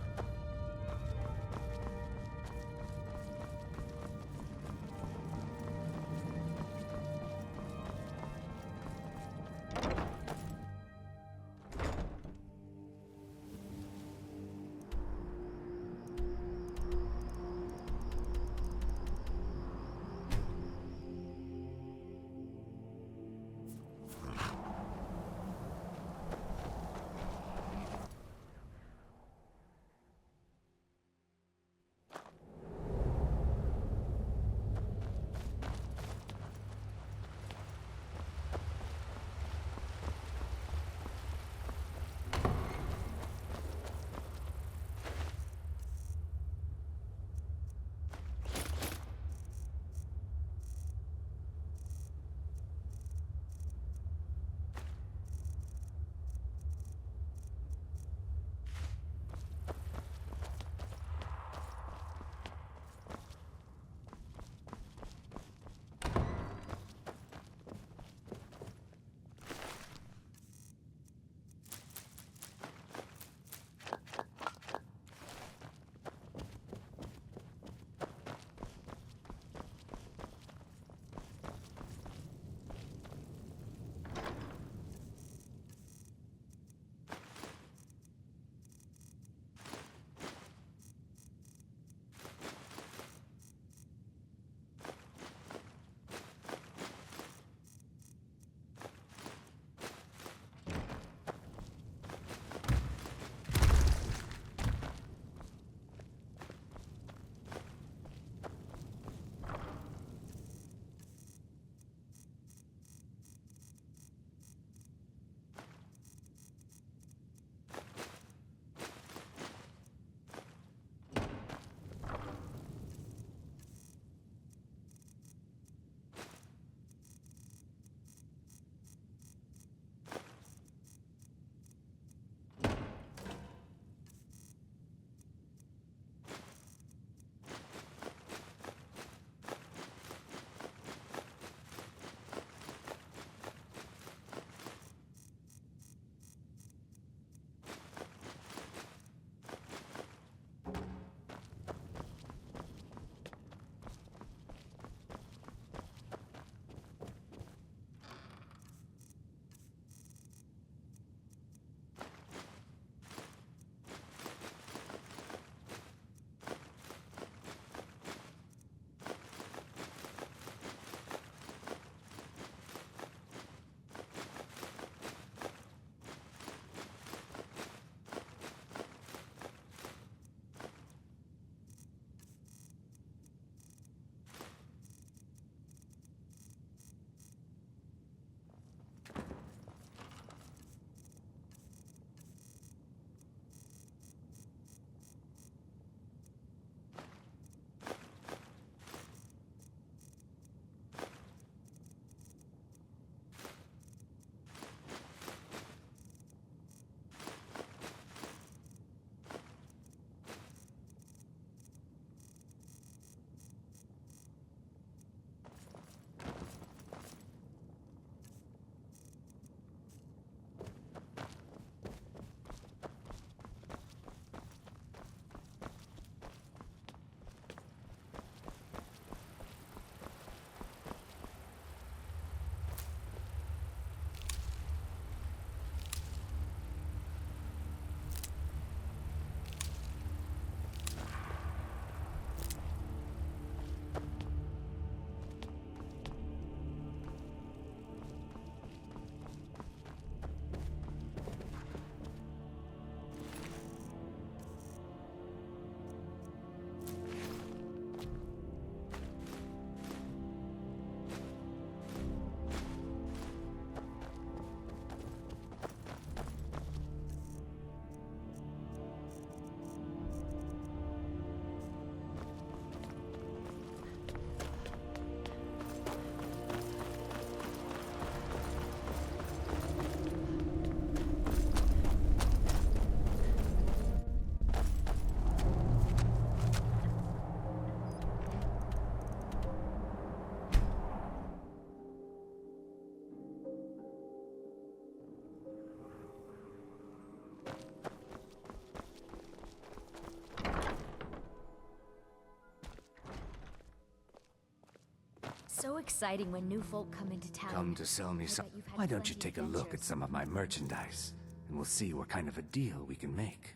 so exciting when new folk come into town. Come to sell me some. Why don't you take a look at some of my merchandise, and we'll see what kind of a deal we can make.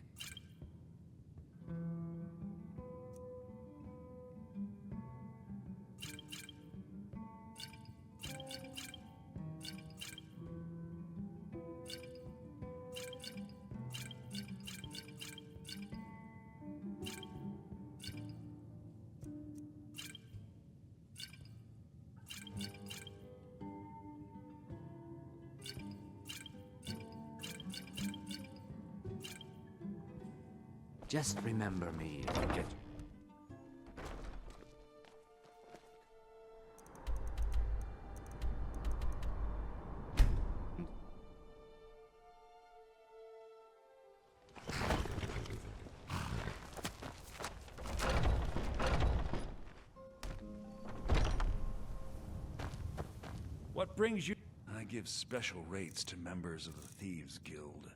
Just remember me if you get... What brings you? I give special rates to members of the Thieves Guild.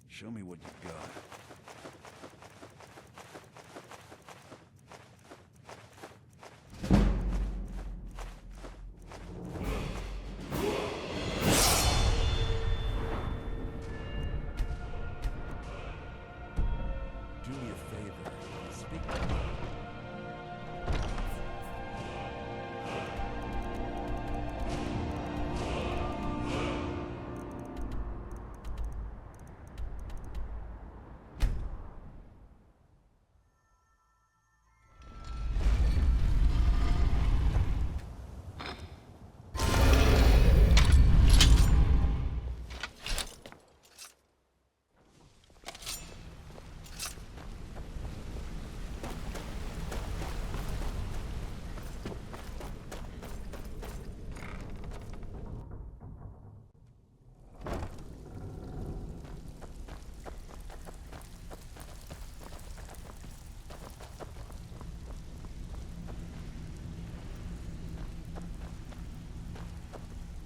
Show me what you've got. Do me a favor. Speak to me.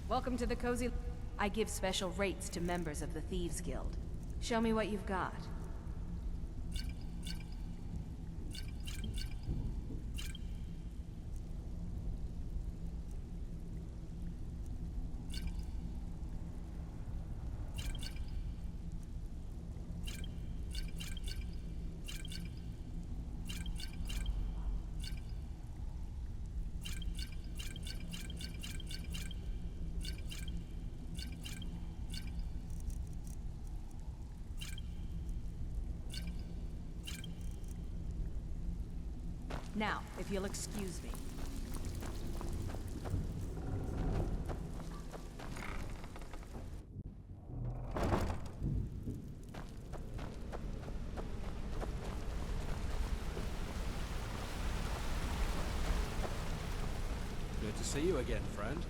Welcome to the cozy... I give special rates to members of the Thieves Guild. Show me what you've got. Now, if you'll excuse me. Good to see you again, friend.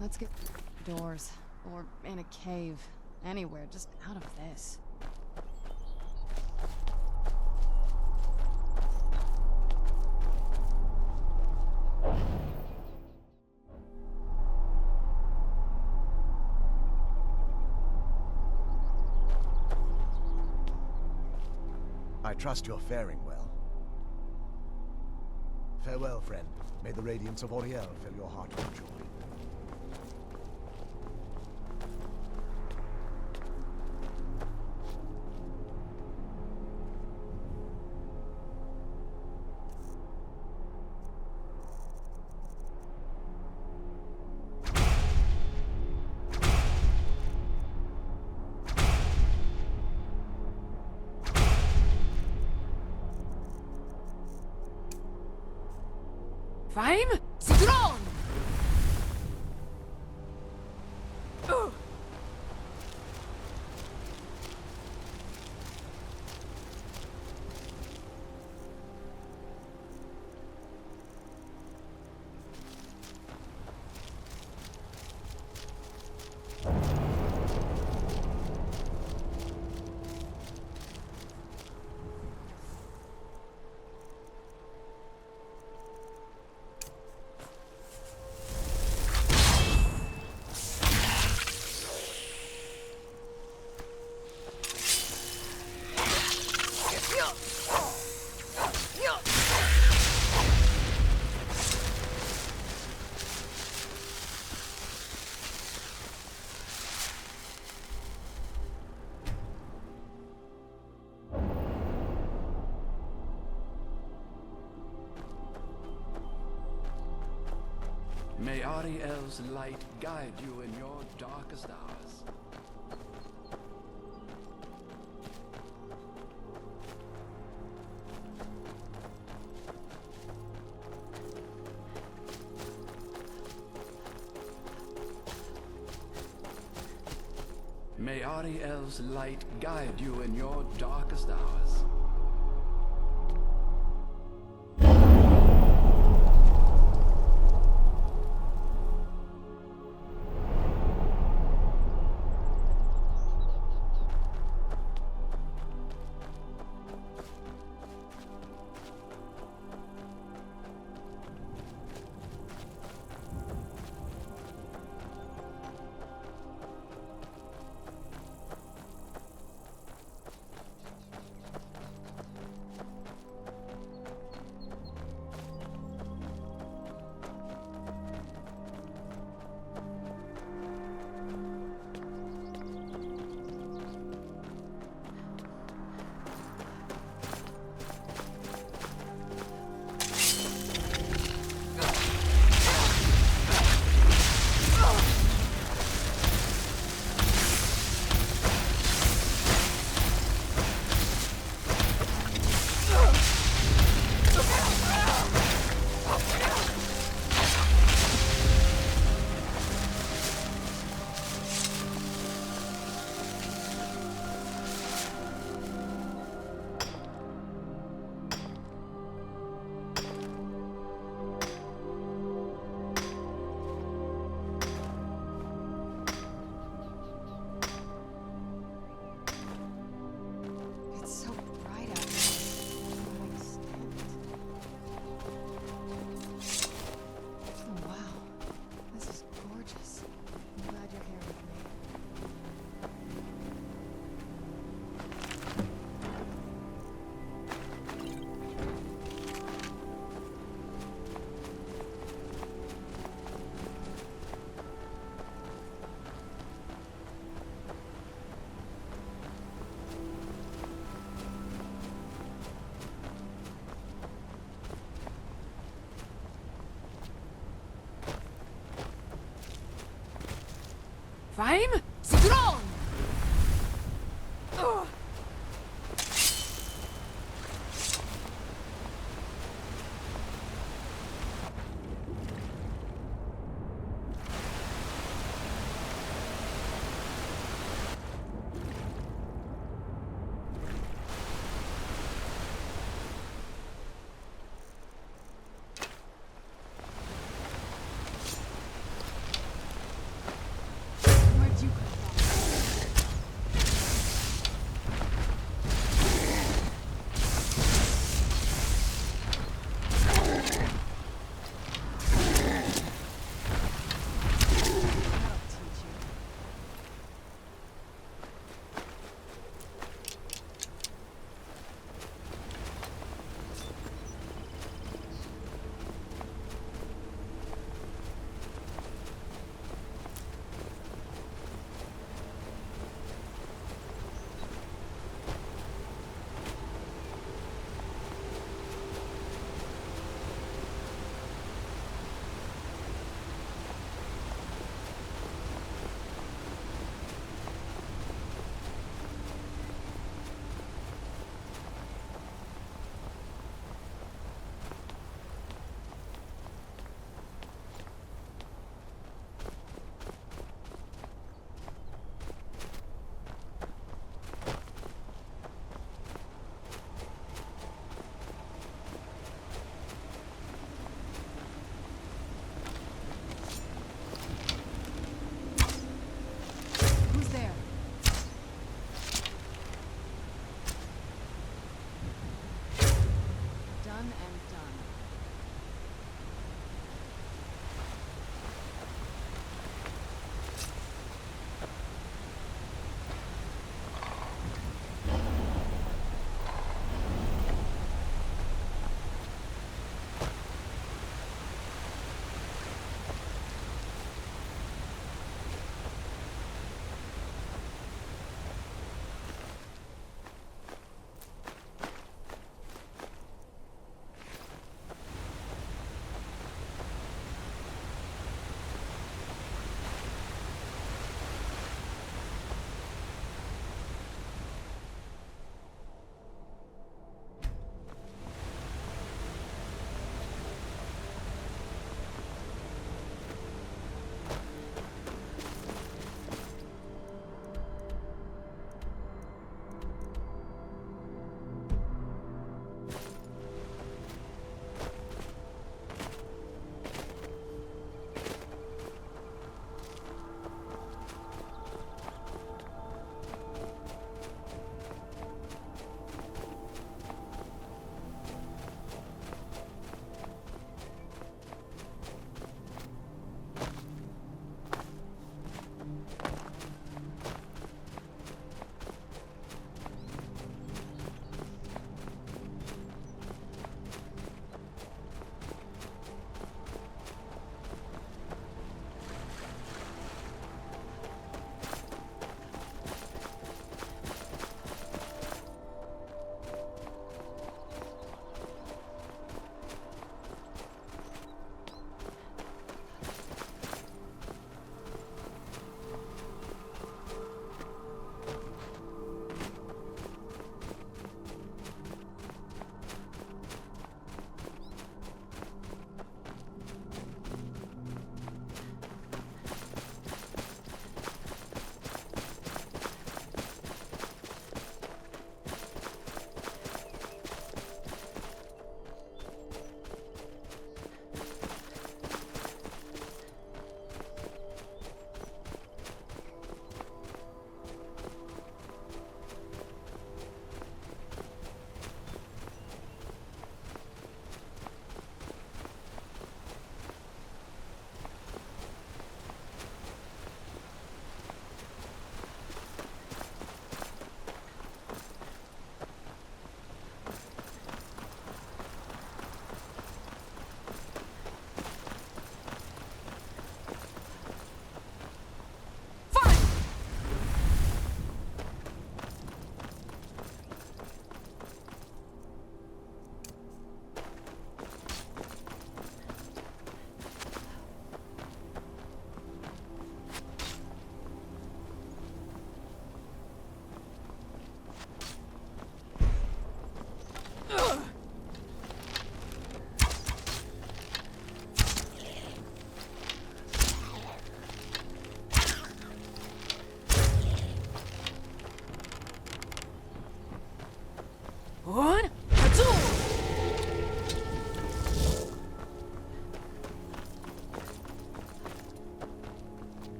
Let's get doors, or in a cave, anywhere, just out of this. I trust you're faring well. Farewell, friend. May the radiance of Auriel fill your heart with joy. Fine? Strong! Ariel's light guide you in your darkest hours. May Ariel's light guide you in your darkest hours. Fine? Strong! Where'd you come from?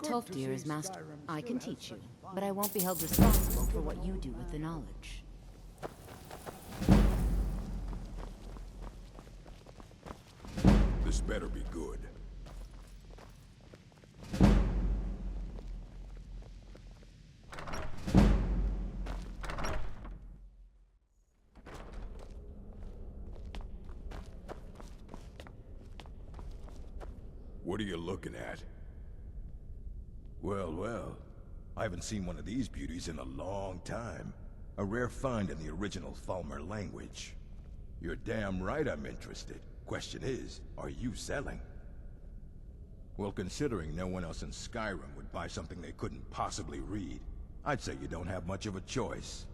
Tolfdir is master. I can teach you, but I won't be held responsible for what you do with the knowledge. This better be good. What are you looking at? Well, well. I haven't seen one of these beauties in a long time. A rare find in the original Falmer language. You're damn right I'm interested. Question is, are you selling? Well, considering no one else in Skyrim would buy something they couldn't possibly read, I'd say you don't have much of a choice.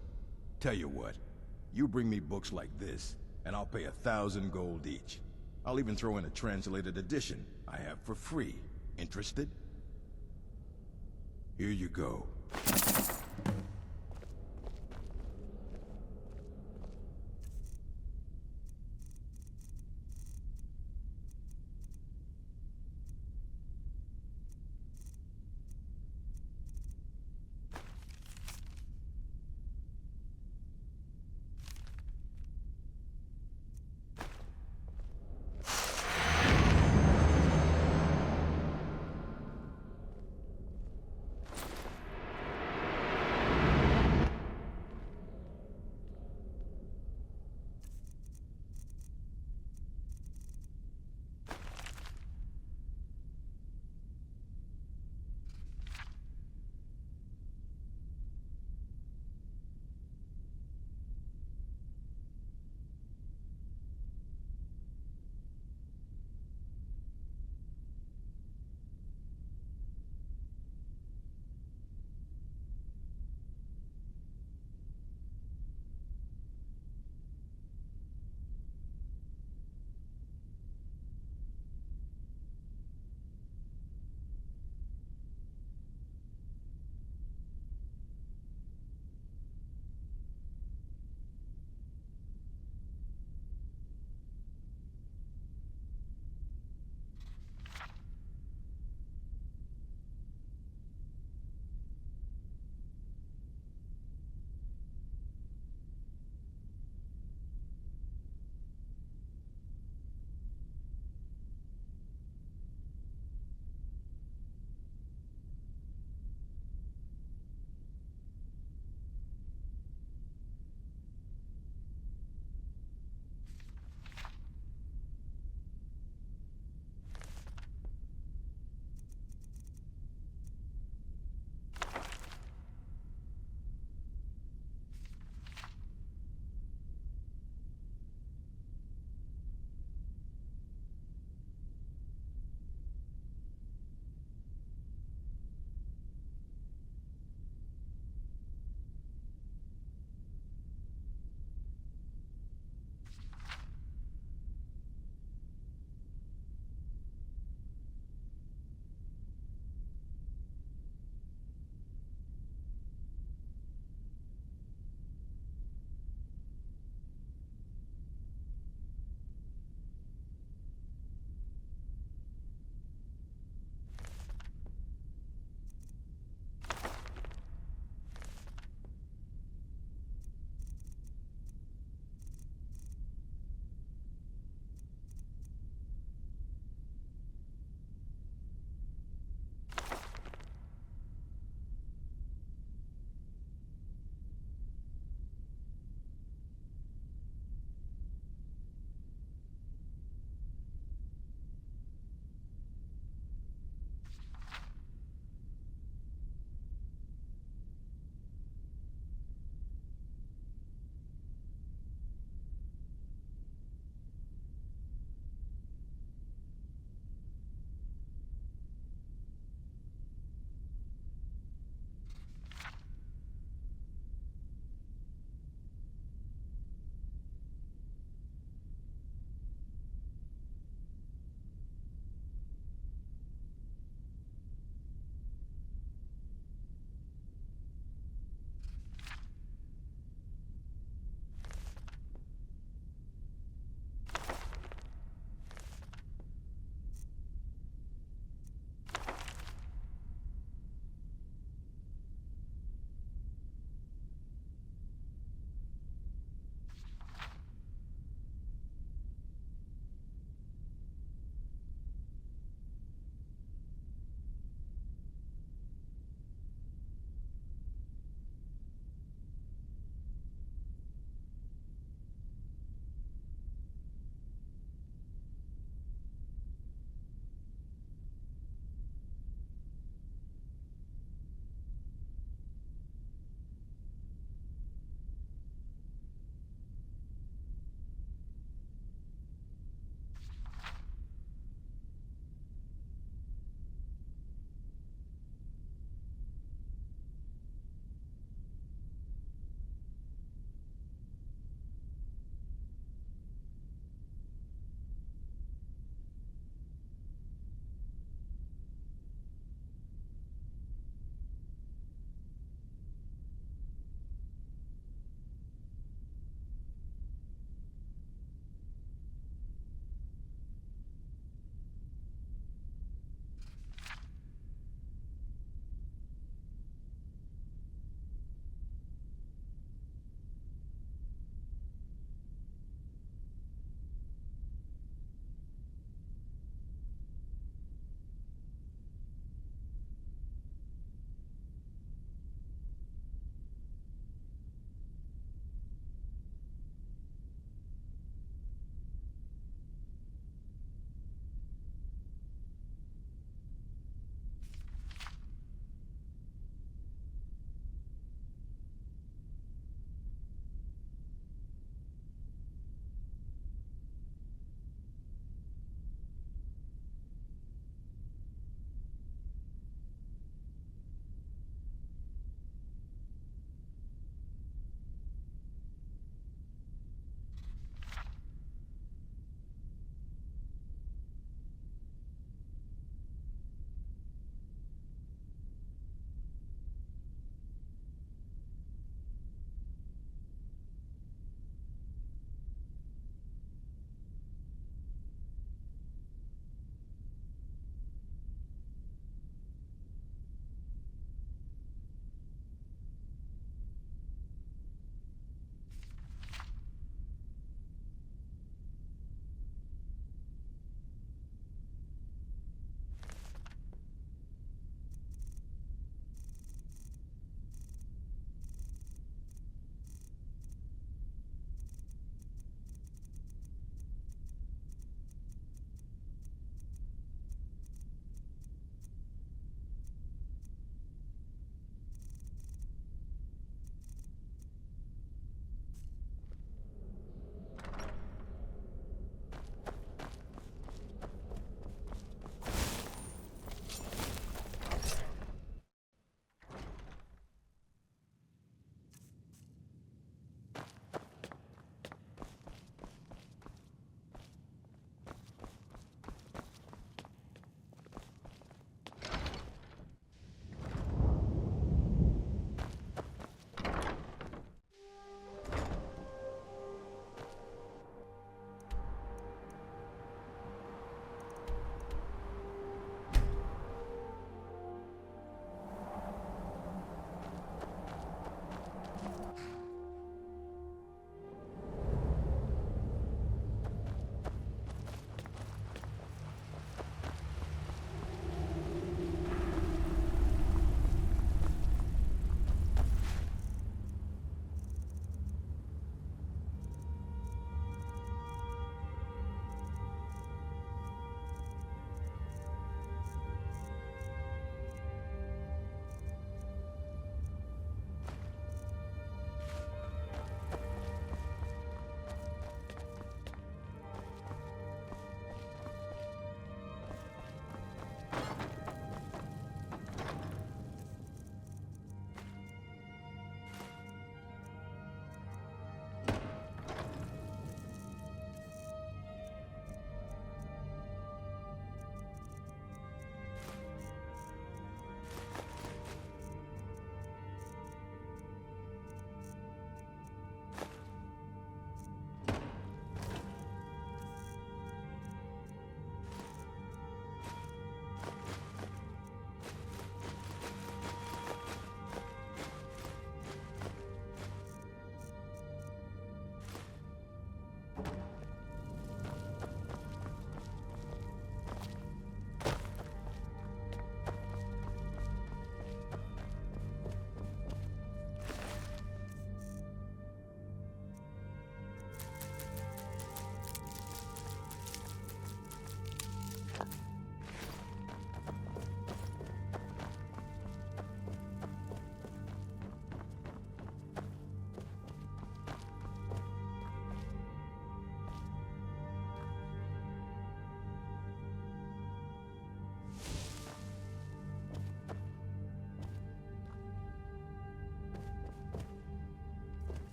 Tell you what, you bring me books like this, and I'll pay 1,000 gold each. I'll even throw in a translated edition I have for free. Interested? Here you go.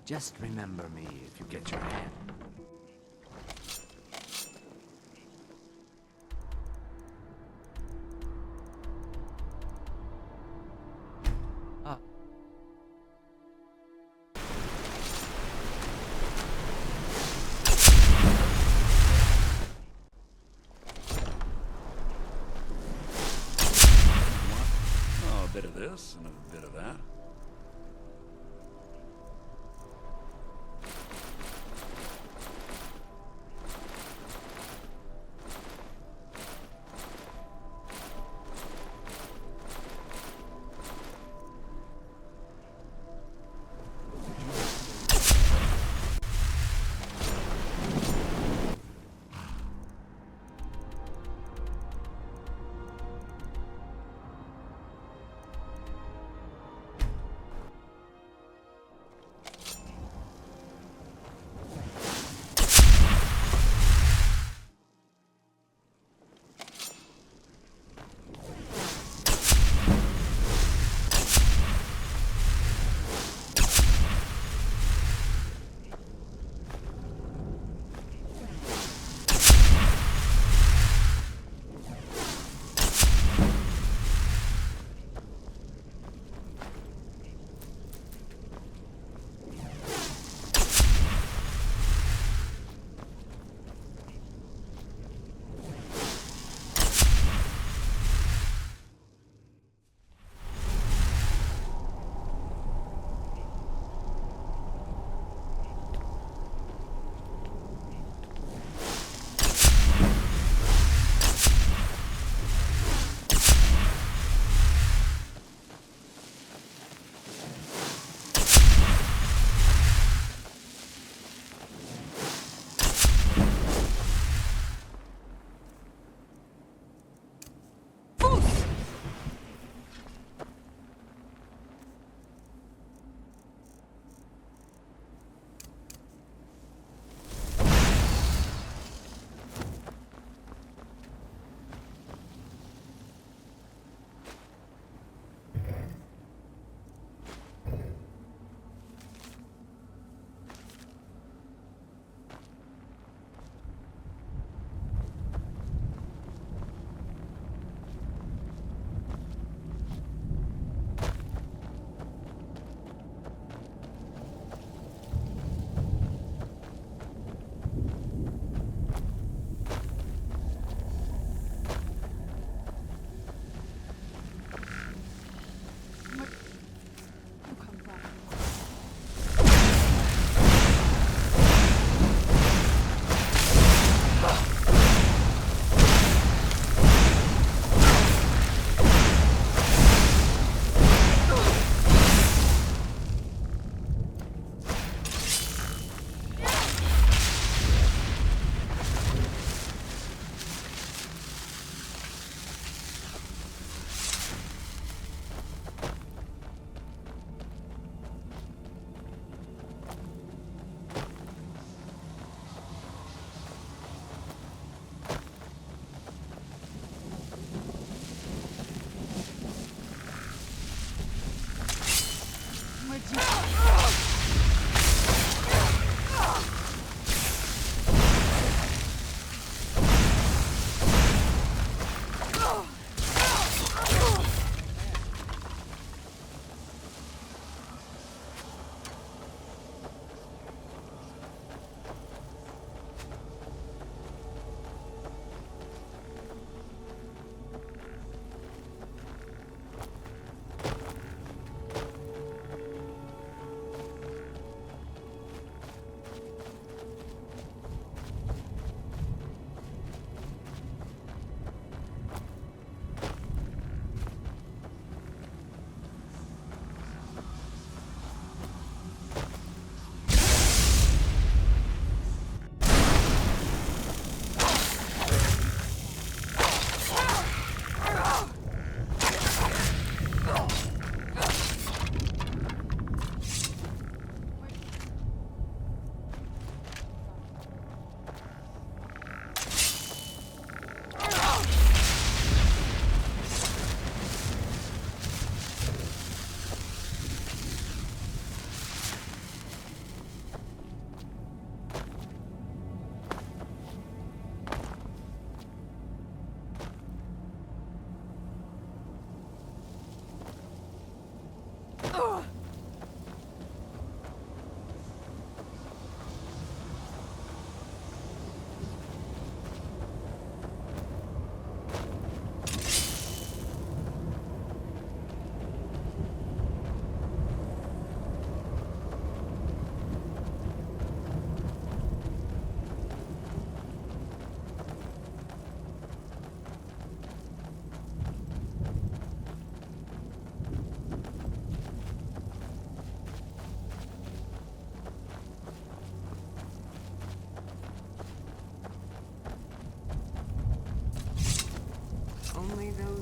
Just remember me if you get your hand. A bit of this and a bit of that.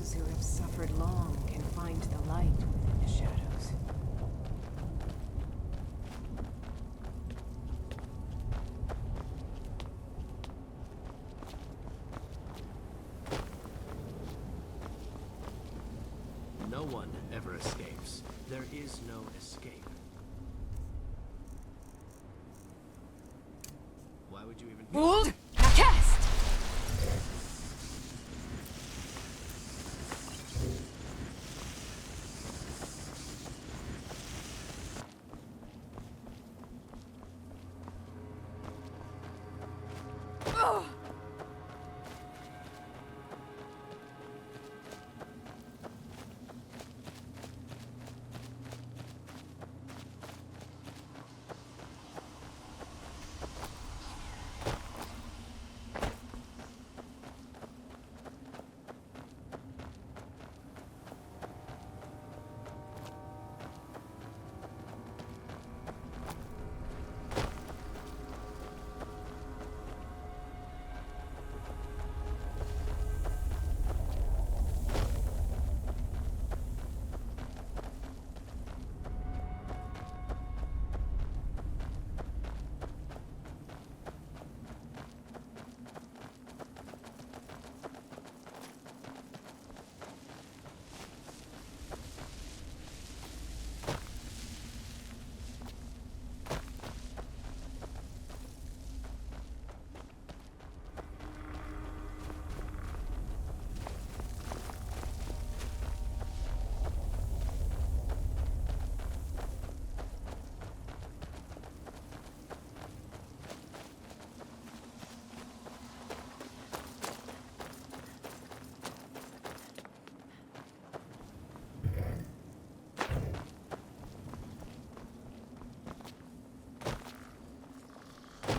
Those who have suffered long can find the light within the shadows. No one ever escapes. There is no escape. Why would you even... Hold! Cast!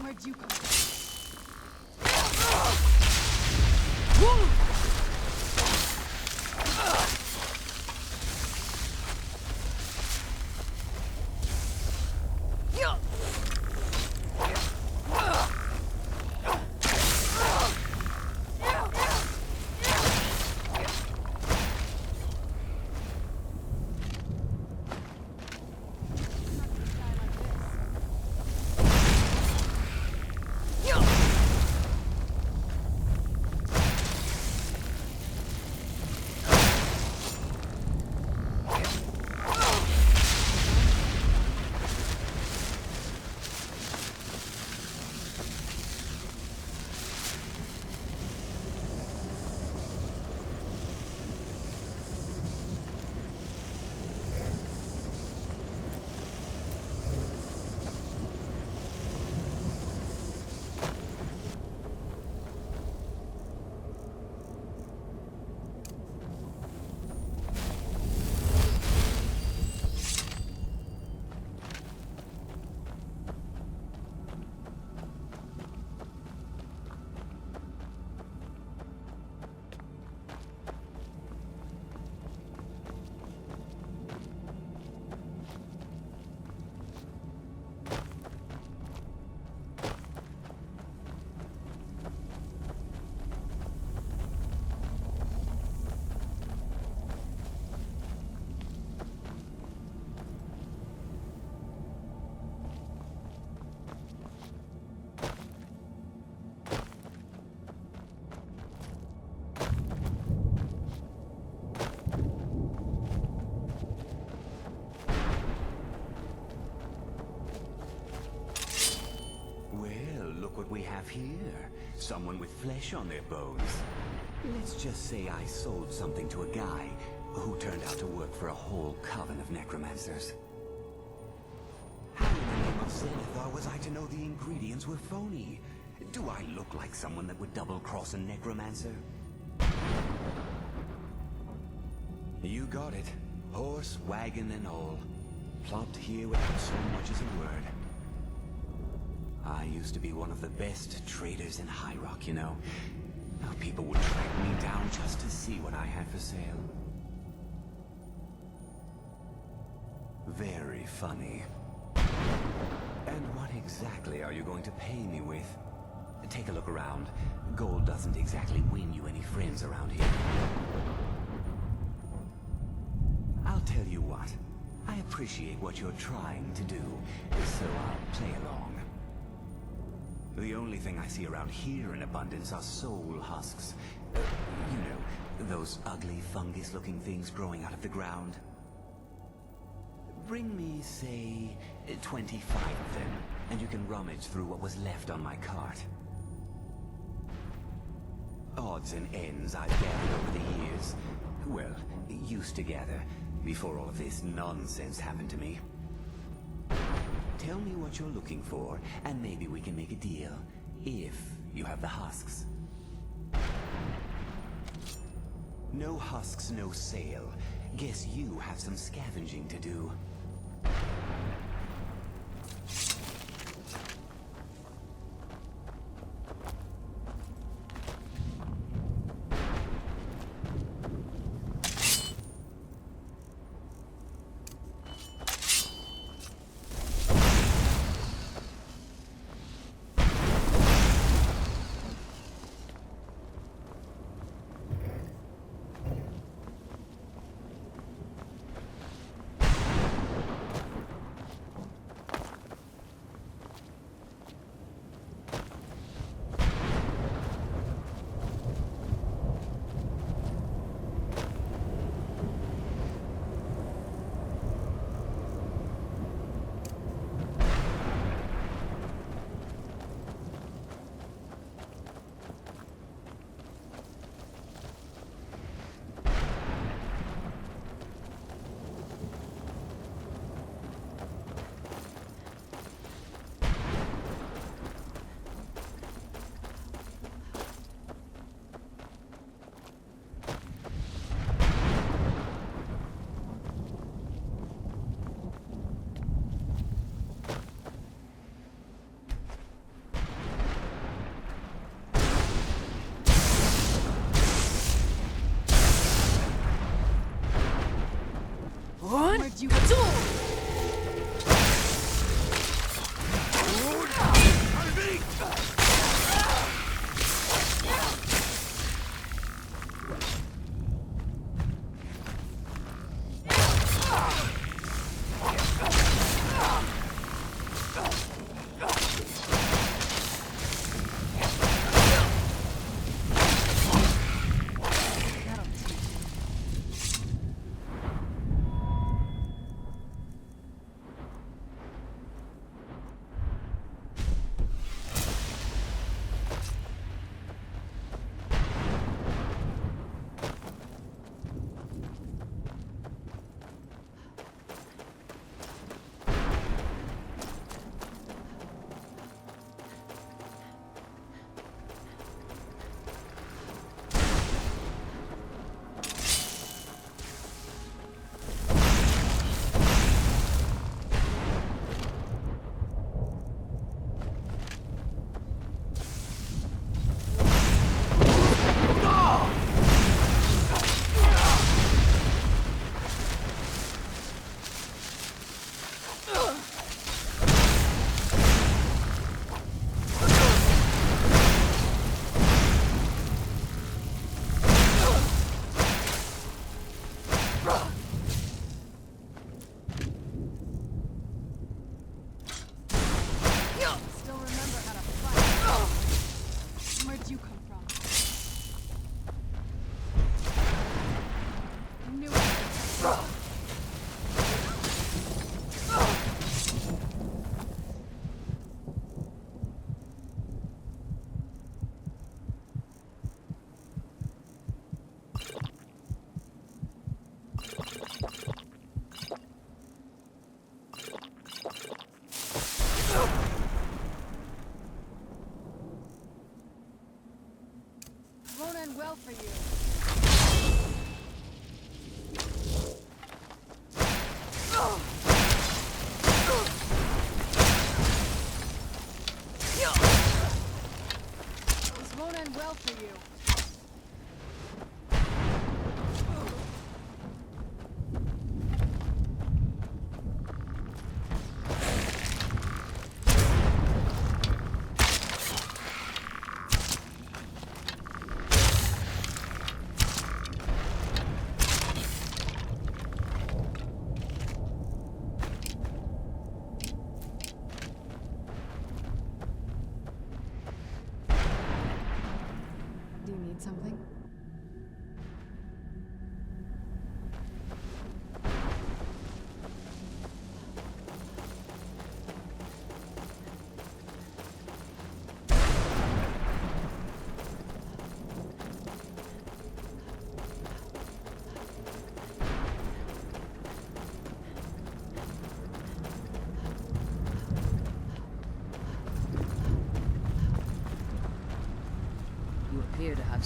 Where'd you come from? What we have here. Someone with flesh on their bones. Let's just say I sold something to a guy who turned out to work for a whole coven of necromancers. How in the name of Zenithar was I to know the ingredients were phony? Do I look like someone that would double-cross a necromancer? You got it. Horse, wagon, and all. Plopped here without so much as a word. I used to be one of the best traders in High Rock, you know. Now people would track me down just to see what I had for sale. Very funny. And what exactly are you going to pay me with? Take a look around. Gold doesn't exactly win you any friends around here. appreciate what you're trying to do, so I'll play along. The only thing I see around here in abundance are soul husks. You know, those ugly fungus-looking things growing out of the ground. Bring me, say, 25 of them, and you can rummage through what was left on my cart. Odds and ends I've gathered over the years. Well, used to gather, before all of this nonsense happened to me. Tell me what you're looking for, and maybe we can make a deal, if you have the husks. No husks, no sale. Guess you have some scavenging to do. You do!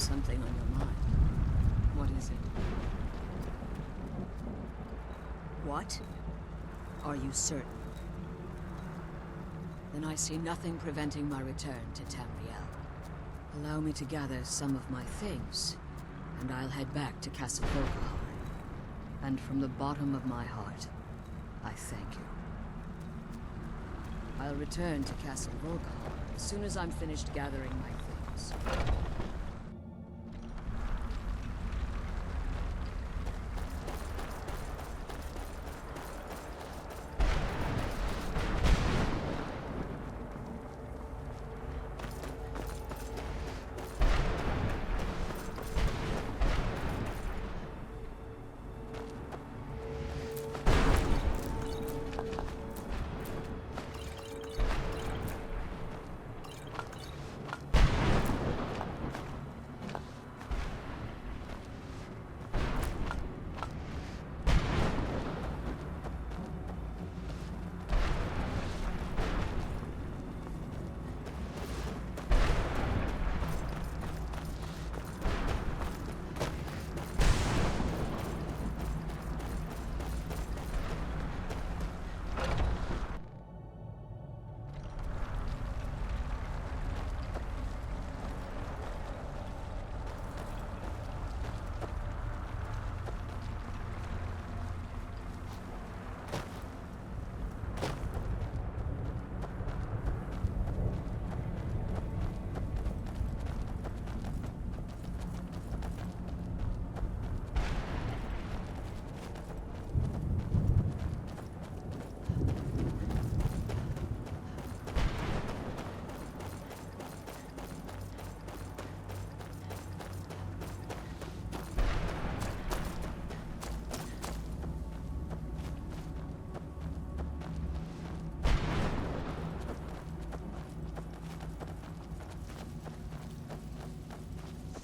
something on your mind. What is it? What? Are you certain? Then I see nothing preventing my return to Tamriel. Allow me to gather some of my things, and I'll head back to Castle Volkihar. And from the bottom of my heart, I thank you. I'll return to Castle Volkihar as soon as I'm finished gathering my things.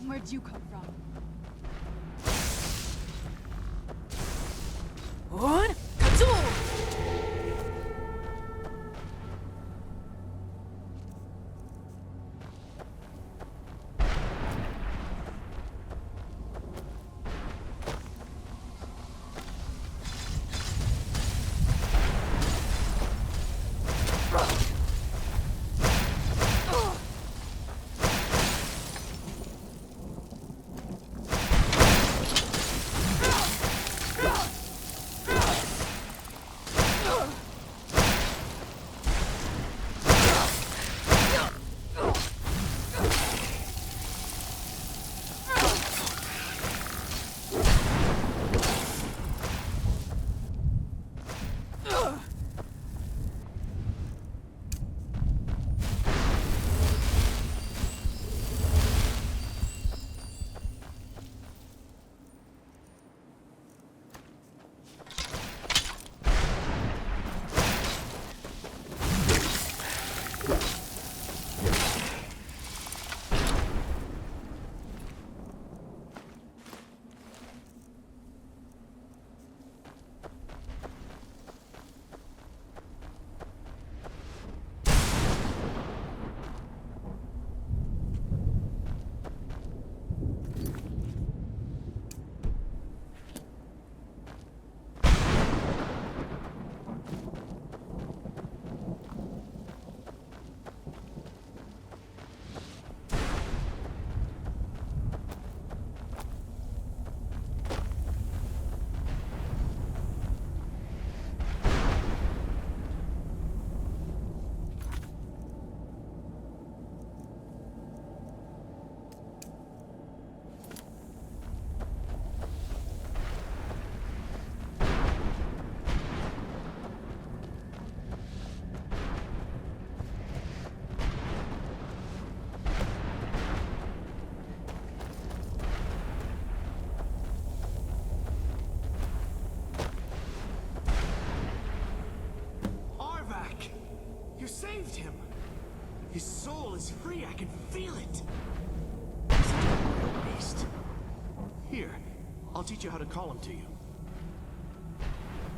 Where'd you come from? What? Kazoo! You saved him! His soul is free, I can feel it! Beast. Here, I'll teach you how to call him to you.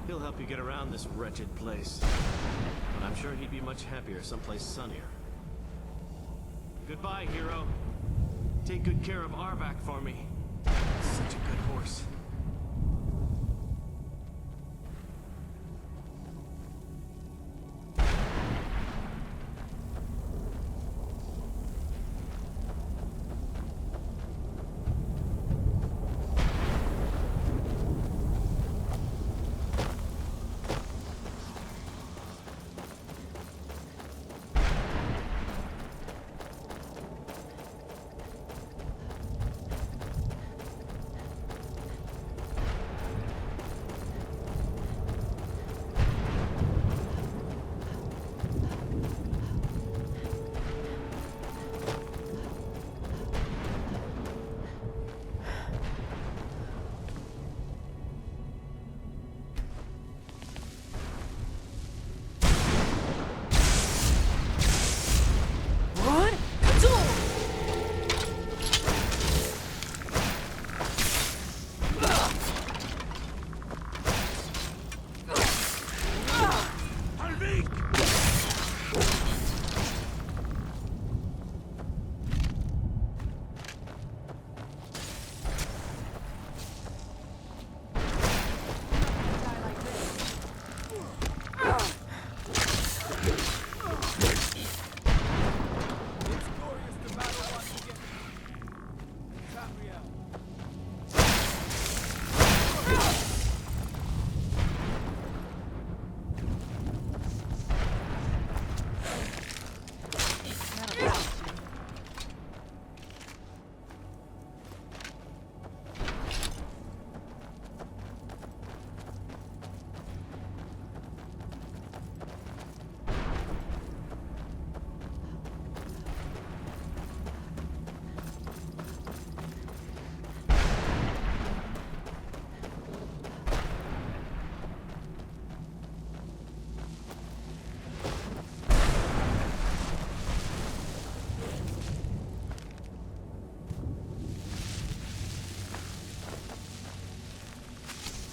He'll help you get around this wretched place. But I'm sure he'd be much happier someplace sunnier. Goodbye, hero. take good care of Arvak for me. Such a good horse.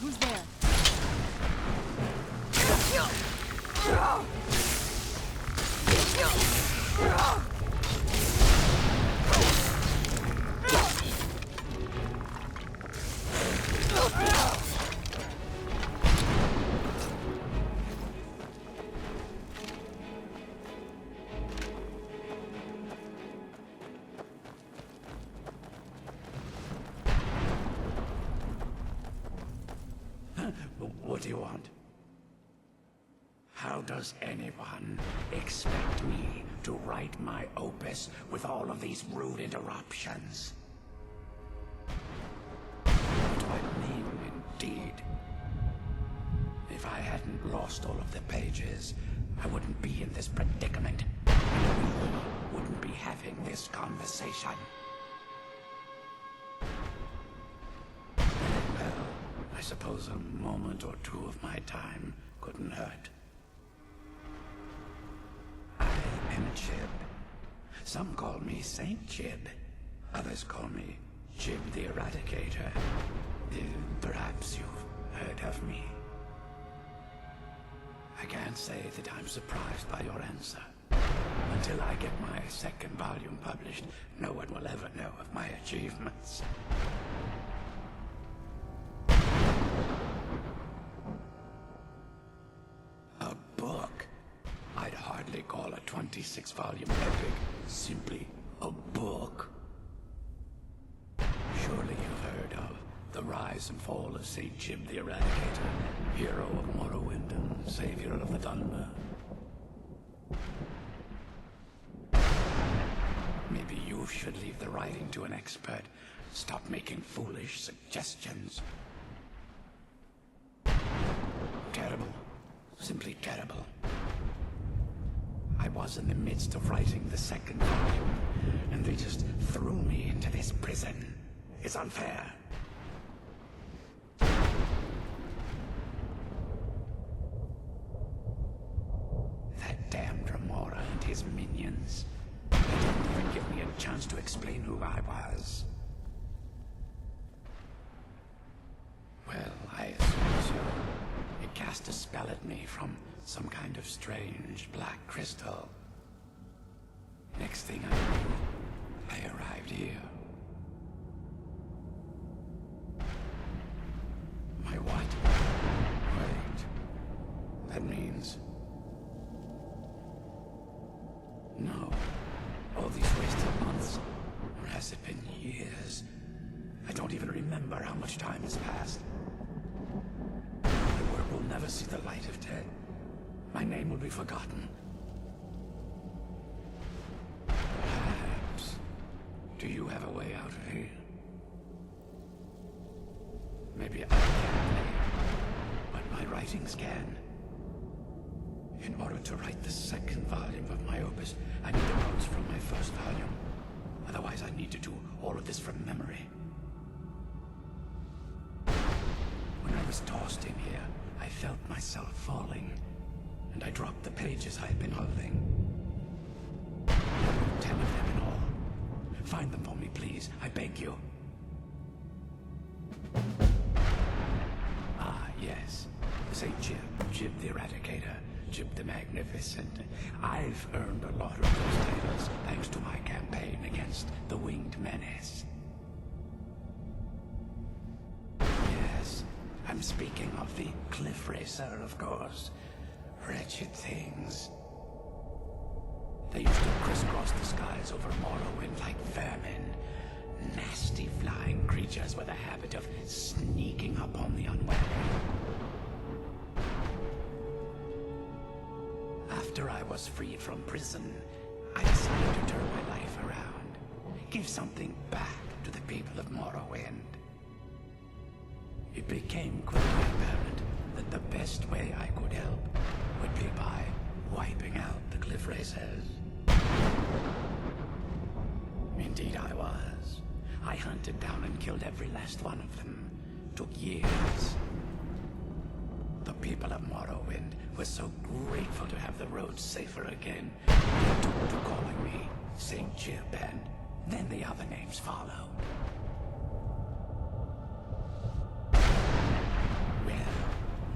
Who's there? What do you want? How does anyone expect me to write my opus with all of these rude interruptions? What do I mean, indeed? If I hadn't lost all of the pages, I wouldn't be in this predicament. And we wouldn't be having this conversation. Well, I suppose a moment or two of my time couldn't hurt. I am Jib. Some call me Saint Jib. Others call me Jib the Eradicator. Perhaps you've heard of me. I can't say that I'm surprised by your answer. Until I get my second volume published, no one will ever know of my achievements. A book? I'd hardly call a 26-volume epic simply a book. Surely you've heard of the rise and fall of Saint Jib the Eradicator, hero of Morrowind and savior of the Thunder. Maybe you should leave the writing to an expert. Stop making foolish suggestions. Terrible. Simply terrible. I was in the midst of writing the second volume, and they just threw me into this prison. It's unfair. That damned Remora and his minions. They didn't even give me a chance to explain who I was. Well, I assume so. It cast a spell at me from some kind of strange black crystal. Next thing I knew, I arrived here. that means. No. All these wasted months. Or has it been years? I don't even remember how much time has passed. My work will never see the light of day. My name will be forgotten. Perhaps. Do you have a way out of here? Maybe I can't leave, but my writings can. In order to write the second volume of my opus, I need the notes from my first volume. Otherwise, I need to do all of this from memory. When I was tossed in here, I felt myself falling, and I dropped the pages I had been holding. There were 10 of them in all. Find them for me, please. I beg you. Ah, yes. Say Jib the Eradicator, Jib the Magnificent. I've earned a lot of those titles thanks to my campaign against the Winged Menace. Yes, I'm speaking of the Cliff Racer, of course. Wretched things. They used to crisscross the skies over Morrowind like vermin. Nasty flying creatures with a habit of sneaking up on the unwary. After I was freed from prison, I decided to turn my life around. Give something back to the people of Morrowind. It became quickly apparent that the best way I could help would be by wiping out the Cliff Racers. Indeed I was. I hunted down and killed every last one of them. Took years. The people of Morrowind were so grateful to have the roads safer again. They took to calling me St. Jib, and then the other names followed. Well,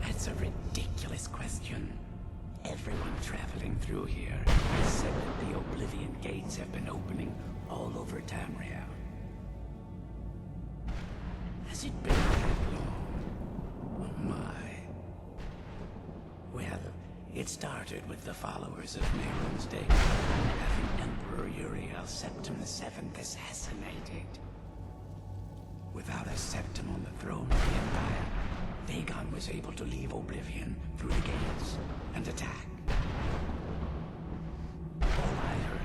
that's a ridiculous question. Everyone traveling through here has said that the Oblivion Gates have been opening all over Tamriel. Has it been that long? Oh my. Well, it started with the followers of Neron's Day having Emperor Uriel Septim VII assassinated. Without a Septim on the throne of the Empire, Dagon was able to leave Oblivion through the gates and attack. All I heard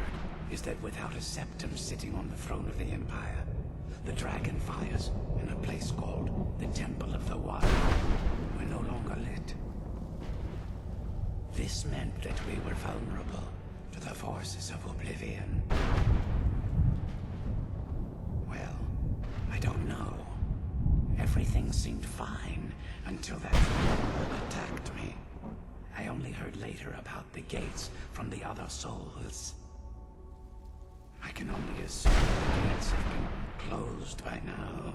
is that without a Septim sitting on the throne of the Empire, the dragon fires in a place called the Temple of the Water were no longer lit. This meant that we were vulnerable to the forces of Oblivion. Well, I don't know. Everything seemed fine until that attacked me. I only heard later about the gates from the other souls. I can only assume the gates have been closed by now.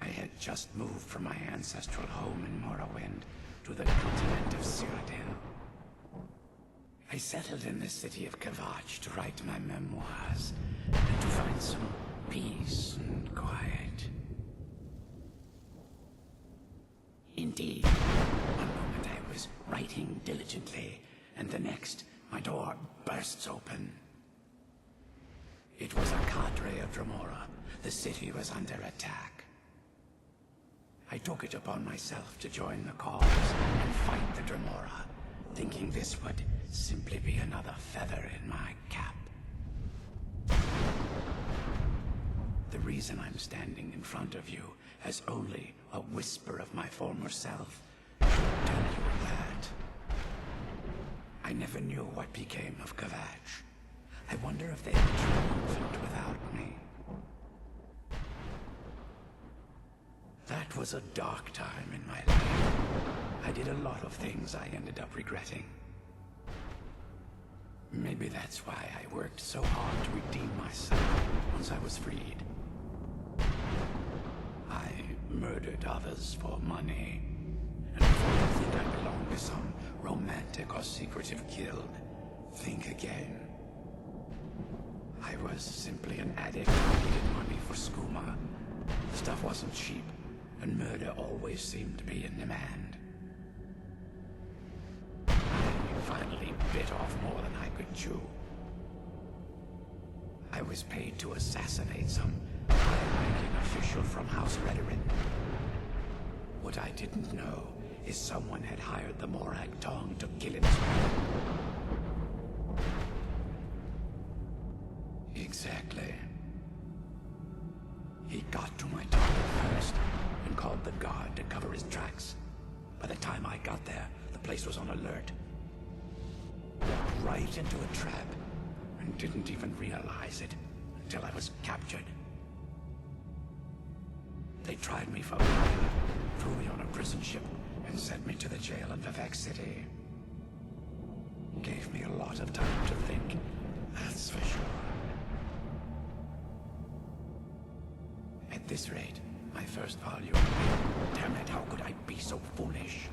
I had just moved from my ancestral home in Morrowind to the continent of Cyrodiil. I settled in the city of Kvatch to write my memoirs and to find some peace and quiet. Indeed, one moment I was writing diligently, and the next, my door bursts open. It was a cadre of Dremora. The city was under attack. I took it upon myself to join the cause and fight the Dremora, thinking this would simply be another feather in my cap. The reason I'm standing in front of you as only a whisper of my former self should tell you that. I never knew what became of Kvatch. I wonder if they were triumphant without me. That was a dark time in my life. I did a lot of things I ended up regretting. Maybe that's why I worked so hard to redeem myself once I was freed. I murdered others for money, and before you think I belong to some romantic or secretive guild, think again. I was simply an addict who needed money for skooma. stuff wasn't cheap, and murder always seemed to be in demand. I finally bit off more than I could chew. I was paid to assassinate some high-ranking official from House Redorin. What I didn't know is someone had hired the Morag Tong to kill himself. Exactly. He got to my target first, and called the guard to cover his tracks. By the time I got there, the place was on alert. Walked right into a trap, and didn't even realize it until I was captured. They tried me for murder, threw me on a prison ship, and sent me to the jail in Vivek City. Gave me a lot of time to think, that's for sure. At this rate, my first volume. Damn it, how could I be so foolish?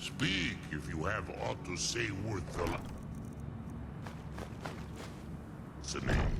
Speak if you have aught to say worth the listening.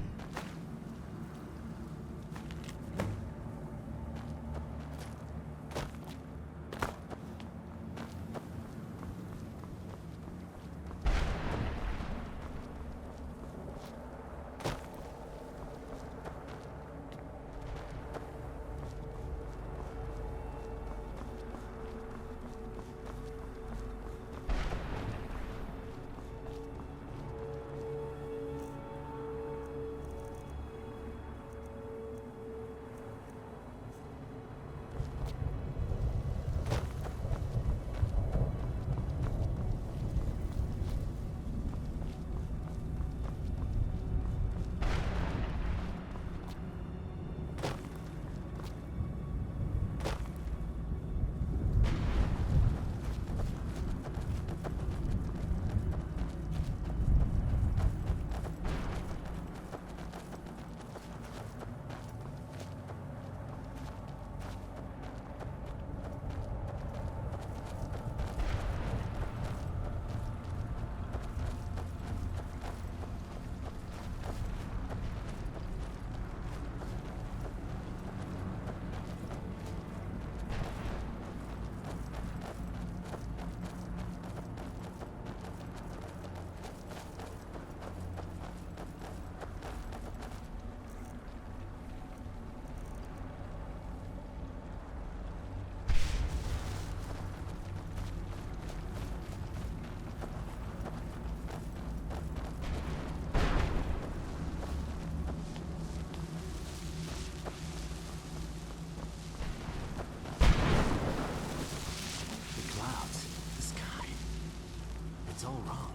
It's all wrong.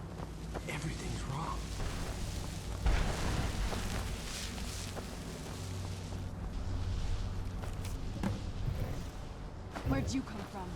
Everything's wrong. Where'd you come from?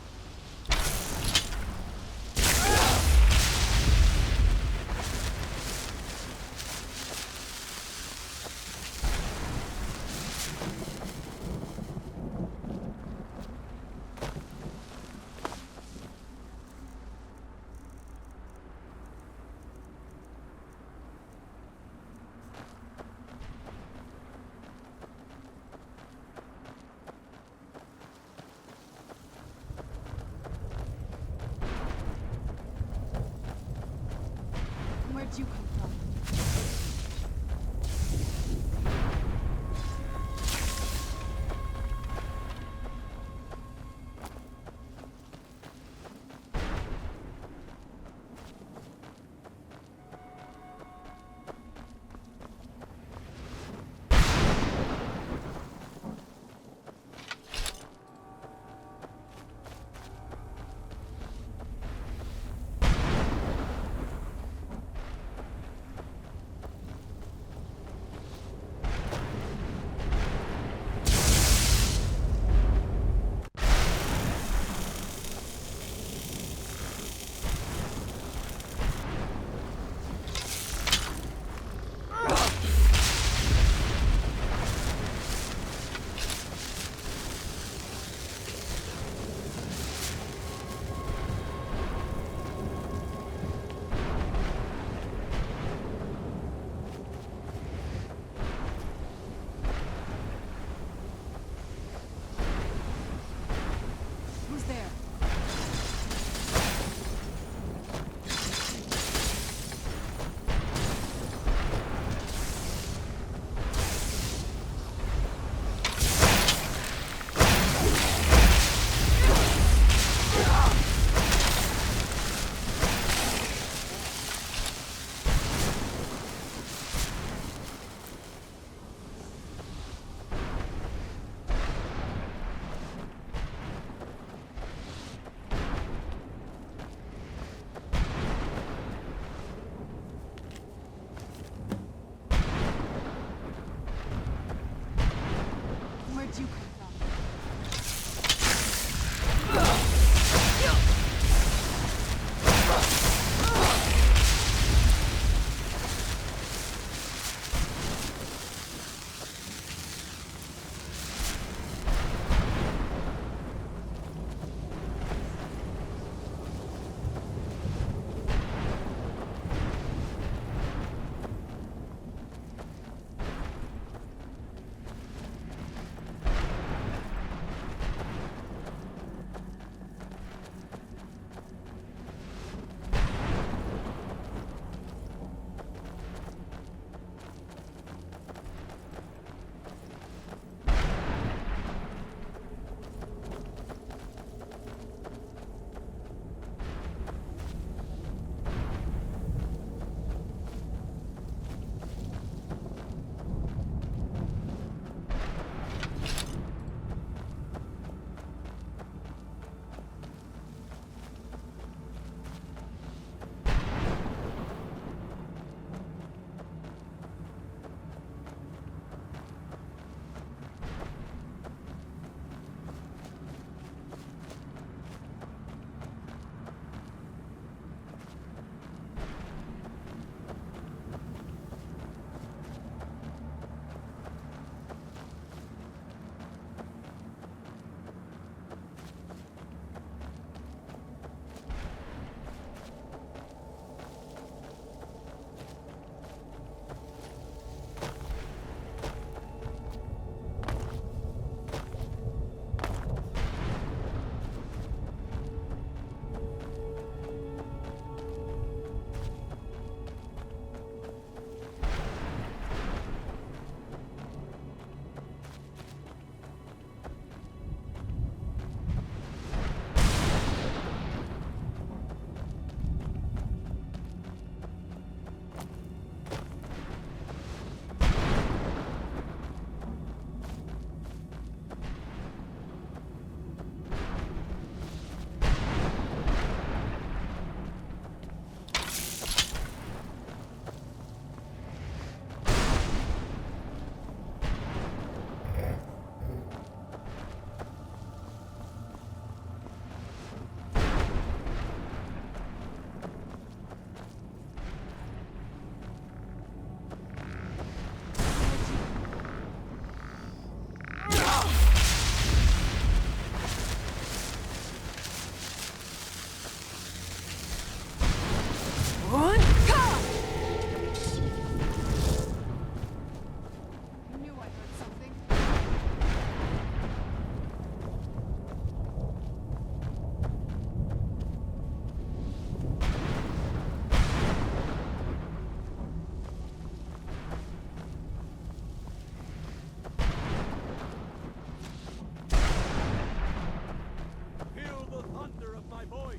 my voice.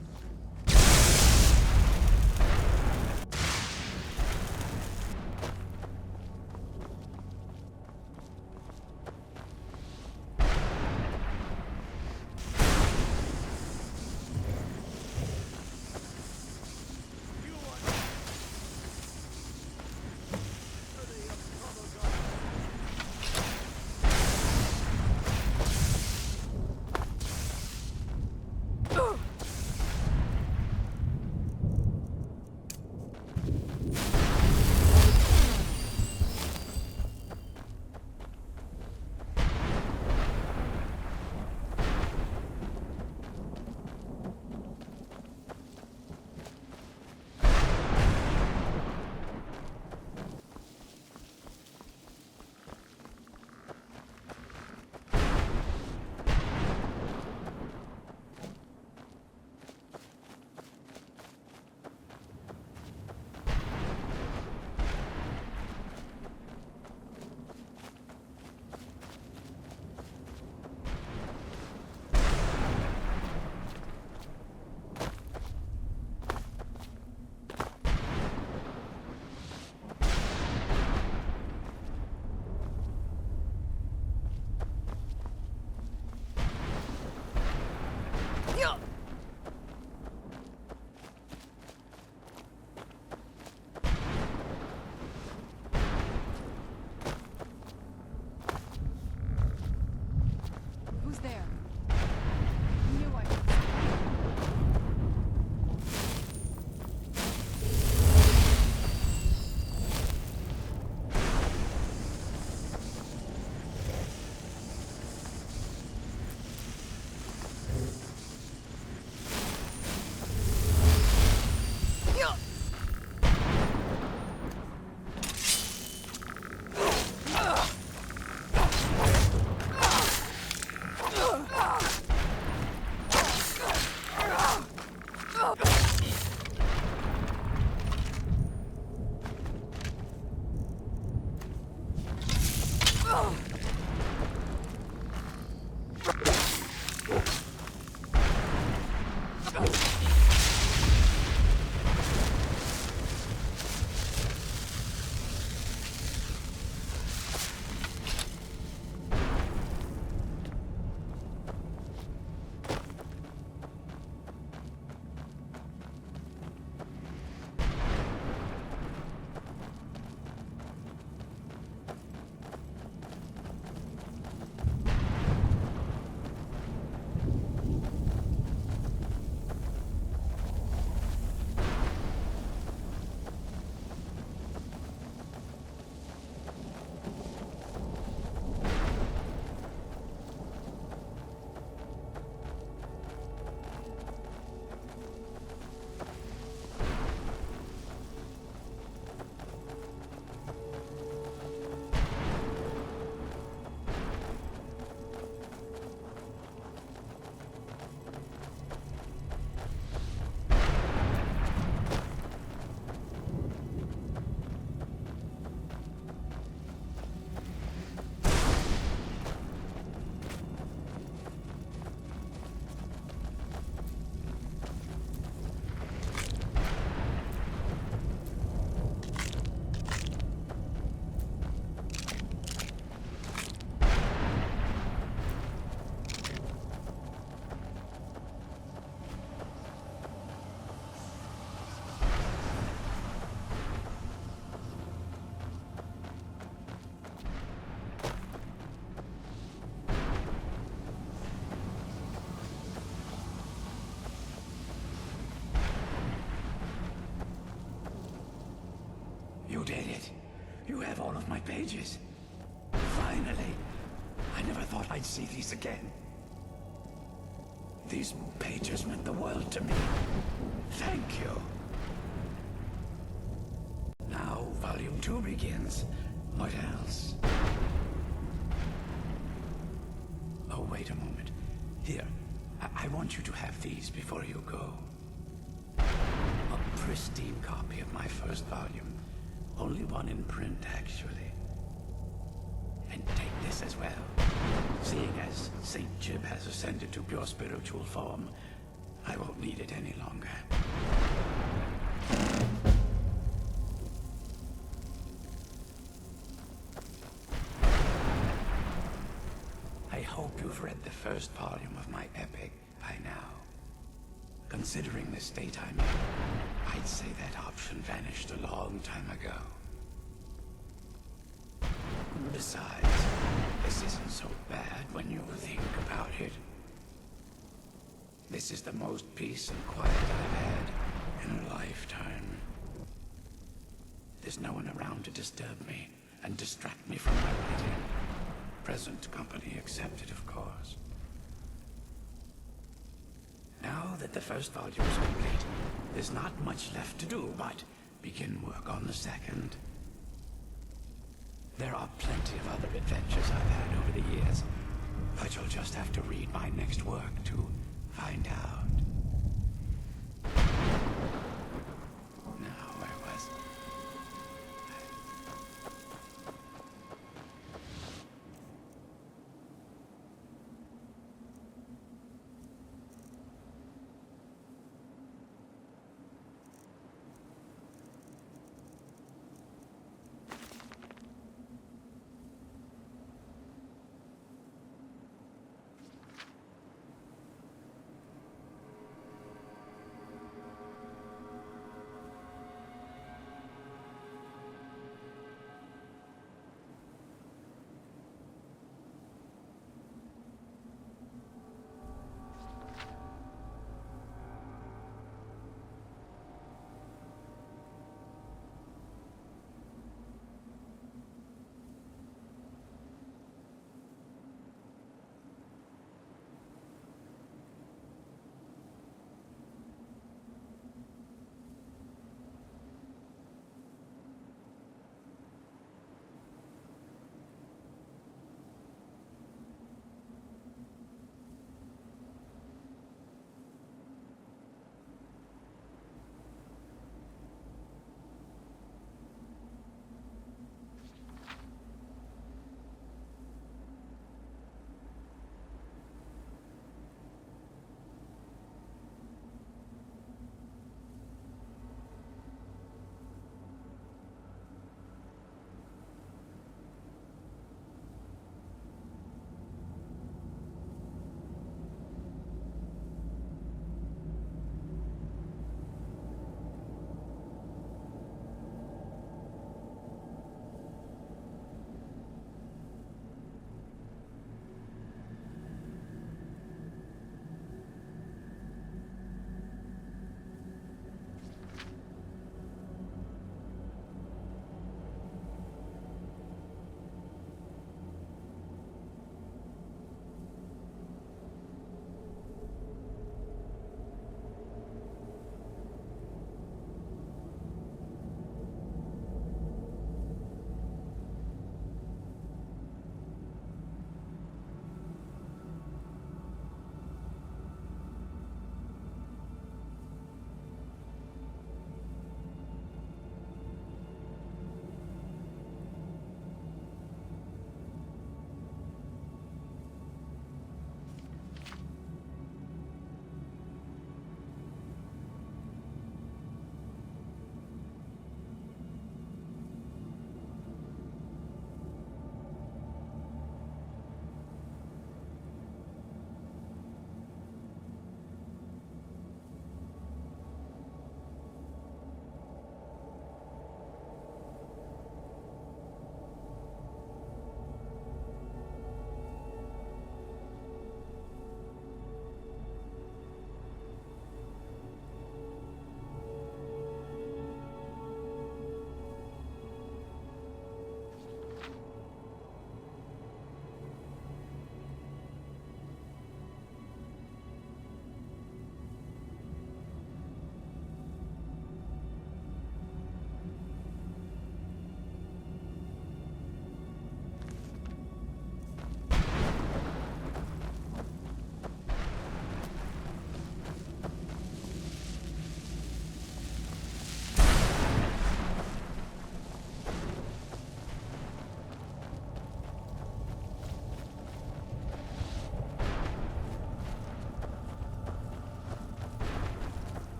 Who's there? Knew I was. You did it. You have all of my pages. Finally. I never thought I'd see these again. These pages meant the world to me. Thank you. Now, Volume 2 begins. What else? Oh, wait a moment. Here, I want you to have these before you go. A pristine copy of my first volume. Only one in print, actually. And take this as well. Seeing as St. Jib has ascended to pure spiritual form, I won't need hope you've read the first volume of my epic by now. Considering the state I'm in, I'd say that option vanished a long time ago. Besides, this isn't so bad when you think about it. This is the most peace and quiet I've had in a lifetime. There's no one around to disturb me and distract me from my writing. Present company accepted, of course. Now that the first volume is complete, there's not much left to do but begin work on the second. There are plenty of other adventures I've had over the years, but you'll just have to read my next work to find out. Now, where was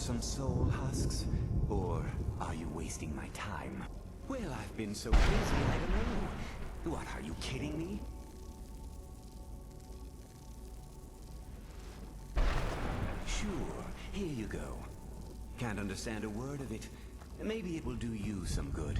some soul husks? Or are you wasting my time? Well, I've been so busy, I don't know. What, are you kidding me? Sure, here you go. Can't understand a word of it. Maybe it will do you some good.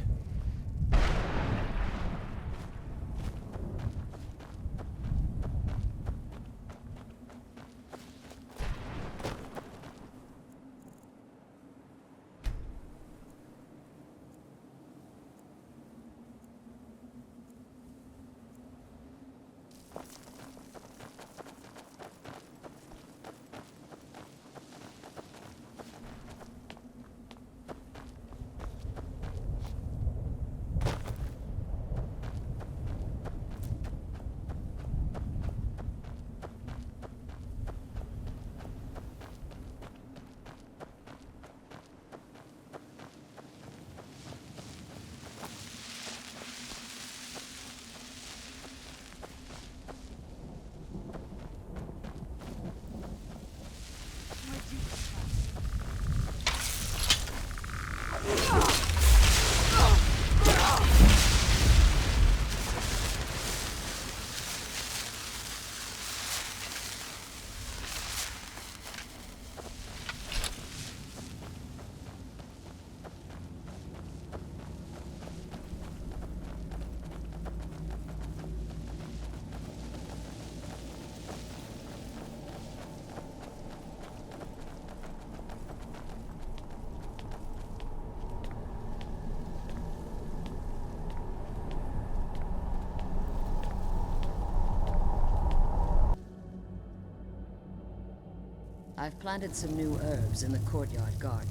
I've planted some new herbs in the courtyard garden.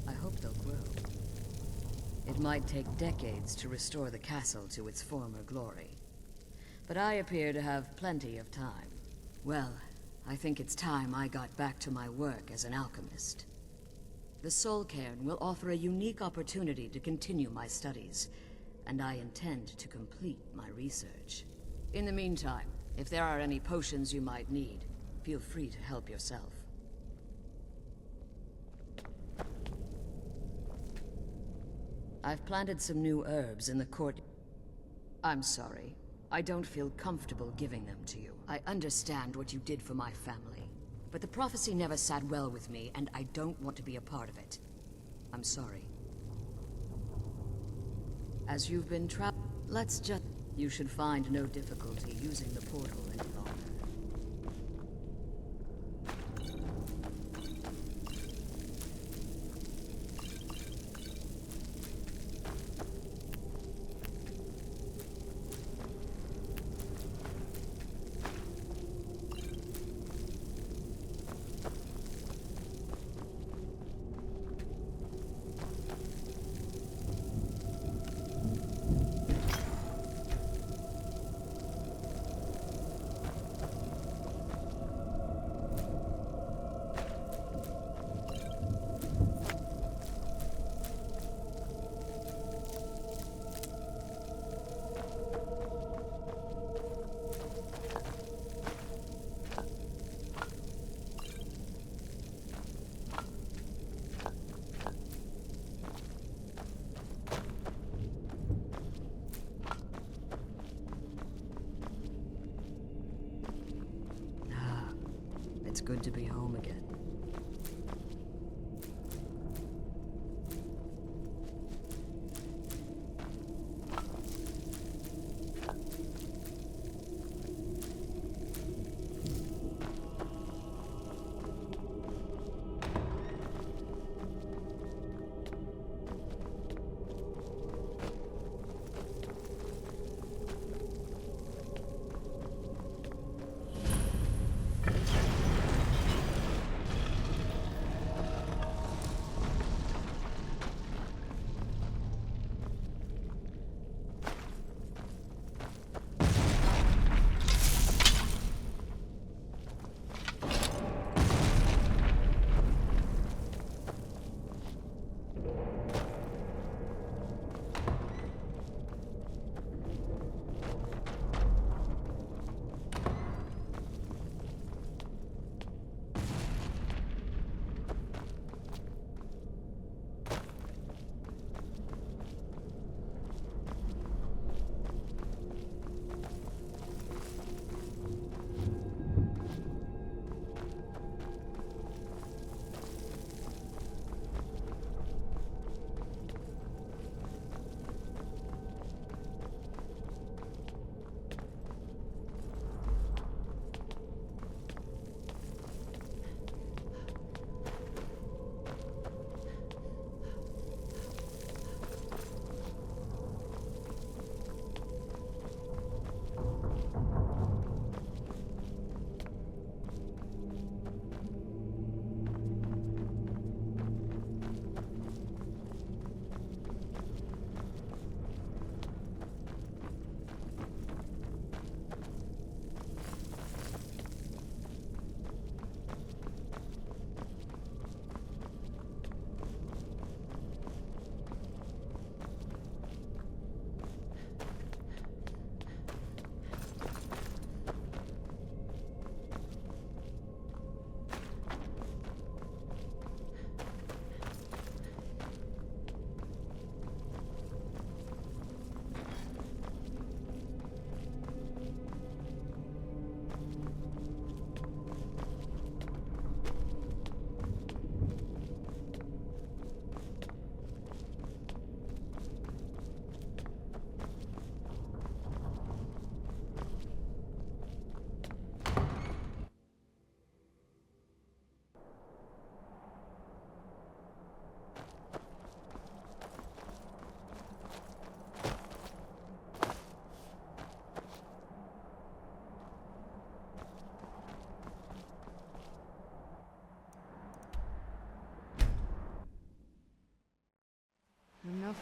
I hope they'll grow. It might take decades to restore the castle to its former glory. But I appear to have plenty of time. Well, I think it's time I got back to my work as an alchemist. The Soul Cairn will offer a unique opportunity to continue my studies, and I intend to complete my research. In the meantime, if there are any potions you might need, feel free to help yourself. I've planted some new herbs in the court. I'm sorry. I don't feel comfortable giving them to you. I understand what you did for my family, but the prophecy never sat well with me, and I don't want to be a part of it. I'm sorry. As you've been let's just... You should find no difficulty using the portal any longer. It's good to be home again.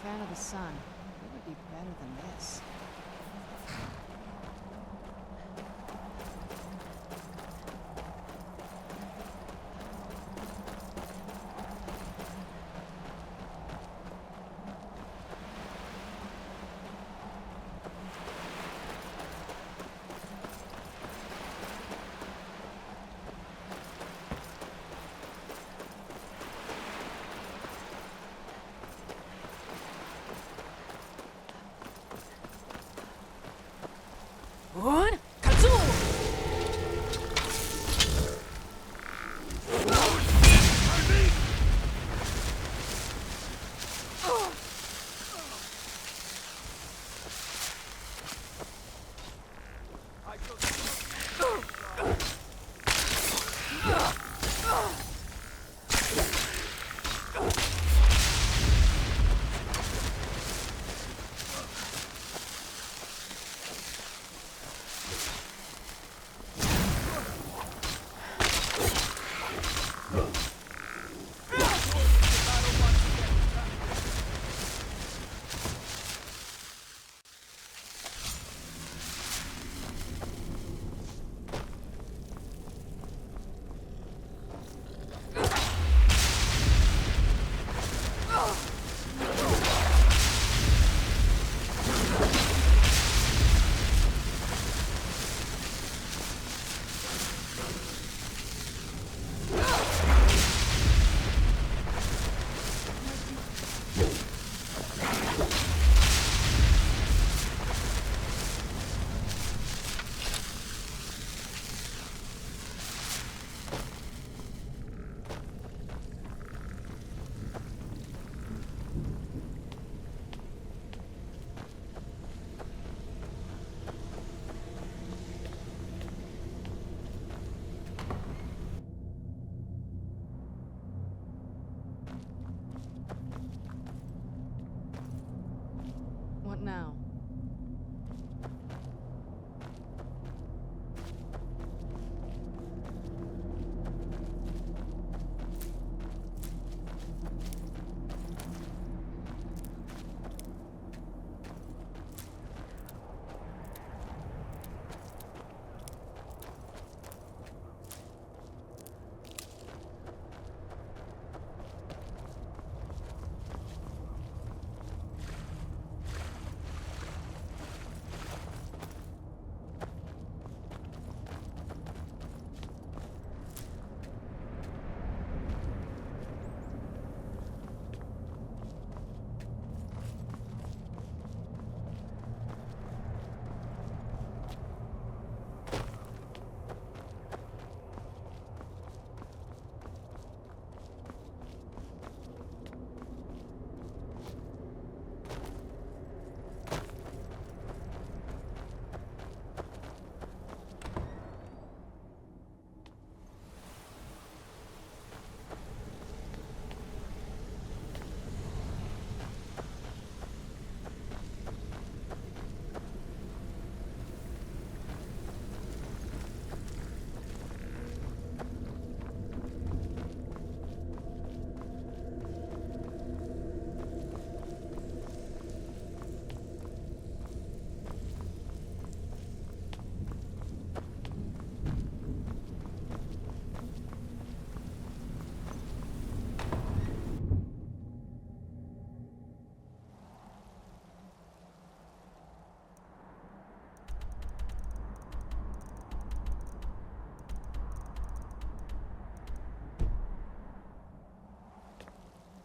fan of the sun. It would be better than this. One, Katsu! What now?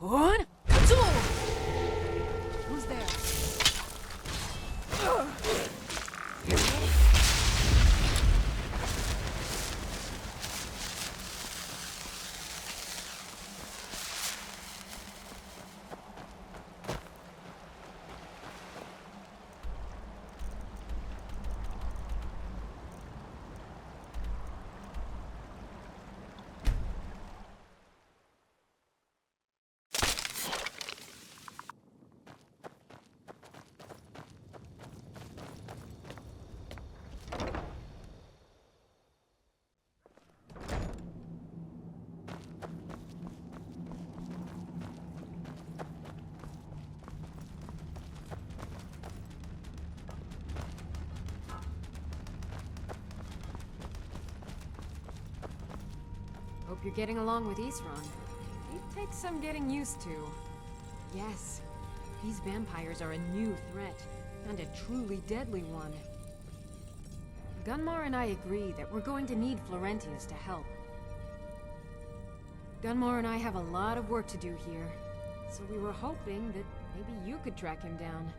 One, Katsu! Who's there? Hope you're getting along with Isran. It takes some getting used to. Yes, these vampires are a new threat, and a truly deadly one. Gunmar and I agree that we're going to need Florentius to help. Gunmar and I have a lot of work to do here, so we were hoping that maybe you could track him down.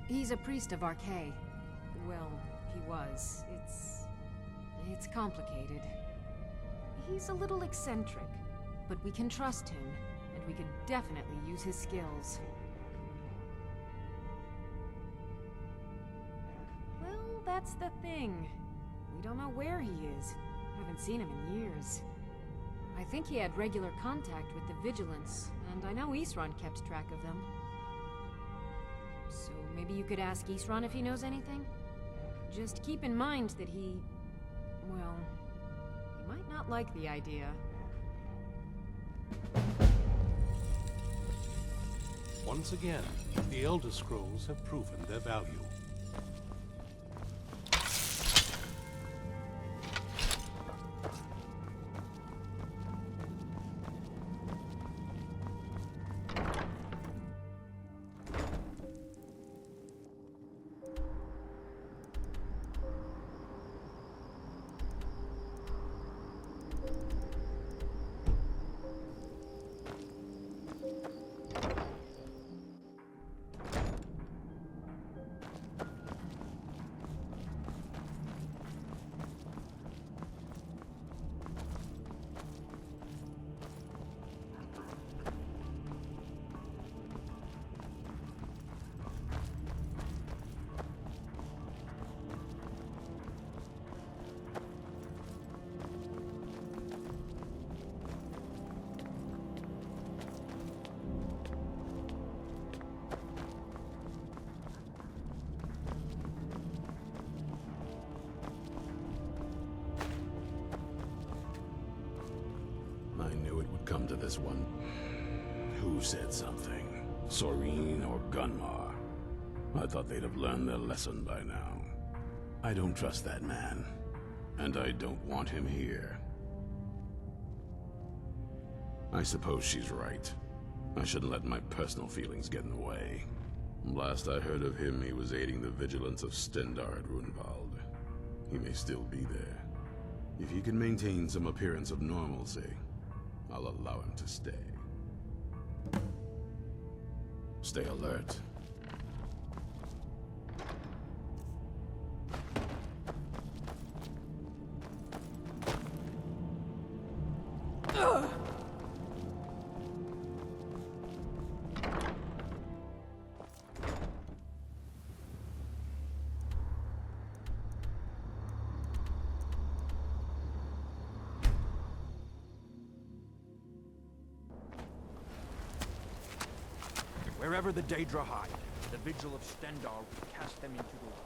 He's a priest of Archay. Well, he was. It's complicated. He's a little eccentric, but we can trust him, and we can definitely use his skills. Well, that's the thing. We don't know where he is. Haven't seen him in years. I think he had regular contact with the Vigilance, and I know Isran kept track of them. So maybe you could ask Isran if he knows anything? Just keep in mind that well, he might not like the idea. Once again, the Elder Scrolls have proven their value. I knew it would come to this one. Who said something? Soreen or Gunmar? I thought they'd have learned their lesson by now. I don't trust that man, and I don't want him here. I suppose she's right. I shouldn't let my personal feelings get in the way. Last I heard of him, he was aiding the vigilance of Stendarr at Runvald. He may still be there. If he can maintain some appearance of normalcy, I'll allow him to stay. Stay alert. Wherever the Daedra hide, the vigil of Stendarr will cast them into the water.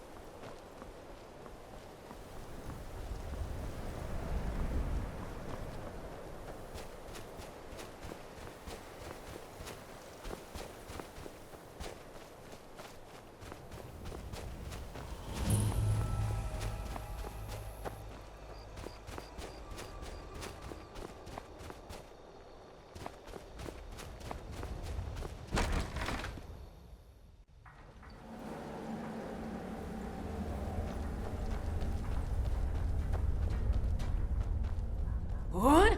What?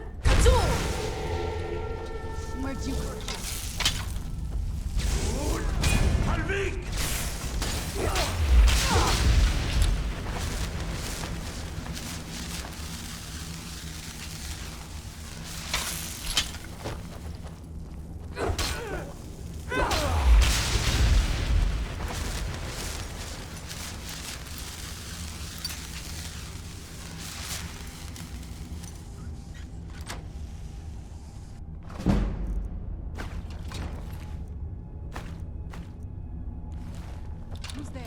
Where'd you go? Who's there?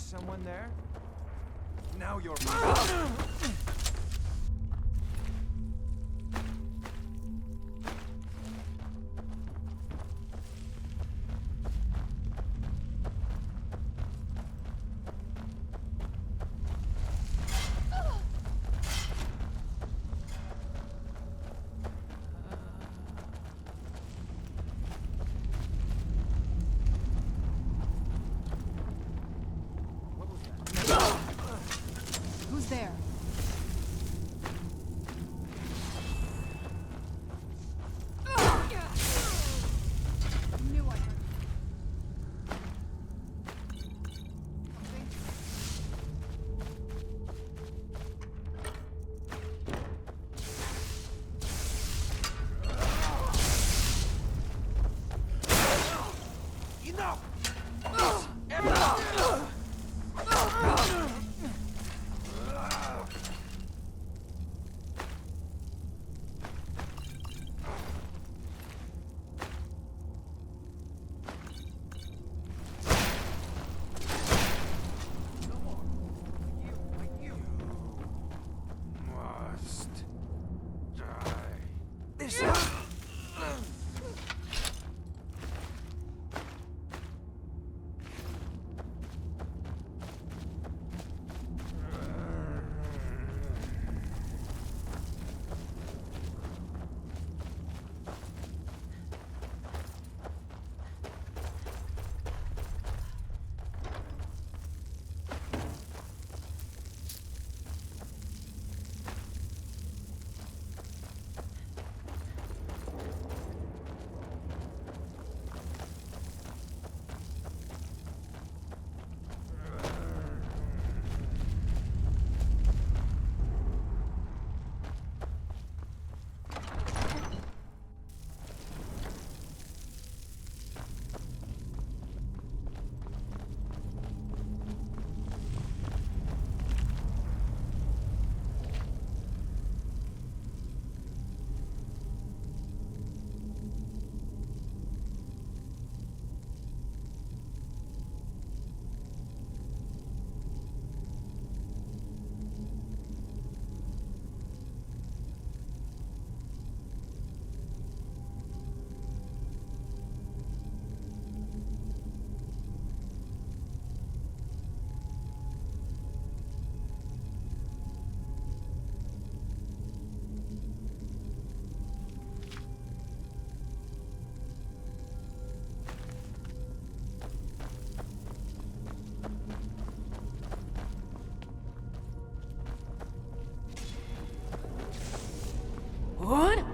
someone there? Now you're... Who's there? Knew I heard. Enough! What?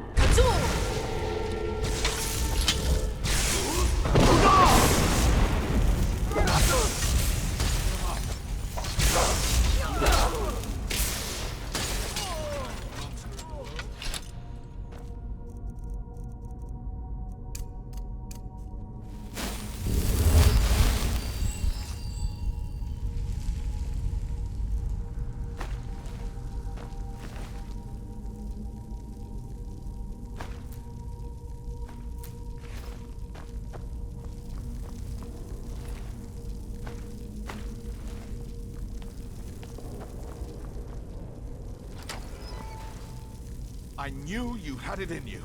I knew you had it in you.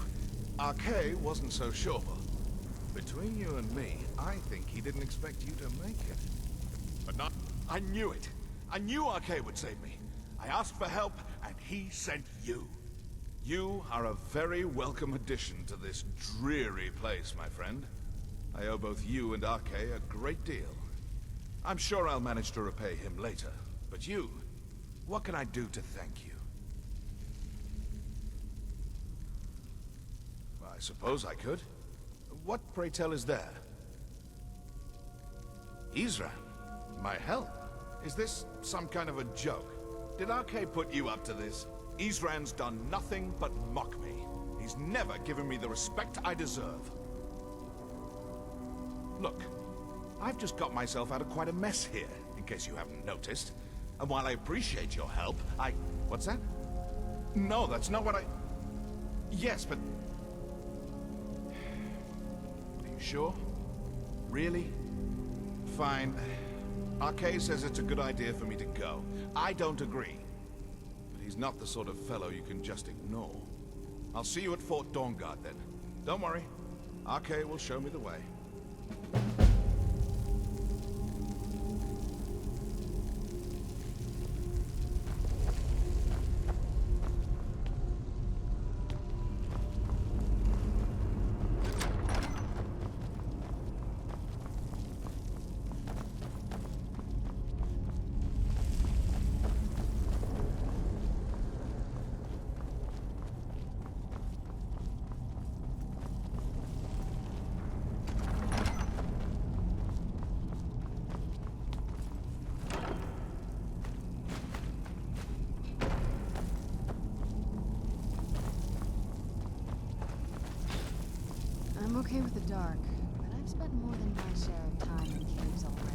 Archay wasn't so sure. Between you and me, I think he didn't expect you to make it. But not... I knew it. I knew Archay would save me. I asked for help, and he sent you. You are a very welcome addition to this dreary place, my friend. I owe both you and Archay a great deal. I'm sure I'll manage to repay him later. But you, what can I do to thank you? I suppose I could. What, pray tell, is there? Isran? My help? Is this some kind of a joke? Did Archay put you up to this? Isran's done nothing but mock me. He's never given me the respect I deserve. Look, I've just got myself out of quite a mess here, in case you haven't noticed. And while I appreciate your help, What's that? No, that's not what I... Yes, but... Are you sure? Really? Fine. RK says it's a good idea for me to go. I don't agree. But he's not the sort of fellow you can just ignore. I'll see you at Fort Dawnguard then. Don't worry. RK will show me the way. I'm okay with the dark, but I've spent more than my share of time in caves already.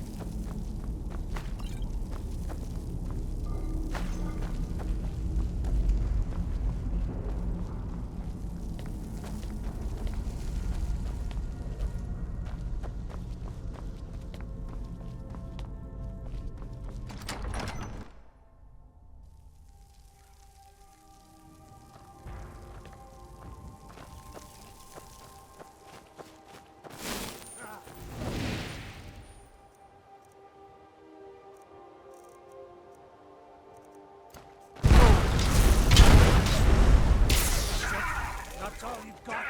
That's all you've got?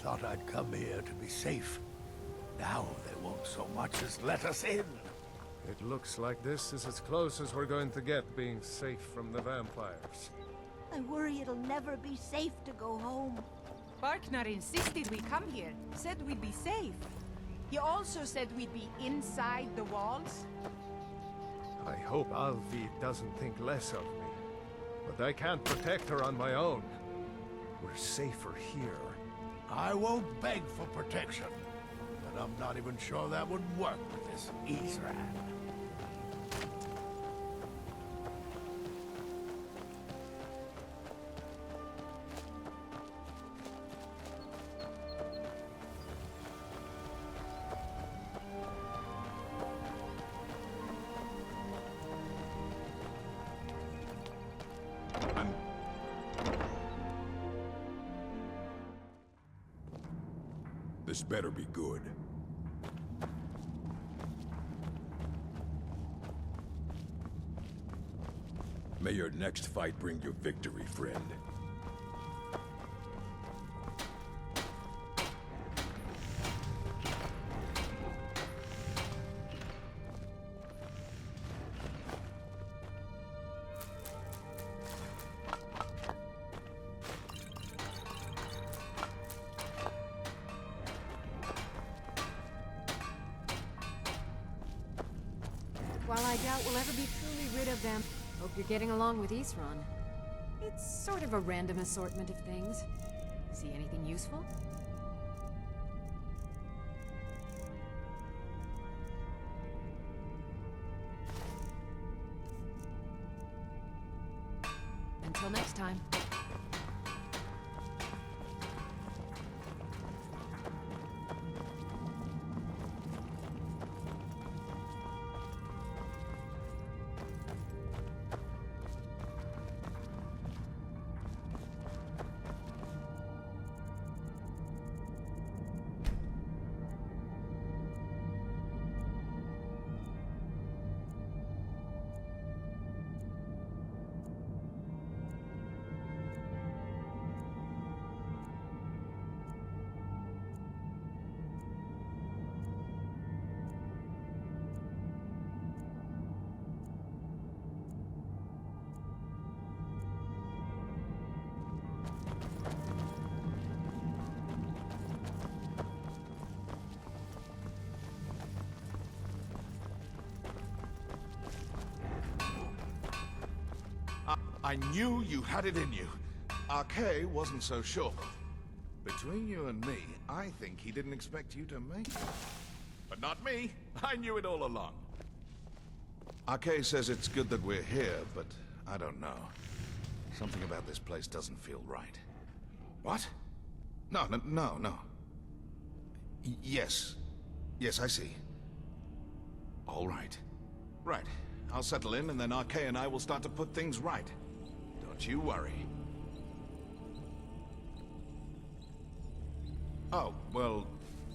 Thought I'd come here to be safe. Now they won't so much as let us in. It looks like this is as close as we're going to get being safe from the vampires. I worry it'll never be safe to go home. Barknar insisted we come here, said we'd be safe. He also said we'd be inside the walls. I hope Alvi doesn't think less of me. But I can't protect her on my own. We're safer here. I won't beg for protection, but I'm not even sure that would work with this Izran. This better be good. May your next fight bring you victory, friend. While I doubt we'll ever be truly rid of them, hope you're getting along with Isran. It's sort of a random assortment of things. See anything useful? Until next time. I knew you had it in you. Arkay wasn't so sure. Between you and me, I think he didn't expect you to make it. But not me. I knew it all along. Arkay says it's good that we're here, but I don't know. Something about this place doesn't feel right. What? No. Yes. Yes, I see. All right. Right. I'll settle in, and then Arkay and I will start to put things right. Don't you worry. Oh, well,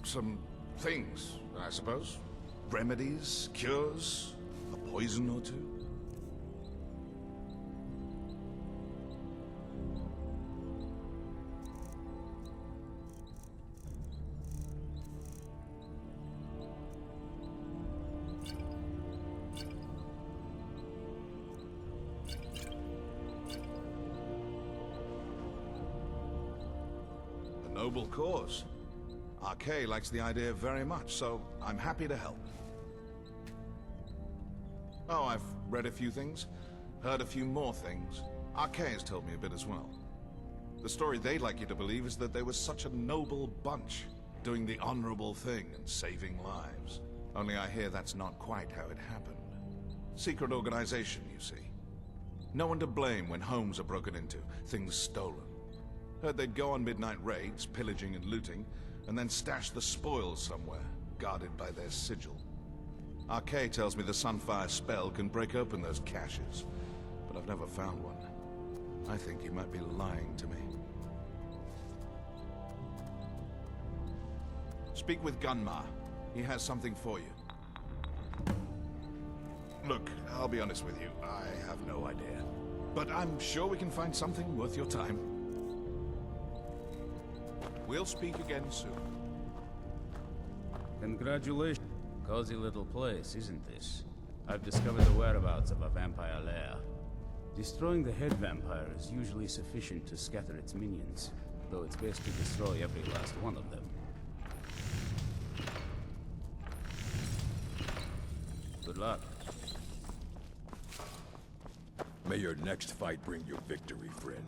some things, I suppose. Remedies, cures, a poison or two. A noble cause. Arkay likes the idea very much, so I'm happy to help. Oh, I've read a few things, heard a few more things. Arkay has told me a bit as well. The story they'd like you to believe is that they were such a noble bunch, doing the honorable thing and saving lives. Only I hear that's not quite how it happened. Secret organization, you see. No one to blame when homes are broken into, things stolen. Heard they'd go on midnight raids, pillaging and looting, and then stash the spoils somewhere, guarded by their sigil. Arkay tells me the Sunfire spell can break open those caches, but I've never found one. I think he might be lying to me. Speak with Gunmar. He has something for you. Look, I'll be honest with you, I have no idea. But I'm sure we can find something worth your time. We'll speak again soon. Congratulations. Cozy little place, isn't this? I've discovered the whereabouts of a vampire lair. Destroying the head vampire is usually sufficient to scatter its minions, though it's best to destroy every last one of them. Good luck. May your next fight bring you victory, friend.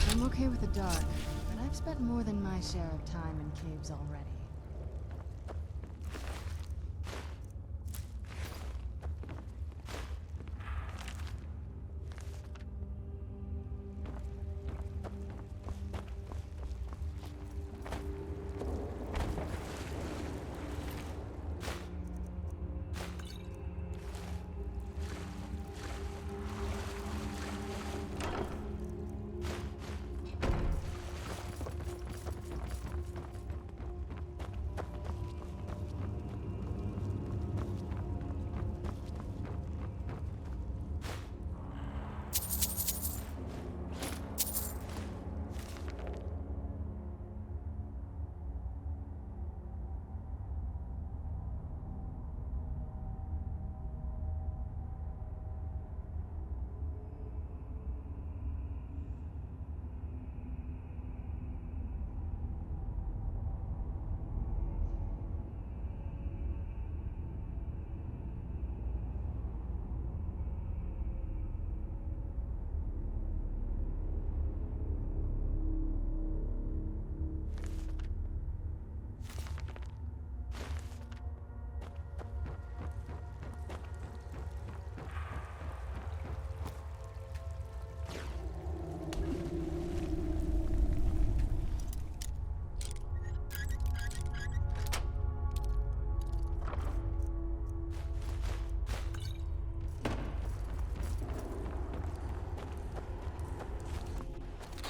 I'm okay with the dark, but I've spent more than my share of time in caves already.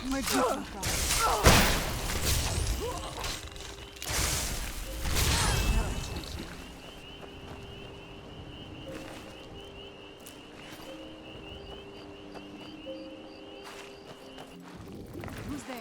My God. Who's there?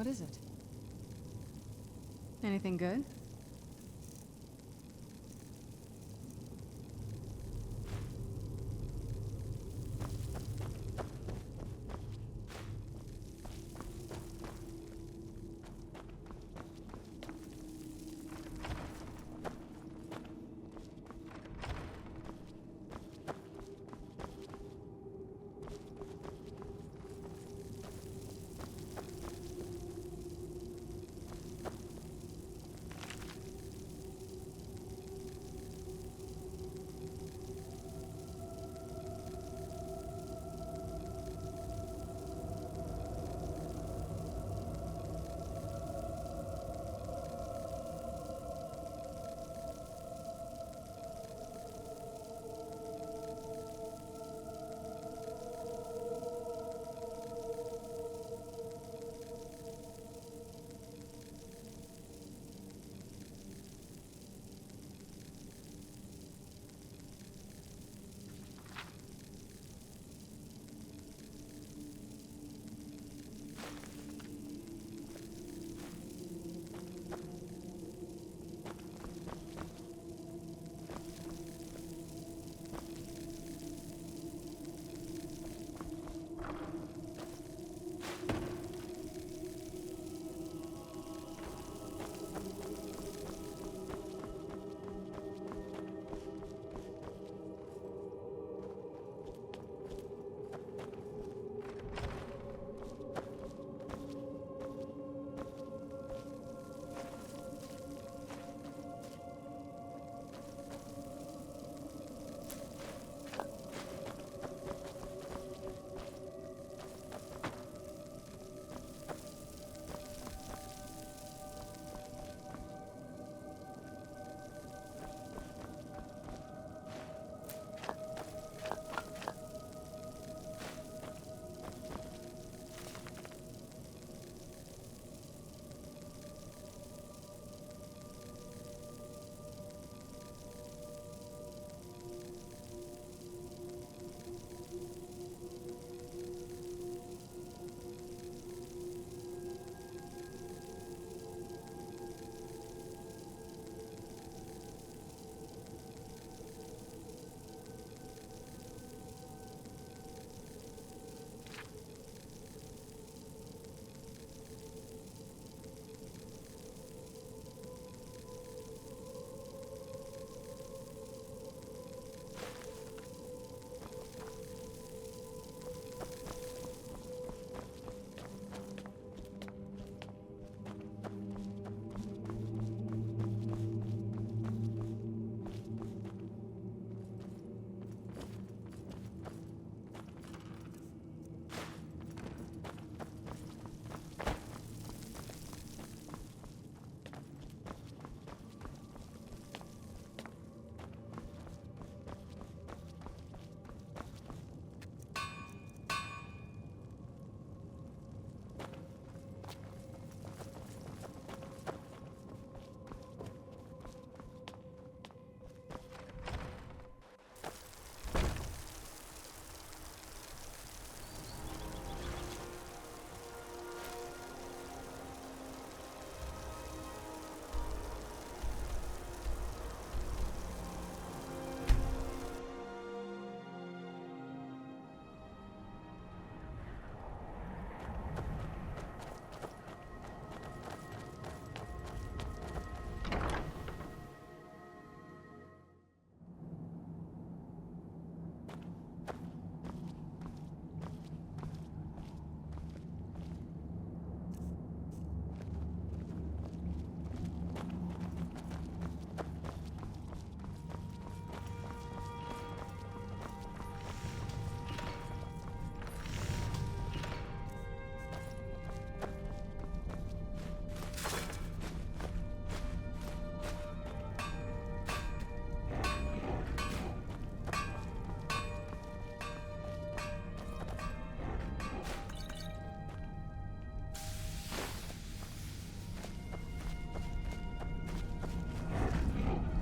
What is it? Anything good?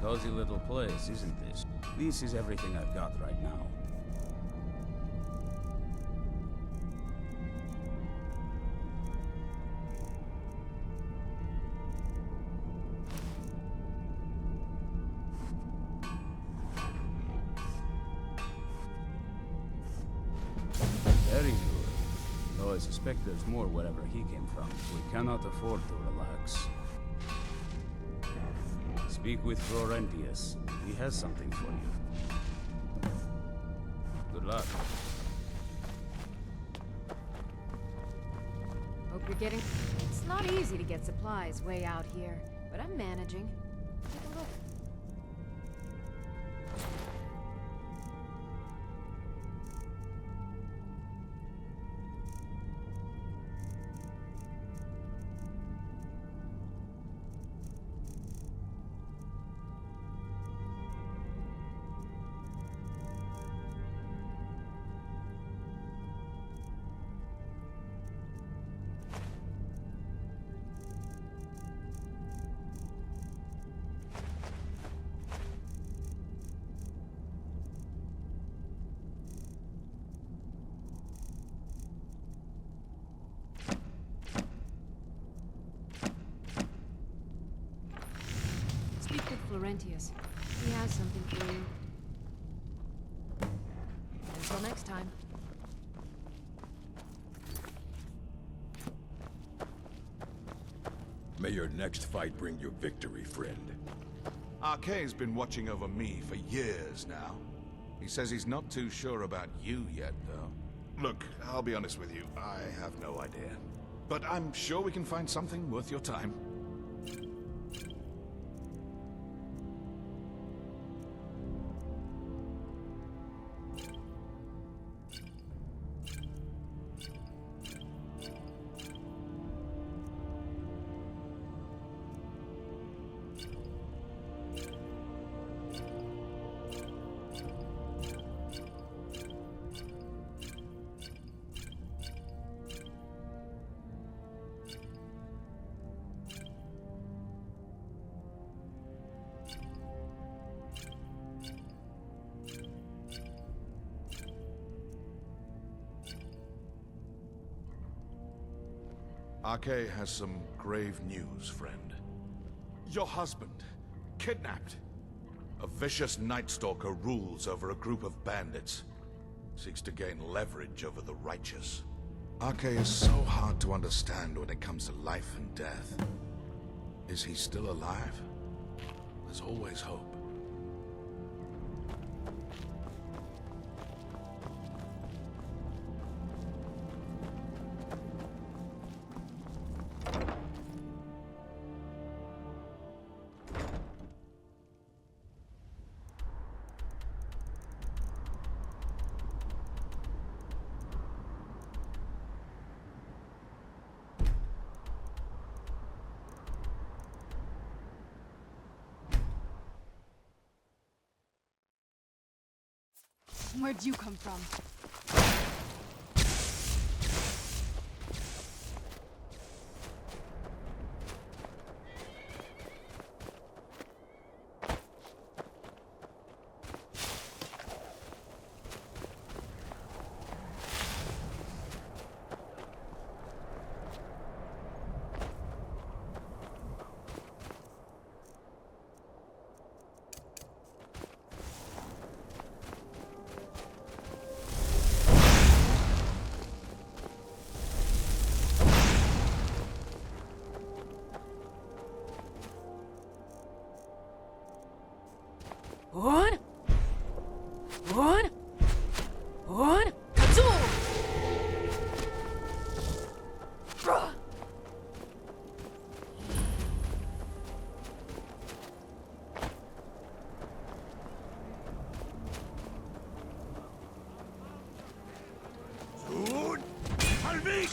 Cozy little place, isn't this? This is everything I've got right now. suspect there's more wherever he came from. We cannot afford to relax. Speak with Florentius. He has something for you. Good luck. Hope you're getting... It's not easy to get supplies way out here, but I'm managing. Take a look. Florentius. He has something for you. Until next time. May your next fight bring you victory, friend. Arkay's been watching over me for years now. He says he's not too sure about you yet, though. Look, I'll be honest with you, I have no idea. But I'm sure we can find something worth your time. Arkay has some grave news, friend. Your husband, kidnapped. A vicious Night Stalker rules over a group of bandits. Seeks to gain leverage over the righteous. Arkay is so hard to understand when it comes to life and death. Is he still alive? There's always hope. Where'd you come from? On! On! On! Kazoo! Bruh! Tun! Halvik!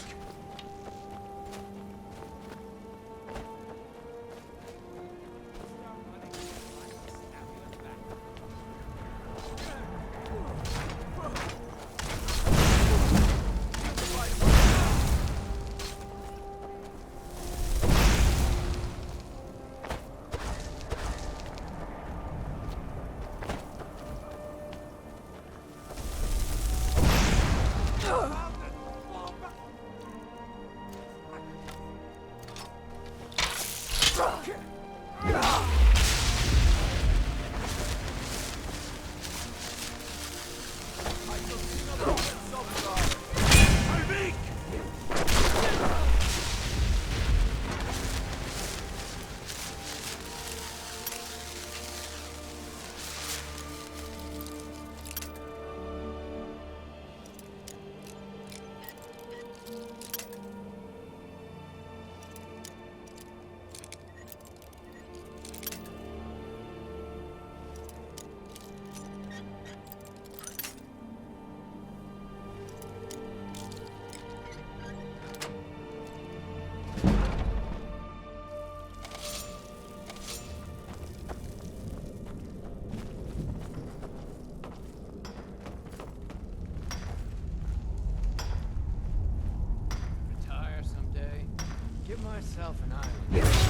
myself an island.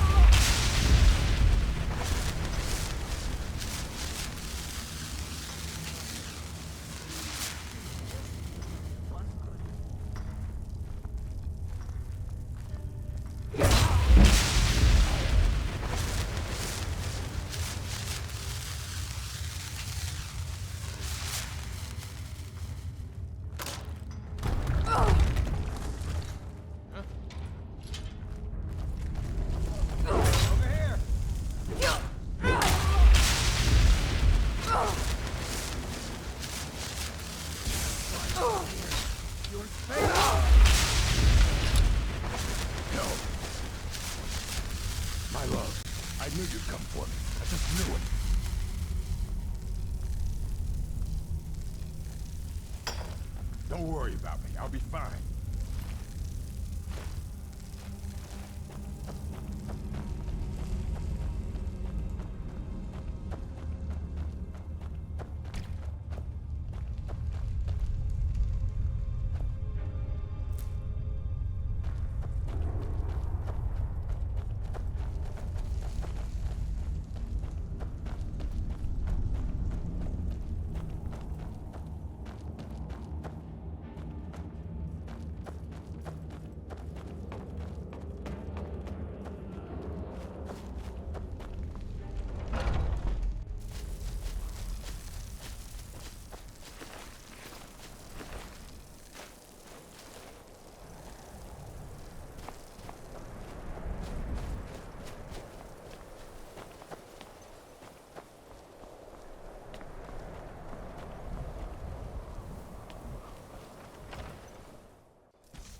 Don't worry about me. I'll be fine.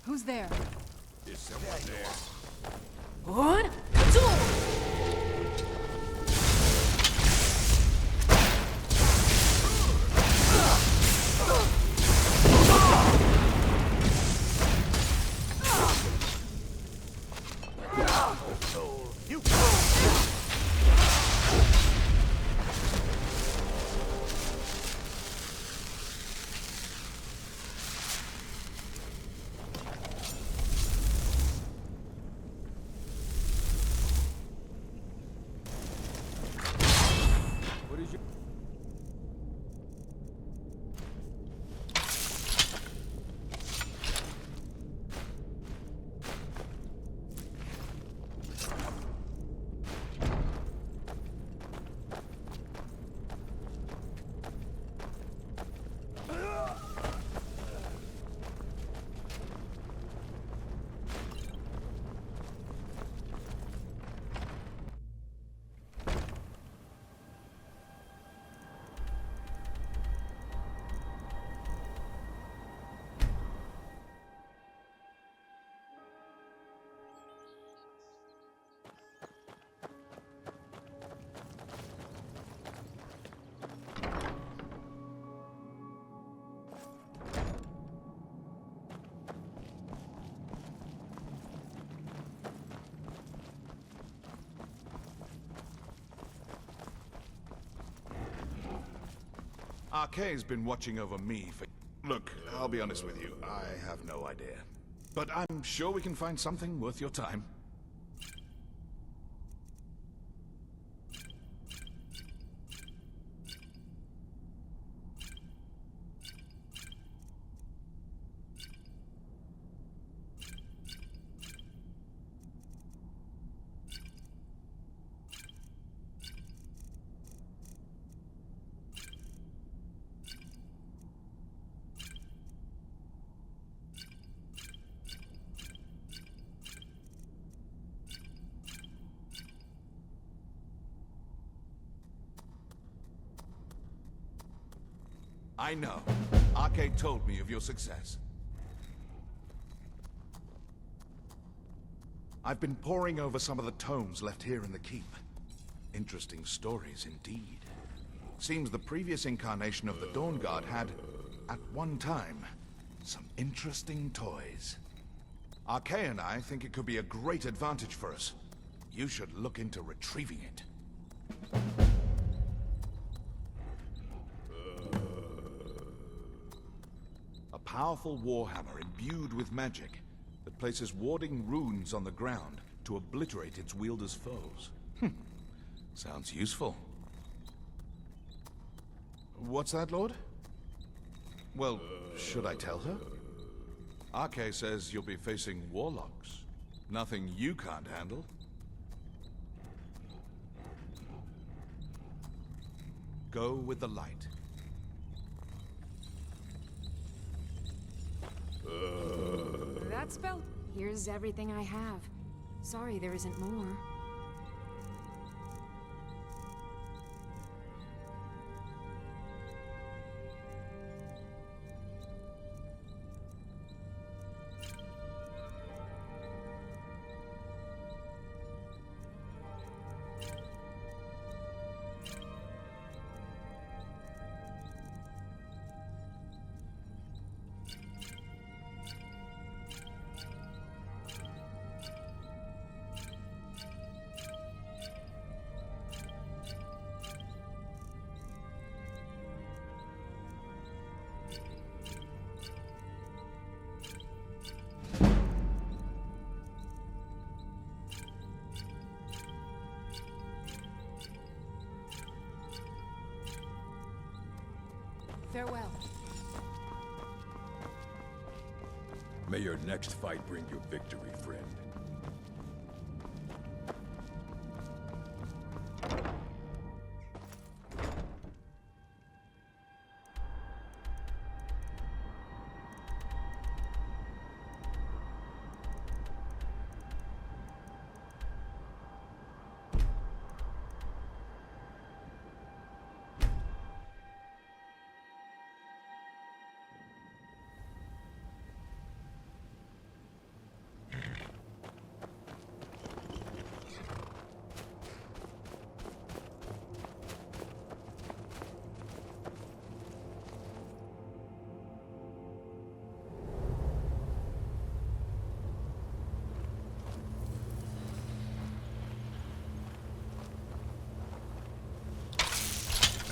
Who's there? Is someone there? What? Arkay's been watching over me for... Look, I'll be honest with you, I have no idea. But I'm sure we can find something worth your time. I know. Arkay told me of your success. I've been poring over some of the tomes left here in the keep. Interesting stories indeed. Seems the previous incarnation of the Dawnguard had, at one time, some interesting toys. Arkay and I think it could be a great advantage for us. You should look into retrieving it. Powerful warhammer imbued with magic that places warding runes on the ground to obliterate its wielder's foes. Sounds useful. What's that, Lord? Well, should I tell her? Arke says you'll be facing warlocks. Nothing you can't handle. Go with the light. That spell? Here's everything I have. Sorry there isn't more. Farewell. May your next fight bring you victory, friend.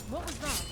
What was that?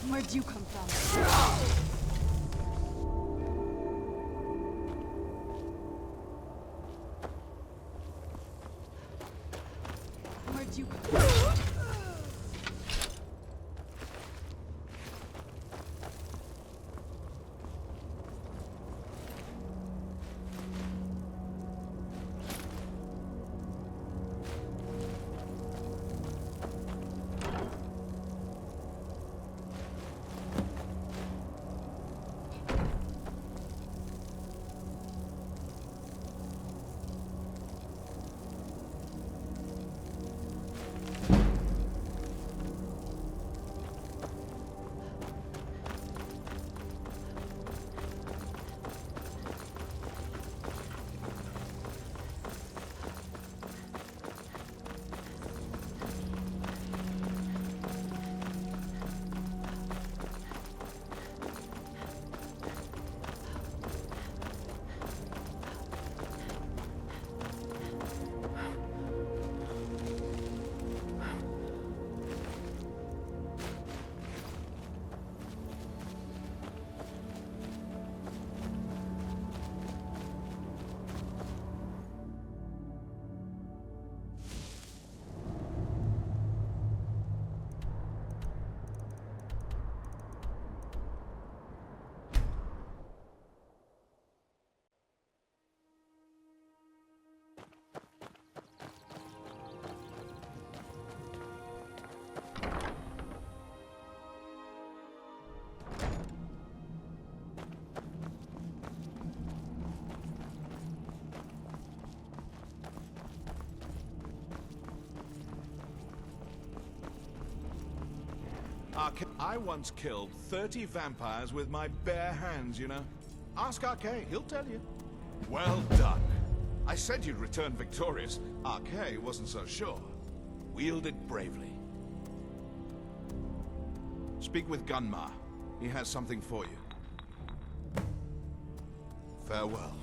Where'd you come from? Where'd you come from? I once killed 30 vampires with my bare hands, you know. Ask Arcade, he'll tell you. Well done. I said you'd return victorious. Arcade wasn't so sure. Wield it bravely. Speak with Gunmar. He has something for you. Farewell.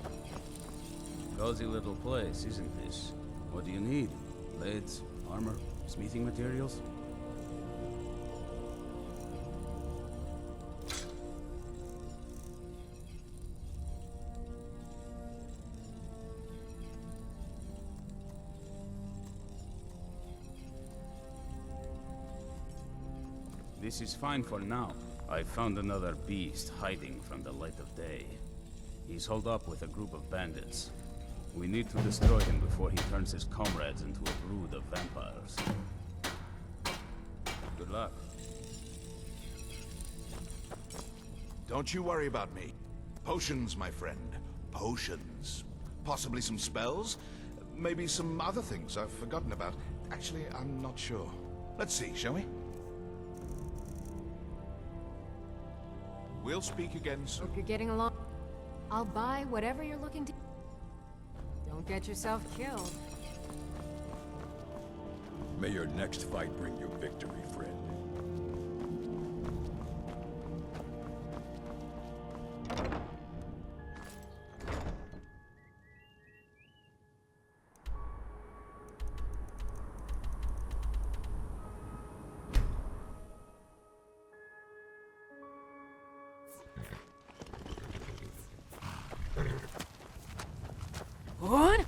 Cozy little place, isn't this? What do you need? Blades, armor, smithing materials? This is fine for now. I found another beast hiding from the light of day. He's holed up with a group of bandits. We need to destroy him before he turns his comrades into a brood of vampires. Good luck. Don't you worry about me. Potions, my friend. Potions. Possibly some spells? Maybe some other things I've forgotten about. Actually, I'm not sure. Let's see, shall we? We'll speak again soon. Hope you're getting along. I'll buy whatever you're looking to. Don't get yourself killed. May your next fight bring you victory, friend. What?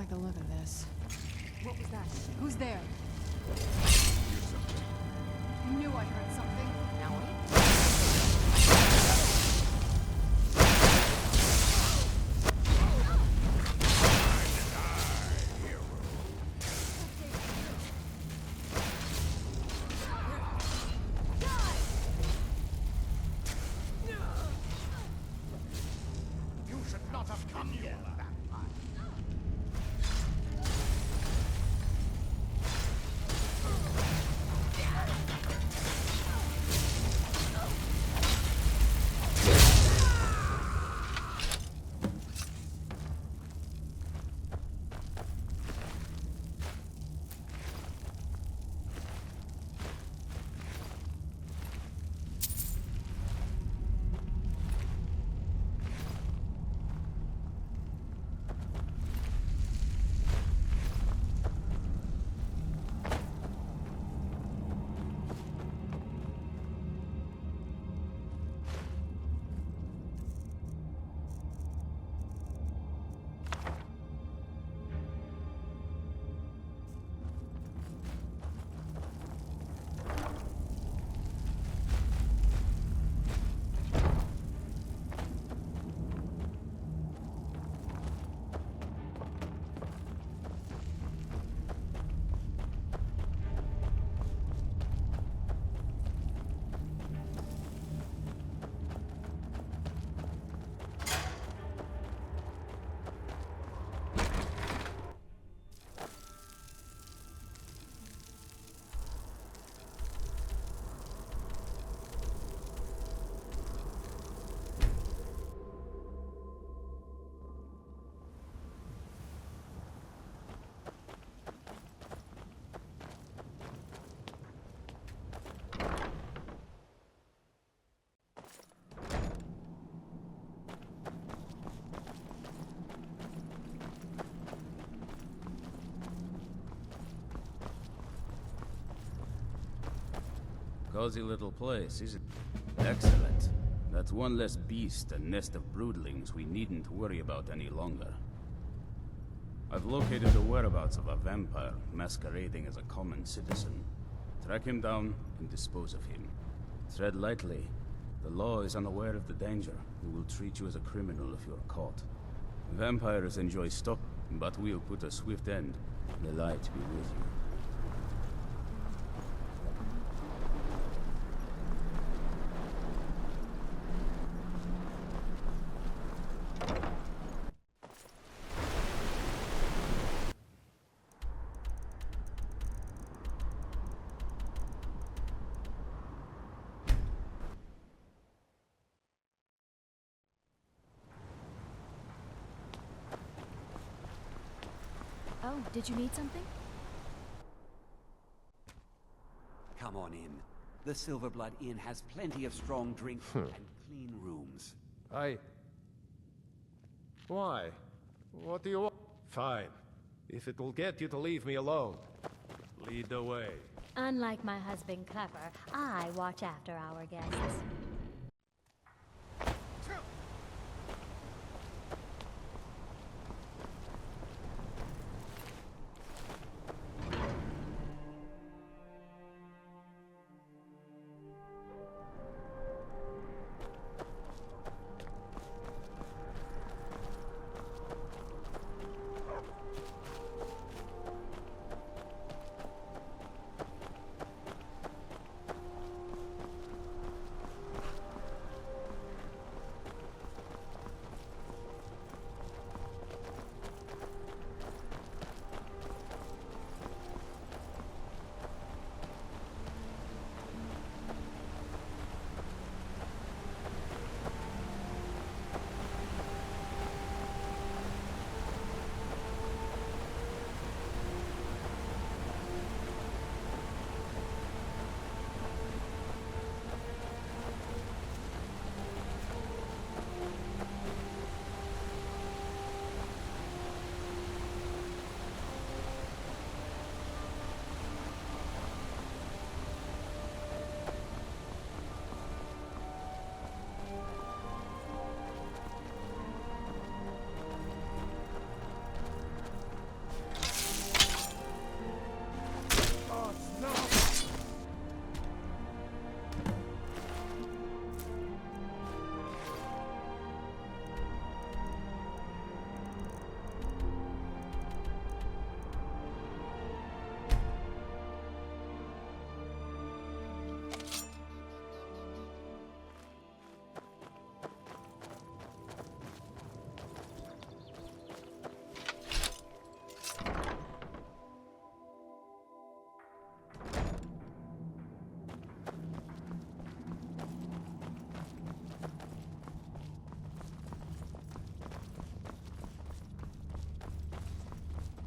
The look of this. What was that? Who's there? I knew I heard something. Now You should not have come here. Cozy little place, isn't it? Excellent. That's one less beast and nest of broodlings we needn't worry about any longer. I've located the whereabouts of a vampire masquerading as a common citizen. Track him down and dispose of him. Tread lightly. The law is unaware of the danger. We will treat you as a criminal if you're caught. Vampires enjoy stock, but we'll put a swift end. The light be with you. Oh, did you need something? Come on in. The Silverblood Inn has plenty of strong drink and clean rooms. Why? What do you want? Fine. If it will get you to leave me alone, lead the way. Unlike my husband Clever, I watch after our guests.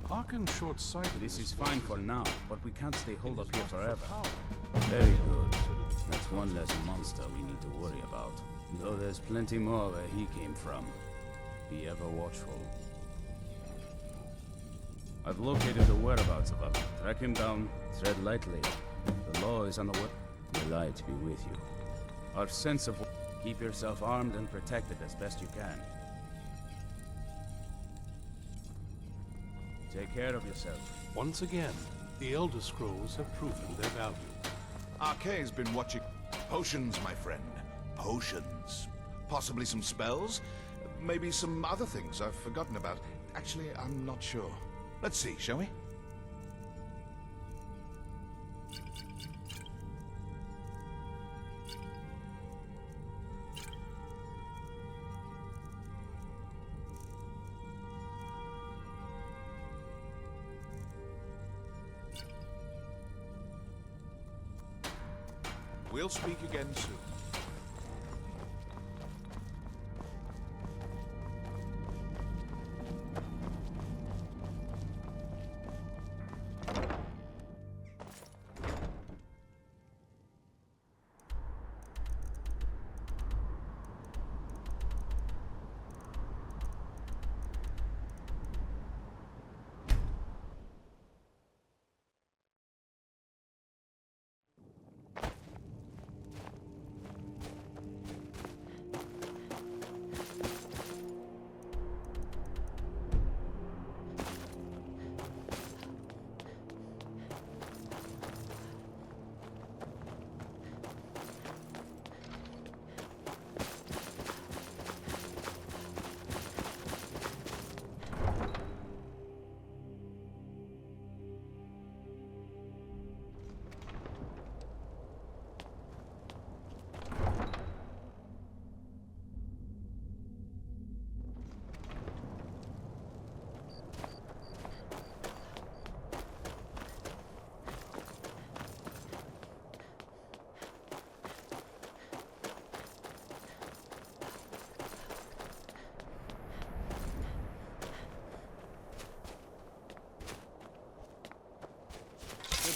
Hearken short-sighted. This is fine for now, but we can't stay holed up here forever. Very good. That's one less monster we need to worry about. Though there's plenty more where he came from. Be ever watchful. I've located the whereabouts of him. Track him down, tread lightly. The law is unaware. The light be with you. Our sense of... Keep yourself armed and protected as best you can. Take care of yourself. Once again, the Elder Scrolls have proven their value. Arkay's been watching... Potions, my friend. Potions. Possibly some spells? Maybe some other things I've forgotten about. Actually, I'm not sure. Let's see, shall we? We'll speak again soon.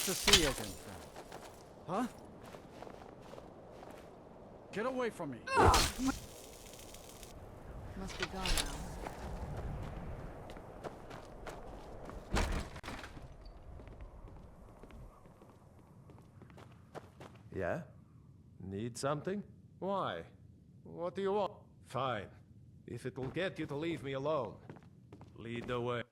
Nice to see you again, friend. Huh? Get away from me. Must be gone now. Yeah? Need something? Why? What do you want? Fine. If it'll get you to leave me alone. Lead the way.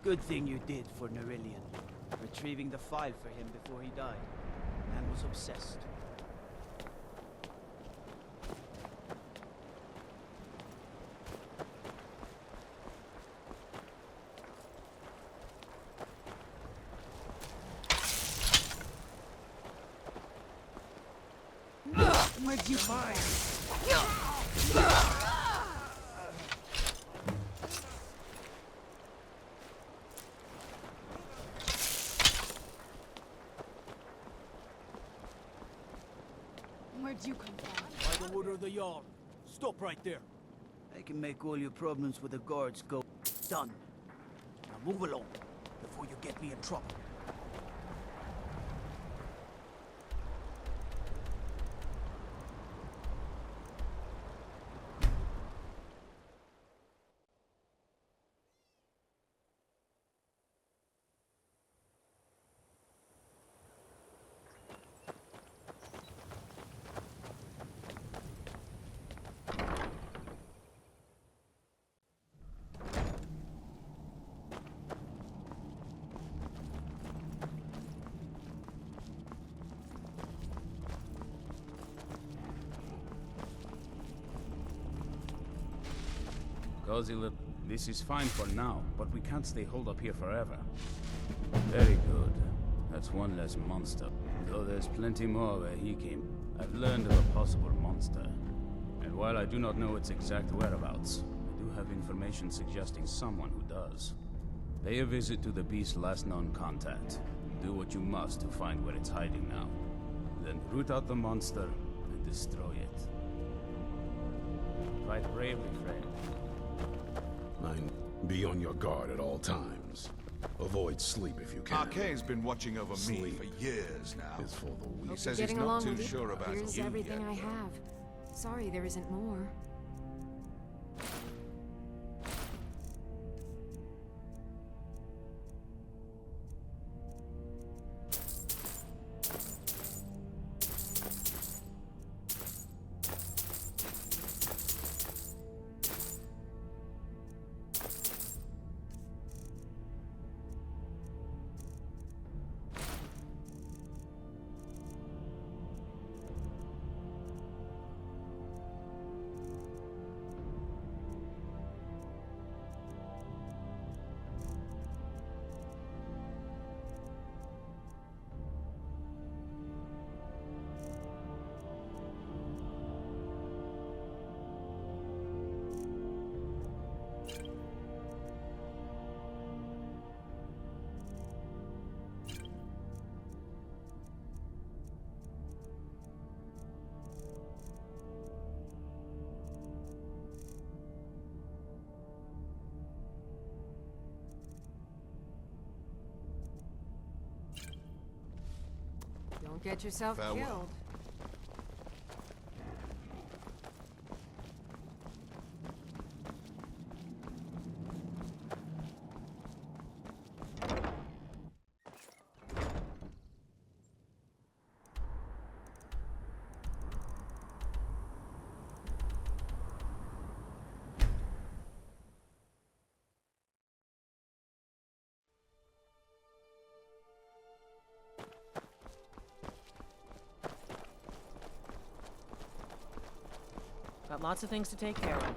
Good thing you did for Nerillion. Retrieving the file for him before he died. Man was obsessed. Where'd you find? Where'd you come from? By the order of the Jarl. Stop right there. I can make all your problems with the guards go. Done. Now move along, before you get me in trouble. Cozy little... This is fine for now, but we can't stay holed up here forever. Very good. That's one less monster. Though there's plenty more where he came. I've learned of a possible monster. And while I do not know its exact whereabouts, I do have information suggesting someone who does. Pay a visit to the beast's last known contact. Do what you must to find where it's hiding now. Then root out the monster and destroy it. Fight bravely, friend. Be on your guard at all times. Avoid sleep if you can. Arkay's been watching over me Sleep for years now. is for the weak. He says he's not too sure about Here's you everything yet. I have. Sorry there isn't more. Don't get yourself killed. Got lots of things to take care of.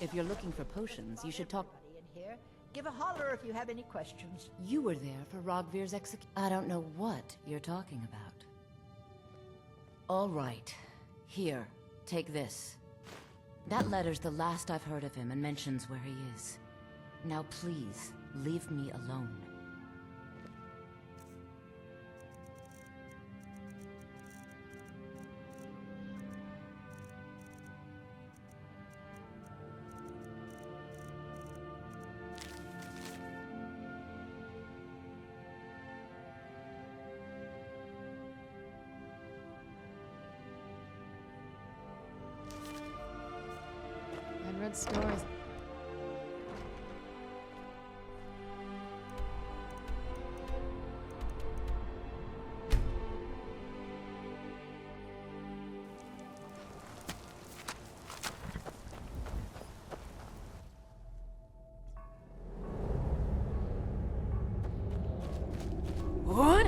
If you're looking for potions, you should talk... In here. Give a holler if you have any questions. You were there for Rogvir's execution. I don't know what you're talking about. All right. Here, take this. That letter's the last I've heard of him and mentions where he is. Now please, Leave me alone. I'd read stories. What?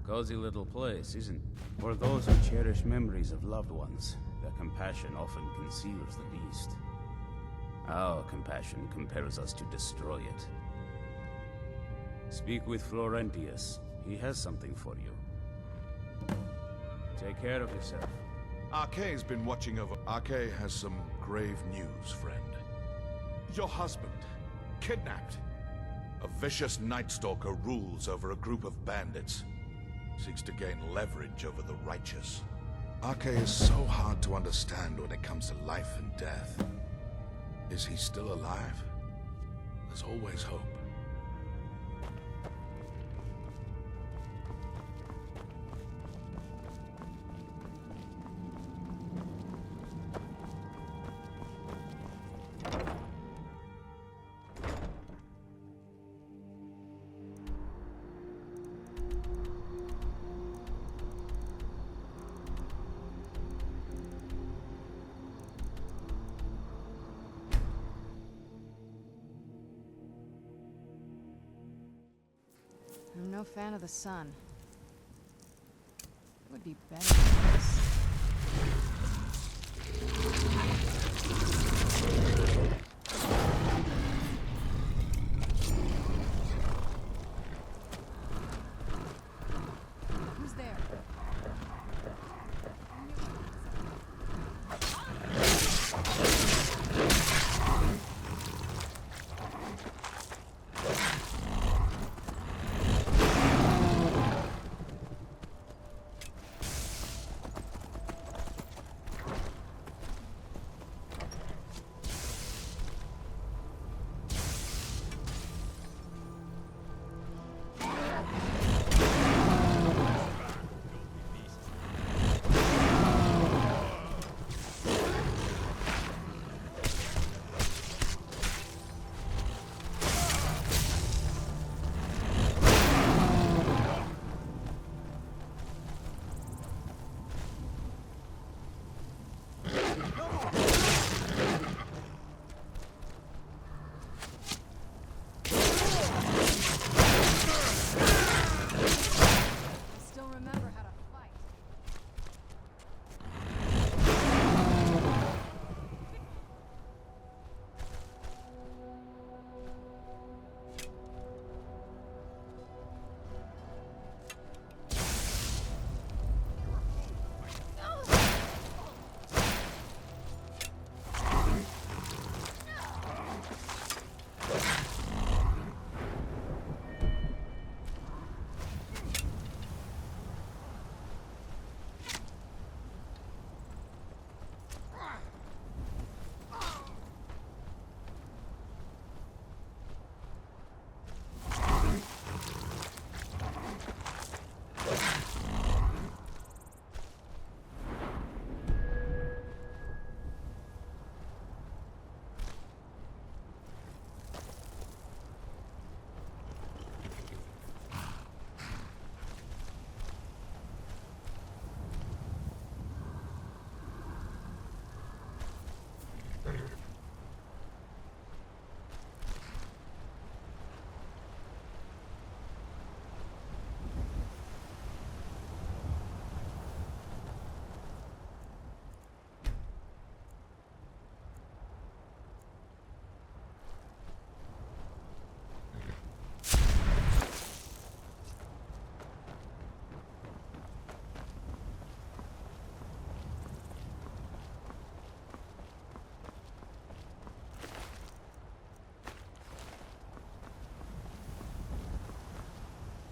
Cozy little place, isn't it? For those who cherish memories of loved ones, their compassion often conceals the beast. Our compassion compels us to destroy it. Speak with Florentius. He has something for you. Take care of yourself. Arkay's been watching over. Arkay has some grave news, friend. Your husband, kidnapped. A vicious Night Stalker rules over a group of bandits. Seeks to gain leverage over the righteous. Arkay is so hard to understand when it comes to life and death. Is he still alive? There's always hope. I'm no fan of the sun. It would be better than this. Who's there?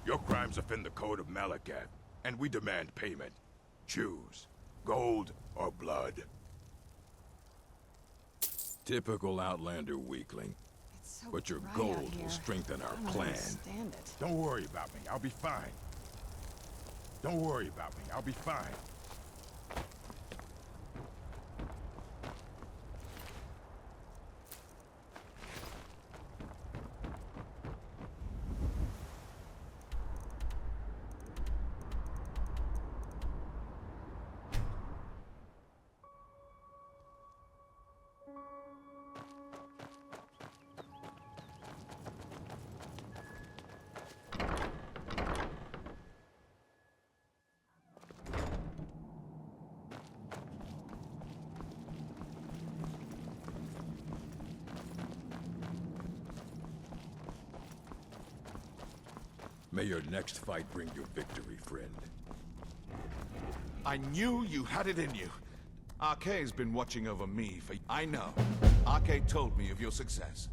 Your crimes offend the code of Malakath, and we demand payment. Choose. Gold or blood. Typical Outlander weakling. So But your dry out gold here. will strengthen I our don't clan. understand it. Don't worry about me. I'll be fine. Don't worry about me. I'll be fine. May your next fight bring you victory, friend. I knew you had it in you. Arkay's been watching over me for... I know. Arkay told me of your success.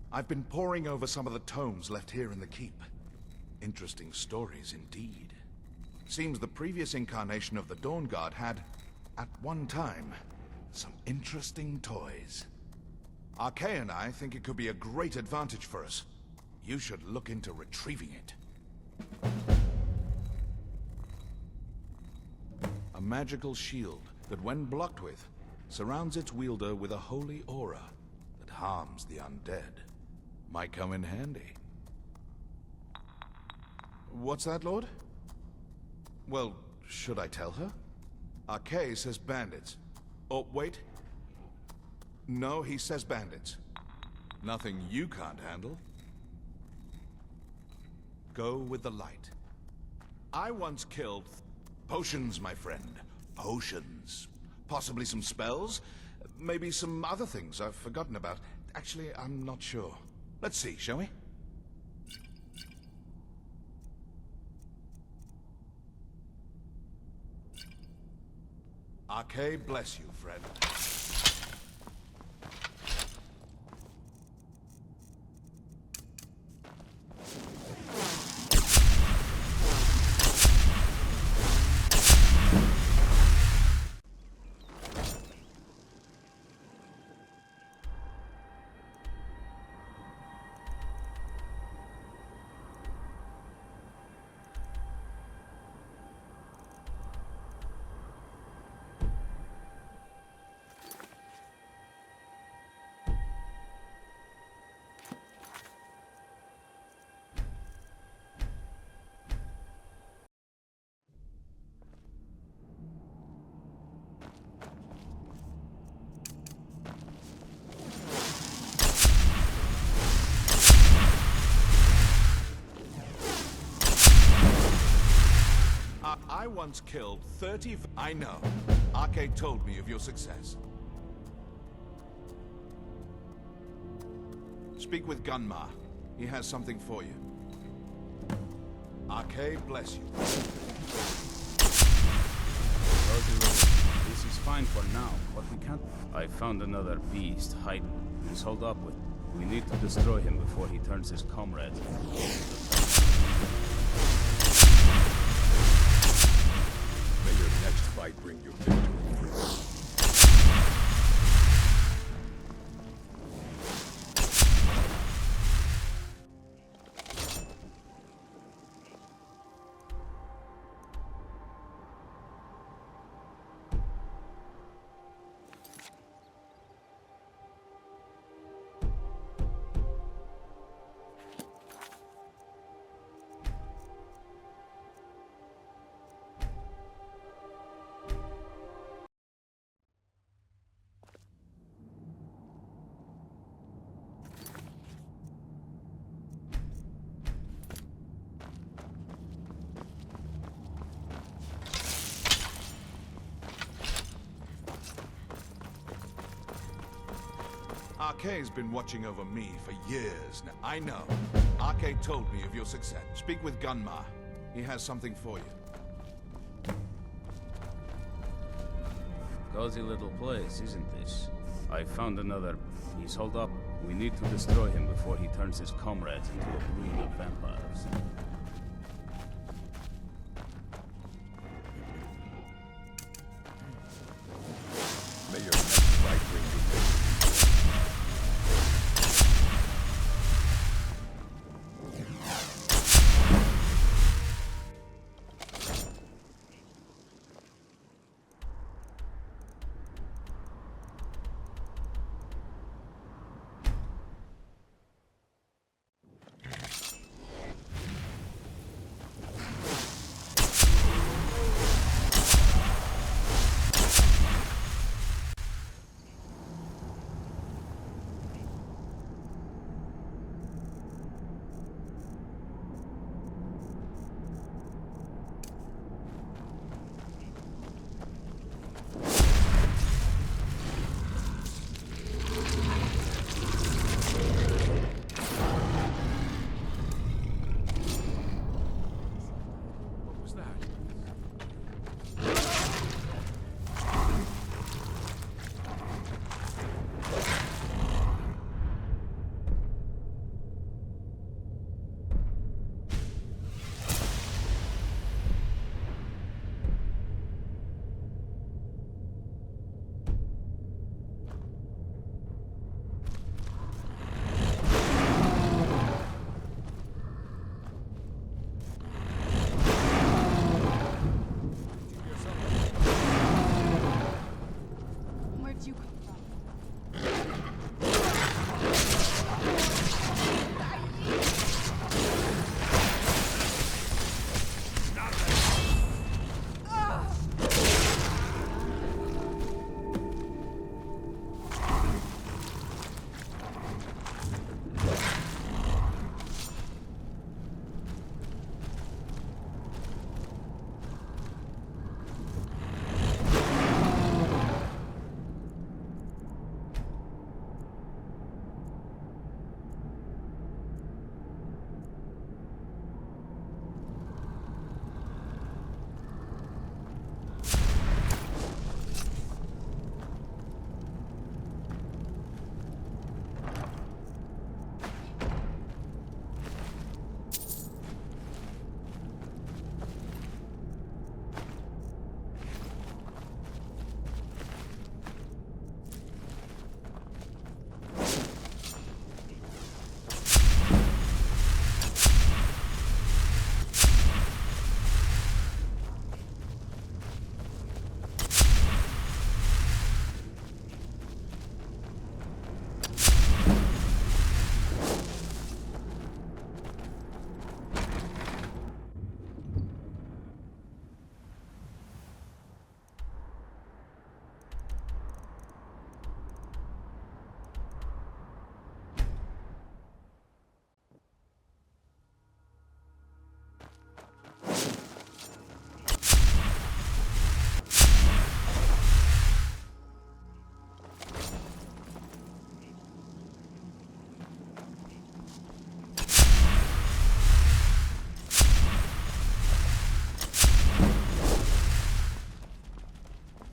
I've been poring over some of the tomes left here in the keep. Interesting stories indeed. Seems the previous incarnation of the Dawnguard had, at one time, some interesting toys. Arkay and I think it could be a great advantage for us. You should look into retrieving it. A magical shield that, when blocked with, surrounds its wielder with a holy aura that harms the undead. Might come in handy. What's that, Lord? Well, should I tell her? Arkay says bandits. Oh, wait. No, he says bandits. Nothing you can't handle. Go with the light. I once killed... Potions, my friend. Potions. Possibly some spells. Maybe some other things I've forgotten about. Actually, I'm not sure. Let's see, shall we? Arkay bless you, friend. I once killed 30... I know. Arkay told me of your success. Speak with Gunmar. He has something for you. Arkay bless you. This is fine for now, but we can't... I found another beast hiding. He's holed up with... We need to destroy him before he turns his comrade. May your next fight bring you victory, friend. Arkay's been watching over me for years now. I know. Arkay told me of your success. Speak with Gunmar. He has something for you. Cozy little place, isn't this? I found another... He's holed up. We need to destroy him before he turns his comrades into a brood of vampires. May your next fight bring you victory.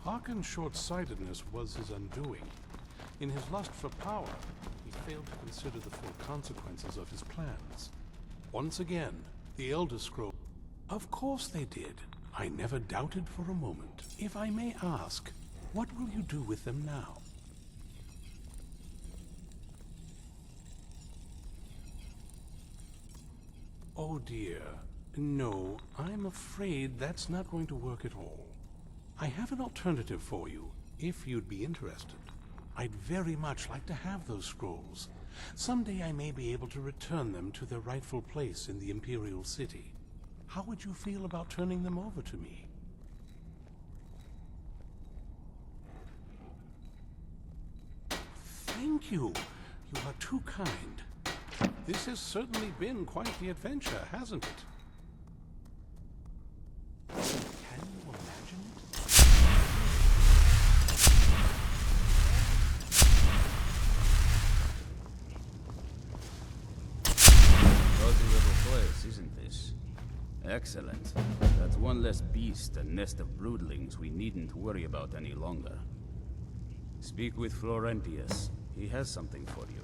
Harkon's short-sightedness was his undoing. In his lust for power, he failed to consider the full consequences of his plans. Once again, the Elder Scroll... Of course they did. I never doubted for a moment. If I may ask, what will you do with them now? Oh dear. No, I'm afraid that's not going to work at all. I have an alternative for you, if you'd be interested. I'd very much like to have those scrolls. Someday I may be able to return them to their rightful place in the Imperial City. How would you feel about turning them over to me? Thank you. You are too kind. This has certainly been quite the adventure, hasn't it? Can you imagine it? Cozy little place, isn't this? Excellent. That's one less beast and nest of broodlings we needn't worry about any longer. Speak with Florentius. He has something for you.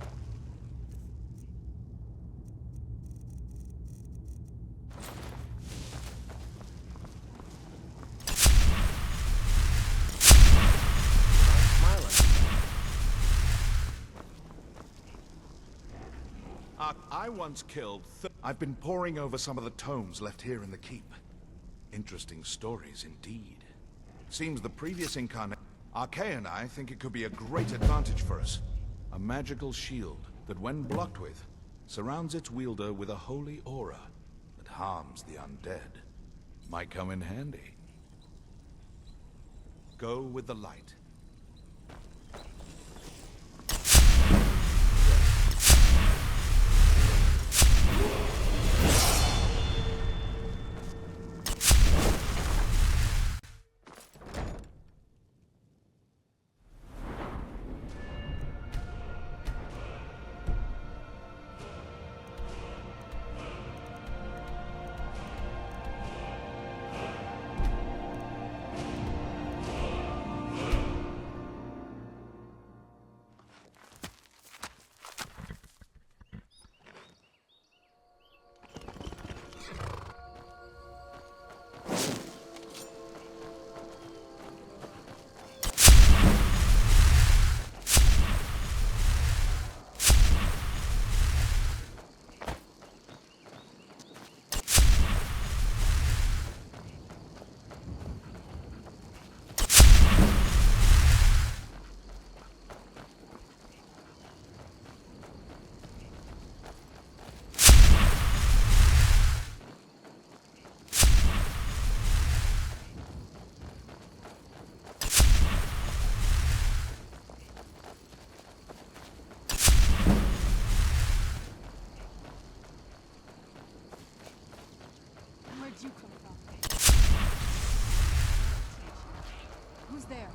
I once killed... I've been poring over some of the tomes left here in the keep. Interesting stories indeed. Seems the previous incarnation... Arkay and I think it could be a great advantage for us. A magical shield that, when blocked with, surrounds its wielder with a holy aura that harms the undead. Might come in handy. Go with the light. Where'd you come from? Who's there?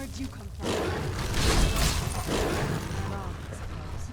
Where'd you come from? Wrong, I suppose.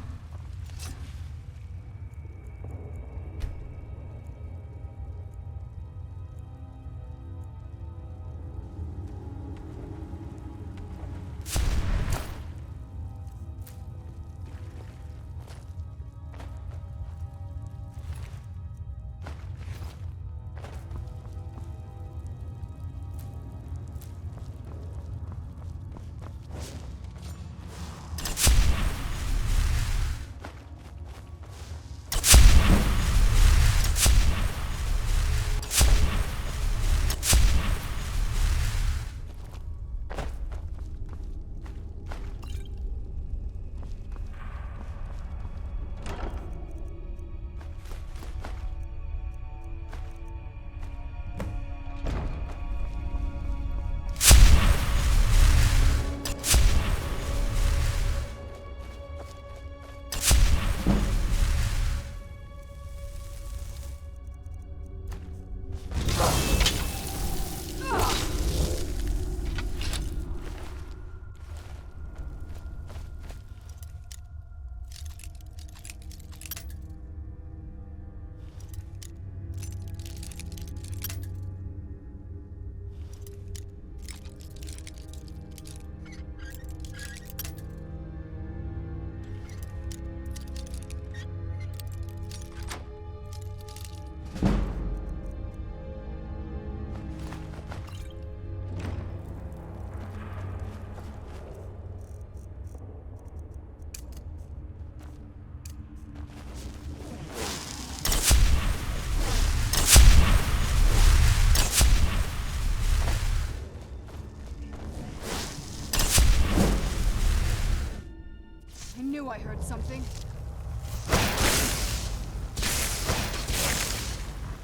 I heard something.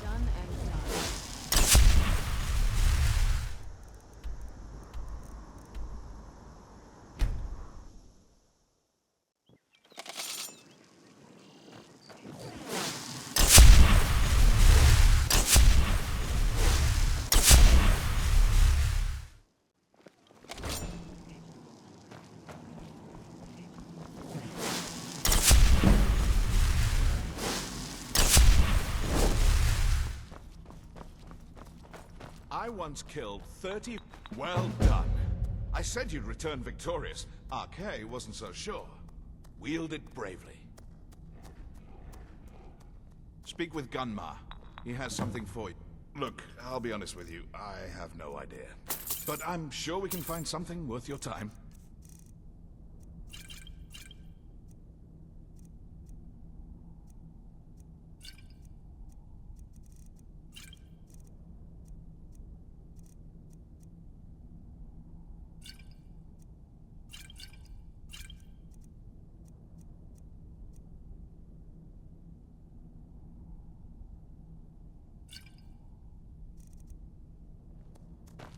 Done and done. I once killed 30... Well done. I said you'd return victorious. RK wasn't so sure. Wield it bravely. Speak with Gunmar. He has something for you. Look, I'll be honest with you. I have no idea. But I'm sure we can find something worth your time.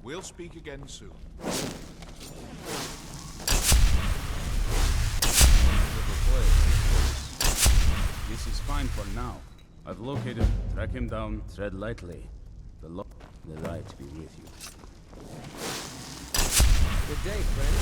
We'll speak again soon. This is fine for now. I've located him. Track him down. Tread lightly. The light be with you. Good day, friend.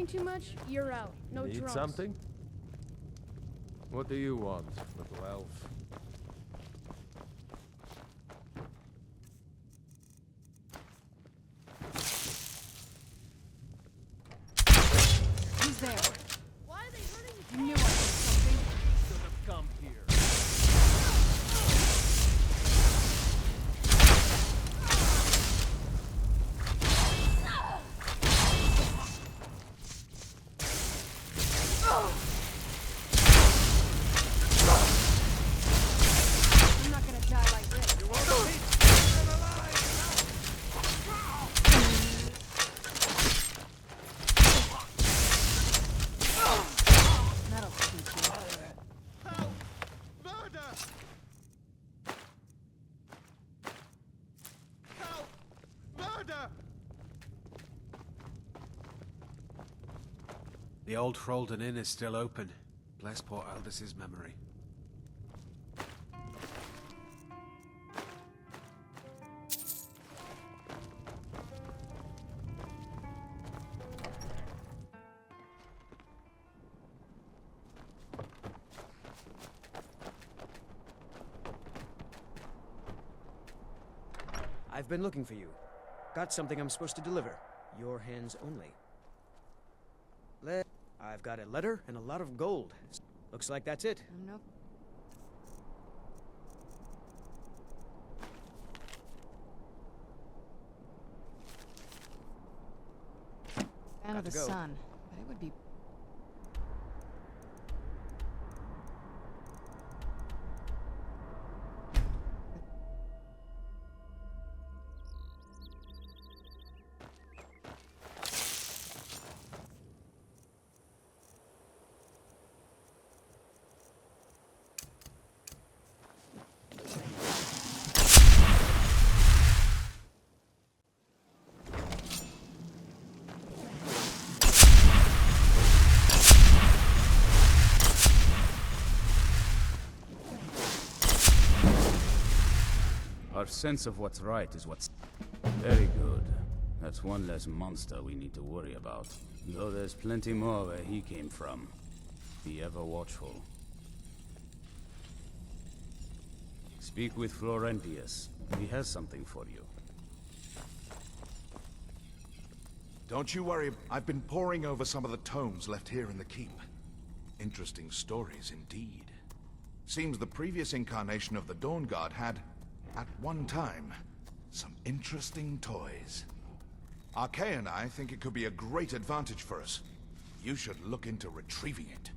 Too much, you're out. No Need drums. something? What do you want, little elf? Who's there? Why are they hurting me? You knew I did something. Should have come here. The old Hrolden Inn is still open. Bless poor Aldous' memory. I've been looking for you. Got something I'm supposed to deliver. Your hands only. I've got a letter and a lot of gold. Looks like that's it. Nope. Fan of the sun, but it would be... Our sense of what's right is what's... Very good. That's one less monster we need to worry about. Though there's plenty more where he came from. Be ever watchful. Speak with Florentius. He has something for you. Don't you worry. I've been poring over some of the tomes left here in the keep. Interesting stories indeed. Seems the previous incarnation of the Dawnguard had, at one time, some interesting toys. Arkay and I think it could be a great advantage for us. You should look into retrieving it.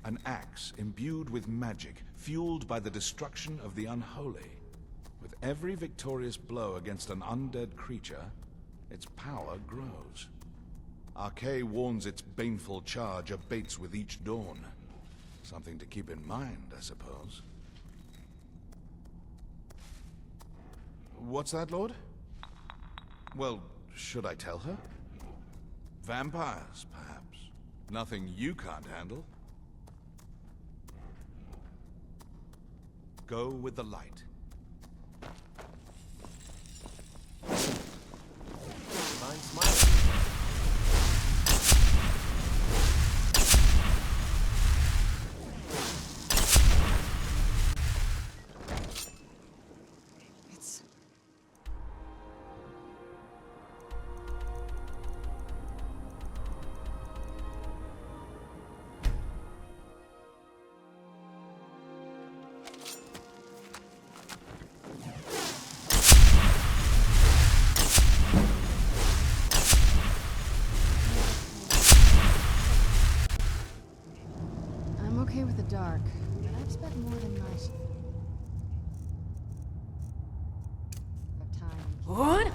An axe imbued with magic, fueled by the destruction of the unholy. With every victorious blow against an undead creature, its power grows. Arkay warns its baneful charge abates with each dawn. Something to keep in mind, I suppose. What's that, Lord? Well, should I tell her? Vampires, perhaps. Nothing you can't handle. Go with the light. Divine smile. Dark, but I've spent more than my time. What?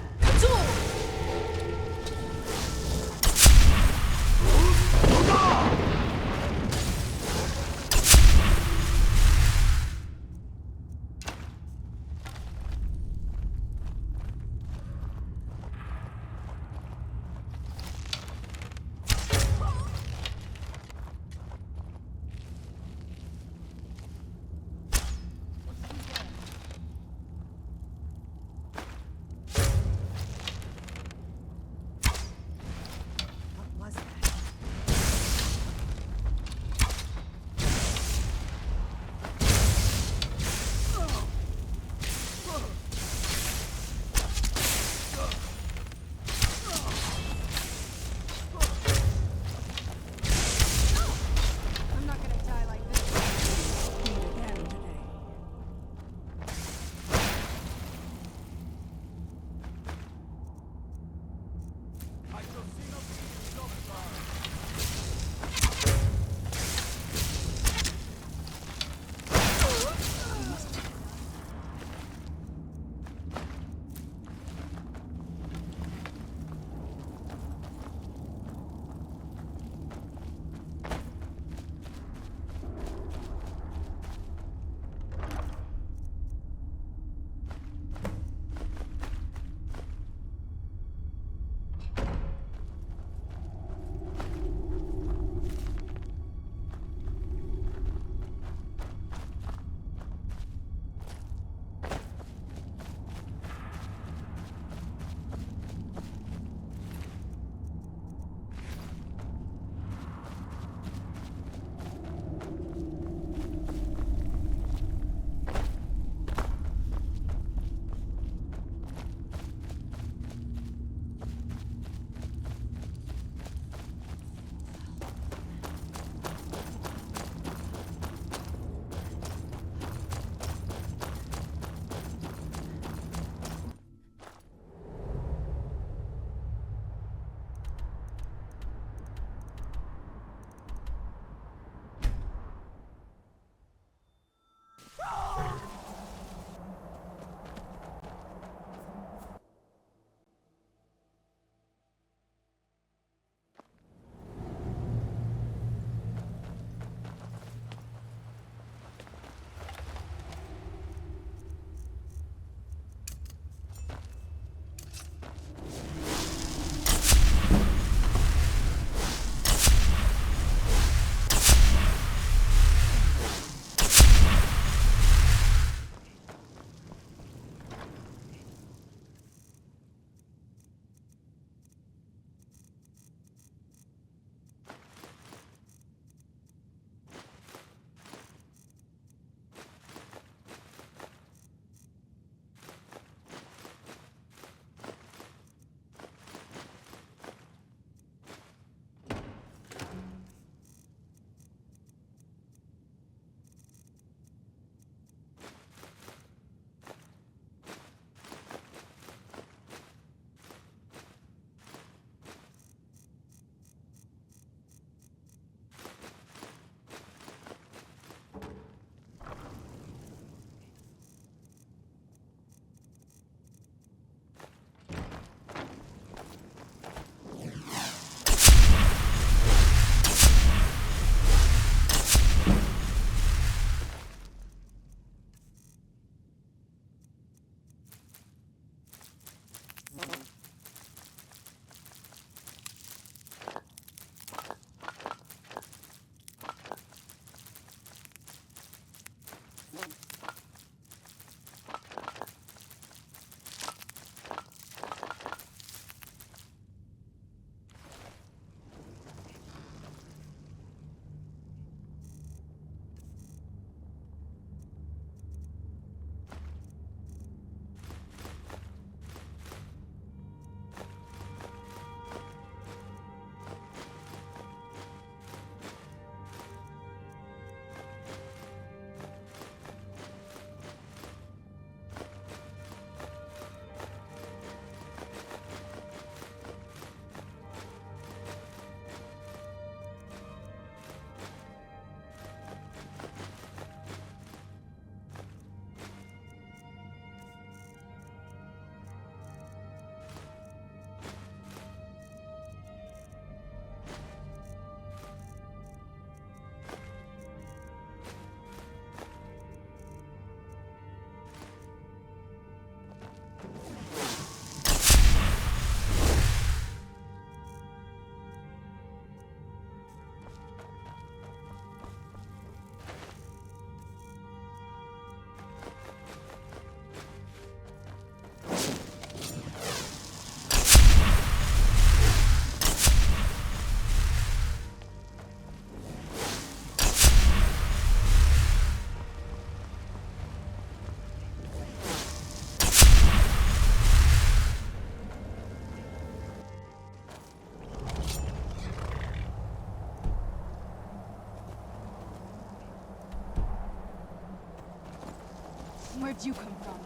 Where'd you come from?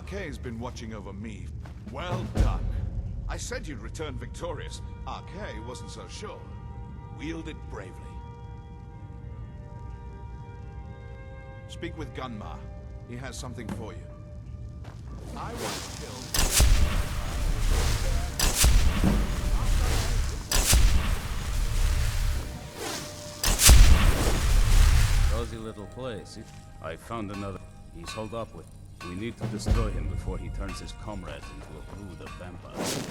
Arkay's been watching over me. Well done. I said you'd return victorious. Arkay wasn't so sure. Wield it bravely. Speak with Gunmar. He has something for you. I once killed... Cozy little place. I found another. He's holed up with. We need to destroy him before he turns his comrades into a brood of vampires.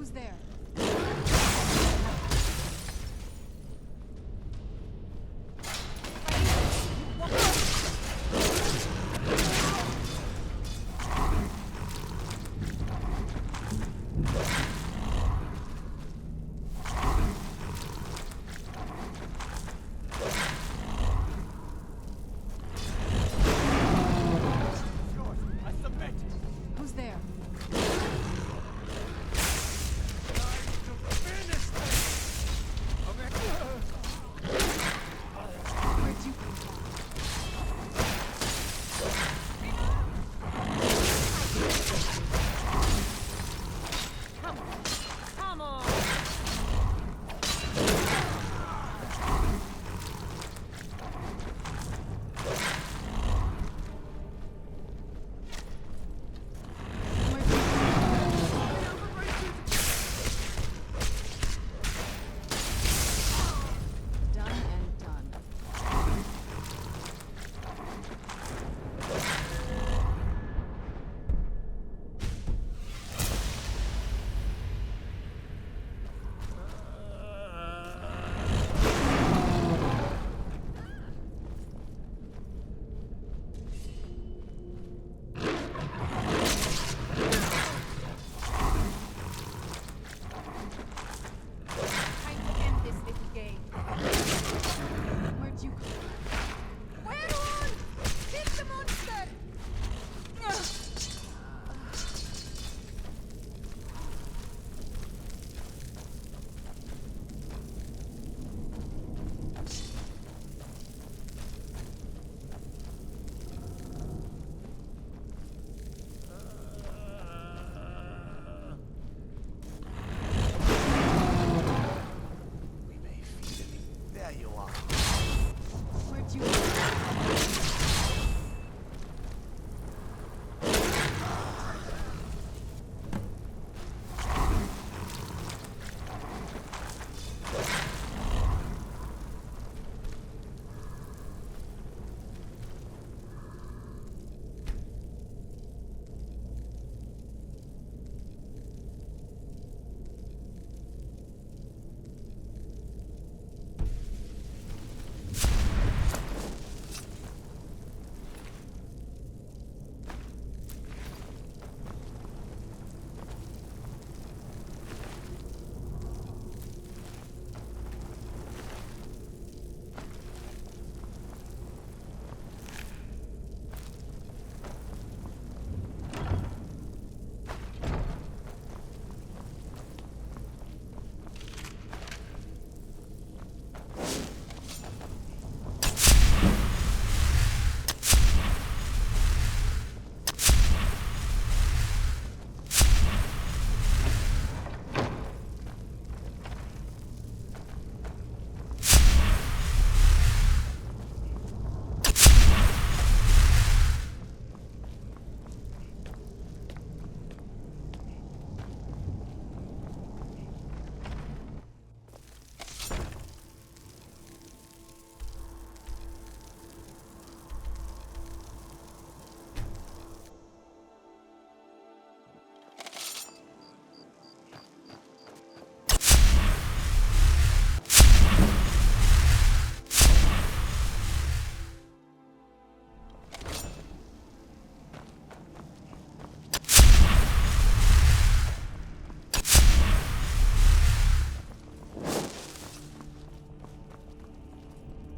Who's there? Who's there? Where'd you come from? Come on! Done and done. Time to end this little game. Where'd you come from? Werewolf! Hit the monster! There you are. Where'd you come from?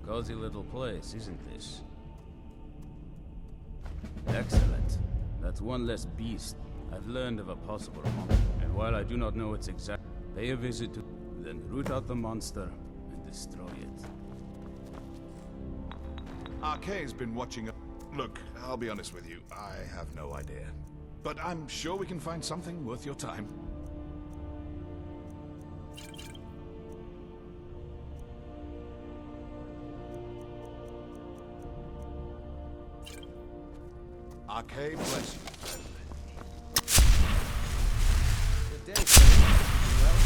Cozy little place, isn't this? Excellent. That's one less beast. I've learned of a possible monster, and while I do not know its exact, pay a visit to, then root out the monster and destroy it. RK's been watching. Look, I'll be honest with you. I have no idea, but I'm sure we can find something worth your time. RK bless you, friend. Good day, friend. You well?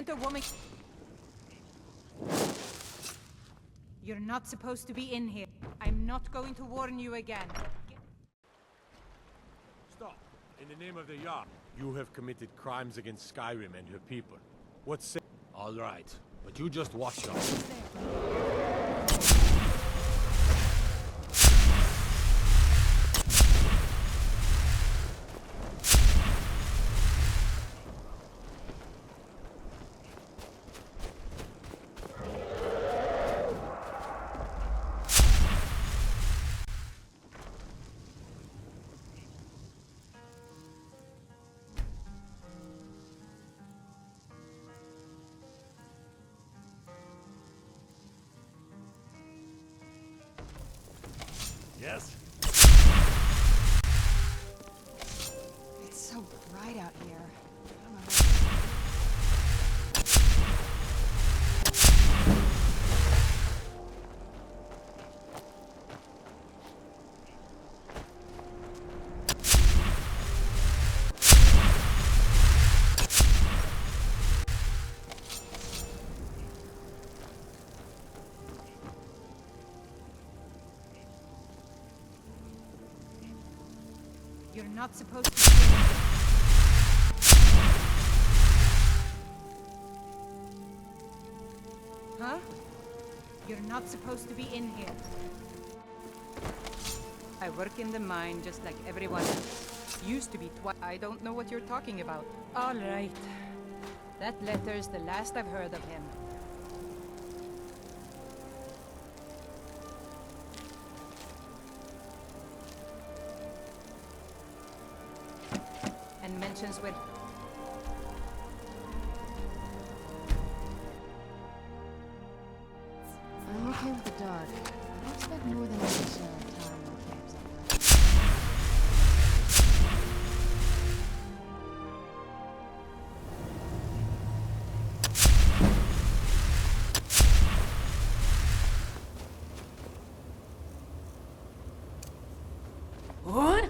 Can't a woman... You're not supposed to be in here. I'm not going to warn you again. Stop. In the name of the Yard, you have committed crimes against Skyrim and her people. What's... All right, but you just watch out. Yes? It's so bright out here. I don't know. You're not supposed to... Huh? You're not supposed to be in here. I work in the mine just like everyone else. Used to be I don't know what you're talking about. All right. That letter's the last I've heard of him. And mentions with... I'm okay with the dark. I expect more than just time in camps like that. What?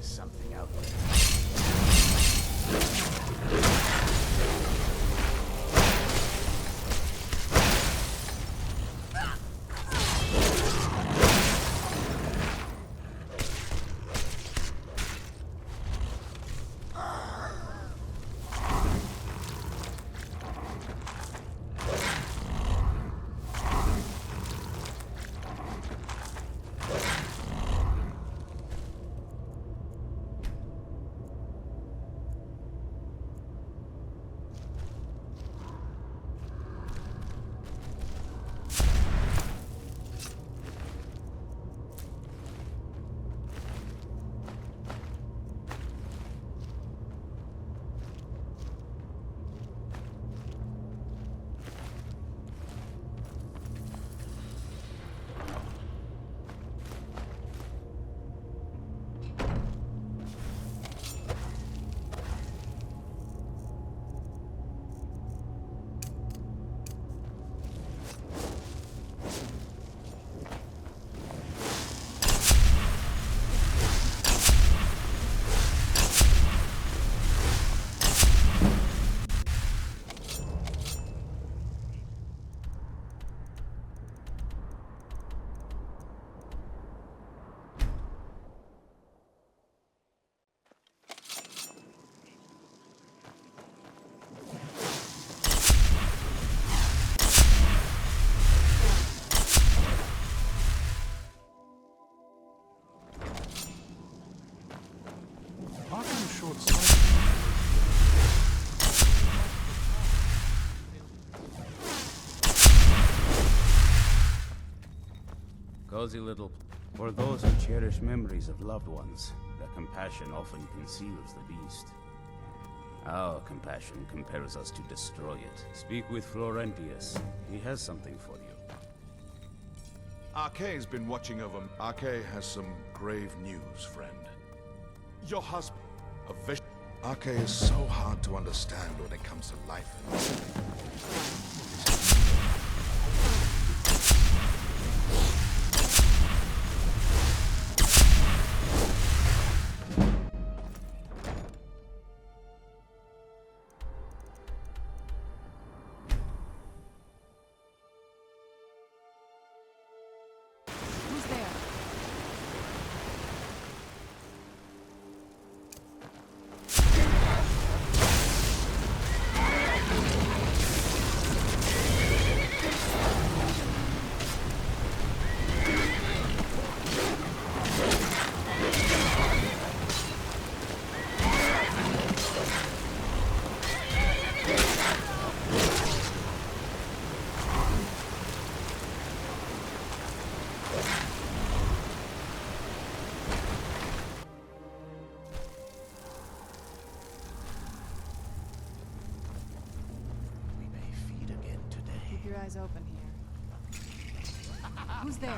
something out there. Cozy little... For those who cherish memories of loved ones, their compassion often conceals the beast. Our compassion compels us to destroy it. Speak with Florentius. He has something for you. Arkay's been watching over... Arkay has some grave news, friend. Your husband, a vision... Arkay is so hard to understand when it comes to life. Your eyes open here. Who's there?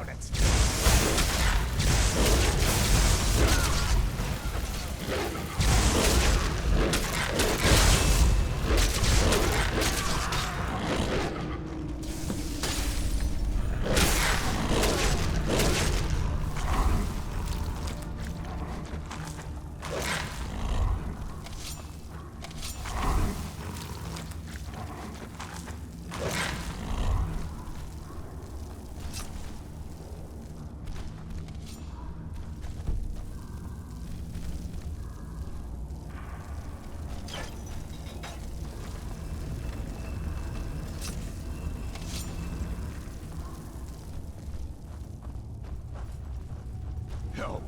Help!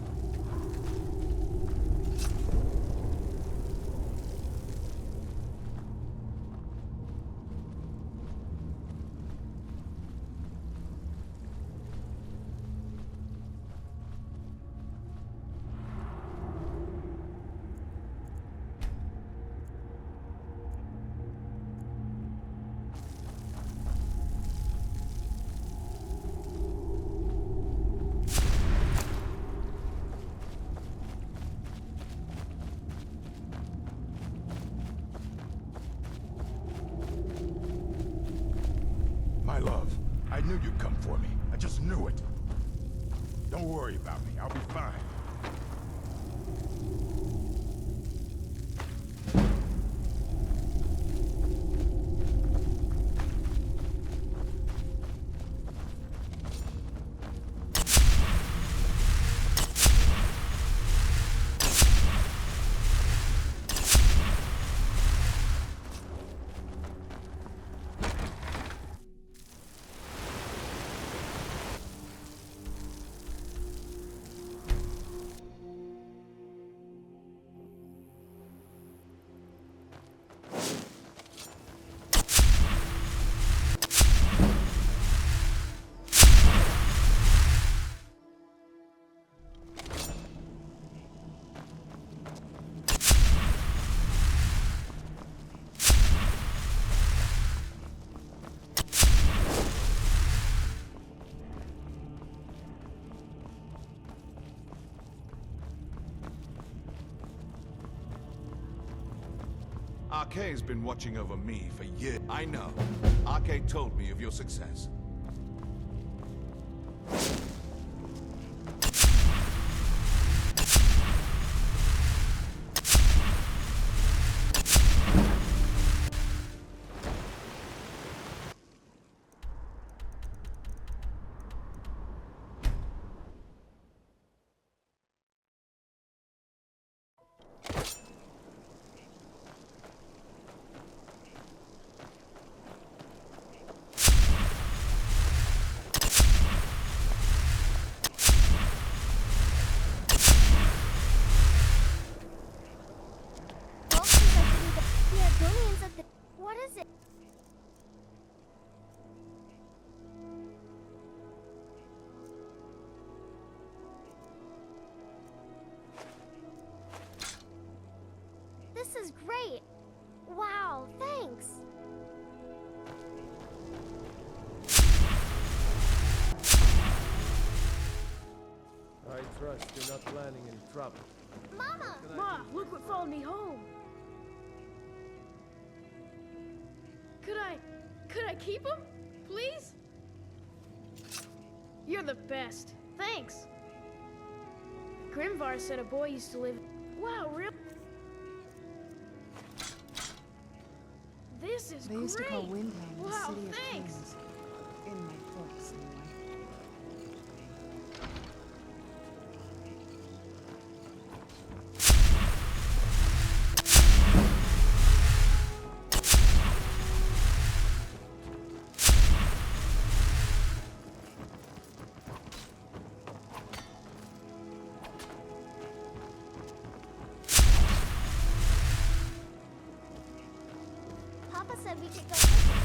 My love, I knew you'd come for me. I just knew it. Don't worry about me. I'll be fine. Arcay's been watching over me for years. I know. Arcay told me of your success. What is it? This is great. Wow, thanks. I trust you're not planning any trouble. Mama! Ma, look what followed me home. Could I keep him? Please? You're the best. Thanks. Grimvar said a boy used to live... Wow, real... This is They great! used to call Windhelm the Wow, City of thanks! Kings. In my books, anyway. Papa said we could go fishing.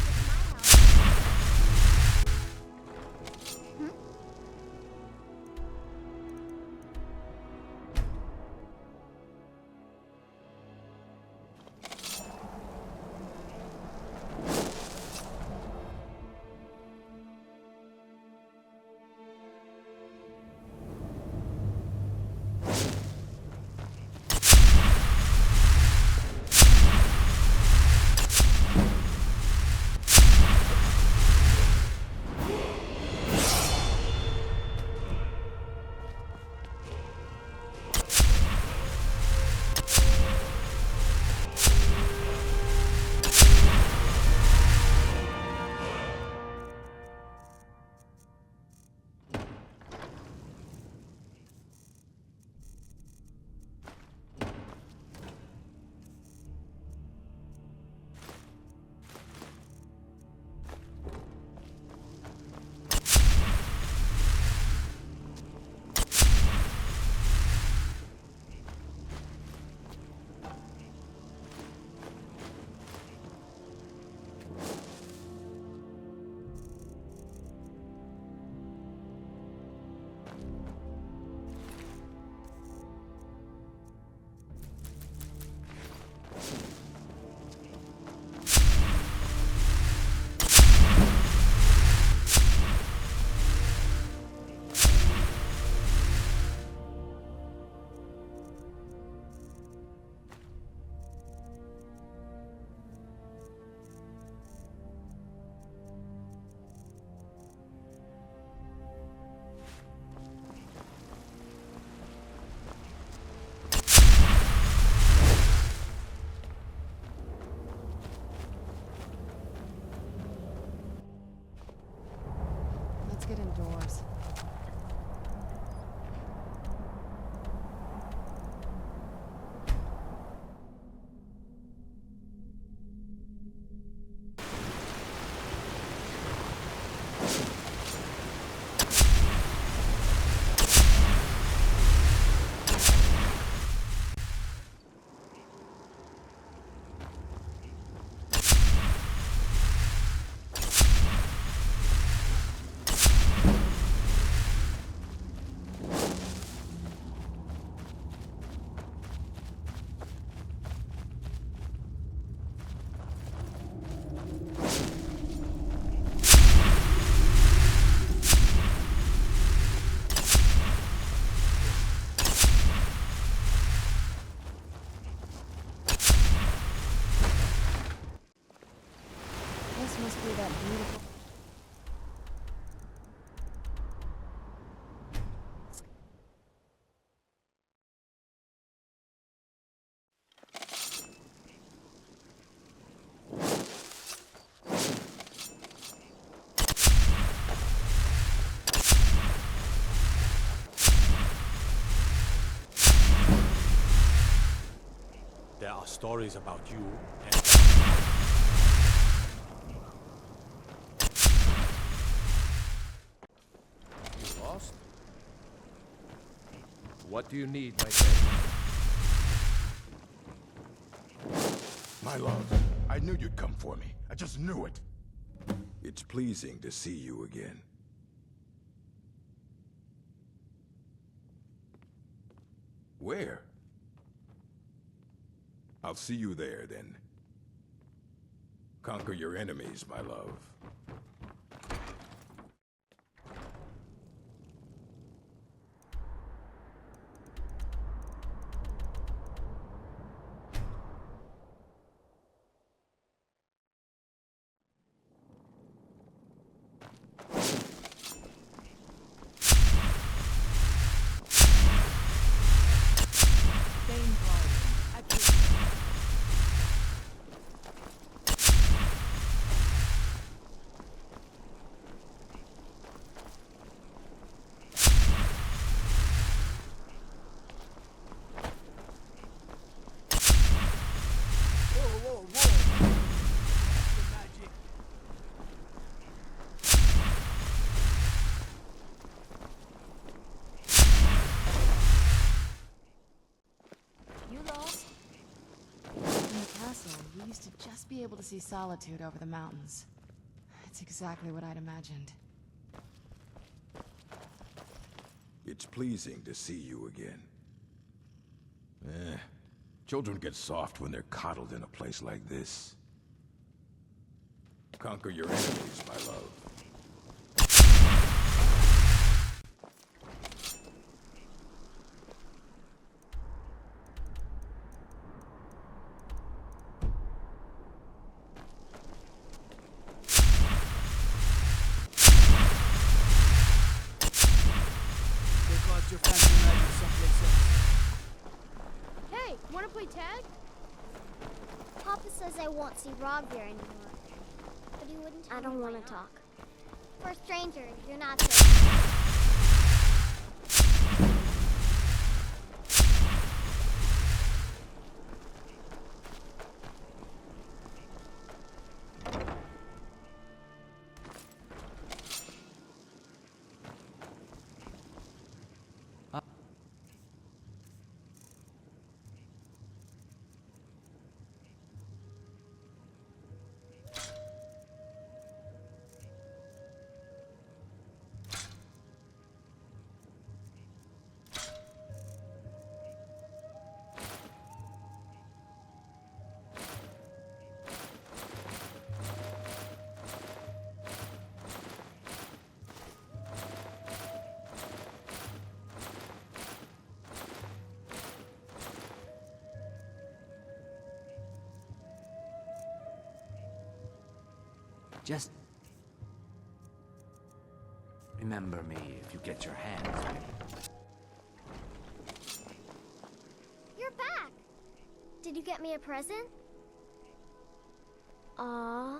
It's my house. Hmm? there are stories about you and... You lost? What do you need, my friend? My love, I knew you'd come for me. I just knew it. It's pleasing to see you again. Where? I'll see you there, then. Conquer your enemies, my love. You used to just be able to see Solitude over the mountains. It's exactly what I'd imagined. It's pleasing to see you again. Children get soft when they're coddled in a place like this. Conquer your enemies, my love. Tag? Papa says I won't see Rogvir anymore. But he wouldn't tell me. I don't want to talk. For a stranger, you're not safe. Just remember me if you get your hands on me. You're back! Did you get me a present? Aww.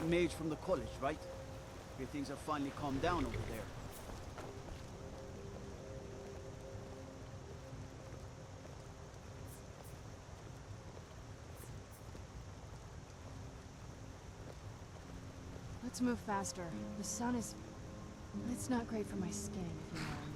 mage from the college, right? Hear things have finally calmed down over there. Let's move faster. The sun is... It's not great for my skin, if you know.